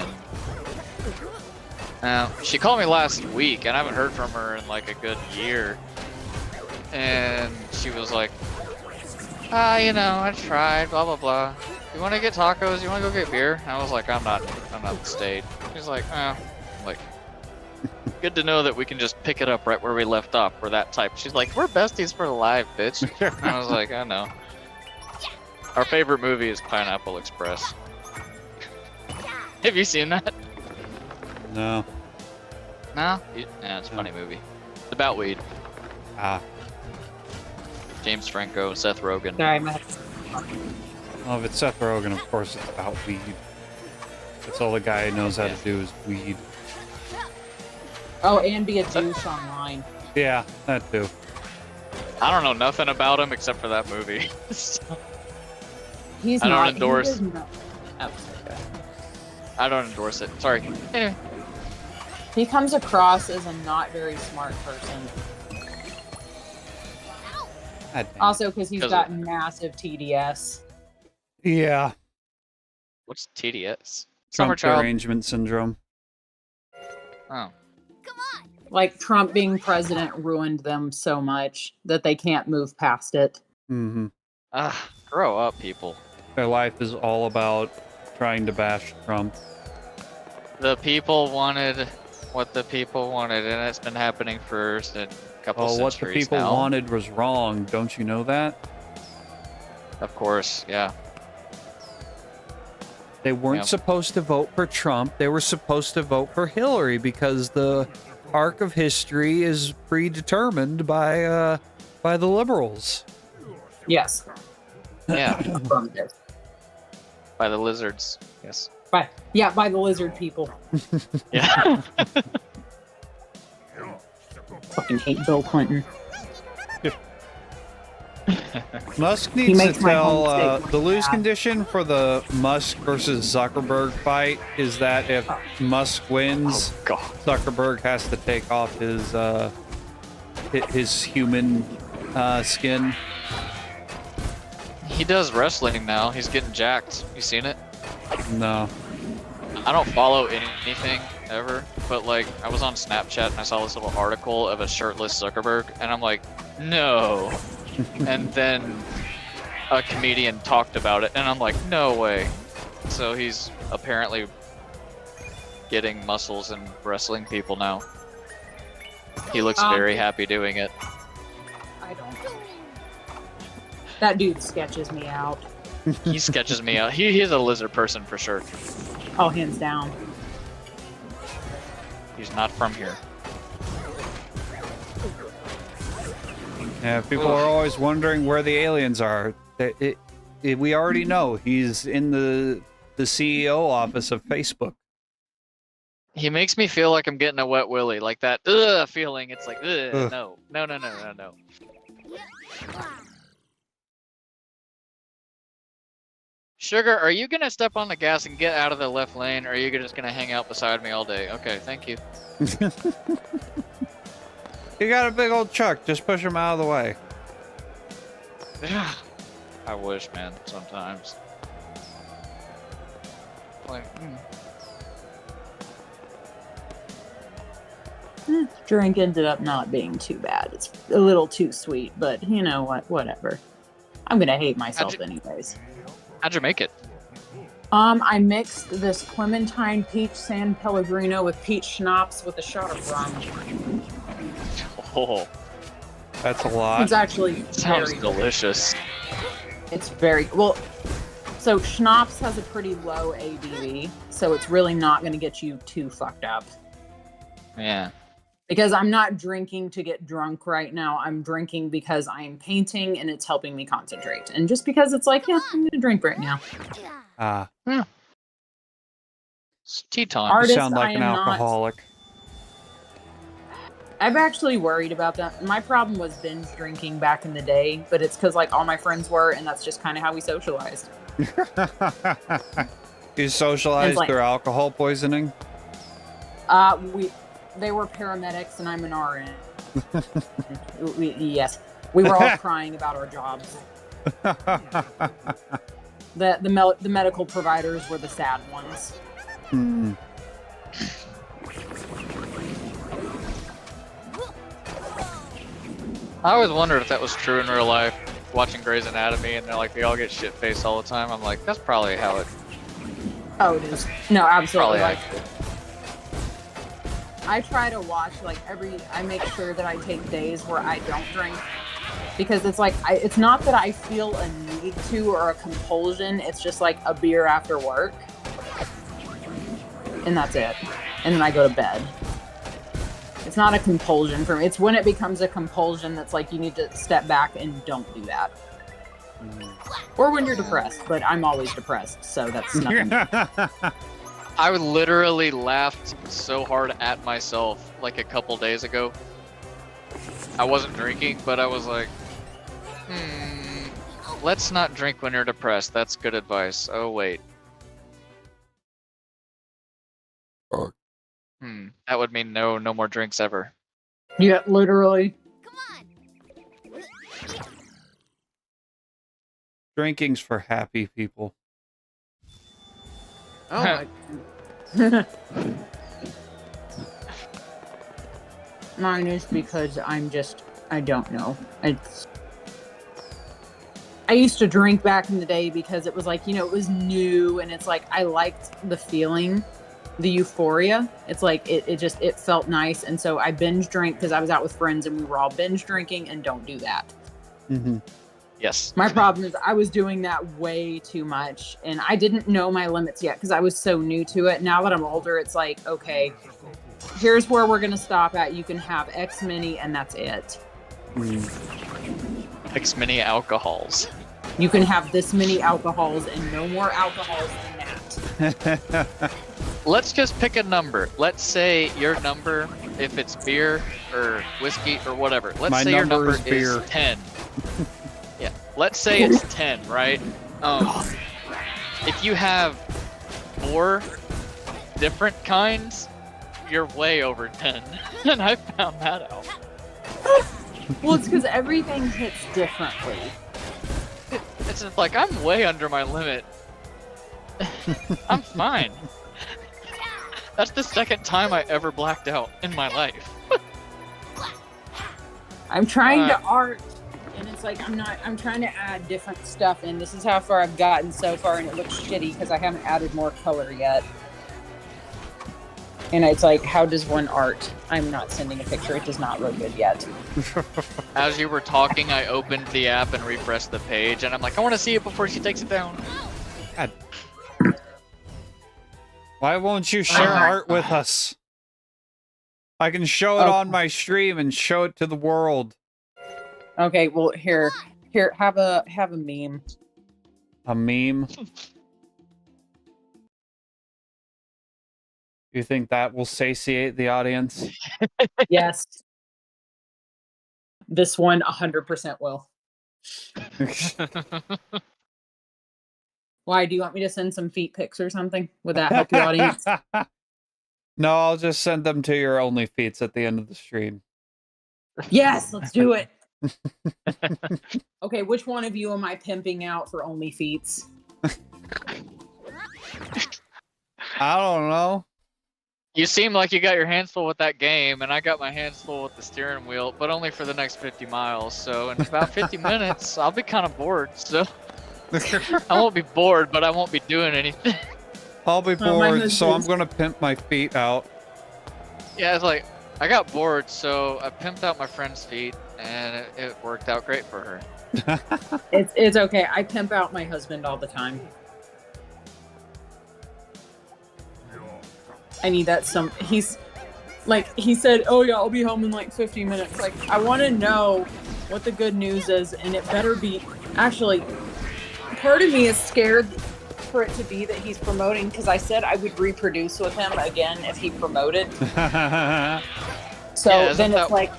S3: And she called me last week, and I haven't heard from her in like a good year. And she was like, I tried, blah blah blah. You want to get tacos? You want to go get beer? And I was like, I'm not in the state. She's like, I'm like, good to know that we can just pick it up right where we left off. We're that type. She's like, we're besties for life, bitch. And I was like, I know. Our favorite movie is Pineapple Express. Have you seen that?
S1: No.
S3: No? Yeah, it's a funny movie. It's about weed.
S1: Ah.
S3: James Franco, Seth Rogen.
S2: Sorry, my
S1: Well, if it's Seth Rogen, of course it's about weed. That's all the guy knows how to do is weed.
S2: Oh, and be a douche online.
S1: Yeah, that too.
S3: I don't know nothing about him except for that movie.
S2: He's
S3: I don't
S2: not.
S3: endorse.
S2: He does not, oh, okay.
S3: I don't endorse it. Sorry. Anyway.
S2: He comes across as a not very smart person.
S1: God dang.
S2: Also, because he's
S3: 'Cause
S2: got massive TDS.
S1: Yeah.
S3: What's TDS? Summer
S1: Trump
S3: child.
S1: derangement syndrome.
S3: Oh.
S2: Like Trump being president ruined them so much that they can't move past it.
S1: Mm-hmm.
S3: Grow up, people.
S1: Their life is all about trying to bash Trump.
S3: The people wanted what the people wanted, and it's been happening for a couple
S1: Well, what the
S3: centuries
S1: people
S3: now.
S1: wanted was wrong. Don't you know that?
S3: Of course, yeah.
S1: They weren't
S3: Yep.
S1: supposed to vote for Trump. They were supposed to vote for Hillary because the arc of history is predetermined by the liberals.
S2: Yes.
S3: Yeah,
S2: Affirmative.
S3: by the lizards. Yes.
S2: By the lizard people.
S3: Yeah.
S2: Fucking hate Bill Clinton.
S1: Musk needs to
S2: makes my
S1: tell
S2: home state
S1: the lose
S2: bad.
S1: condition for the Musk versus Zuckerberg fight is that if Musk wins,
S3: God.
S1: Zuckerberg has to take off his human skin.
S3: He does wrestling now. He's getting jacked. You seen it?
S1: No.
S3: I don't follow anything ever, but like I was on Snapchat and I saw this little article of a shirtless Zuckerberg, and I'm like, no. And then a comedian talked about it, and I'm like, no way. So he's apparently getting muscles and wrestling people now. He looks very happy doing it.
S2: I don't. That dude sketches me out.
S3: He sketches me out. He's a lizard person for sure.
S2: Oh, hands down.
S3: He's not from here.
S1: Yeah, people are always wondering where the aliens are. We already know he's in the CEO office of Facebook.
S3: He makes me feel like I'm getting a wet willy, like that feeling. It's like, no. Sugar, are you gonna step on the gas and get out of the left lane, or are you just gonna hang out beside me all day? Okay, thank you.
S1: You got a big old truck. Just push him out of the way.
S3: I wish, man, sometimes. Like,
S2: Drink ended up not being too bad. It's a little too sweet, but you know what? Whatever. I'm gonna hate myself anyways.
S3: How'd you make it?
S2: I mixed this Clementine Peach San Pellegrino with peach schnapps with a shot of rum.
S3: Oh,
S1: That's a lot.
S2: It's actually
S3: sounds
S2: very
S3: delicious.
S2: It's very well. So schnapps has a pretty low ABV, so it's really not going to get you too fucked up.
S3: Yeah.
S2: Because I'm not drinking to get drunk right now. I'm drinking because I'm painting and it's helping me concentrate. And just because it's like, yeah, I'm going to drink right now.
S3: It's tea time.
S1: You
S2: Artist,
S1: sound like
S2: I
S1: an
S2: am not-
S1: alcoholic.
S2: I've actually worried about that. My problem was binge drinking back in the day, but it's because like all my friends were, and that's just kind of how we socialized.
S1: You socialized
S2: like-
S1: through alcohol poisoning?
S2: They were paramedics and I'm an RN. Yes, we were all crying about our jobs. The medical providers were the sad ones.
S1: Hmm.
S3: I always wondered if that was true in real life. Watching Grey's Anatomy, and they're like, they all get shit faced all the time. I'm like, that's probably how it.
S2: Oh, it is. No, absolutely.
S3: Probably
S2: Like,
S3: accurate.
S2: I try to watch I make sure that I take days where I don't drink because it's like it's not that I feel a need to or a compulsion. It's just like a beer after work, and that's it. And then I go to bed. It's not a compulsion for me. It's when it becomes a compulsion that's like you need to step back and don't do that. Or when you're depressed, but I'm always depressed, so that's nothing.
S3: I literally laughed so hard at myself like a couple days ago. I wasn't drinking, but I was like, let's not drink when you're depressed. That's good advice. Oh, wait. That would mean no more drinks ever.
S2: Yeah, literally.
S1: Drinking's for happy people.
S2: Oh my. Mine is because I don't know. I used to drink back in the day because it was like, it was new, and it's like I liked the feeling, the euphoria. It's like it felt nice, and so I binge drank because I was out with friends and we were all binge drinking, and don't do that.
S1: Mm-hmm.
S3: Yes.
S2: My problem is I was doing that way too much, and I didn't know my limits yet because I was so new to it. Now that I'm older, it's like, okay, here's where we're going to stop at. You can have X many, and that's it.
S3: X many alcohols.
S2: You can have this many alcohols and no more alcohols than that.
S3: Let's just pick a number. Let's say your number, if it's beer or whiskey or whatever. Let's say your number is
S1: beer.
S3: 10. Yeah. Let's say it's 10, right? If you have 4 different kinds, you're way over 10. And I found that out.
S2: Well, it's because everything hits differently.
S3: It's just like, I'm way under my limit. I'm fine. That's the second time I ever blacked out in my life.
S2: I'm trying to art, and it's like I'm trying to add different stuff in. This is how far I've gotten so far, and it looks shitty because I haven't added more color yet. And it's like, how does one art? I'm not sending a picture. It does not look good yet.
S3: As you were talking, I opened the app and refreshed the page, and I'm like, I want to see it before she takes it down.
S1: God. Why won't you share art with us? I can show it on my stream and show it to the world.
S2: Okay, well, here, have a meme.
S1: A meme? You think that will satiate the audience?
S2: Yes. This one 100% will. Why, do you want me to send some feet pics or something? Would that help the audience?
S1: No, I'll just send them to your OnlyFeeds at the end of the stream.
S2: Yes, let's do it. Okay, which one of you am I pimping out for OnlyFeeds?
S1: I don't know.
S3: You seem like you got your hands full with that game, and I got my hands full with the steering wheel, but only for the next 50 miles. So in about 50 minutes, I'll be kind of bored. So I won't be bored, but I won't be doing anything.
S1: I'll be bored, so I'm going to pimp my feet out.
S3: Yeah, it's like, I got bored, so I pimped out my friend's feet, and it worked out great for her.
S2: It's okay. I pimp out my husband all the time. I need that he's like, he said, oh yeah, I'll be home in like 50 minutes. Like, I want to know what the good news is, and it better be, actually, part of me is scared for it to be that he's promoting, because I said I would reproduce with him again if he promoted. So
S3: Yeah,
S2: then it's like,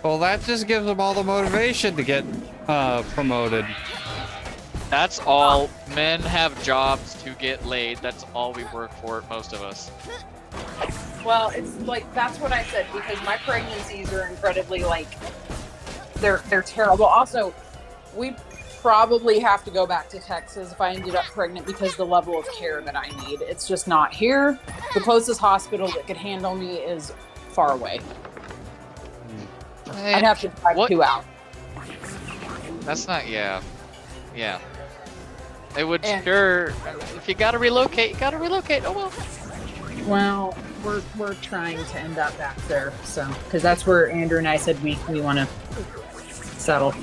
S1: Well, that just gives them all the motivation to get promoted.
S3: That's all. Men have jobs to get laid. That's all we work for, most of us.
S2: well, it's like, that's what I said, because my pregnancies are incredibly, like, they're terrible. Also, we probably have to go back to Texas if I ended up pregnant, because the level of care that I need, it's just not here. The closest hospital that could handle me is far away. I'd have to drive 2 hours.
S3: That's not, yeah. They would, sure, if you gotta relocate, you gotta relocate. Oh well.
S2: Well, we're trying to end up back there, so, because that's where Andrew and I said we want to settle.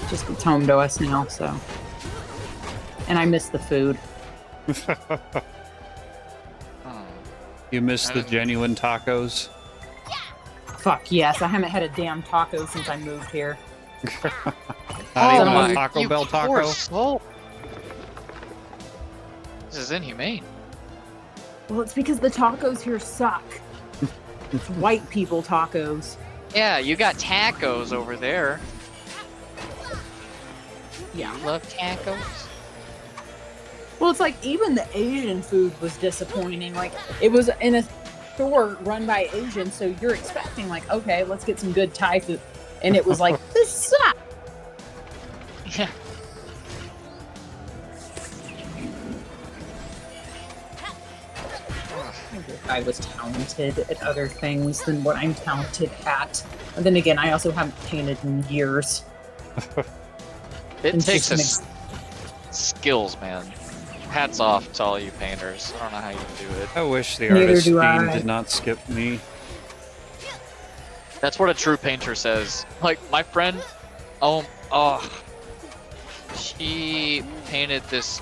S2: Just it's home to us now, so. And I miss the food.
S1: You miss the genuine tacos?
S2: Fuck yes, I haven't had a damn taco since I moved here.
S1: Not even a Taco Bell taco?
S3: Poor soul. This is inhumane.
S2: Well, it's because the tacos here suck. It's white people tacos.
S3: Yeah, you got tacos over there.
S2: Yeah.
S3: You love tacos?
S2: Well, it's like even the Asian food was disappointing. Like, it was in a store run by Asians, so you're expecting, like, okay, let's get some good Thai food. And it was like, this sucks.
S3: Yeah.
S2: wish I was talented at other things than what I'm talented at. And then again, I also haven't painted in years.
S3: It
S2: It's
S3: takes
S2: just
S3: skills, man. Hats off to all you painters. I don't know how you do it.
S1: I wish the
S2: Neither
S1: artist
S2: do
S1: team
S2: I.
S1: did not skip me.
S3: That's what a true painter says. Like my friend, oh, she painted this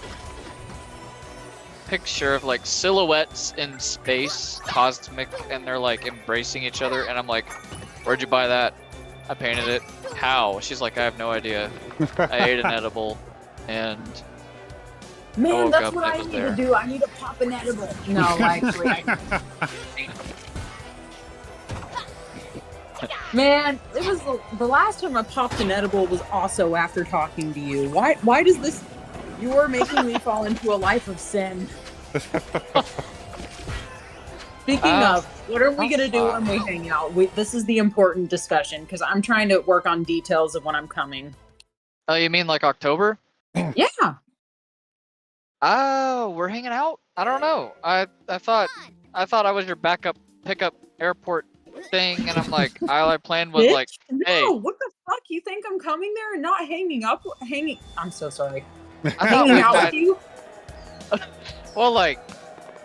S3: picture of like silhouettes in space, cosmic, and they're like embracing each other. And I'm like, where'd you buy that? I painted it. How? She's like, I have no idea. I ate an edible, and
S2: Man,
S3: woke
S2: that's
S3: up
S2: what
S3: and it
S2: I
S3: was
S2: need
S3: there.
S2: to do. I need to pop an edible. No, actually, Man, it was the last time I popped an edible was also after talking to you. Why does this? You're making me fall into a life of sin. Speaking of, what are we gonna do when we hang out? This is the important discussion because I'm trying to work on details of when I'm coming.
S3: oh, you mean like October?
S2: Yeah,
S3: Oh, we're hanging out? I don't know. I thought I was your backup pickup airport thing, and I'm like, all I planned was
S2: bitch.
S3: like,
S2: No,
S3: hey,
S2: what the fuck? You think I'm coming there and not hanging? I'm so sorry.
S3: I thought
S2: Hanging
S3: we
S2: out
S3: had,
S2: with you?
S3: well, like,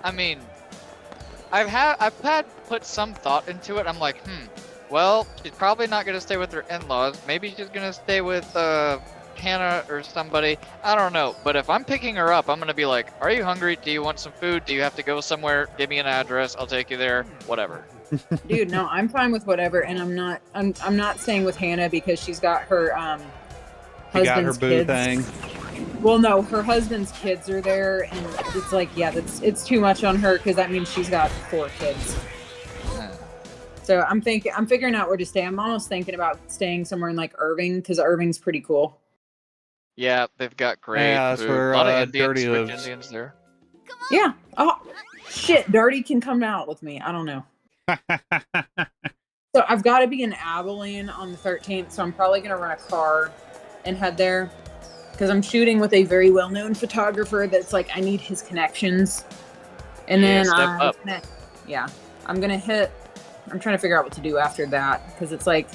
S3: I mean, I've had put some thought into it. I'm like, well, she's probably not gonna stay with her in-laws. Maybe she's gonna stay with Hannah or somebody. I don't know. But if I'm picking her up, I'm gonna be like, are you hungry? Do you want some food? Do you have to go somewhere? Give me an address. I'll take you there. Whatever.
S2: Dude, no, I'm fine with whatever, and I'm not staying with Hannah because she's got her
S1: You got her
S2: husband's
S1: boo
S2: kids.
S1: thing.
S2: Well, no, her husband's kids are there, and it's like, yeah, it's too much on her because that means she's got 4 kids. So I'm figuring out where to stay. I'm almost thinking about staying somewhere in like Irving because Irving's pretty cool.
S3: Yeah, they've got great
S1: Yeah, that's
S3: food.
S1: where,
S3: A lot of
S1: Dirty
S3: Indians, rich
S1: lives.
S3: Indians there.
S2: Yeah. Oh, shit, Dirty can come out with me. I don't know. So I've got to be in Abilene on the 13th, so I'm probably gonna rent a car and head there because I'm shooting with a very well-known photographer. That's like I need his connections, and
S3: Yeah,
S2: then
S3: step up.
S2: I'm gonna hit. I'm trying to figure out what to do after that because it's like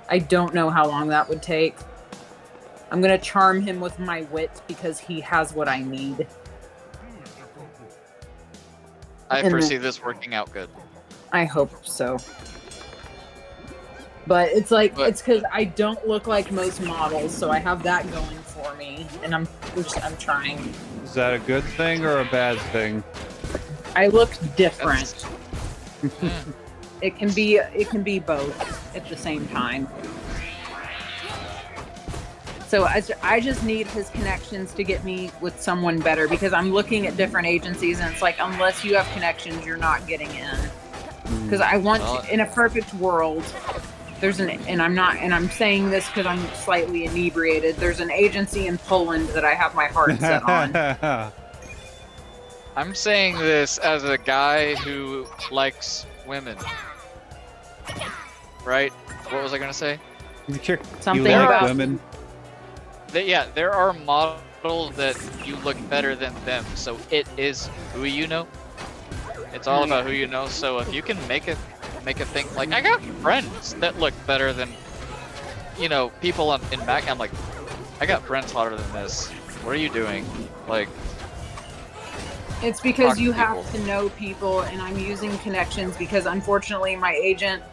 S2: I don't know how long that would take. I'm gonna charm him with my wit because he has what I need.
S3: I
S2: And
S3: foresee this working out good.
S2: I hope so. But it's like
S3: But-
S2: it's because I don't look like most models, so I have that going for me, and I'm trying.
S1: Is that a good thing or a bad thing?
S2: I look different. It can be both at the same time. So I just need his connections to get me with someone better because I'm looking at different agencies and it's like unless you have connections, you're not getting in. Because I want to, in a perfect world, I'm saying this because I'm slightly inebriated. There's an agency in Poland that I have my heart set on.
S3: I'm saying this as a guy who likes women. Right? What was I gonna say?
S2: Something
S1: you like
S2: about
S1: women?
S3: There are models that you look better than them. So it is who you know. It's all about who you know. So if you can make a thing, like I got friends that look better than, people in Mac. I'm like, I got friends hotter than this. What are you doing? Like,
S2: It's because
S3: talk to
S2: you
S3: people.
S2: have to know people, and I'm using connections because unfortunately my agent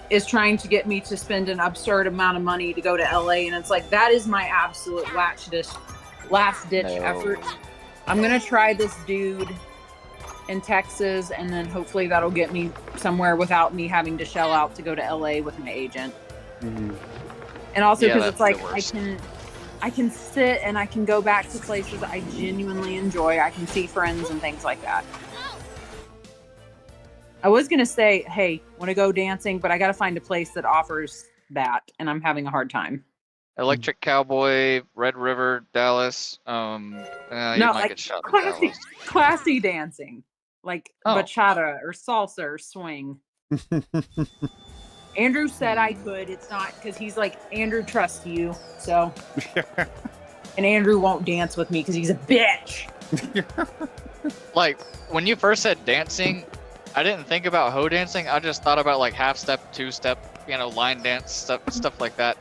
S2: is trying to get me to spend an absurd amount of money to go to LA, and it's like that is my absolute last ditch effort. I'm gonna try this dude in Texas, and then hopefully that'll get me somewhere without me having to shell out to go to LA with my agent.
S1: Mhm.
S2: And also
S3: Yeah,
S2: because it's
S3: that's the
S2: like
S3: worst.
S2: I can sit and I can go back to places I genuinely enjoy. I can see friends and things like that. I was going to say, hey, want to go dancing, but I got to find a place that offers that, and I'm having a hard time.
S3: Electric Cowboy, Red River, Dallas. You might
S2: like
S3: get shot in
S2: classy,
S3: Dallas.
S2: classy dancing, like
S3: Oh.
S2: bachata or salsa or swing. Andrew said I could. It's not because he's like, Andrew trusts you. So, and Andrew won't dance with me because he's a bitch.
S3: Like when you first said dancing, I didn't think about hoe dancing. I just thought about like half step, two step, line dance stuff like that.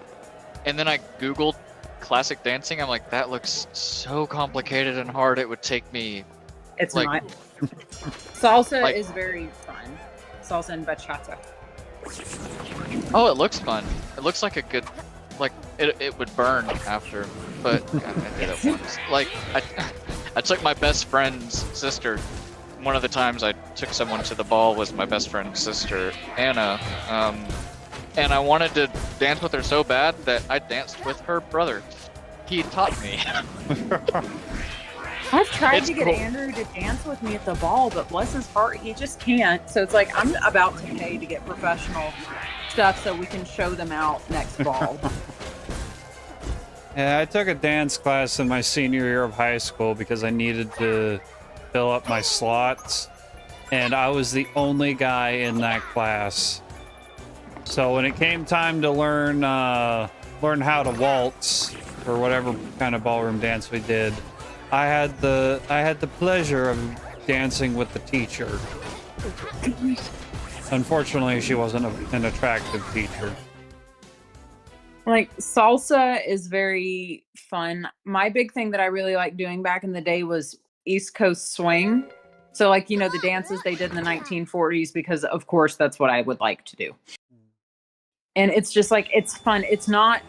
S3: And then I Googled classic dancing. I'm like, that looks so complicated and hard. It would take me.
S2: It's
S3: Like-
S2: not. Salsa
S3: like-
S2: is very fun. Salsa and bachata.
S3: Oh, it looks fun. It looks like a good, like it would burn after, but God, I did it once. Like I took my best friend's sister. One of the times I took someone to the ball was my best friend's sister, Anna. And I wanted to dance with her so bad that I danced with her brother. He taught me.
S2: I've tried
S3: It's
S2: to get
S3: cool.
S2: Andrew to dance with me at the ball, but bless his heart, he just can't. So it's like I'm about to pay to get professional stuff so we can show them out next ball.
S1: Yeah, I took a dance class in my senior year of high school because I needed to fill up my slots, and I was the only guy in that class. So when it came time to learn how to waltz or whatever kind of ballroom dance we did, I had the pleasure of dancing with the teacher. Unfortunately, she wasn't an attractive teacher.
S2: Like salsa is very fun. My big thing that I really liked doing back in the day was East Coast swing. So like, the dances they did in the 1940s, because of course that's what I would like to do. And it's just like, it's fun. It's not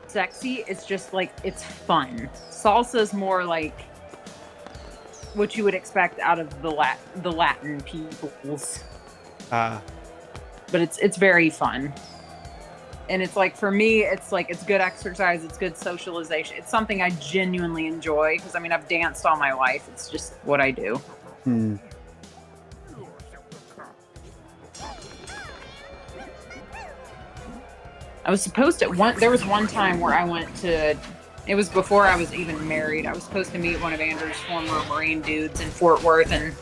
S2: sexy. It's just like, it's fun. Salsa is more like what you would expect out of the Latin peoples.
S1: Ah.
S2: But it's very fun. And it's like, for me, it's like, it's good exercise. It's good socialization. It's something I genuinely enjoy because I've danced all my life. It's just what I do.
S1: Hmm.
S2: I was supposed to there was one time where I went to, it was before I was even married. I was supposed to meet one of Andrew's former Marine dudes in Fort Worth, and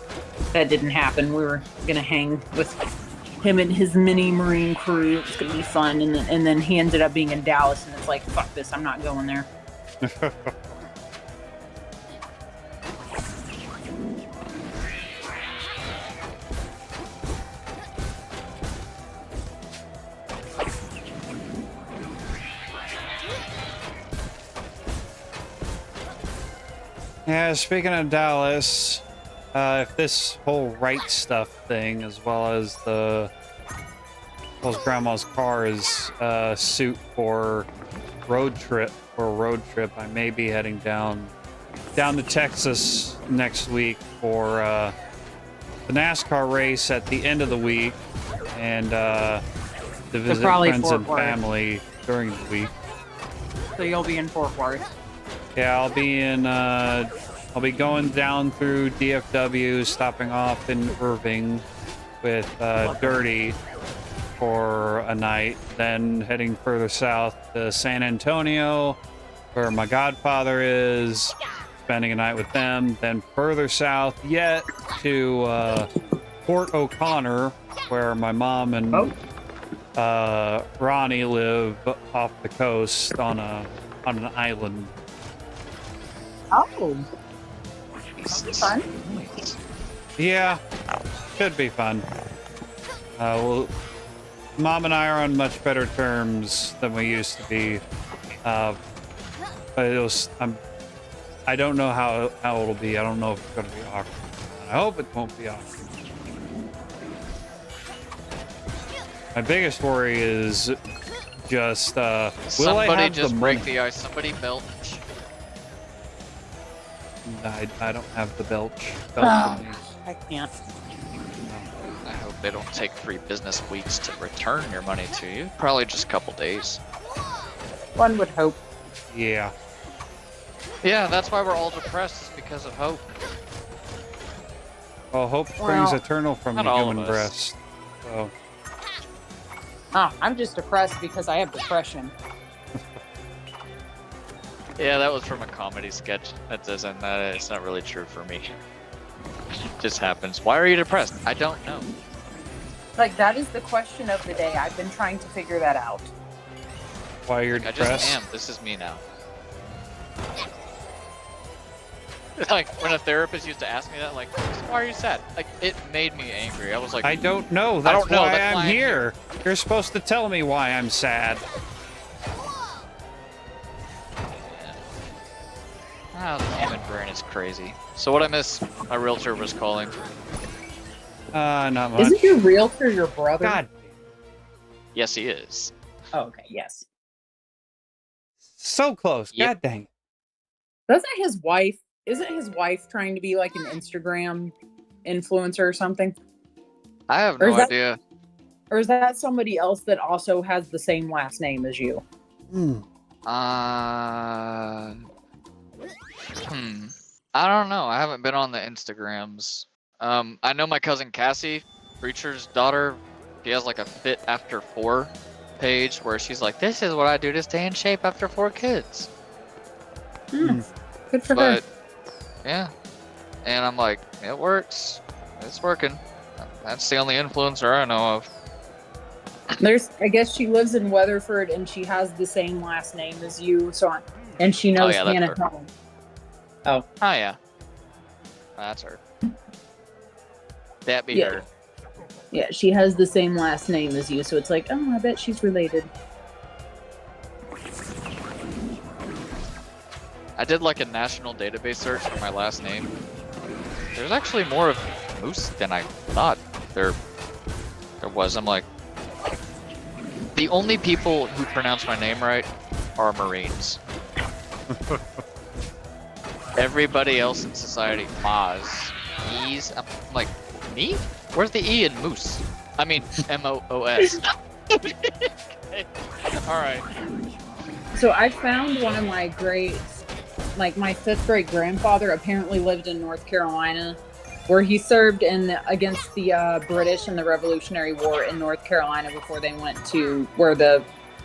S2: that didn't happen. We were going to hang with him and his mini Marine crew. It was going to be fun. And then he ended up being in Dallas, and it's like, fuck this, I'm not going there.
S1: Yeah, speaking of Dallas, if this whole right stuff thing, as well as grandma's car is suit for road trip, I may be heading down to Texas next week for the NASCAR race at the end of the week, and to visit
S2: probably
S1: friends
S2: Fort
S1: and
S2: Worth.
S1: family during the week.
S2: So you'll be in Fort Worth.
S1: Yeah, I'll be going down through DFW, stopping off in Irving with Dirty for a night, then heading further south to San Antonio, where my godfather is, spending a night with them, then further south yet to Port O'Connor, where my mom and Ronnie live off the coast on an island.
S2: Oh. That'll be fun.
S1: Yeah, should be fun. Well, Mom and I are on much better terms than we used to be. But I don't know how it'll be. I don't know if it's going to be awkward. I hope it won't be awkward. My biggest worry is just will I
S3: Somebody
S1: have
S3: just
S1: the
S3: break
S1: money?
S3: the ice. Somebody belch.
S1: I don't have the belch.
S2: Oh.
S1: In me.
S2: I can't.
S3: I hope they don't take 3 business weeks to return your money to you. Probably just a couple days.
S2: One would hope.
S1: Yeah.
S3: Yeah, that's why we're all depressed, is because of hope.
S1: Well, hope springs
S2: Well,
S1: eternal from the
S3: not all of
S1: human
S3: us.
S1: breast. So.
S2: I'm just depressed because I have depression.
S3: Yeah, that was from a comedy sketch. It's not really true for me. It just happens. Why are you depressed? I don't know.
S2: Like, that is the question of the day. I've been trying to figure that out.
S1: Why you're
S3: I
S1: depressed?
S3: just am. This is me now. Like when a therapist used to ask me that, like, why are you sad? Like it made me angry. I was like,
S1: I don't know. That's
S3: don't know,
S1: why
S3: that's
S1: I'm
S3: why I'm
S1: here. You're supposed to tell me why I'm sad.
S3: ah, the human brain is crazy. So what I miss, my realtor was calling.
S1: Not much.
S2: Isn't your realtor your brother?
S1: God,
S3: Yes, he is.
S2: Oh, okay, yes.
S1: so close.
S3: Yep.
S1: God dang.
S2: Doesn't his wife? Isn't his wife trying to be like an Instagram influencer or something?
S3: I have
S2: Or
S3: no
S2: is that-
S3: idea.
S2: Or is that somebody else that also has the same last name as you?
S3: I don't know. I haven't been on the Instagrams. I know my cousin Cassie, preacher's daughter. She has like a fit after 4 page where she's like, "This is what I do to stay in shape after 4 kids."
S2: Good for her.
S3: But yeah, and I'm like, it works. It's working. That's the only influencer I know of.
S2: I guess she lives in Weatherford and she has the same last name as you, and she knows
S3: yeah, that's
S2: Hannah
S3: her.
S2: Helen.
S3: Oh yeah, that's her. That be
S2: Yeah.
S3: her.
S2: Yeah, she has the same last name as you, so it's like, oh, I bet she's related.
S3: I did like a national database search for my last name. There's actually more of Moose than I thought there was. I'm like, the only people who pronounce my name right are Marines. Everybody else in society, Maz, E's. I'm like, me? Where's the E in Moose? I mean, M-O-O-S. Okay. Alright.
S2: So I found one of my greats, like my 5th great grandfather apparently lived in North Carolina, where he served against the British in the Revolutionary War in North Carolina before they went to where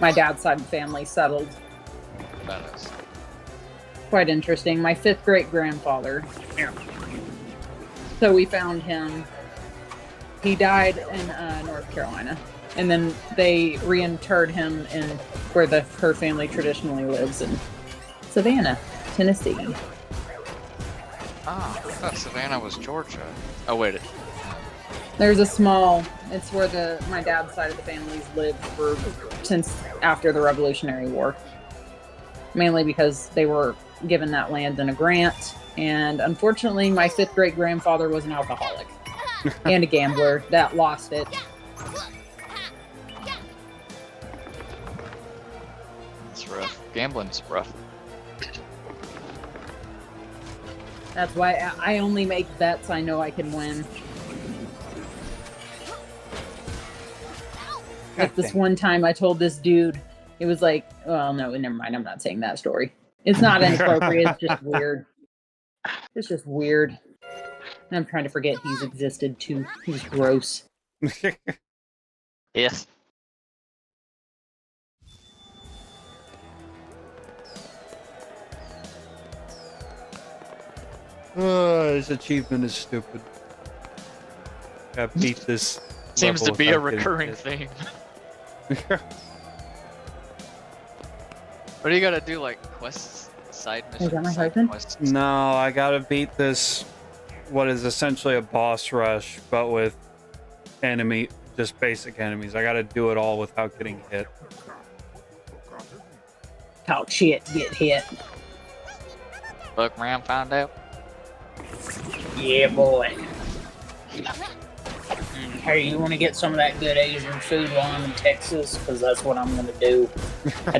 S2: my dad's side of the family settled.
S3: That is.
S2: Quite interesting. My 5th great grandfather. So we found him. He died in North Carolina, and then they reinterred him in where her family traditionally lives in Savannah, Tennessee.
S3: Ah, I thought Savannah was Georgia. Oh wait.
S2: There's it's where my dad's side of the family's lived since after the Revolutionary War. Mainly because they were given that land in a grant, and unfortunately my 5th great grandfather was an alcoholic and a gambler that lost it.
S3: It's rough. Gambling's rough.
S2: That's why I only make bets I know I can win. Like this one time I told this dude, it was like, well, no, never mind. I'm not saying that story. It's not inappropriate. It's just weird. It's just weird. I'm trying to forget he's existed too. He's gross.
S3: Yes.
S1: This achievement is stupid. I beat this.
S3: Seems to
S1: level
S3: be a
S1: without getting
S3: recurring
S1: hit.
S3: theme. What do you gotta do, like quests, side missions?
S2: that my
S3: side
S2: husband?
S3: quests?
S1: No, I gotta beat this, what is essentially a boss rush, but with just basic enemies. I gotta do it all without getting hit.
S2: Talk shit, get hit.
S3: Look, man, found out.
S2: Yeah, boy. Hey, you want to get some of that good Asian food while I'm in Texas? Because that's what I'm going to do. It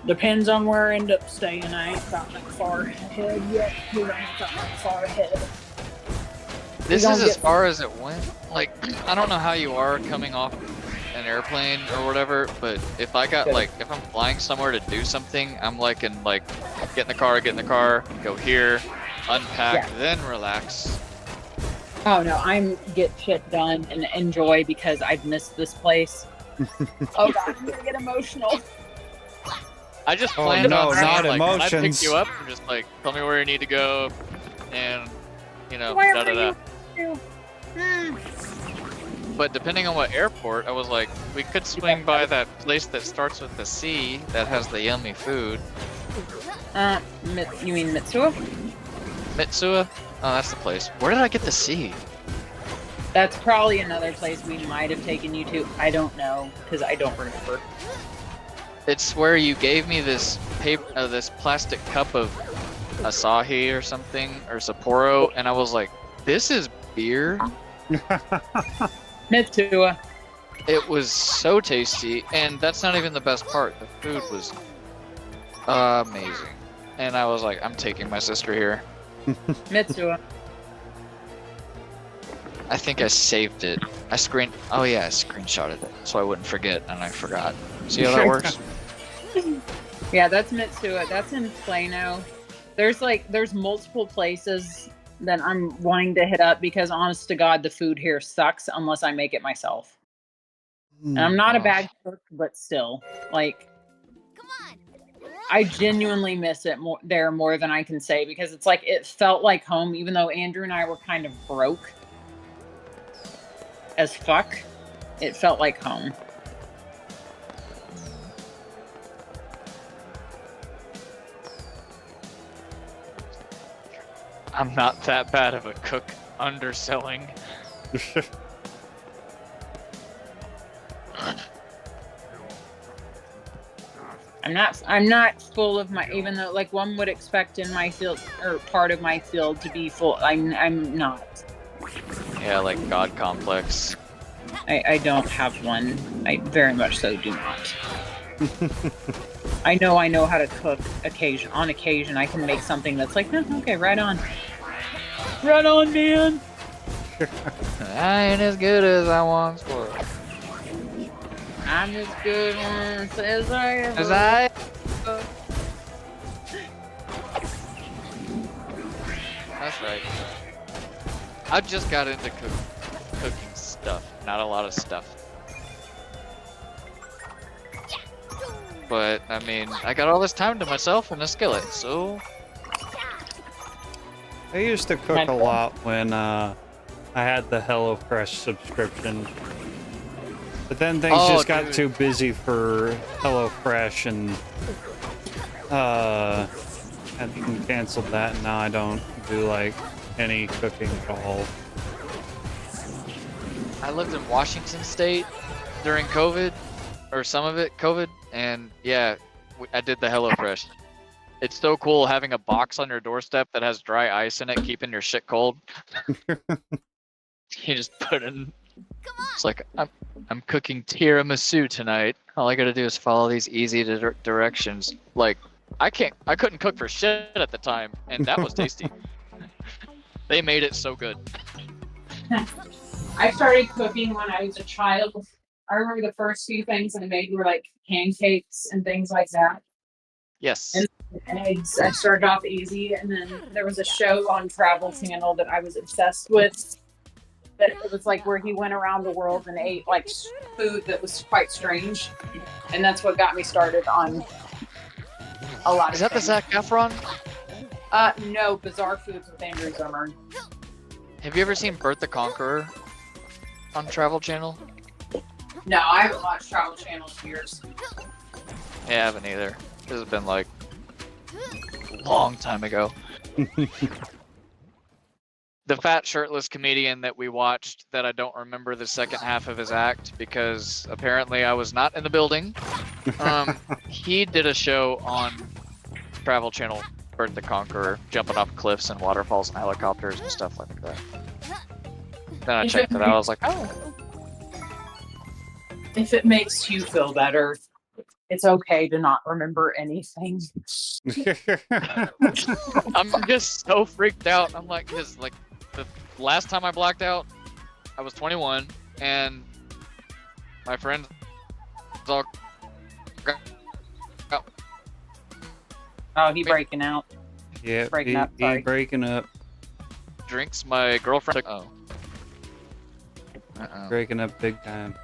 S2: depends on where I end up staying. I ain't got that far ahead yet. We ain't got that far ahead.
S3: This
S2: We
S3: is
S2: gonna
S3: as far as it went. Like, I don't know how you are coming off an airplane or whatever, but if I got if I'm flying somewhere to do something, I'm like get in the car, go here, unpack, then relax.
S2: Oh no, I'm get shit done and enjoy because I've missed this place. Oh god, I'm gonna get emotional.
S3: I just
S1: Oh,
S3: planned
S1: no,
S3: on saying,
S1: not
S3: like, when I
S1: emotions.
S3: pick you up, and just like tell me where you need to go, and
S2: Wherever
S3: da da da.
S2: you
S3: But depending on what airport, I was like, we could swing by that place that starts with the C that has the yummy food.
S2: You mean Mitsuo?
S3: Mitsuo? Oh, that's the place. Where did I get the C?
S2: That's probably another place we might have taken you to. I don't know, because I don't remember.
S3: It's where you gave me this paper, this plastic cup of Asahi or something, or Sapporo, and I was like, this is beer?
S2: Mitsuo.
S3: It was so tasty, and that's not even the best part. The food was amazing. And I was like, I'm taking my sister here.
S2: Mitsuo.
S3: I think I saved it. Oh yeah, I screenshotted it so I wouldn't forget, and I forgot. See how that works?
S2: Yeah, that's Mitsuo. That's in Plano. There's multiple places that I'm wanting to hit up because honest to God, the food here sucks unless I make it myself. And I'm not a bad cook, but still, like, I genuinely miss it more than I can say because it's like it felt like home, even though Andrew and I were kind of broke as fuck. It felt like home.
S3: I'm not that bad of a cook, underselling.
S2: I'm not full of my, even though like one would expect in my field or part of my field to be full. I'm not.
S3: Yeah, like God complex.
S2: I don't have one. I very much so do not. I know how to cook on occasion. I can make something that's like, oh, okay, right on. Right on, man.
S3: I ain't as good as I once was.
S2: I'm as good once as I ever
S3: As I. That's right. I just got into cooking stuff, not a lot of stuff. But I mean, I got all this time to myself in the skillet, so.
S1: I used to cook a lot when I had the HelloFresh subscription. But then things just got too busy for HelloFresh and I canceled that, and now I don't do like any cooking at all.
S3: I lived in Washington State during COVID, or some of it COVID, and yeah, I did the HelloFresh. It's so cool having a box on your doorstep that has dry ice in it, keeping your shit cold. You just put in. It's like I'm cooking tiramisu tonight. All I gotta do is follow these easy directions. Like I couldn't cook for shit at the time, and that was tasty. They made it so good.
S2: I started cooking when I was a child. I remember the first few things I made were like pancakes and things like that.
S3: Yes.
S2: And eggs. I started off easy, and then there was a show on Travel Channel that I was obsessed with. That it was like where he went around the world and ate like food that was quite strange, and that's what got me started on a lot.
S3: Is that the Zac Efron?
S2: No, Bizarre Foods with Andrew Zimmern.
S3: Have you ever seen Bert the Conqueror on Travel Channel?
S2: No, I haven't watched Travel Channel in years.
S3: Yeah, I haven't either. This has been like a long time ago. The fat shirtless comedian that we watched that I don't remember the second half of his act because apparently I was not in the building. He did a show on Travel Channel, Bert the Conqueror, jumping off cliffs and waterfalls and helicopters and stuff like that. Then I checked it out, I was like, oh.
S2: If it makes you feel better, it's okay to not remember anything.
S3: I'm just so freaked out. I'm like, cause like the last time I blacked out, I was 21, and my friends all.
S2: Oh, he breaking out.
S1: Yeah,
S2: Breaking up, sorry.
S1: breaking up.
S3: Drinks. My girlfriend. Oh.
S1: Breaking up big time.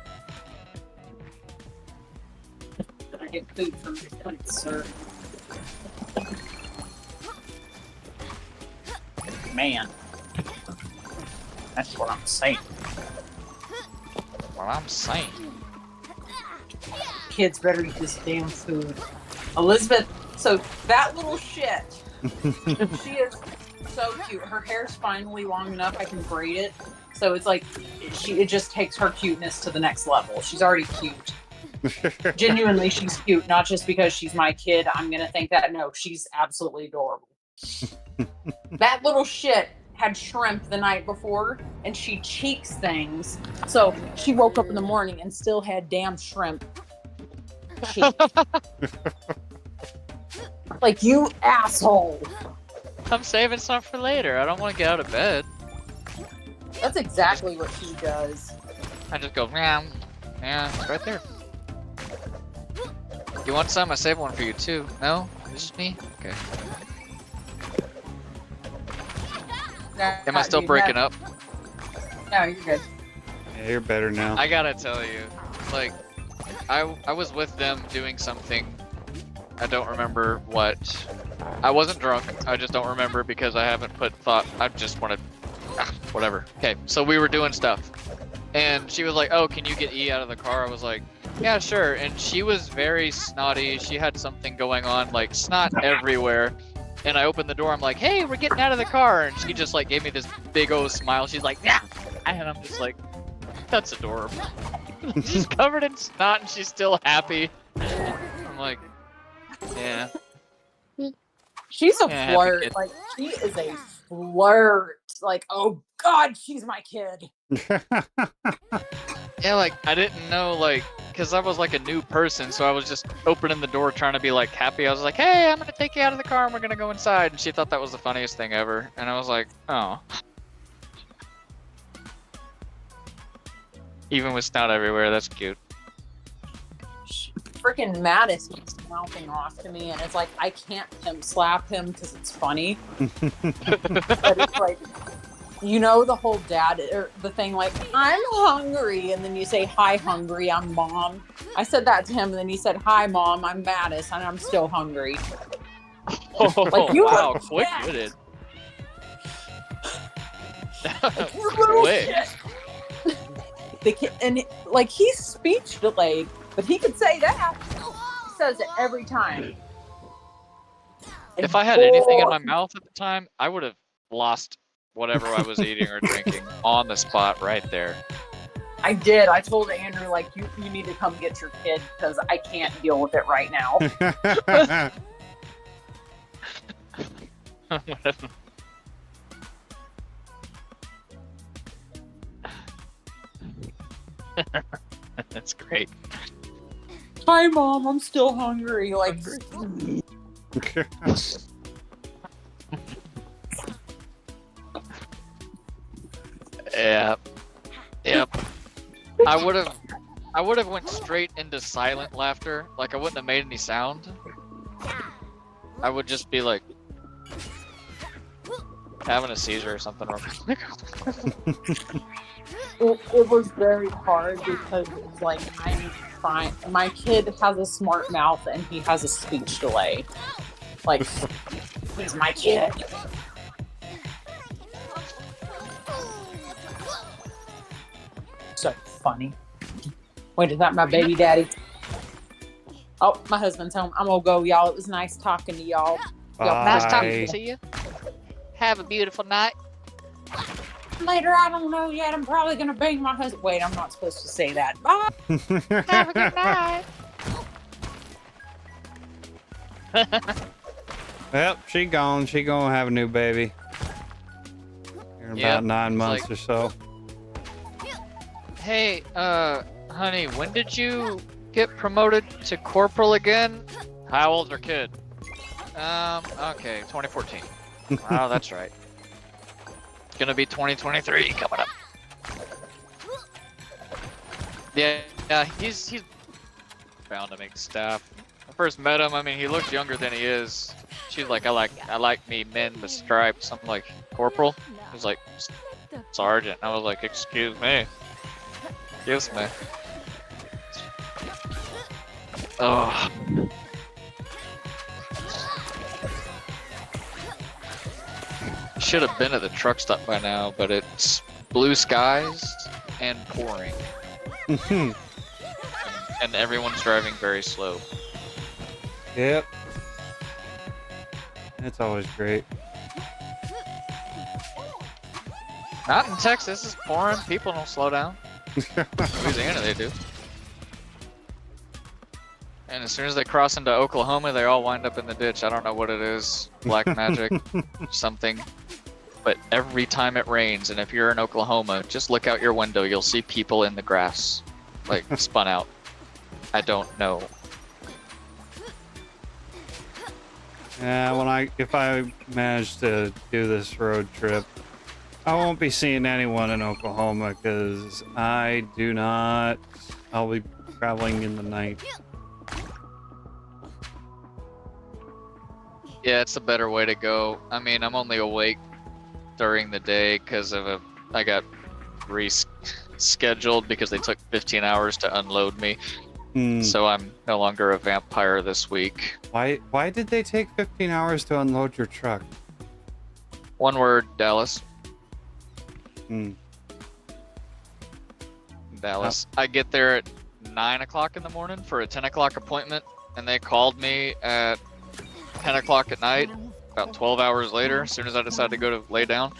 S2: I get food from your plate, sir. Man. That's what I'm saying.
S3: What I'm saying.
S2: Kids better eat this damn food. Elizabeth So that little shit, she is so cute. Her hair's finally long enough I can braid it. So it's like it just takes her cuteness to the next level. She's already cute. Genuinely, she's cute, not just because she's my kid. I'm gonna think that. No, she's absolutely adorable. That little shit had shrimp the night before, and she cheeks things. So she woke up in the morning and still had damn shrimp cheeks. Like, you asshole.
S3: I'm saving some for later. I don't want to get out of bed.
S2: That's exactly what she does.
S3: I just go, yeah, it's right there. You want some? I saved one for you too. No? It's just me? Okay. Am I still breaking up?
S2: No, you're good.
S1: Yeah, you're better now.
S3: I gotta tell you, like, I was with them doing something. I don't remember what. I wasn't drunk. I just don't remember because I haven't put thought. I just wanted, whatever. Okay, so we were doing stuff, and she was like, "Oh, can you get E out of the car?" I was like, "Yeah, sure." And she was very snotty. She had something going on, like snot everywhere. And I opened the door. I'm like, "Hey, we're getting out of the car," and she just like gave me this big old smile. She's like, "Yeah," and I'm just like, "That's adorable." She's covered in snot, and she's still happy. I'm like, yeah.
S2: She's a
S3: Yeah,
S2: flirt.
S3: kid.
S2: Like, she is a flirt. Like, oh God, she's my kid.
S3: Yeah, like I didn't know, like, because I was like a new person, so I was just opening the door trying to be like happy. I was like, "Hey, I'm gonna take you out of the car and we're gonna go inside," and she thought that was the funniest thing ever, and I was like, "Oh." Even with snot everywhere, that's cute.
S2: Freaking Mattis keeps mouthing off to me, and it's like I can't pimp slap him because it's funny. But it's like, you know, the whole dad or the thing like, "I'm hungry," and then you say, "Hi, hungry, I'm Mom." I said that to him, and then he said, "Hi, Mom, I'm Mattis, and I'm still hungry."
S3: Oh,
S2: Like, you
S3: wow,
S2: were
S3: quick-witted.
S2: Like, you little
S3: Quick.
S2: shit. The kid, and like, he's speech delayed, but he could say that. He says it every time. And
S3: If I had anything in
S2: boy,
S3: my mouth at the time, I would have lost whatever I was eating or drinking on the spot right there.
S2: I did. I told Andrew, like, you need to come get your kid because I can't deal with it right now.
S3: That's great.
S2: Hi, Mom. I'm still hungry. Like,
S3: Yeah. Yep. I would have went straight into silent laughter. Like I wouldn't have made any sound. I would just be like having a seizure or something.
S2: it was very hard because it's like, I'm trying. My kid has a smart mouth and he has a speech delay. Like, he's my kid. So funny. Wait, is that my baby daddy? Oh, my husband's home. I'm gonna go, y'all. It was nice talking to y'all.
S4: Nice
S1: Bye.
S4: talking to you. Have a beautiful night.
S2: Later, I don't know yet. I'm probably gonna bang my husband. Wait, I'm not supposed to say that. Bye.
S4: Have a good night.
S1: Yep, she gone. She gonna have a new baby. In
S3: Yeah,
S1: about 9
S3: it's
S1: months
S3: like-
S1: or so.
S3: Hey, honey, when did you get promoted to corporal again? How old's your kid? Okay, 2014. Oh, that's right. It's gonna be 2023 coming up. Yeah, he's bound to make staff. When I first met him, I mean, he looked younger than he is. She's like, I like me men with stripes. I'm like, corporal? He's like, sergeant. I was like, excuse me. Excuse me. Oh. Should have been at the truck stop by now, but it's blue skies and pouring. And everyone's driving very slow.
S1: Yep. It's always great.
S3: Not in Texas. It's pouring. People don't slow down. Louisiana, they do. And as soon as they cross into Oklahoma, they all wind up in the ditch. I don't know what it is. Black magic, something. But every time it rains, and if you're in Oklahoma, just look out your window. You'll see people in the grass, like spun out. I don't know.
S1: Yeah, if I manage to do this road trip, I won't be seeing anyone in Oklahoma because I do not. I'll be traveling in the night.
S3: Yeah, it's a better way to go. I mean, I'm only awake during the day because I got rescheduled because they took 15 hours to unload me. So I'm no longer a vampire this week.
S1: Why did they take 15 hours to unload your truck?
S3: One word, Dallas. Dallas. I get there at 9 o'clock in the morning for a 10 o'clock appointment, and they called me at 10 o'clock at night, about 12 hours later, as soon as I decided to go to lay down.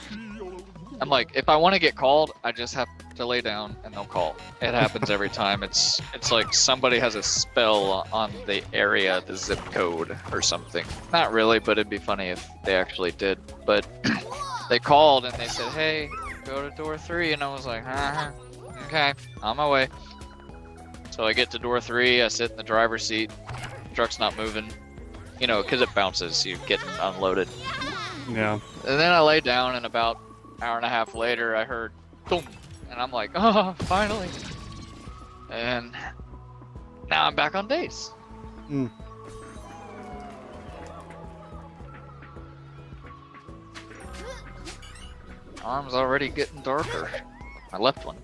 S3: I'm like, if I want to get called, I just have to lay down and they'll call. It happens every time. It's like somebody has a spell on the area, the zip code or something. Not really, but it'd be funny if they actually did. But they called and they said, hey, go to door 3, and I was like, okay, on my way. So I get to door 3, I sit in the driver's seat, truck's not moving, you know, because it bounces, you get unloaded.
S1: Yeah.
S3: And then I lay down, and about an hour and a half later, I heard boom, and I'm like, oh, finally. And now I'm back on days. Arm's already getting darker. My left one.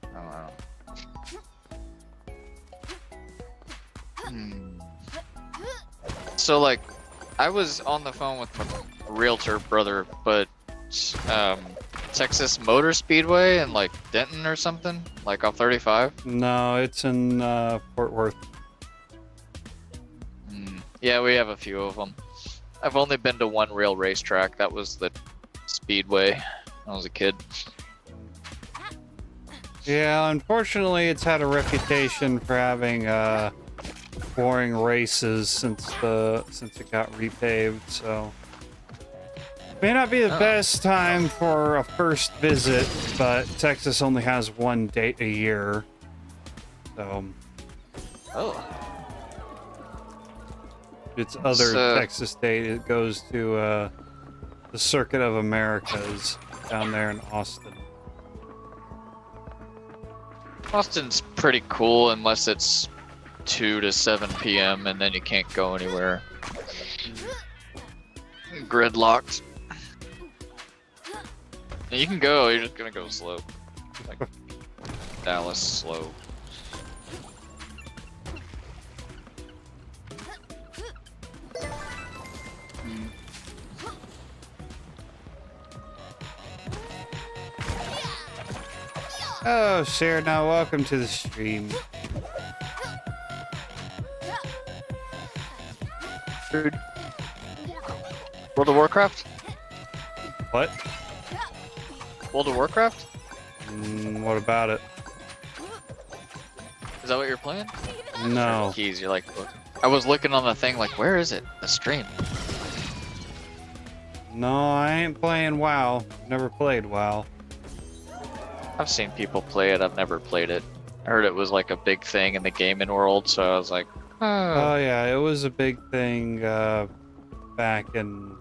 S3: Oh, So, like, I was on the phone with my realtor brother, but Texas Motor Speedway in, like, Denton or something, like off 35.
S1: No, it's in Fort Worth.
S3: Yeah, we have a few of them. I've only been to one real racetrack. That was the Speedway when I was a kid.
S1: Yeah, unfortunately, it's had a reputation for having boring races since it got repaved. So may not be the best time for a first visit, but Texas only has one date a year. So its other Texas date, it goes to the Circuit of Americas down there in Austin.
S3: Austin's pretty cool unless it's 2 to 7 p.m. and then you can't go anywhere. Gridlocked. You can go, you're just gonna go slow. Like Dallas slow.
S1: Oh, Sarah, now welcome to the stream.
S3: Dude. World of Warcraft?
S1: What?
S3: World of Warcraft?
S1: What about it?
S3: Is that what you're playing?
S1: No.
S3: Keys, you're like, I was looking on the thing like, where is it? The stream.
S1: No, I ain't playing WoW. Never played WoW.
S3: I've seen people play it, I've never played it. I heard it was like a big thing in the gaming world, so I was like,
S1: Oh yeah, it was a big thing back in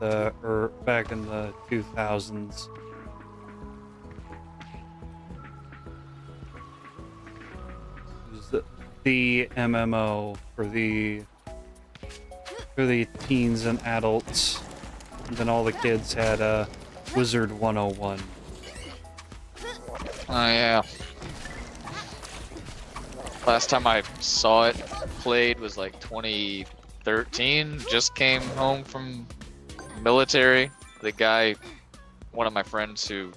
S1: the 2000s. It was the MMO for the teens and adults. And then all the kids had Wizard 101.
S3: oh yeah. Last time I saw it played was like 2013. Just came home from military. The guy, one of my friends who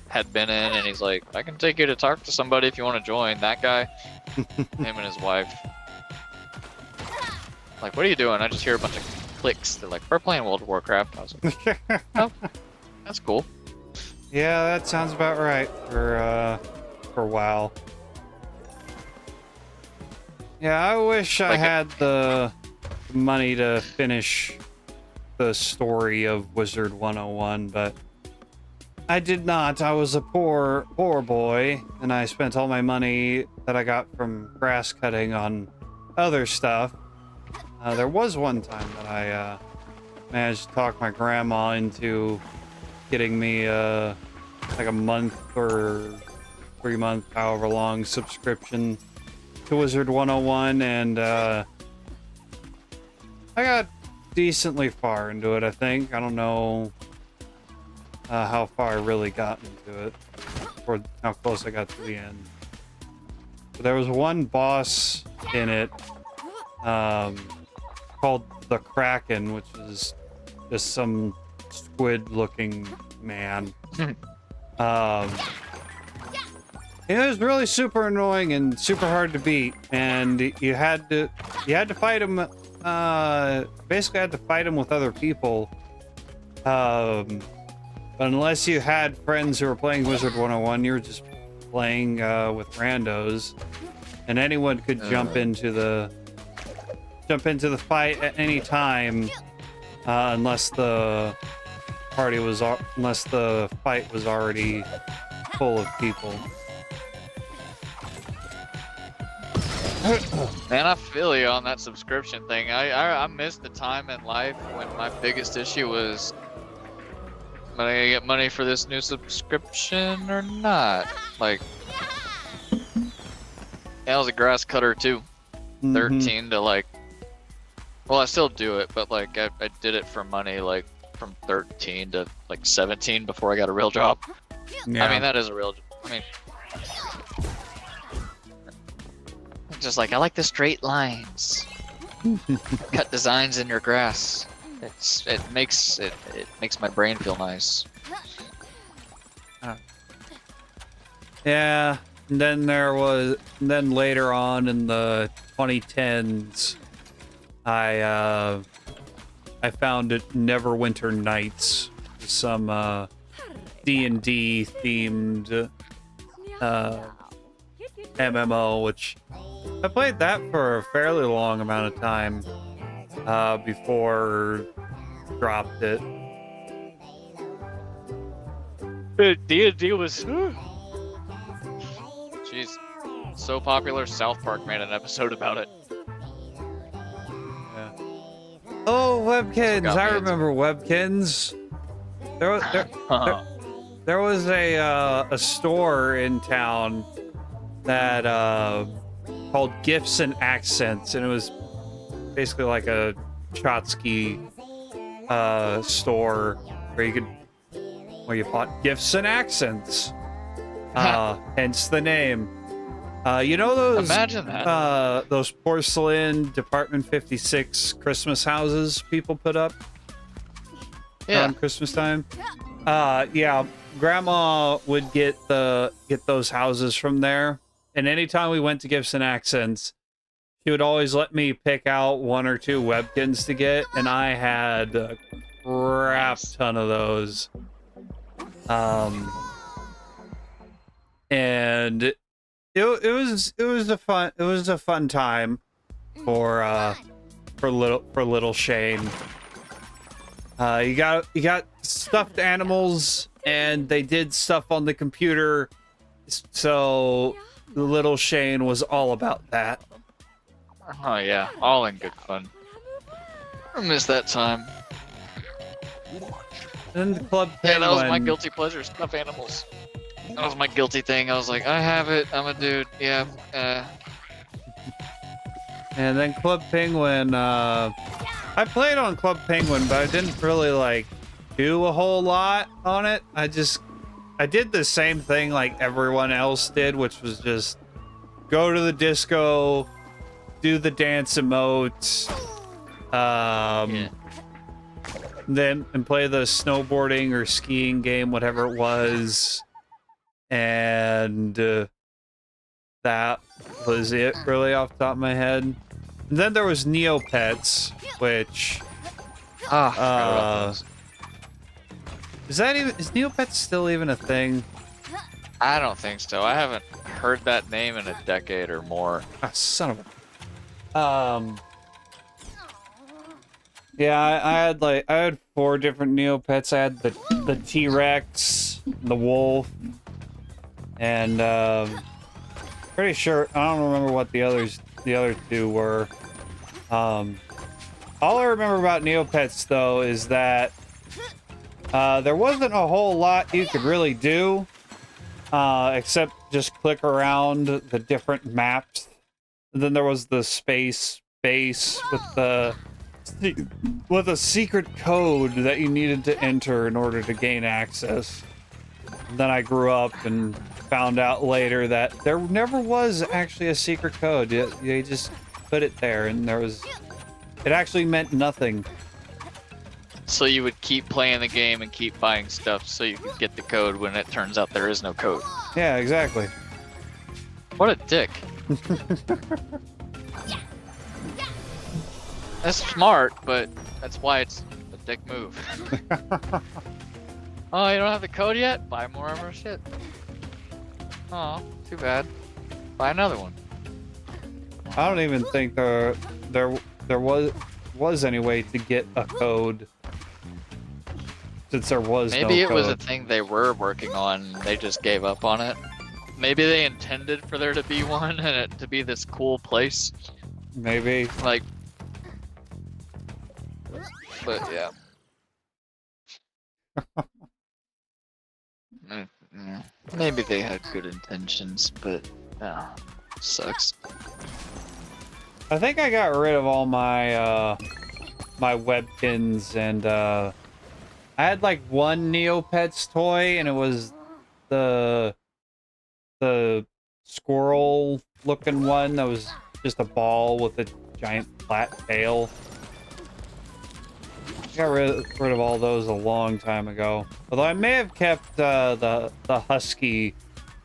S3: had been in, and he's like, I can take you to talk to somebody if you want to join. That guy, him and his wife. Like, what are you doing? I just hear a bunch of clicks. They're like, we're playing World of Warcraft. I was like, oh, that's cool.
S1: Yeah, that sounds about right for WoW. Yeah, I wish I
S3: Like
S1: had the money to finish the story of Wizard 101, but I did not. I was a poor boy, and I spent all my money that I got from grass cutting on other stuff. There was one time that I managed to talk my grandma into getting me like a month or 3 month, however long, subscription to Wizard 101, and I got decently far into it, I think. I don't know how far I really got into it, or how close I got to the end. But there was one boss in it called the Kraken, which is just some squid-looking man. It was really super annoying and super hard to beat, and you had to fight him. Basically, had to fight him with other people. But unless you had friends who were playing Wizard 101, you were just playing with randos, and anyone could jump into the fight at any time, unless the fight was already full of people.
S3: Man, I feel you on that subscription thing. I missed the time in life when my biggest issue was, am I gonna get money for this new subscription or not? Like, I was a grass cutter too. 13 to like, well, I still do it, but like I did it for money, like from 13 to like 17 before I got a real job.
S1: Yeah.
S3: I mean, that is a real. I mean, just like, I like the straight lines. Cut designs in your grass. It makes my brain feel nice.
S1: Yeah. And then later on in the 2010s, I found it Neverwinter Nights, some D&D themed MMO, which I played that for a fairly long amount of time before dropped it.
S3: D&D was, jeez, so popular. South Park made an episode about it.
S1: Yeah. Oh, Webkins!
S3: Forgot
S1: I
S3: me.
S1: remember Webkins. There was a store in town that called Gifts and Accents, and it was basically like a Chotsky store where you bought gifts and accents. Hence the name. You know those
S3: Imagine that.
S1: those porcelain Department 56 Christmas houses people put up around Christmas time? Yeah, Grandma would get those houses from there, and anytime we went to Gifts and Accents, she would always let me pick out 1 or 2 Webkins to get, and I had a crap ton of those. And it was a fun time for little Shane. You got stuffed animals, and they did stuff on the computer, so little Shane was all about that.
S3: Oh yeah, all in good fun. I miss that time.
S1: And the Club
S3: Yeah,
S1: Penguin.
S3: that was my guilty pleasure, stuffed animals. That was my guilty thing. I was like, I have it, I'm a dude, yeah.
S1: And then Club Penguin, I played on Club Penguin, but I didn't really like do a whole lot on it. I did the same thing like everyone else did, which was just go to the disco, do the dance emotes, then play the snowboarding or skiing game, whatever it was, and that was it really off the top of my head. And then there was Neopets, which
S3: Ah, forgot about those.
S1: is Neopets still even a thing?
S3: I don't think so. I haven't heard that name in a decade or more.
S1: Ah, son of a. Yeah, I had 4 different Neopets. I had the T-Rex, the wolf, and pretty sure I don't remember what the other 2 were. All I remember about Neopets though is that there wasn't a whole lot you could really do except just click around the different maps. And then there was the space base with a secret code that you needed to enter in order to gain access. And then I grew up and found out later that there never was actually a secret code. You just put it there, and it actually meant nothing.
S3: So you would keep playing the game and keep buying stuff so you could get the code when it turns out there is no code.
S1: Yeah, exactly.
S3: What a dick. That's smart, but that's why it's a dick move. Oh, you don't have the code yet? Buy more of our shit. Oh, too bad. Buy another one.
S1: I don't even think there was any way to get a code, since there was
S3: Maybe
S1: no
S3: it was a
S1: code.
S3: thing they were working on, they just gave up on it. Maybe they intended for there to be one and it to be this cool place.
S1: Maybe.
S3: Like, but yeah. Maybe they had good intentions, but sucks.
S1: I think I got rid of all my my Webkins, and I had like one Neopets toy, and it was the squirrel looking one that was just a ball with a giant flat tail. I got rid of all those a long time ago. Although I may have kept the husky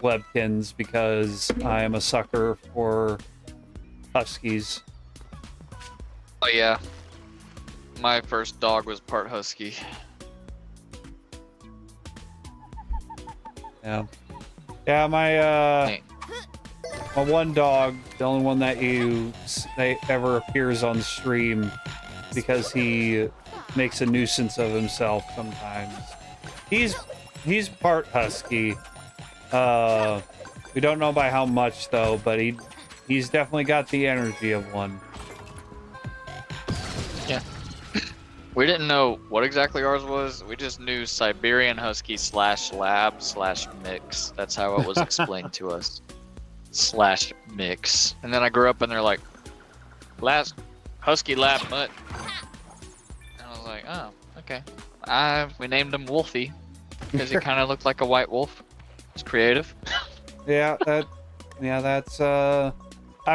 S1: Webkins because I am a sucker for huskies.
S3: Oh yeah. My first dog was part husky.
S1: Yeah. Yeah, my one dog, the only one that ever appears on stream because he makes a nuisance of himself sometimes. He's part husky. We don't know by how much though, but he's definitely got the energy of one.
S3: Yeah. We didn't know what exactly ours was. We just knew Siberian Husky /lab/mix. That's how it was explained to us. /mix. And then I grew up and they're like, Husky Lab Mutt. And I was like, oh, okay. We named him Wolfie because he kind of looked like a white wolf. It's creative.
S1: Yeah, that's I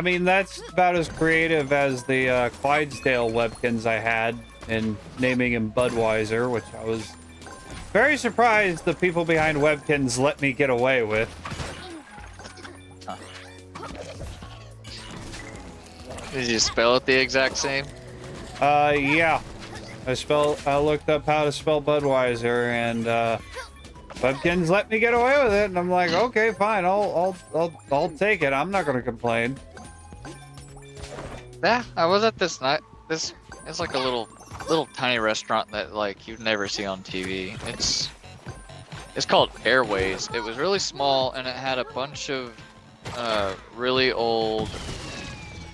S1: mean, that's about as creative as the Clydesdale Webkins I had in naming him Budweiser, which I was very surprised the people behind Webkins let me get away with.
S3: Huh. Did you spell it the exact same?
S1: Yeah. I looked up how to spell Budweiser, and Webkins let me get away with it, and I'm like, okay, fine, I'll take it. I'm not gonna complain.
S3: Yeah, I was at this night. It's like a little tiny restaurant that like you'd never see on TV. It's called Airways. It was really small and it had a bunch of really old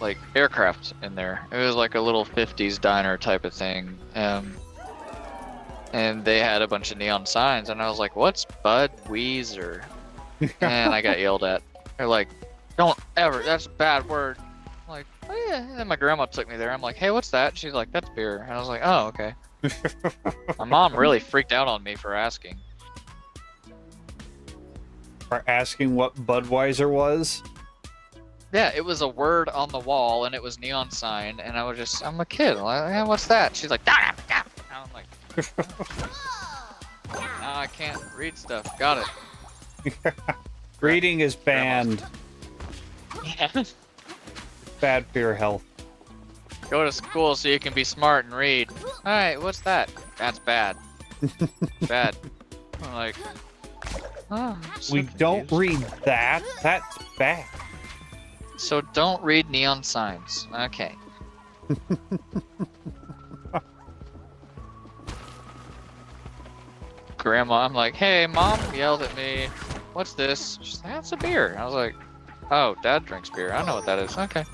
S3: like aircraft in there. It was like a little 50s diner type of thing. And they had a bunch of neon signs and I was like, "What's Budweiser?" And I got yelled at. They're like, "Don't ever. That's a bad word." I'm like, "Oh yeah." And then my grandma took me there. I'm like, "Hey, what's that?" She's like, "That's beer." And I was like, "Oh, okay." My mom really freaked out on me for asking.
S1: For asking what Budweiser was?
S3: Yeah, it was a word on the wall and it was neon sign and I'm a kid. I'm like, "Hey, what's that?" She's like, "Da, da, da." And I'm like, "Now I can't read stuff." Got it.
S1: Reading is banned.
S3: Yeah.
S1: Bad for your health.
S3: Go to school so you can be smart and read. Alright, what's that? That's bad. Bad. I'm like, oh, I'm so
S1: We don't
S3: confused.
S1: read that. That's bad.
S3: So don't read neon signs. Okay. Grandma, I'm like, hey, mom yelled at me. What's this? She's like, that's a beer. I was like, oh, dad drinks beer. I know what that is. Okay.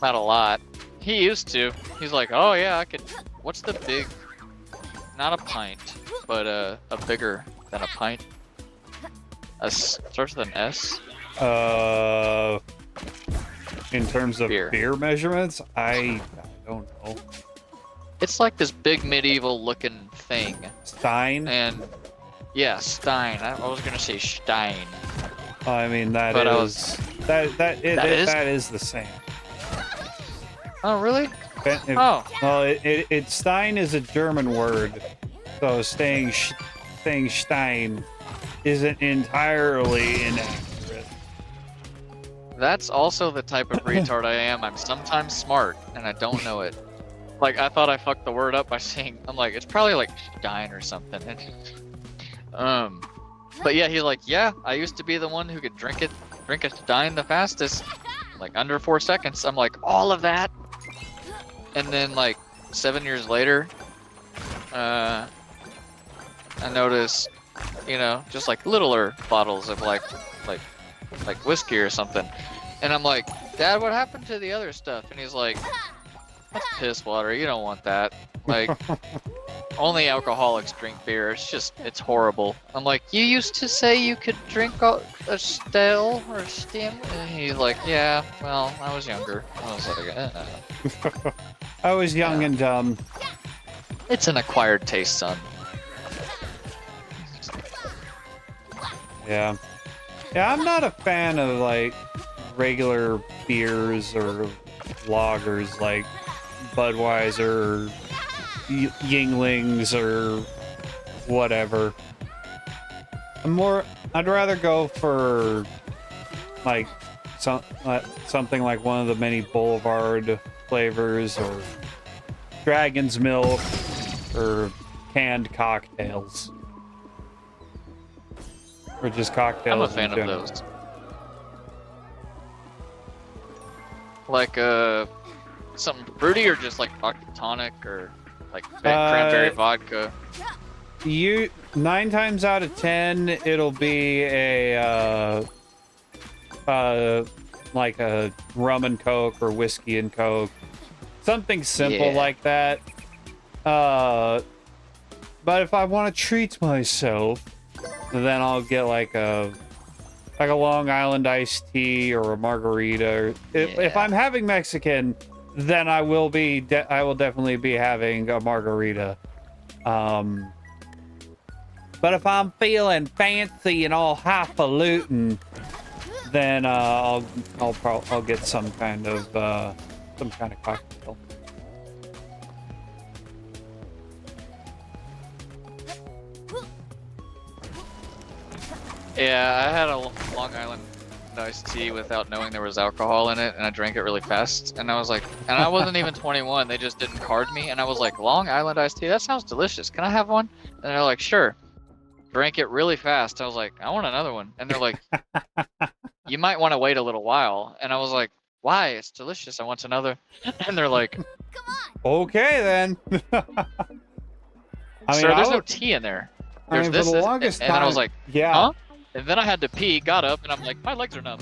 S3: Not a lot. He used to. He's like, oh yeah, I could. What's the big? Not a pint, but a bigger than a pint. Starts with an S.
S1: In terms of
S3: Beer.
S1: beer measurements, I don't know.
S3: It's like this big medieval looking thing.
S1: Stein.
S3: And yeah, Stein. I was gonna say Stein.
S1: I mean that
S3: But I
S1: is that is the same.
S3: Oh really?
S1: If-
S3: Oh.
S1: Well, Stein is a German word, so saying Stein isn't entirely inaccurate.
S3: That's also the type of retard I am. I'm sometimes smart and I don't know it. Like I thought I fucked the word up by saying I'm like it's probably like Stein or something. But yeah, he's like, yeah, I used to be the one who could drink a Stein the fastest, like under 4 seconds. I'm like, all of that. And then like 7 years later, I noticed, you know, just like littler bottles of like whiskey or something. And I'm like, Dad, what happened to the other stuff? And he's like, that's piss water. You don't want that. Like, only alcoholics drink beer. It's horrible. I'm like, you used to say you could drink a still or stem? And he's like, yeah, well, I was younger. I was like,
S1: I was young and dumb.
S3: It's an acquired taste, son.
S1: Yeah. Yeah, I'm not a fan of like regular beers or lagers like Budweiser or Yinglings or whatever. I'd rather go for like something like one of the many Boulevard flavors or Dragon's Milk or canned cocktails. Or just cocktails.
S3: I'm a fan
S1: in
S3: of
S1: general.
S3: those. Like something fruity or just like vodka tonic or like cranberry vodka.
S1: 9 times out of 10 it'll be a like a rum and coke or whiskey and coke, something simple
S3: Yeah.
S1: like that. But if I want to treat myself, then I'll get like a Long Island iced tea or a margarita. If
S3: Yeah.
S1: I'm having Mexican, then I will definitely be having a margarita. But if I'm feeling fancy and all highfalutin, then I'll get some kind of cocktail.
S3: Yeah, I had a Long Island iced tea without knowing there was alcohol in it, and I drank it really fast. And I was like, and I wasn't even 21. They just didn't card me, and I was like, Long Island iced tea? That sounds delicious. Can I have one? And they're like, sure. Drank it really fast. I was like, I want another one. And they're like, you might want to wait a little while. And I was like, why? It's delicious. I want another. And they're like,
S1: Okay then.
S3: sir, there's no tea in there. There's
S1: for
S3: this,
S1: the
S3: this,
S1: longest
S3: and then I was
S1: time-
S3: like,
S1: yeah.
S3: huh? And then I had to pee, got up, and I'm like, my legs are numb.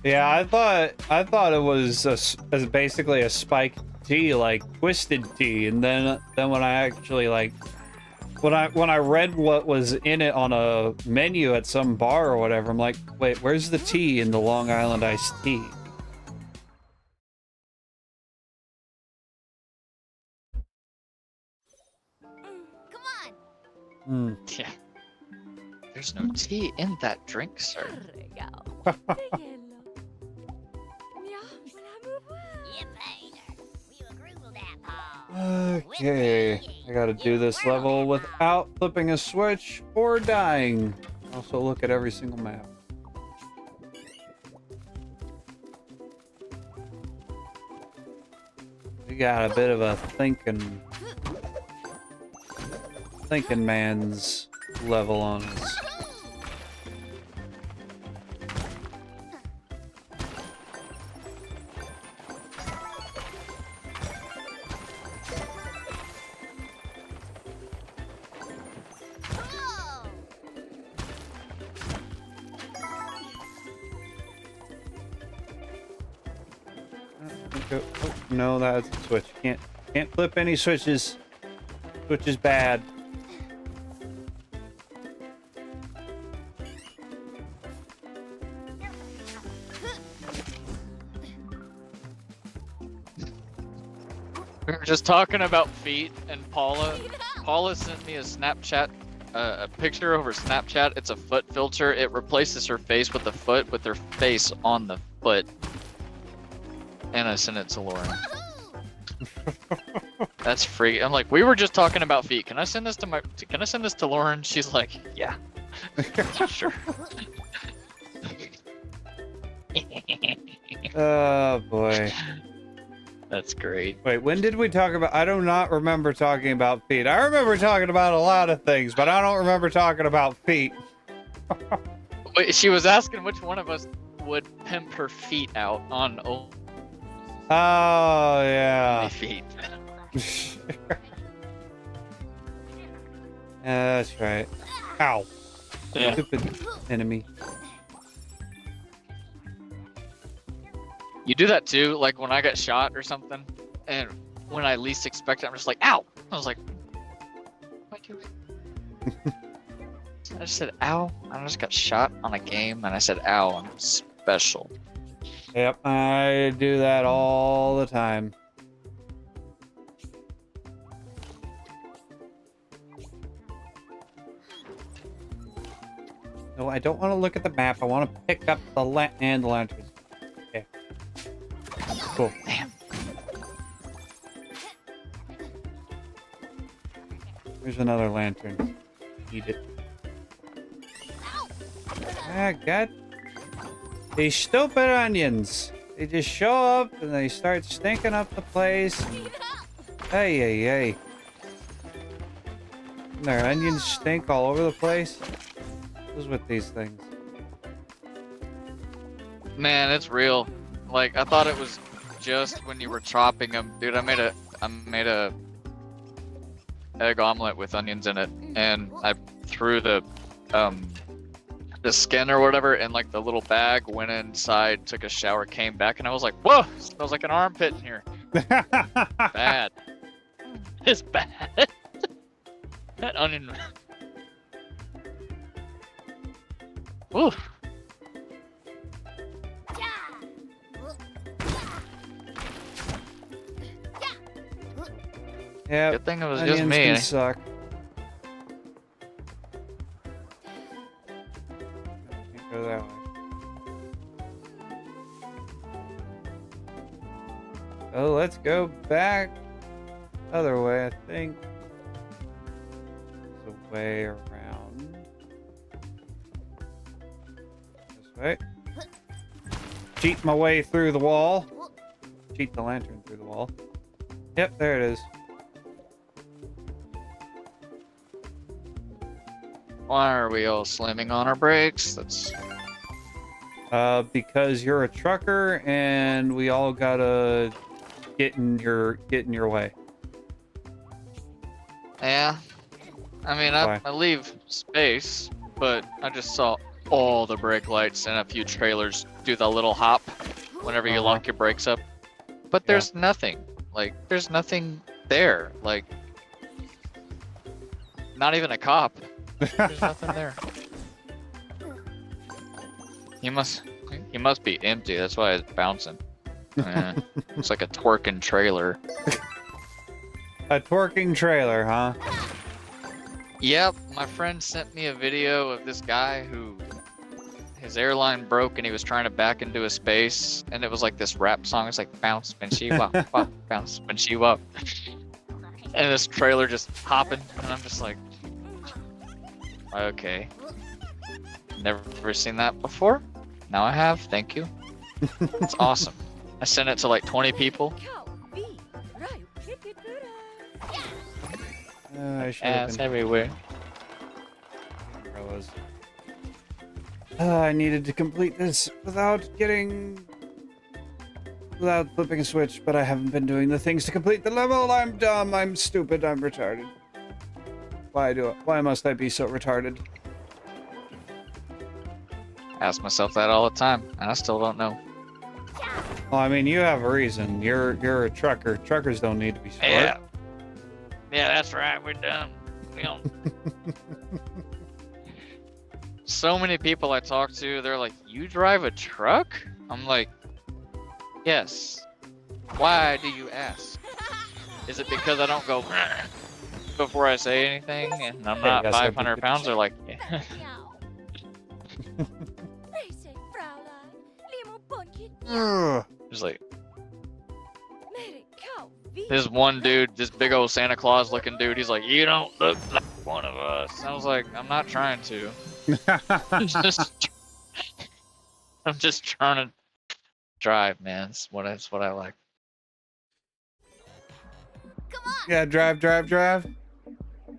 S1: Yeah, I thought it was as basically a spiked tea, like twisted tea, and then when I actually when I read what was in it on a menu at some bar or whatever, I'm like, wait, where's the tea in the Long Island iced tea? Hmm.
S3: Yeah. There's no tea in that drink, sir.
S1: Okay, I gotta do this level without flipping a switch or dying. Also look at every single map. got a bit of a thinking man's level on us. Oh, no, that's a switch. Can't flip any switches. Switch is bad.
S3: We were just talking about feet, and Paula sent me a Snapchat, a picture over Snapchat. It's a foot filter. It replaces her face with the foot, with her face on the foot. And I sent it to Lauren. That's free. I'm like, we were just talking about feet. Can I send this to Lauren? She's like, yeah. Sure.
S1: Oh boy.
S3: That's great.
S1: Wait, when did we talk about? I do not remember talking about feet. I remember talking about a lot of things, but I don't remember talking about feet.
S3: Wait, she was asking which one of us would pimp her feet out on
S1: Oh yeah.
S3: feet.
S1: Yeah, that's right. Ow.
S3: Yeah.
S1: Stupid enemy.
S3: You do that too, like when I get shot or something, and when I least expect it, I'm just like, ow! I was like, what do I just said, ow. I just got shot on a game, and I said, ow, I'm special.
S1: Yep, I do that all the time. No, I don't want to look at the map. I want to pick up the lanterns. Okay. Cool.
S3: Damn.
S1: There's another lantern. Eat it. Ah, God. These stupid onions. They just show up and they start stinking up the place. Hey, hey, hey. Their onions stink all over the place. What is with these things?
S3: Man, it's real. Like, I thought it was just when you were chopping them. Dude, I made a egg omelet with onions in it, and I threw the skin or whatever in like the little bag, went inside, took a shower, came back, and I was like, whoa, it smells like an armpit in here. Bad. It's bad. That onion. Ooh.
S1: Yeah.
S3: Good thing it was
S1: Onions
S3: just me.
S1: can suck. Can't go that way. Oh, let's go back other way. I think there's a way around. This way. Cheat my way through the wall. Cheat the lantern through the wall. Yep, there it is.
S3: Why are we all slamming on our brakes? That's
S1: Because you're a trucker and we all gotta get in your way.
S3: yeah. I mean,
S1: Why?
S3: I leave space, but I just saw all the brake lights and a few trailers do the little hop whenever you lock your brakes up. But there's nothing. Like, there's nothing there. Like, not even a cop. There's nothing there. He must be empty. That's why it's bouncing. It's like a twerking trailer.
S1: A twerking trailer, huh?
S3: Yep, my friend sent me a video of this guy who his airline broke and he was trying to back into a space, and it was like this rap song. It's like bounce, Shiva, bounce, Shiva, and this trailer just hopping, and I'm just like, okay, never seen that before. Now I have. Thank you. It's awesome. I sent it to like 20 people.
S5: Cow, B, right.
S1: I should have
S3: Ass
S1: been.
S3: everywhere.
S1: Where I was. I needed to complete this without flipping a switch, but I haven't been doing the things to complete the level. I'm dumb. I'm stupid. I'm retarded. Why must I be so retarded?
S3: Ask myself that all the time, and I still don't know.
S1: Well, I mean, you have a reason. You're a trucker. Truckers don't need to be smart.
S3: Yeah. Yeah, that's right. We're dumb. We don't. So many people I talk to, they're like, "You drive a truck?" I'm like, "Yes." Why do you ask? Is it because I don't go before I say anything, and I'm not
S1: Yes, I
S3: 500
S1: do.
S3: pounds? They're like, yeah.
S1: Ugh.
S3: Just like this one dude, this big old Santa Claus looking dude. He's like, "You don't look like one of us." I was like, "I'm not trying to. I'm just trying to drive, man. It's what I like."
S1: Yeah, drive.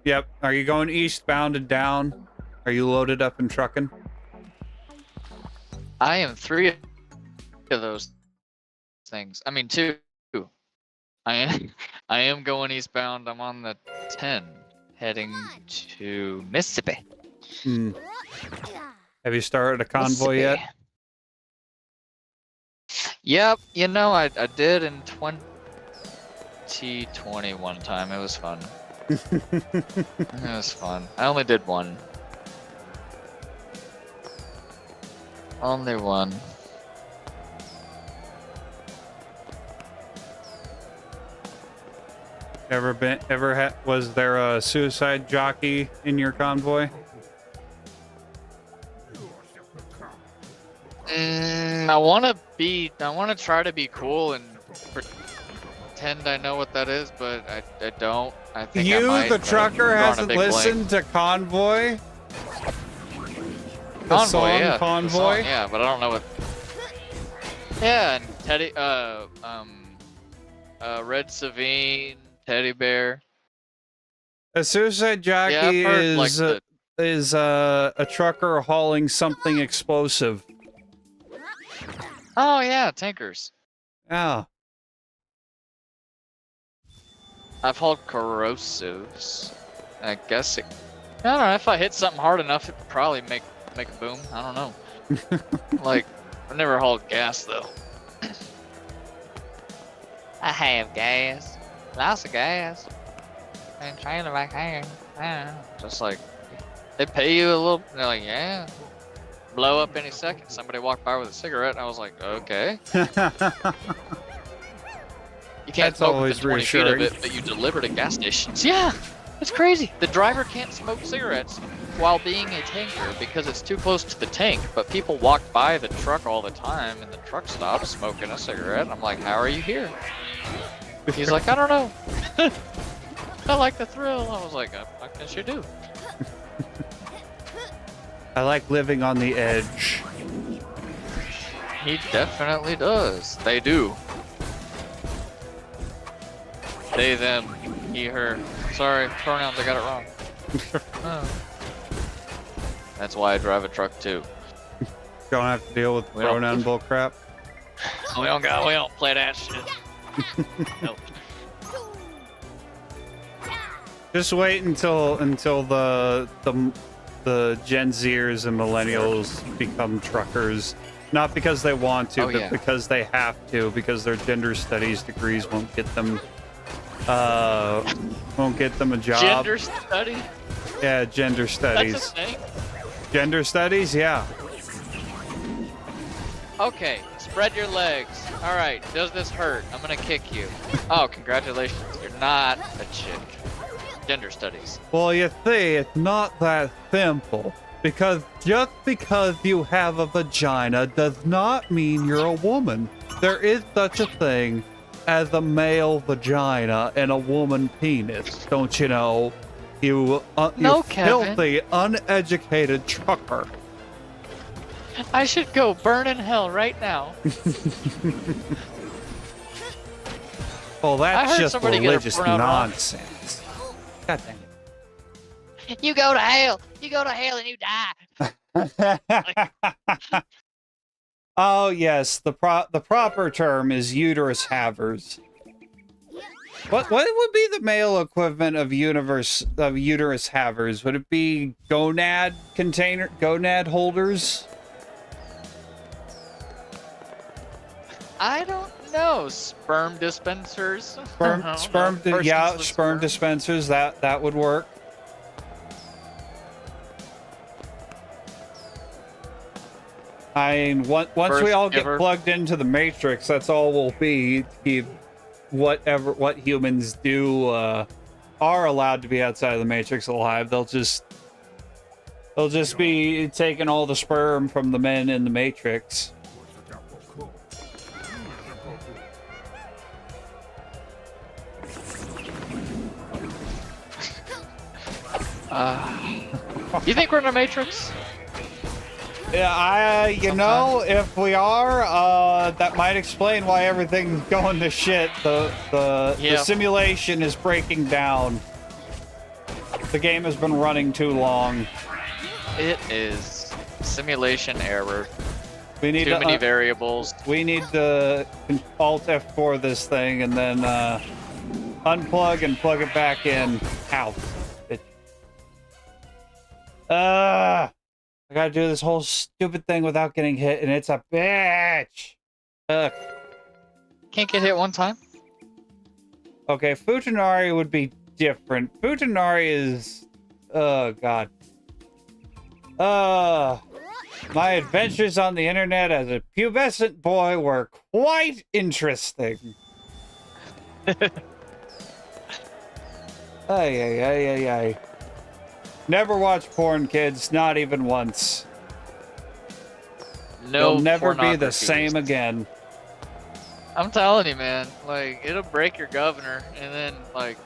S1: Yep. Are you going eastbound and down? Are you loaded up and trucking?
S3: I am 3 of those things. I mean 2. I am going eastbound. I'm on the 10, heading to Mississippi.
S1: Hmm. Have you started a convoy yet?
S3: Mississippi. Yep, you know, I did in 2020 one time. It was fun. It was fun. I only did one. Only one.
S1: Was there a suicide jockey in your convoy?
S3: I want to try to be cool and pretend I know what that is, but I don't. I think I
S1: You,
S3: might,
S1: the
S3: but
S1: trucker,
S3: I'm drawing a
S1: hasn't
S3: big blank.
S1: listened to Convoy? The
S3: Convoy,
S1: song
S3: yeah. the
S1: Convoy?
S3: song, yeah, but I don't know what. Yeah, and Teddy, Red Savine, Teddy Bear.
S1: A suicide jockey
S3: Yeah, I've heard, like,
S1: is a trucker hauling something explosive.
S3: Oh yeah, tankers.
S1: Yeah.
S3: I've hauled corrosives. I guess I don't know, if I hit something hard enough, it'd probably make a boom. I don't know. Like, I've never hauled gas though. I have gas. Lots of gas. And trying to back here. Just like, they pay you a little. They're like, yeah. Blow up any second. Somebody walked by with a cigarette, and I was like, okay. You can't
S1: That's
S3: smoke
S1: always
S3: within 20 feet of
S1: reassuring.
S3: it, but you deliver to gas stations. Yeah, it's crazy. The driver can't smoke cigarettes while being a tanker because it's too close to the tank, but people walk by the truck all the time, and the truck stops smoking a cigarette. I'm like, how are you here? He's like, I don't know. I like the thrill. I was like, I guess you do.
S1: I like living on the edge.
S3: He definitely does. They do. They, them, he, her. Sorry, pronouns, I got it wrong. Oh. That's why I drive a truck too.
S1: Don't have to deal with
S3: We don't-
S1: pronoun bullcrap.
S3: We don't play that shit. Nope.
S1: Just wait until the Gen Zers and millennials become truckers. Not because they want to,
S3: Oh,
S1: but
S3: yeah.
S1: because they have to, because their gender studies degrees won't get them a job.
S3: Gender study?
S1: Yeah, gender
S3: That's
S1: studies.
S3: a thing?
S1: Gender studies, yeah.
S3: Okay, spread your legs. Alright, does this hurt? I'm gonna kick you. Oh, congratulations. You're not a chick. Gender studies.
S1: Well, you see, it's not that simple. Because just because you have a vagina does not mean you're a woman. There is such a thing as a male vagina and a woman penis, don't you know? You
S3: No, Kevin.
S1: filthy, uneducated trucker.
S3: I should go burn in hell right now.
S1: Well,
S3: I
S1: that's
S3: heard
S1: just
S3: somebody get a
S1: religious
S3: burnout on.
S1: nonsense. God dang
S4: You go to hell. You go to hell and you die.
S1: it. Oh yes, the proper term is uterus havers. What would be the male equivalent of uterus havers? Would it be gonad holders?
S3: I don't know. Sperm dispensers.
S1: Sperm dispensers. That would work. I mean, once we all get plugged into the Matrix, that's all we'll be. What humans do are allowed to be outside of the Matrix alive. They'll just be taking all the sperm from the men in the Matrix.
S3: You think we're in a Matrix?
S1: Yeah, you know, if we are, that might explain why everything's going to shit. The simulation is breaking down. The game has been running too long.
S3: It is simulation error.
S1: We need
S3: too many variables.
S1: We need to Alt F4 this thing and then unplug and plug it back in. Ow. I gotta do this whole stupid thing without getting hit, and it's a bitch. Ugh.
S3: Can't get hit one time.
S1: Okay, Futanari would be different. Futanari is... Oh, God. My adventures on the internet as a pubescent boy were quite interesting. Ay. Never watch porn, kids. Not even once.
S3: No,
S1: you'll never be the same again.
S3: I'm telling you, man. Like, it'll break your governor, and then like.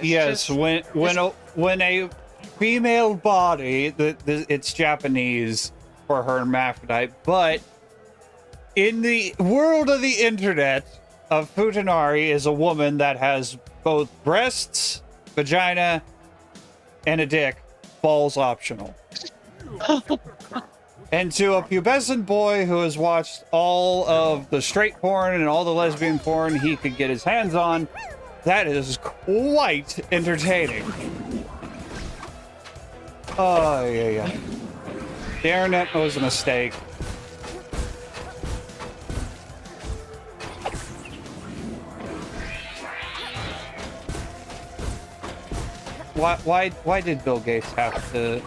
S1: Yes, when a female body, it's Japanese for hermaphrodite, but in the world of the internet, a futanari is a woman that has both breasts, vagina, and a dick. Balls optional. And to a pubescent boy who has watched all of the straight porn and all the lesbian porn he could get his hands on, that is quite entertaining. Oh, yeah. The internet was a mistake. Why did Bill Gates have to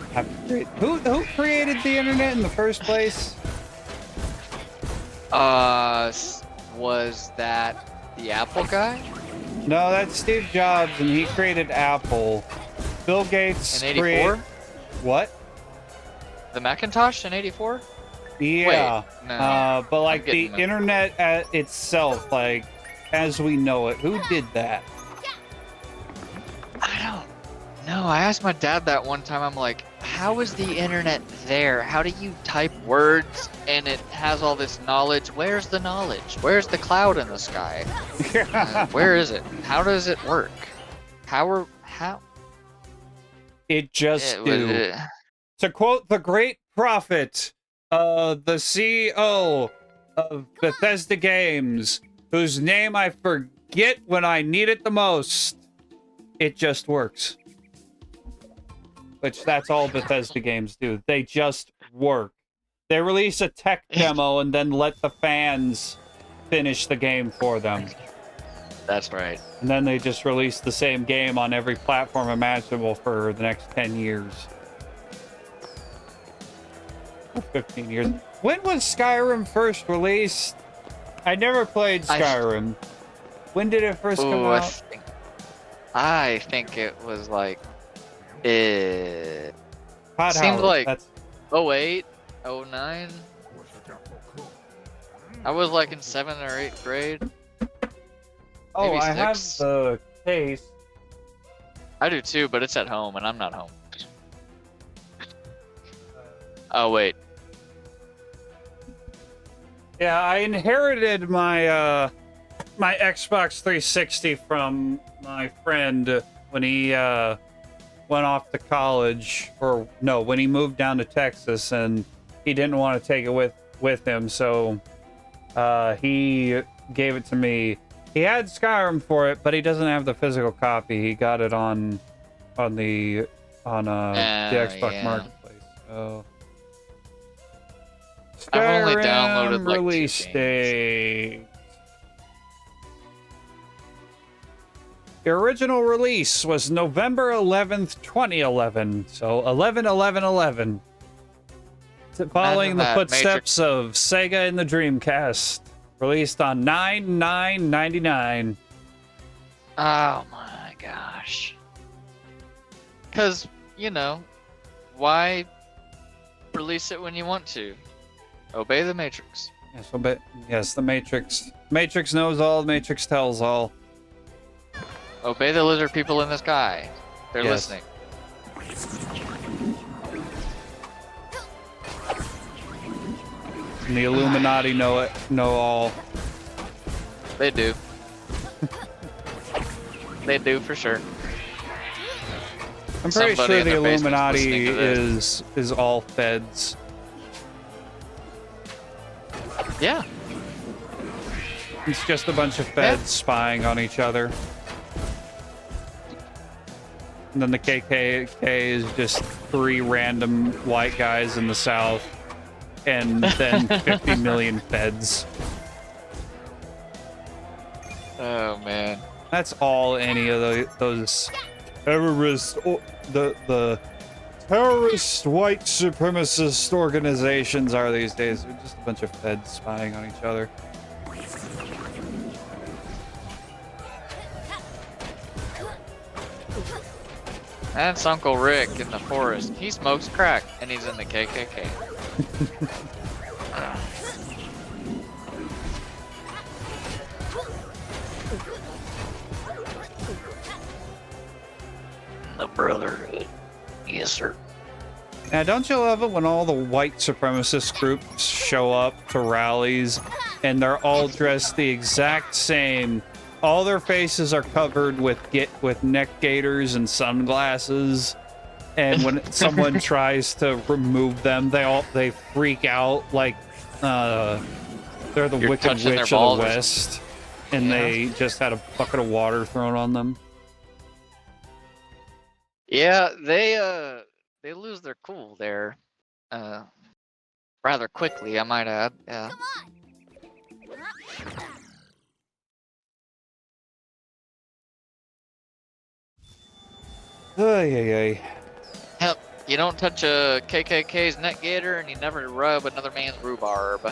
S1: create? Who created the internet in the first place?
S3: Was that the Apple guy?
S1: No, that's Steve Jobs, and he created Apple. Bill Gates
S3: in '84.
S1: What?
S3: The Macintosh in '84?
S1: Yeah.
S3: Wait, no.
S1: But like the internet itself, like as we know it, who did that?
S3: I don't know. I asked my dad that one time. I'm like, how is the internet there? How do you type words and it has all this knowledge? Where's the knowledge? Where's the cloud in the sky? Where is it? How does it work? How?
S1: It just do. To quote the great prophet, the CEO of Bethesda Games, whose name I forget when I need it the most, it just works. Which that's all Bethesda games do. They just work. They release a tech demo and then let the fans finish the game for them.
S3: That's right.
S1: And then they just release the same game on every platform imaginable for the next 10 years. 15 years. When was Skyrim first released? I never played Skyrim. When did it first come out?
S3: I think it was like... It
S1: Hot
S3: seemed
S1: Howard,
S3: like
S1: that's...
S3: 08, 09. I was like in 7th or 8th grade.
S1: Oh,
S3: Maybe
S1: I have
S3: 6.
S1: the case.
S3: I do too, but it's at home and I'm not home. Oh, wait.
S1: Yeah, I inherited my my Xbox 360 from my friend when he went off to college, or no, when he moved down to Texas, and he didn't want to take it with him, so he gave it to me. He had Skyrim for it, but he doesn't have the physical copy. He got it on the Xbox Marketplace. So
S3: I've only
S1: Skyrim
S3: downloaded like
S1: release
S3: 2 games.
S1: date. The original release was November 11th, 2011. So 11/11/11. Following the
S3: that,
S1: footsteps of Sega and the Dreamcast. Released on 9/9/99.
S3: Oh my gosh. Because, you know, why release it when you want to? Obey the Matrix.
S1: Yes, the Matrix. Matrix knows all, the Matrix tells all.
S3: Obey the lizard people in the sky. They're
S1: Yes.
S3: listening.
S1: And the Illuminati know all.
S3: They do. They do for sure.
S1: I'm pretty
S3: Somebody
S1: sure
S3: in
S1: the
S3: their basement's
S1: Illuminati
S3: listening to
S1: is all feds.
S3: Yeah.
S1: It's just a bunch of feds spying on each other. And then the KKK is just 3 random white guys in the South. And then 50 million feds.
S3: Oh man.
S1: That's all any of those terrorist, the terrorist white supremacist organizations are these days. They're just a bunch of feds spying on each other.
S3: That's Uncle Rick in the forest. He smokes crack and he's in the KKK.
S4: The Brotherhood. Yes, sir.
S1: Now, don't you love it when all the white supremacist groups show up to rallies and they're all dressed the exact same? All their faces are covered with neck gaiters and sunglasses, and when someone tries to remove them, they freak out like they're the
S3: You're
S1: Wicked
S3: touching their
S1: Witch of
S3: balls
S1: the
S3: or
S1: West, and
S3: Yeah.
S1: they just had a bucket of water thrown on them.
S3: Yeah, they lose their cool there, rather quickly, I might add. Yeah.
S1: Ay.
S3: Yep. You don't touch a KKK's neck gaiter, and you never rub another man's rhubarb.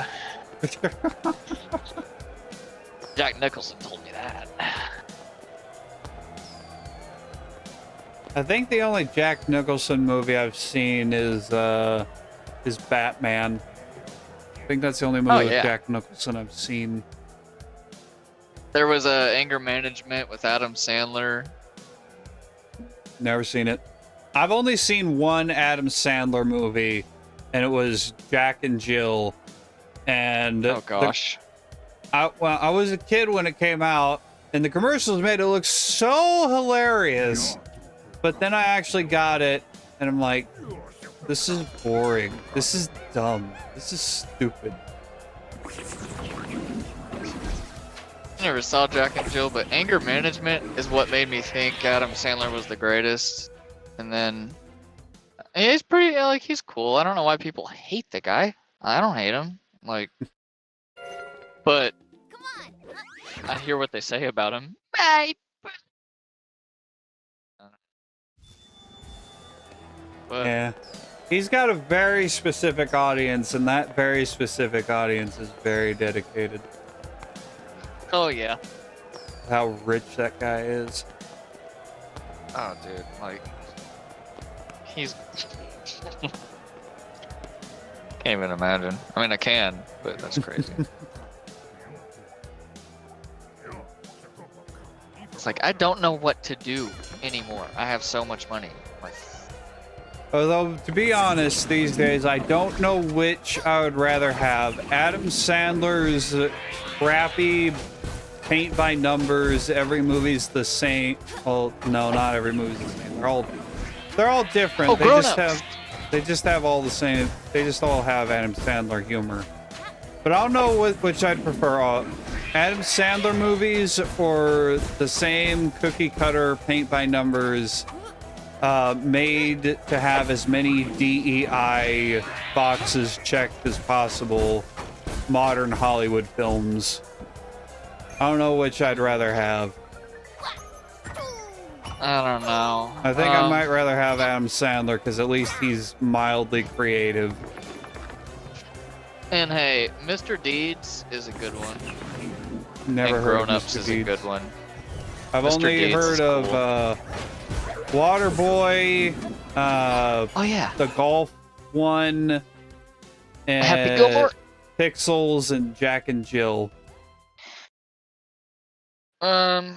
S3: Jack Nicholson told me that.
S1: I think the only Jack Nicholson movie I've seen is Batman. I think that's the only movie with
S3: yeah.
S1: Jack Nicholson I've seen.
S3: There was a Anger Management with Adam Sandler.
S1: Never seen it. I've only seen one Adam Sandler movie, and it was Jack and Jill. And
S3: Oh gosh.
S1: I was a kid when it came out, and the commercials made it look so hilarious. But then I actually got it, and I'm like, this is boring. This is dumb. This is stupid.
S3: I never saw Jack and Jill, but Anger Management is what made me think Adam Sandler was the greatest. And then he's pretty, like, he's cool. I don't know why people hate the guy. I don't hate him. Like, but I hear what they say about him.
S4: Bye.
S3: But
S1: Yeah. He's got a very specific audience, and that very specific audience is very dedicated.
S3: oh yeah.
S1: How rich that guy is.
S3: Oh dude, like he's can't even imagine. I mean I can, but that's crazy. It's like I don't know what to do anymore. I have so much money. Like
S1: Although, to be honest, these days, I don't know which I would rather have. Adam Sandler's crappy paint by numbers. Every movie's the same. Well, no, not every movie's the same. They're all different.
S3: Oh,
S1: They just have all the same. They just all have Adam Sandler humor. But I don't know which I'd prefer. Adam Sandler movies or the same cookie cutter paint by numbers made to have as many DEI boxes checked as possible modern Hollywood films. I don't know which I'd rather have.
S3: I don't know.
S1: I think I might rather have Adam Sandler because at least he's mildly creative.
S3: And hey, Mr. Deeds is a good one.
S1: Never
S3: and
S1: heard
S3: Grown
S1: of
S3: Ups
S1: Mr.
S3: is
S1: Deeds.
S3: a good one.
S1: I've
S3: Mr.
S1: only
S3: Deeds
S1: heard
S3: is
S1: of
S3: cool.
S1: Waterboy,
S3: Oh yeah.
S1: the golf one, and
S3: Happy Gilmore.
S1: Pixels and Jack and Jill.
S3: Hmm.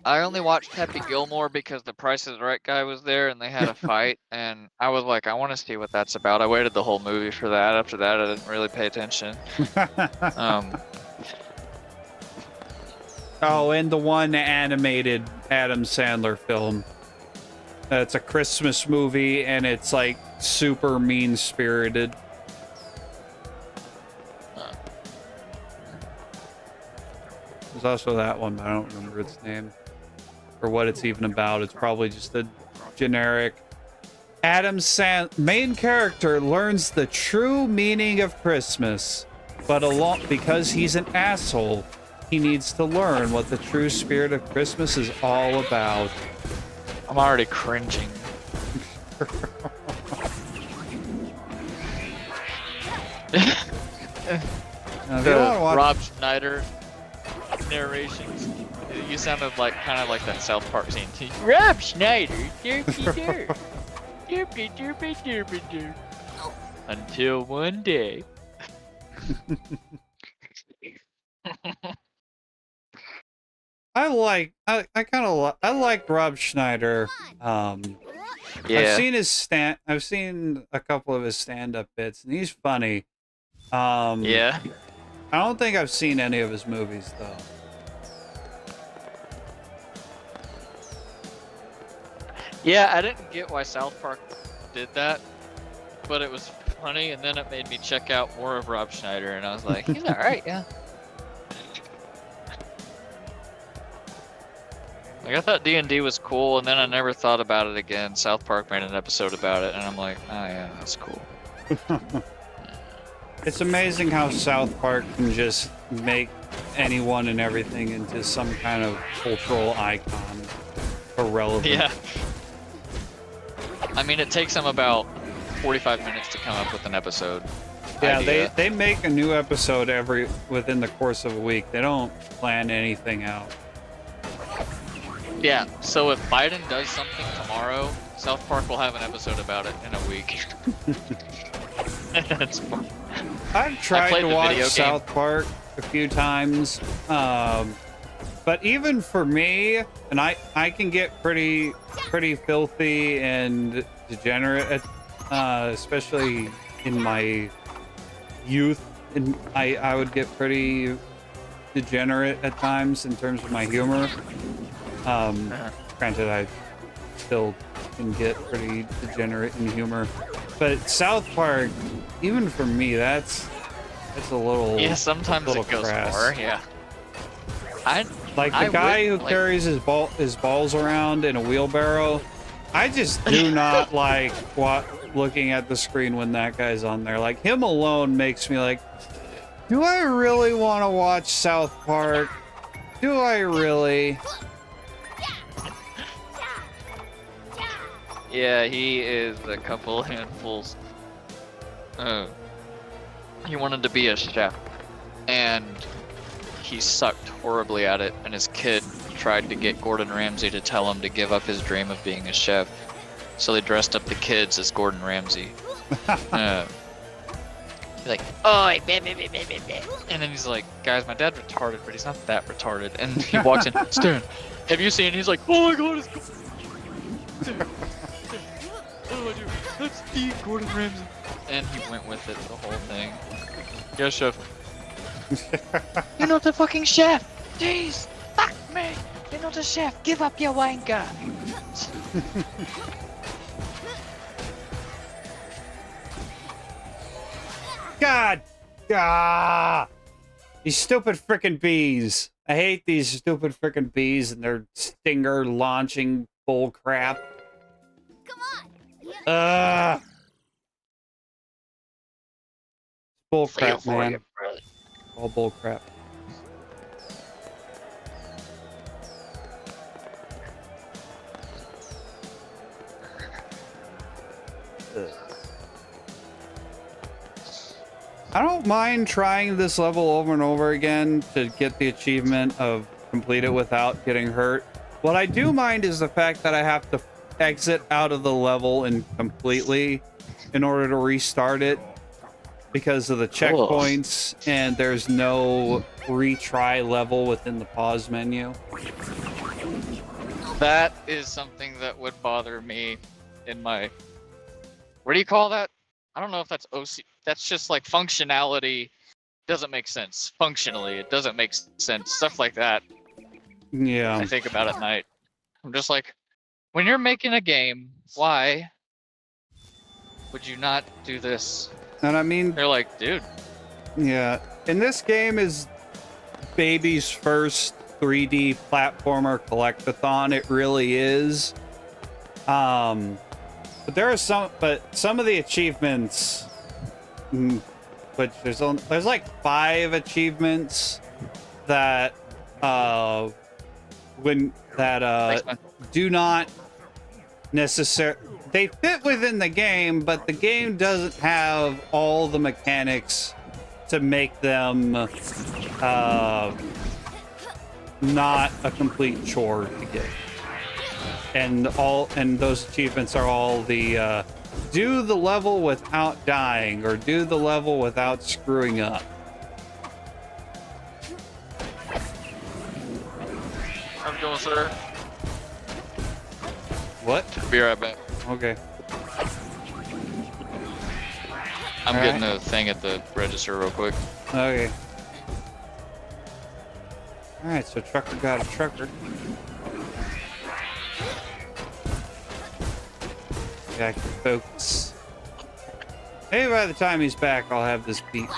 S3: I only watched Happy Gilmore because the Price is Right guy was there and they had a fight, and I was like, I want to see what that's about. I waited the whole movie for that. After that, I didn't really pay attention.
S1: Oh, and the one animated Adam Sandler film. It's a Christmas movie, and it's like super mean-spirited. There's also that one, but I don't remember its name or what it's even about. It's probably just a generic main character learns the true meaning of Christmas, but because he's an asshole, he needs to learn what the true spirit of Christmas is all about.
S3: I'm already cringing.
S1: Now, if you wanna watch-
S3: Rob Schneider narrations. You sounded like kind of like that South Park scene. Rob Schneider, derpy derp, derpy derpy derpy derp. Until one day.
S1: I like Rob Schneider.
S3: Yeah.
S1: I've seen a couple of his stand-up bits, and he's funny.
S3: Yeah.
S1: I don't think I've seen any of his movies though.
S3: Yeah, I didn't get why South Park did that, but it was funny, and then it made me check out more of Rob Schneider, and I was like, he's alright, yeah. Like, I thought D&D was cool, and then I never thought about it again. South Park made an episode about it, and I'm like, oh yeah, that's cool.
S1: It's amazing how South Park can just make anyone and everything into some kind of cultural icon or relevant.
S3: Yeah. I mean, it takes them about 45 minutes to come up with an episode.
S1: Yeah,
S3: idea.
S1: they make a new episode within the course of a week. They don't plan anything out.
S3: Yeah, so if Biden does something tomorrow, South Park will have an episode about it in a week. That's fun.
S1: I've tried
S3: played
S1: to
S3: the
S1: watch
S3: video game.
S1: South Park a few times, but even for me, and I can get pretty filthy and degenerate, especially in my youth, and I would get pretty degenerate at times in terms of my humor. Granted, I still can get pretty degenerate in humor, but South Park, even for me, that's a little,
S3: Yeah, sometimes
S1: little
S3: it goes
S1: crass.
S3: far, yeah.
S1: Like the
S3: I
S1: guy
S3: would,
S1: who
S3: like-
S1: carries his balls around in a wheelbarrow. I just do not like looking at the screen when that guy's on there. Like, him alone makes me like, do I really want to watch South Park? Do I really?
S3: Yeah, he is a couple handfuls. He wanted to be a chef, and he sucked horribly at it, and his kid tried to get Gordon Ramsay to tell him to give up his dream of being a chef. So they dressed up the kids as Gordon Ramsay. He's like, oi, blah, blah, blah, blah, blah, blah. And then he's like, guys, my dad's retarded, but he's not that retarded. And he walks in, Stan, have you seen? He's like, oh my god, it's Gordon. What do I do? Let's eat Gordon Ramsay. And he went with it the whole thing. Yes, chef. You're not the fucking chef. Jeez, fuck me. You're not a chef. Give up your wanker.
S1: God! Ah! These stupid frickin' bees. I hate these stupid frickin' bees and their stinger launching bull crap.
S5: Come on.
S1: Bull
S4: Feel
S1: crap,
S4: for
S1: man.
S4: you, brother.
S1: All bull crap. I don't mind trying this level over and over again to get the achievement of complete it without getting hurt. What I do mind is the fact that I have to exit out of the level and completely in order to restart it because of the checkpoints and there's no retry level within the pause menu.
S3: That is something that would bother me in my. What do you call that? I don't know if that's OC. That's just like functionality. Doesn't make sense. Functionally, it doesn't make sense. Stuff like that.
S1: Yeah.
S3: I think about at night. I'm just like, when you're making a game, why would you not do this?
S1: And I mean,
S3: They're like, dude.
S1: yeah. And this game is baby's first 3D platformer collectathon. It really is. But there are some of the achievements, which there's like 5 achievements that do not necessarily, they fit within the game, but the game doesn't have all the mechanics to make them not a complete chore to get. And those achievements are all the do the level without dying or do the level without screwing up.
S3: I'm going, sir.
S1: What?
S3: Be right back.
S1: Okay.
S3: I'm
S1: All
S3: getting
S1: right.
S3: a thing at the register real quick.
S1: Okay. All right, so trucker got a trucker. Back to focus. Maybe by the time he's back, I'll have this beat.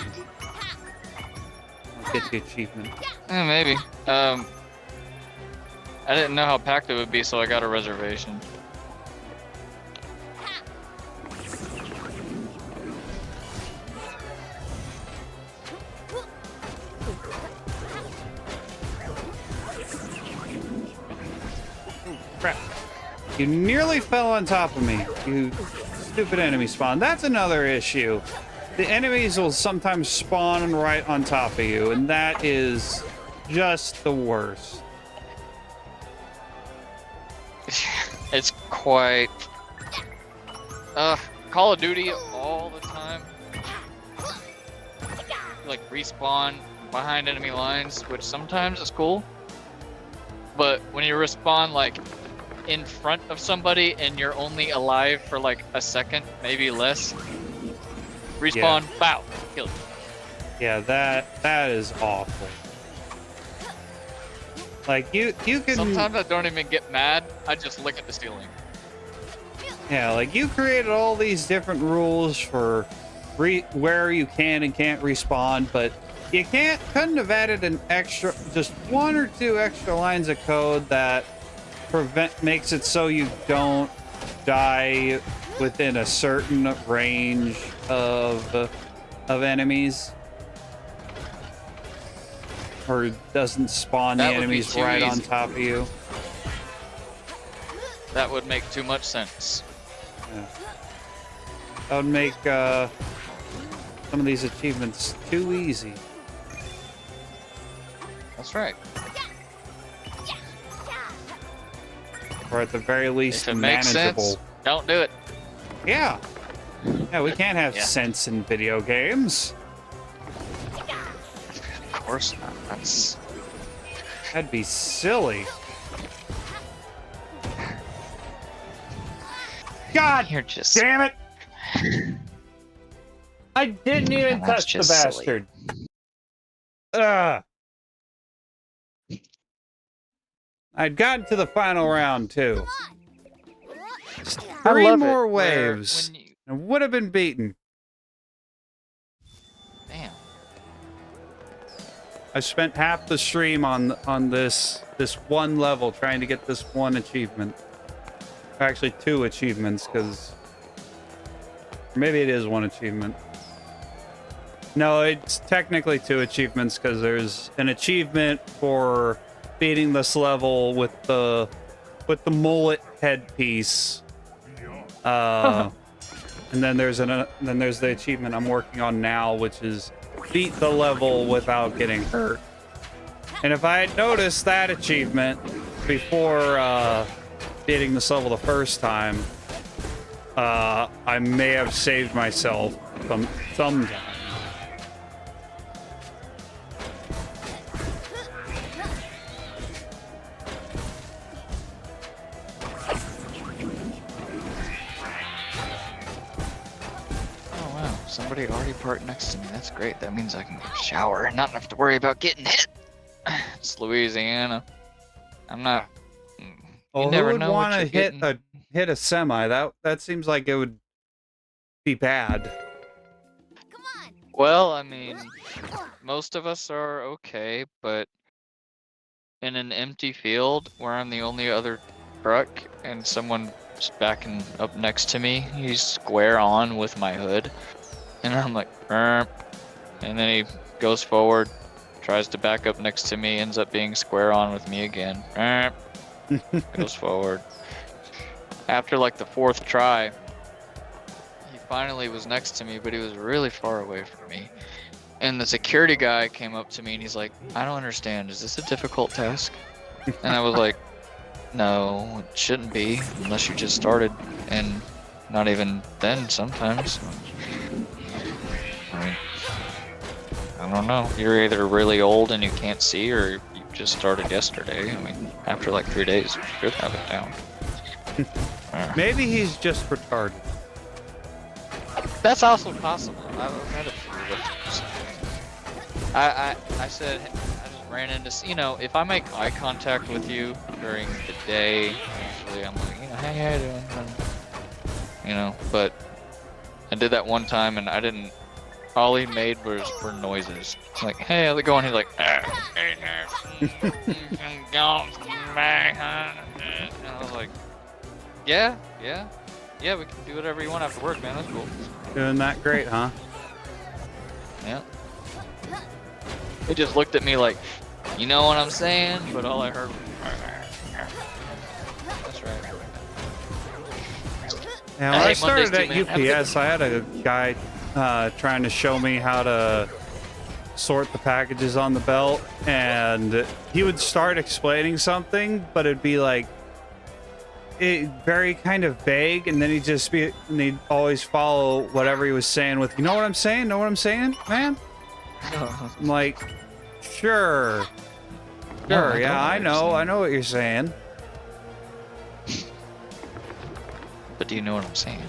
S1: I'll get the achievement.
S3: Maybe. I didn't know how packed it would be, so I got a reservation.
S1: Crap. You nearly fell on top of me, you stupid enemy spawn. That's another issue. The enemies will sometimes spawn right on top of you, and that is just the worst.
S3: It's quite. Call of Duty all the time. Like respawn behind enemy lines, which sometimes is cool. But when you respawn like in front of somebody and you're only alive for like a second, maybe less. Respawn, bow, killed.
S1: Yeah, that is awful. Like you can.
S3: Sometimes I don't even get mad. I just look at the ceiling.
S1: Yeah, like you created all these different rules for where you can and can't respawn, but you couldn't have added an extra, just 1 or 2 extra lines of code that makes it so you don't die within a certain range of enemies, or doesn't spawn the
S3: That would be
S1: enemies
S3: too
S1: right on
S3: easy.
S1: top of you.
S3: That would make too much sense.
S1: Yeah. That would make some of these achievements too easy.
S3: That's right.
S1: Or at the very least,
S3: If it makes
S1: manageable.
S3: sense, don't do it.
S1: Yeah. Yeah, we can't have
S3: Yeah.
S1: sense in video games.
S3: Of course not. That's
S1: That'd be silly. God
S3: you're just.
S1: damn it! I didn't even
S3: That's
S1: touch the
S3: just silly.
S1: bastard. Ugh. I'd gotten to the final round too. Just
S3: I
S1: 3
S3: love
S1: more
S3: it where
S1: waves
S3: when you,
S1: and would have been beaten.
S3: damn.
S1: I spent half the stream on this one level trying to get this one achievement. Actually, 2 achievements, because maybe it is 1 achievement. No, it's technically 2 achievements because there's an achievement for beating this level with the mullet headpiece. And then there's the achievement I'm working on now, which is beat the level without getting hurt. And if I had noticed that achievement before beating this level the first time, I may have saved myself sometime.
S3: Oh wow, somebody already parked next to me. That's great. That means I can go shower and not have to worry about getting hit. It's Louisiana. I'm not. You
S1: Well, who
S3: never
S1: would
S3: know what
S1: want to
S3: you're getting.
S1: hit a semi? That seems like it would be bad.
S3: Well, I mean, most of us are okay, but in an empty field where I'm the only other truck and someone's backing up next to me, he's square on with my hood, and I'm like, "Erp," and then he goes forward, tries to back up next to me, ends up being square on with me again. Erp, goes forward. After like the 4th try, he finally was next to me, but he was really far away from me. And the security guy came up to me and he's like, I don't understand. Is this a difficult task? And I was like, no, it shouldn't be unless you just started. And not even then sometimes. I mean, I don't know. You're either really old and you can't see, or you just started yesterday. I mean, after like 3 days, you should have it down.
S1: Maybe he's just retarded.
S3: That's also possible. I've had a few victims. I said, I just ran into, you know, if I make eye contact with you during the day, usually I'm like, you know, hey, how you doing? You know, but I did that one time and I didn't, all he made were noises. Like, hey, how's it going? He's like, and I was like, yeah, we can do whatever you want after work, man. That's cool.
S1: Doing that great, huh?
S3: Yeah. He just looked at me like, you know what I'm saying? But all I heard was, that's right.
S1: Yeah, when
S3: I
S1: I
S3: hate Mondays
S1: started at
S3: too, man.
S1: UPS, I had a guy trying to show me how to sort the packages on the belt, and he would start explaining something, but it'd be like very kind of vague, and then he'd always follow whatever he was saying with, you know what I'm saying? Know what I'm saying, man? I'm like, sure, yeah, I know what you're saying.
S3: But do you know what I'm saying?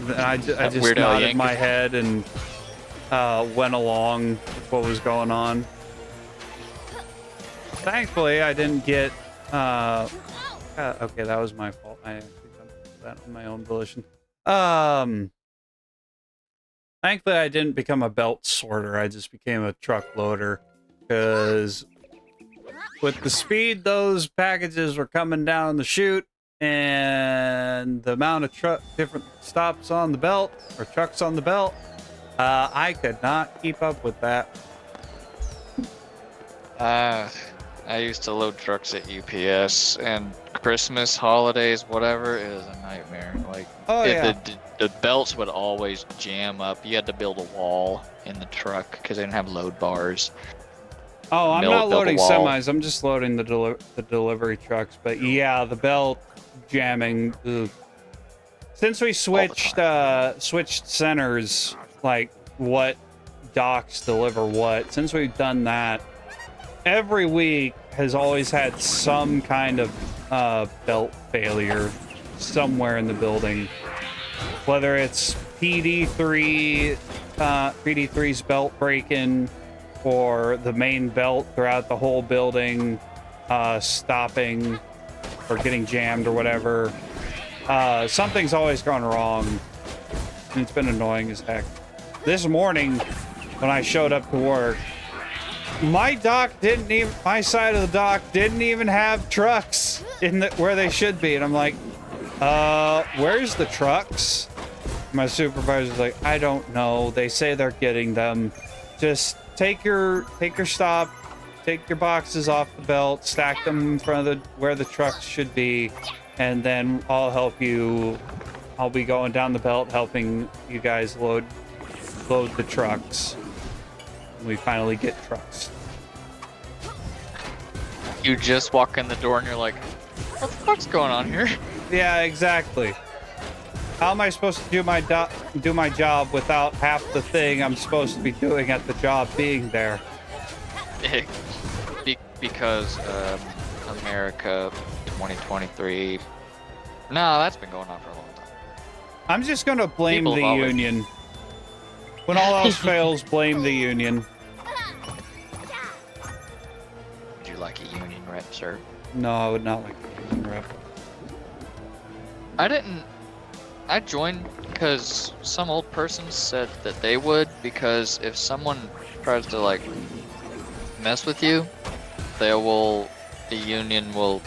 S1: Then I just
S3: Weird Al
S1: nodded my
S3: Yankovic.
S1: head and went along with what was going on. Thankfully, I didn't get. Okay, that was my fault. I actually done that on my own volition. Thankfully, I didn't become a belt sorter. I just became a truck loader, because with the speed those packages were coming down the chute and the amount of different stops on the belt or trucks on the belt, I could not keep up with that.
S3: I used to load trucks at UPS, and Christmas, holidays, whatever, it was a nightmare. Like,
S1: Oh, yeah.
S3: the belts would always jam up. You had to build a wall in the truck because they didn't have load bars.
S1: Oh, I'm
S3: Build
S1: not
S3: a
S1: loading
S3: wall.
S1: semis. I'm just loading the delivery trucks. But yeah, the belt jamming. Ugh. Since we switched centers, like what docks deliver what. Since we've done that, every week has always had some kind of belt failure somewhere in the building. Whether it's PD3 3D3's belt breaking or the main belt throughout the whole building stopping or getting jammed or whatever. Something's always gone wrong, and it's been annoying as heck. This morning, when I showed up to work, my side of the dock didn't even have trucks where they should be, and I'm like, where's the trucks? My supervisor's like, I don't know. They say they're getting them. Just take your stop, take your boxes off the belt, stack them in front of where the trucks should be, and then I'll help you. I'll be going down the belt helping you guys load the trucks. We finally get trucks.
S3: You just walk in the door and you're like, what the fuck's going on here?
S1: Yeah, exactly. How am I supposed to do my job without half the thing I'm supposed to be doing at the job being there?
S3: Because America 2023. No, that's been going on for a long time.
S1: I'm just gonna blame
S3: People
S1: the
S3: have always-
S1: union. When all else fails, blame the union.
S3: Would you like a union rep, sir?
S1: No, I would not like a union rep.
S3: I joined because some old person said that they would, because if someone tries to like mess with you, the union will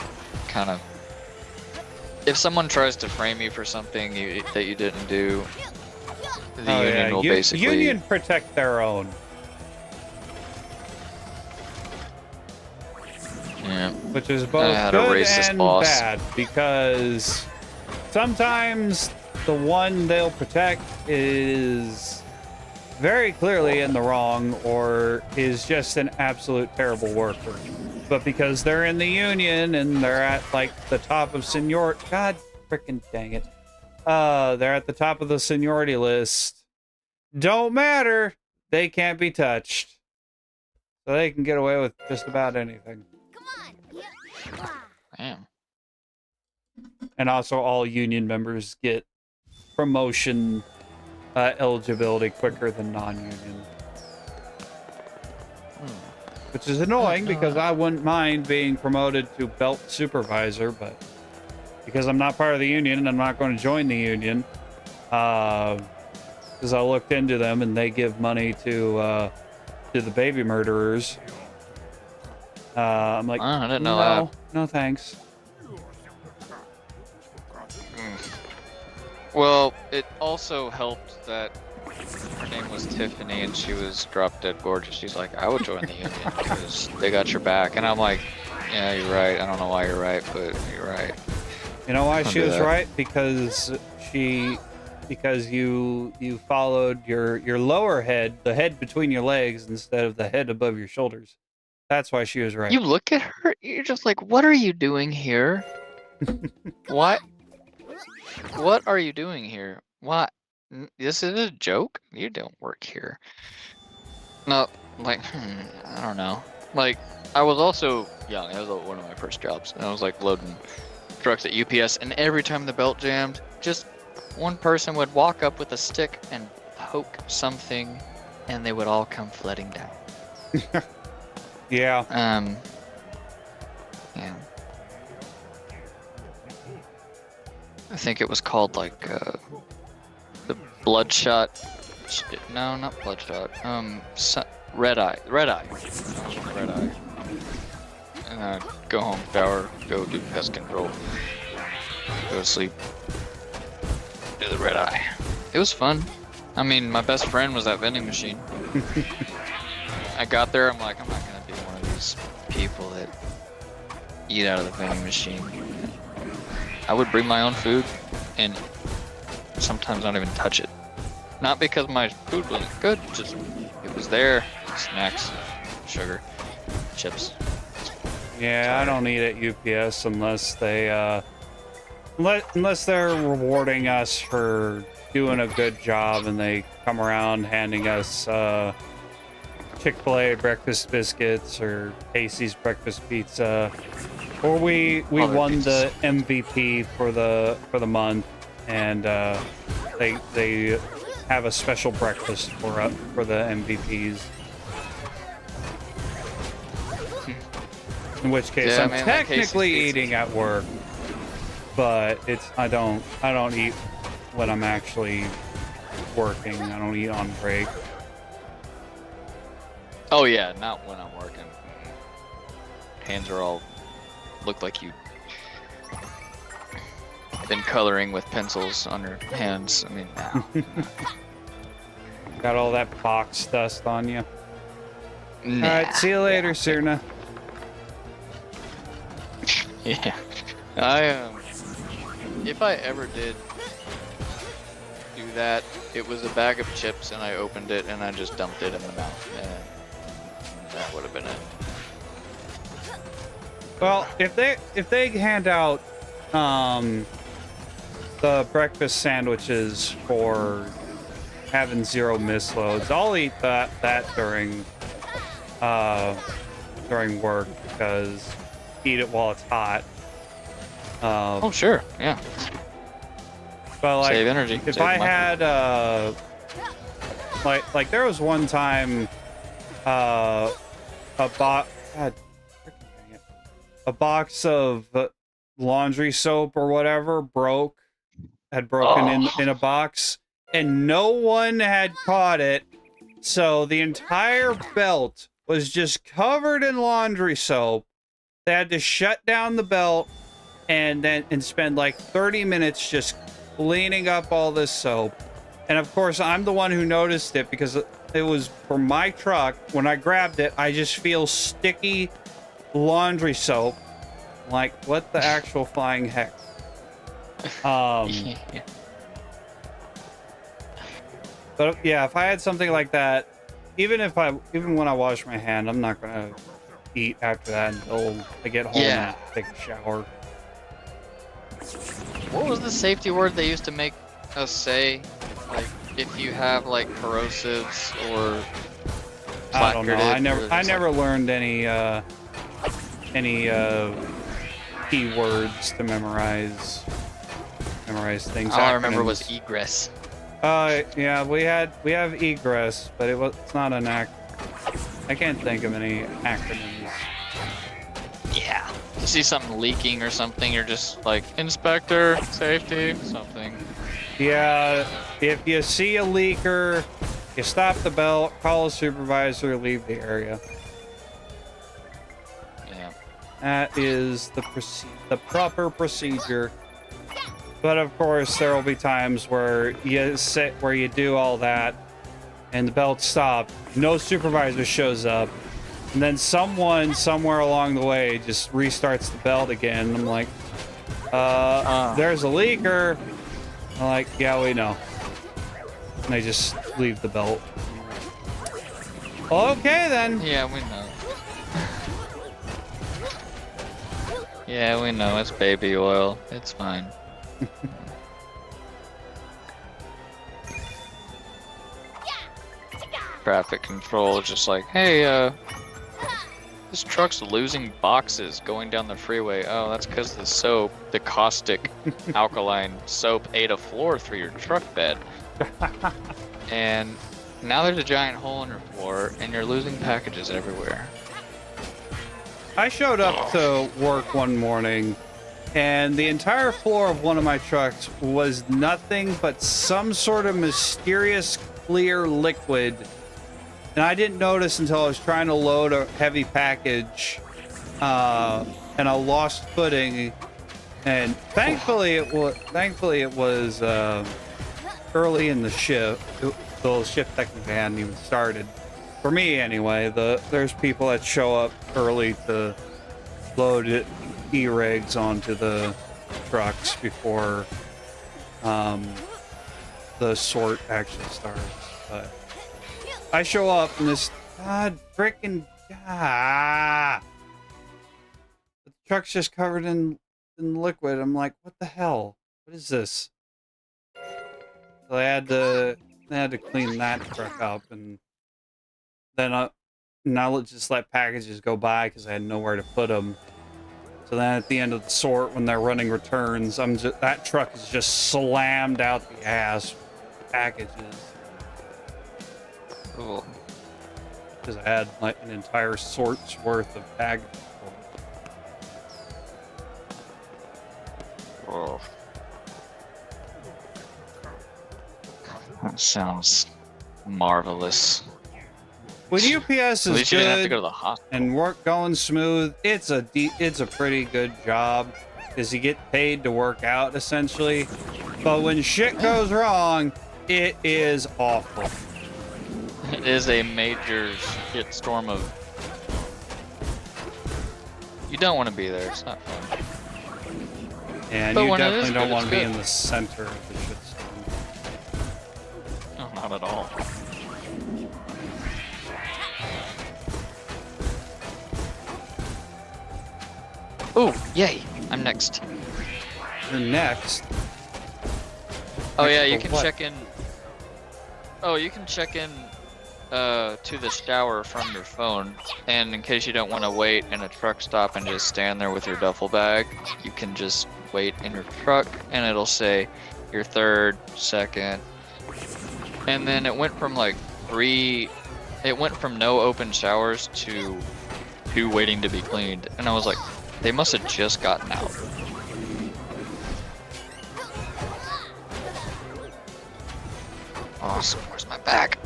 S3: kind of, if someone tries to frame you for something that you didn't do, the union will basically...
S1: Union protect their own.
S3: Yeah.
S1: Which is both
S3: I had a
S1: good
S3: racist
S1: and
S3: boss.
S1: bad, because sometimes the one they'll protect is very clearly in the wrong or is just an absolute terrible worker. But because they're in the union and they're at like the top of seniority, god freaking dang it. They're at the top of the seniority list. Don't matter. They can't be touched. So they can get away with just about anything.
S3: Damn.
S1: And also all union members get promotion eligibility quicker than non-union. Which is annoying because I wouldn't mind being promoted to belt supervisor, but because I'm not part of the union and I'm not going to join the union, because I looked into them and they give money to the baby murderers. I'm like,
S3: I didn't know
S1: no,
S3: that.
S1: no thanks.
S3: Well, it also helped that her name was Tiffany and she was drop dead gorgeous. She's like, I would join the union because they got your back. And I'm like, yeah, you're right. I don't know why you're right, but you're right.
S1: You know why she
S3: do
S1: was
S3: that.
S1: right? Because you followed your lower head, the head between your legs, instead of the head above your shoulders. That's why she was right.
S3: You look at her, you're just like, what are you doing here? What? What are you doing here? What? This is a joke? You don't work here. No, like, I don't know. Like, I was also young. That was one of my first jobs. And I was like loading trucks at UPS, and every time the belt jammed, just one person would walk up with a stick and poke something, and they would all come flooding down.
S1: Yeah.
S3: Yeah. I think it was called like the Bloodshot. No, not Bloodshot. Red Eye. Red Eye. Red Eye. And go home, shower, go do pest control, go to sleep, do the Red Eye. It was fun. I mean, my best friend was that vending machine. I got there, I'm like, I'm not gonna be one of these people that eat out of the vending machine. I would bring my own food and sometimes not even touch it. Not because my food wasn't good, just it was there. Snacks, sugar, chips.
S1: Yeah, I don't eat at UPS unless they unless they're rewarding us for doing a good job and they come around handing us Chick-fil-A breakfast biscuits or Casey's breakfast pizza, or we
S3: Other
S1: won
S3: pizzas.
S1: the MVP for the month, and they have a special breakfast for the MVPs. In which case,
S3: Yeah,
S1: I'm
S3: man, that case
S1: technically
S3: is-
S1: eating at work, but I don't eat when I'm actually working. I don't eat on break.
S3: Oh yeah, not when I'm working. Hands are all look like you been coloring with pencils on your hands. I mean, now.
S1: Got all that box dust on you.
S3: Nah.
S1: All right, see you later, Sirna.
S3: Yeah. If I ever did do that, it was a bag of chips and I opened it and I just dumped it in the mouth. And that would have been it.
S1: Well, if they hand out the breakfast sandwiches for having 0 misloads, I'll eat that during work, because eat it while it's hot.
S3: Oh sure, yeah.
S1: But like,
S3: Save energy.
S1: if
S3: save
S1: I
S3: money.
S1: had like there was one time a box of laundry soap or whatever had broken in a box, and no one had caught it, so the entire belt was just covered in laundry soap. They had to shut down the belt and spend like 30 minutes just cleaning up all this soap. And of course, I'm the one who noticed it because it was for my truck. When I grabbed it, I just feel sticky laundry soap. Like, what the actual flying heck?
S3: Yeah.
S1: But yeah, if I had something like that, even when I wash my hand, I'm not gonna eat after that until I get home
S3: Yeah.
S1: and take a shower.
S3: What was the safety word they used to make us say? Like, if you have like corrosives or
S1: I don't know.
S3: placarded,
S1: I never learned any keywords to memorize things.
S3: All I remember was
S1: acronyms.
S3: egress.
S1: Yeah, we have egress, but it's not an act. I can't think of any acronyms.
S3: Yeah. You see something leaking or something, you're just like, inspector, safety, something.
S1: Yeah, if you see a leaker, you stop the belt, call a supervisor, leave the area.
S3: Yeah.
S1: That is the proper procedure. But of course, there will be times where you do all that, and the belt stopped. No supervisor shows up, and then someone somewhere along the way just restarts the belt again. And I'm like, there's a leaker. I'm like, yeah, we know. And they just leave the belt. Okay then.
S3: Yeah, we know. Yeah, we know. It's baby oil. It's fine. Traffic control just like, hey, this truck's losing boxes going down the freeway. Oh, that's because the soap, the caustic alkaline soap, ate a floor through your truck bed. And now there's a giant hole in your floor, and you're losing packages everywhere.
S1: I showed up to work one morning, and the entire floor of one of my trucks was nothing but some sort of mysterious clear liquid. And I didn't notice until I was trying to load a heavy package, and I lost footing. And thankfully it was early in the shift. The shift technically hadn't even started. For me, anyway. There's people that show up early to load e-rigs onto the trucks before the sort actually starts. But I show up and this the truck's just covered in liquid. I'm like, what the hell? What is this? So they had to clean that truck up, and then now just let packages go by because I had nowhere to put them. So then at the end of the sort, when they're running returns, that truck is just slammed out the ass with packages.
S3: Cool.
S1: Because I had like an entire sort's worth of bag.
S3: Whoa. That sounds marvelous.
S1: When UPS
S3: At
S1: is
S3: least you didn't have to
S1: good
S3: go to the hospital.
S1: and work going smooth, it's a pretty good job because you get paid to work out essentially. But when shit goes wrong, it is awful.
S3: It is a major shitstorm of. You don't want to be there. It's not fun.
S1: And
S3: But
S1: you
S3: when it
S1: definitely
S3: is
S1: don't
S3: good,
S1: want to
S3: it's
S1: be
S3: good.
S1: in the center of the shitstorm.
S3: No, not at all. Oh, yay! I'm next.
S1: You're next.
S3: Oh yeah,
S1: Next
S3: you
S1: for
S3: can
S1: what?
S3: check in. Oh, you can check in to the shower from your phone, and in case you don't want to wait in a truck stop and just stand there with your duffel bag, you can just wait in your truck, and it'll say your third, second, and then it went from like 3. It went from no open showers to 2 waiting to be cleaned, and I was like, they must have just gotten out. Awesome. Where's my bag?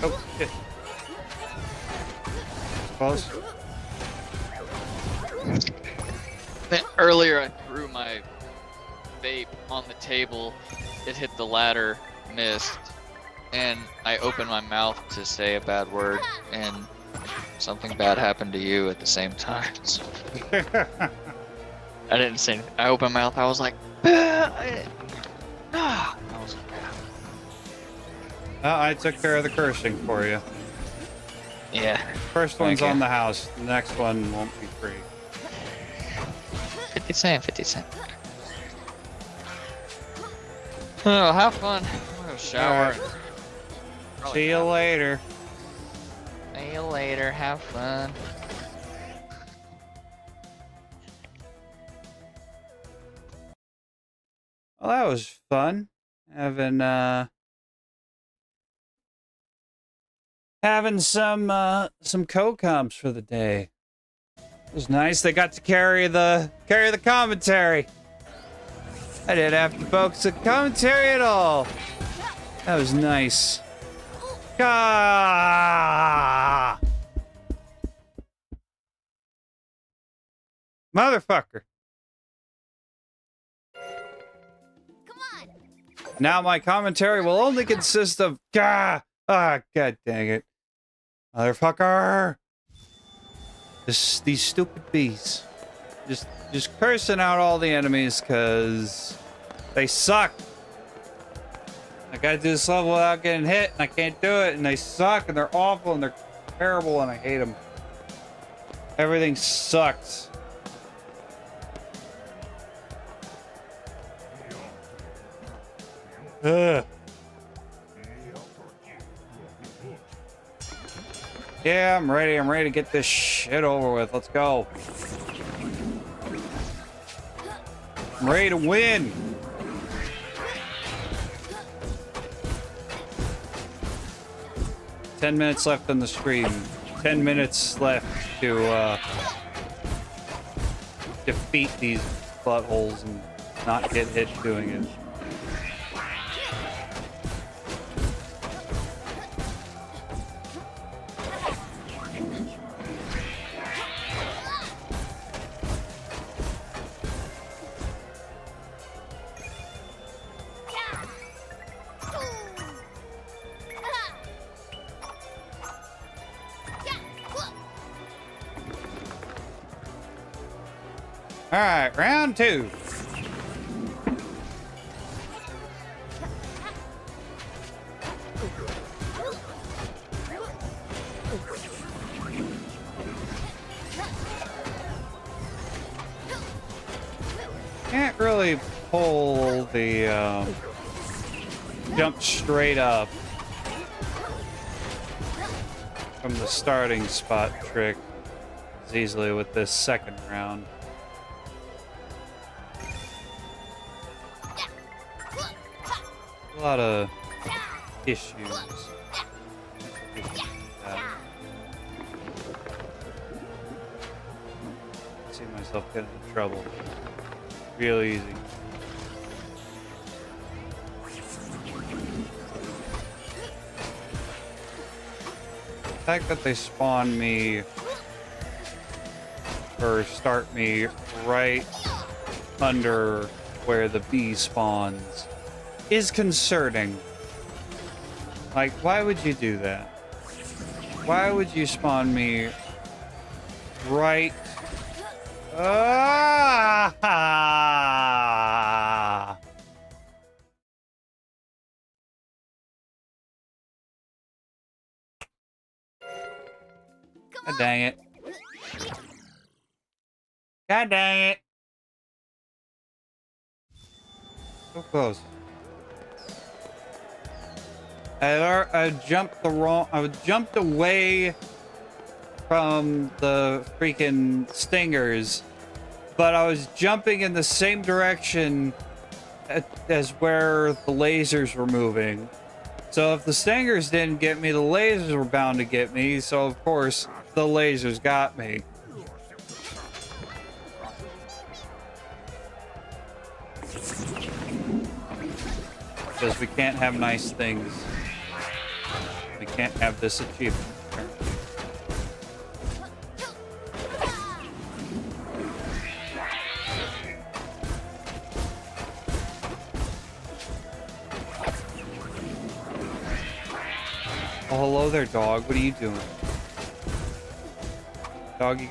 S1: Oh, shit. Close.
S3: Then earlier I threw my vape on the table. It hit the ladder, missed, and I opened my mouth to say a bad word, and something bad happened to you at the same time. So I didn't say anything. I opened my mouth. I was like, I was like,
S1: I took care of the cursing for you.
S3: yeah.
S1: First
S3: Thank
S1: one's on
S3: you.
S1: the house. The next one won't be free.
S3: 50 cent, 50 cent. Oh, have fun. I'm gonna shower.
S1: Alright. See you later.
S3: See you later. Have fun.
S1: Well, that was fun. Having some co-comps for the day. It was nice. They got to carry the commentary. I didn't have to focus the commentary at all. That was nice. Ah! Motherfucker. Now my commentary will only consist of god dang it. Motherfucker. These stupid bees. Just cursing out all the enemies cause they suck. I gotta do this level without getting hit and I can't do it and they suck and they're awful and they're terrible and I hate them. Everything sucks. Ugh. Yeah, I'm ready. I'm ready to get this shit over with. Let's go. I'm ready to win. "10 minutes left on the stream. 10 minutes left to defeat these buttholes and not get hit doing it." All right, round 2. Can't really pull the jump straight up from the starting spot trick as easily with this second round. A lot of issues. See myself getting in trouble real easy. The fact that they spawn me or start me right under where the bee spawns is concerning. Like, why would you do that? Why would you spawn me right? Ah! God dang it. God dang it. So close. I jumped I jumped away from the freaking stingers, but I was jumping in the same direction as where the lasers were moving. So if the stingers didn't get me, the lasers were bound to get me. So of course, the lasers got me. Because we can't have nice things. We can't have this achievement. Oh, hello there, dog. What are you doing? Doggy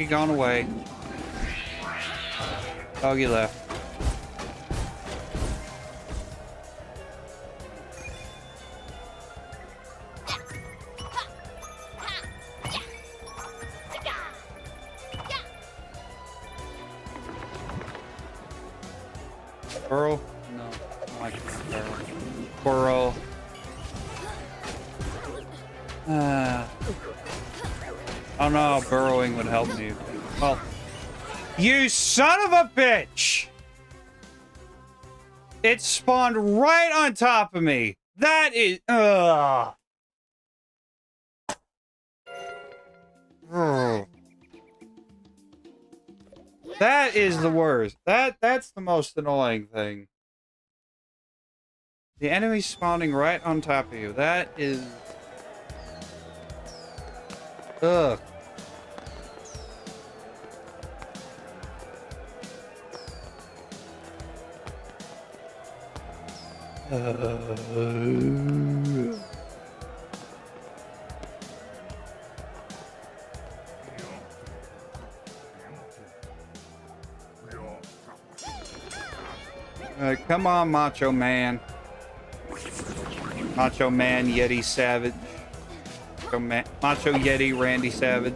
S1: gone away. Doggy left. Burrow? No, I don't like burrow. I don't know how burrowing would help me. Well, you son of a bitch! It spawned right on top of me. That is, That is the worst. That's the most annoying thing. The enemy spawning right on top of you. That is... Ugh. Come on, Macho Man. Macho Man, Yeti Savage. Macho Yeti, Randy Savage.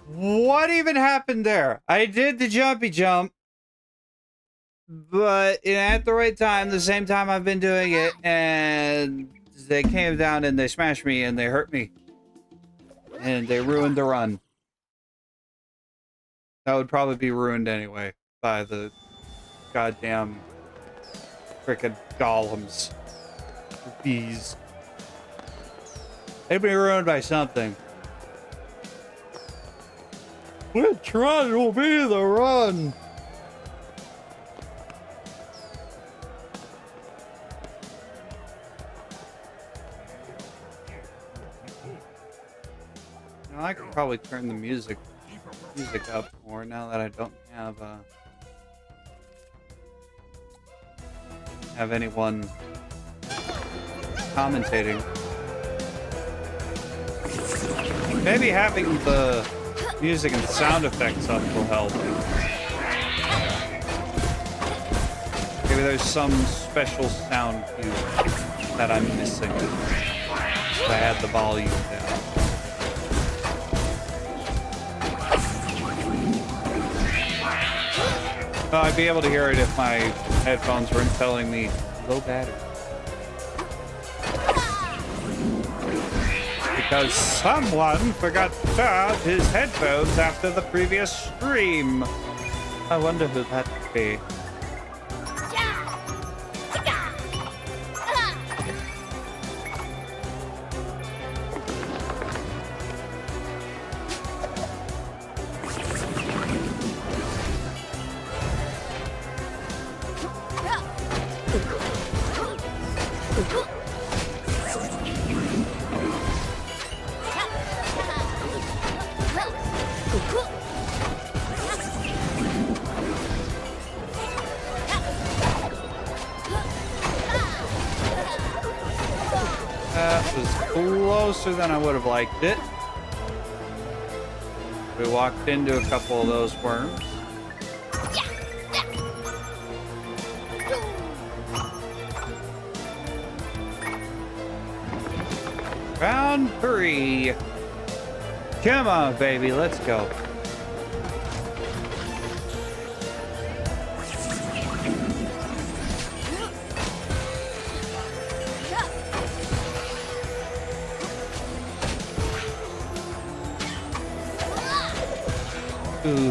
S1: What even happened there? I did the jumpy jump, but at the right time, the same time I've been doing it, and they came down and they smashed me and they hurt me. And they ruined the run. That would probably be ruined anyway by the goddamn frickin' golems. Bees. They'd be ruined by something. Which run will be the run? Now I could probably turn the music up more now that I don't have anyone commentating. Maybe having the music and sound effects up will help. Maybe there's some special sound cue that I'm missing. If I had the volume down. I'd be able to hear it if my headphones weren't telling me low battery. Because someone forgot to charge his headphones after the previous stream. I wonder who that could be. That was closer than I would have liked it. We walked into a couple of those worms. Round 3. Come on, baby, let's go. Ooh.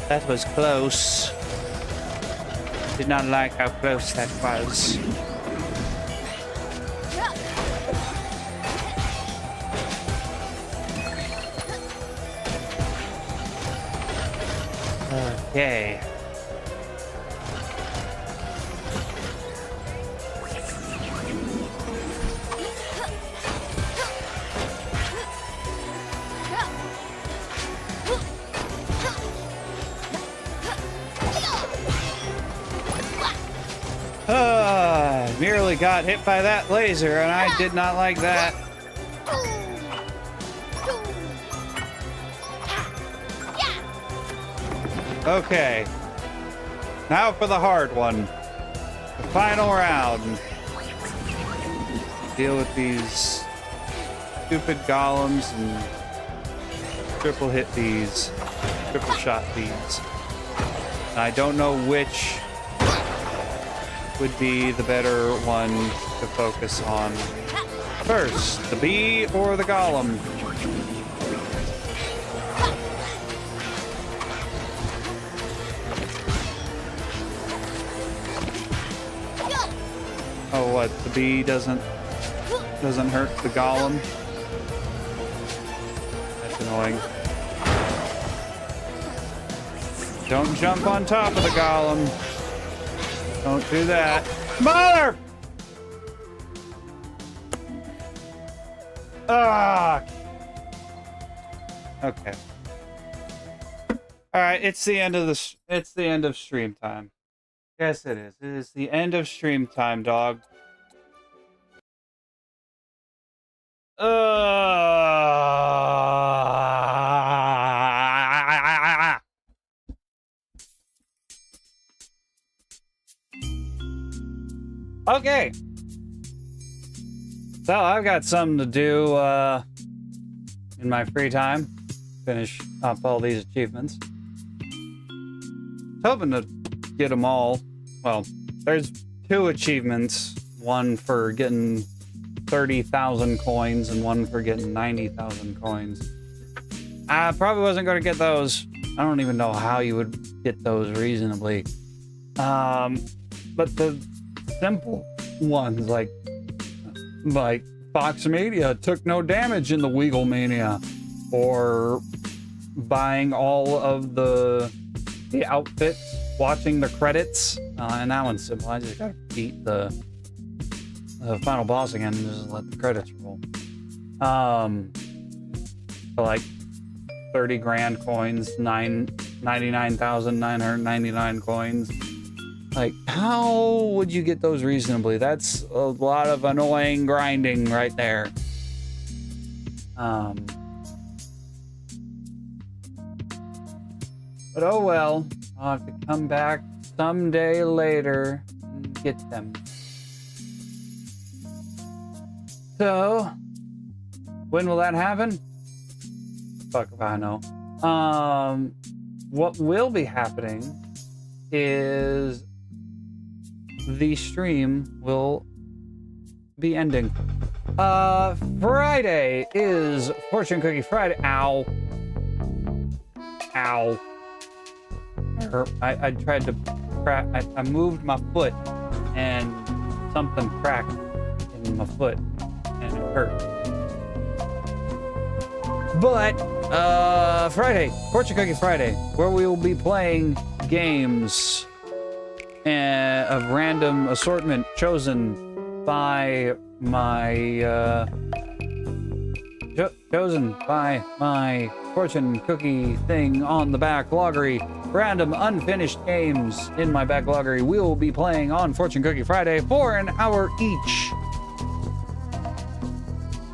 S1: That was close. Did not like how close that was. Okay. Merely got hit by that laser, and I did not like that. Okay. Now for the hard one. The final round. Deal with these stupid golems and triple hit these. Triple shot these. I don't know which would be the better one to focus on first, the bee or the golem. Oh, what? The bee doesn't hurt the golem? That's annoying. Don't jump on top of the golem. Don't do that. Mother! Ah! Okay. Alright, it's the end of stream time. Yes, it is. It is the end of stream time, dog. Okay. So I've got something to do in my free time. Finish up all these achievements. Hoping to get them all. Well, there's 2 achievements. One for getting 30,000 coins and one for getting 90,000 coins. I probably wasn't going to get those. I don't even know how you would get those reasonably. But the simple ones like Fox Media took no damage in the Weagle Mania, or buying all of the outfits, watching the credits, and that one's simple. I just gotta beat the final boss again and just let the credits roll. For like 30 grand coins, 99,999 coins. Like, how would you get those reasonably? That's a lot of annoying grinding right there. But oh well. I'll have to come back someday later and get them. So, when will that happen? Fuck if I know. What will be happening is the stream will be ending. Friday is Fortune Cookie Friday. Ow. Ow. I tried to crack. I moved my foot and something cracked in my foot and it hurt. But Friday, Fortune Cookie Friday, where we will be playing games and a random assortment chosen by my chosen by my fortune cookie thing on the backloggery. Random unfinished games in my backloggery we will be playing on Fortune Cookie Friday for an hour each.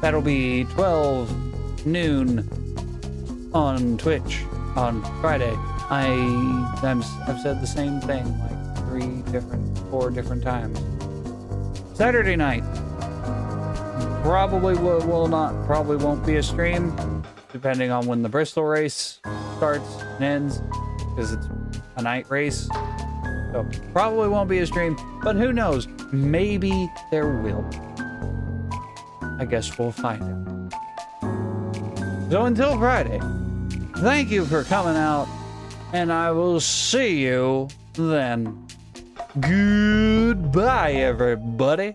S1: That'll be 12 noon on Twitch on Friday. I've said the same thing like 4 different times. Saturday night probably probably won't be a stream, depending on when the Bristol race starts and ends, because it's a night race. So probably won't be a stream, but who knows? Maybe there will be. I guess we'll find out. So until Friday, thank you for coming out, and I will see you then. Goodbye, everybody.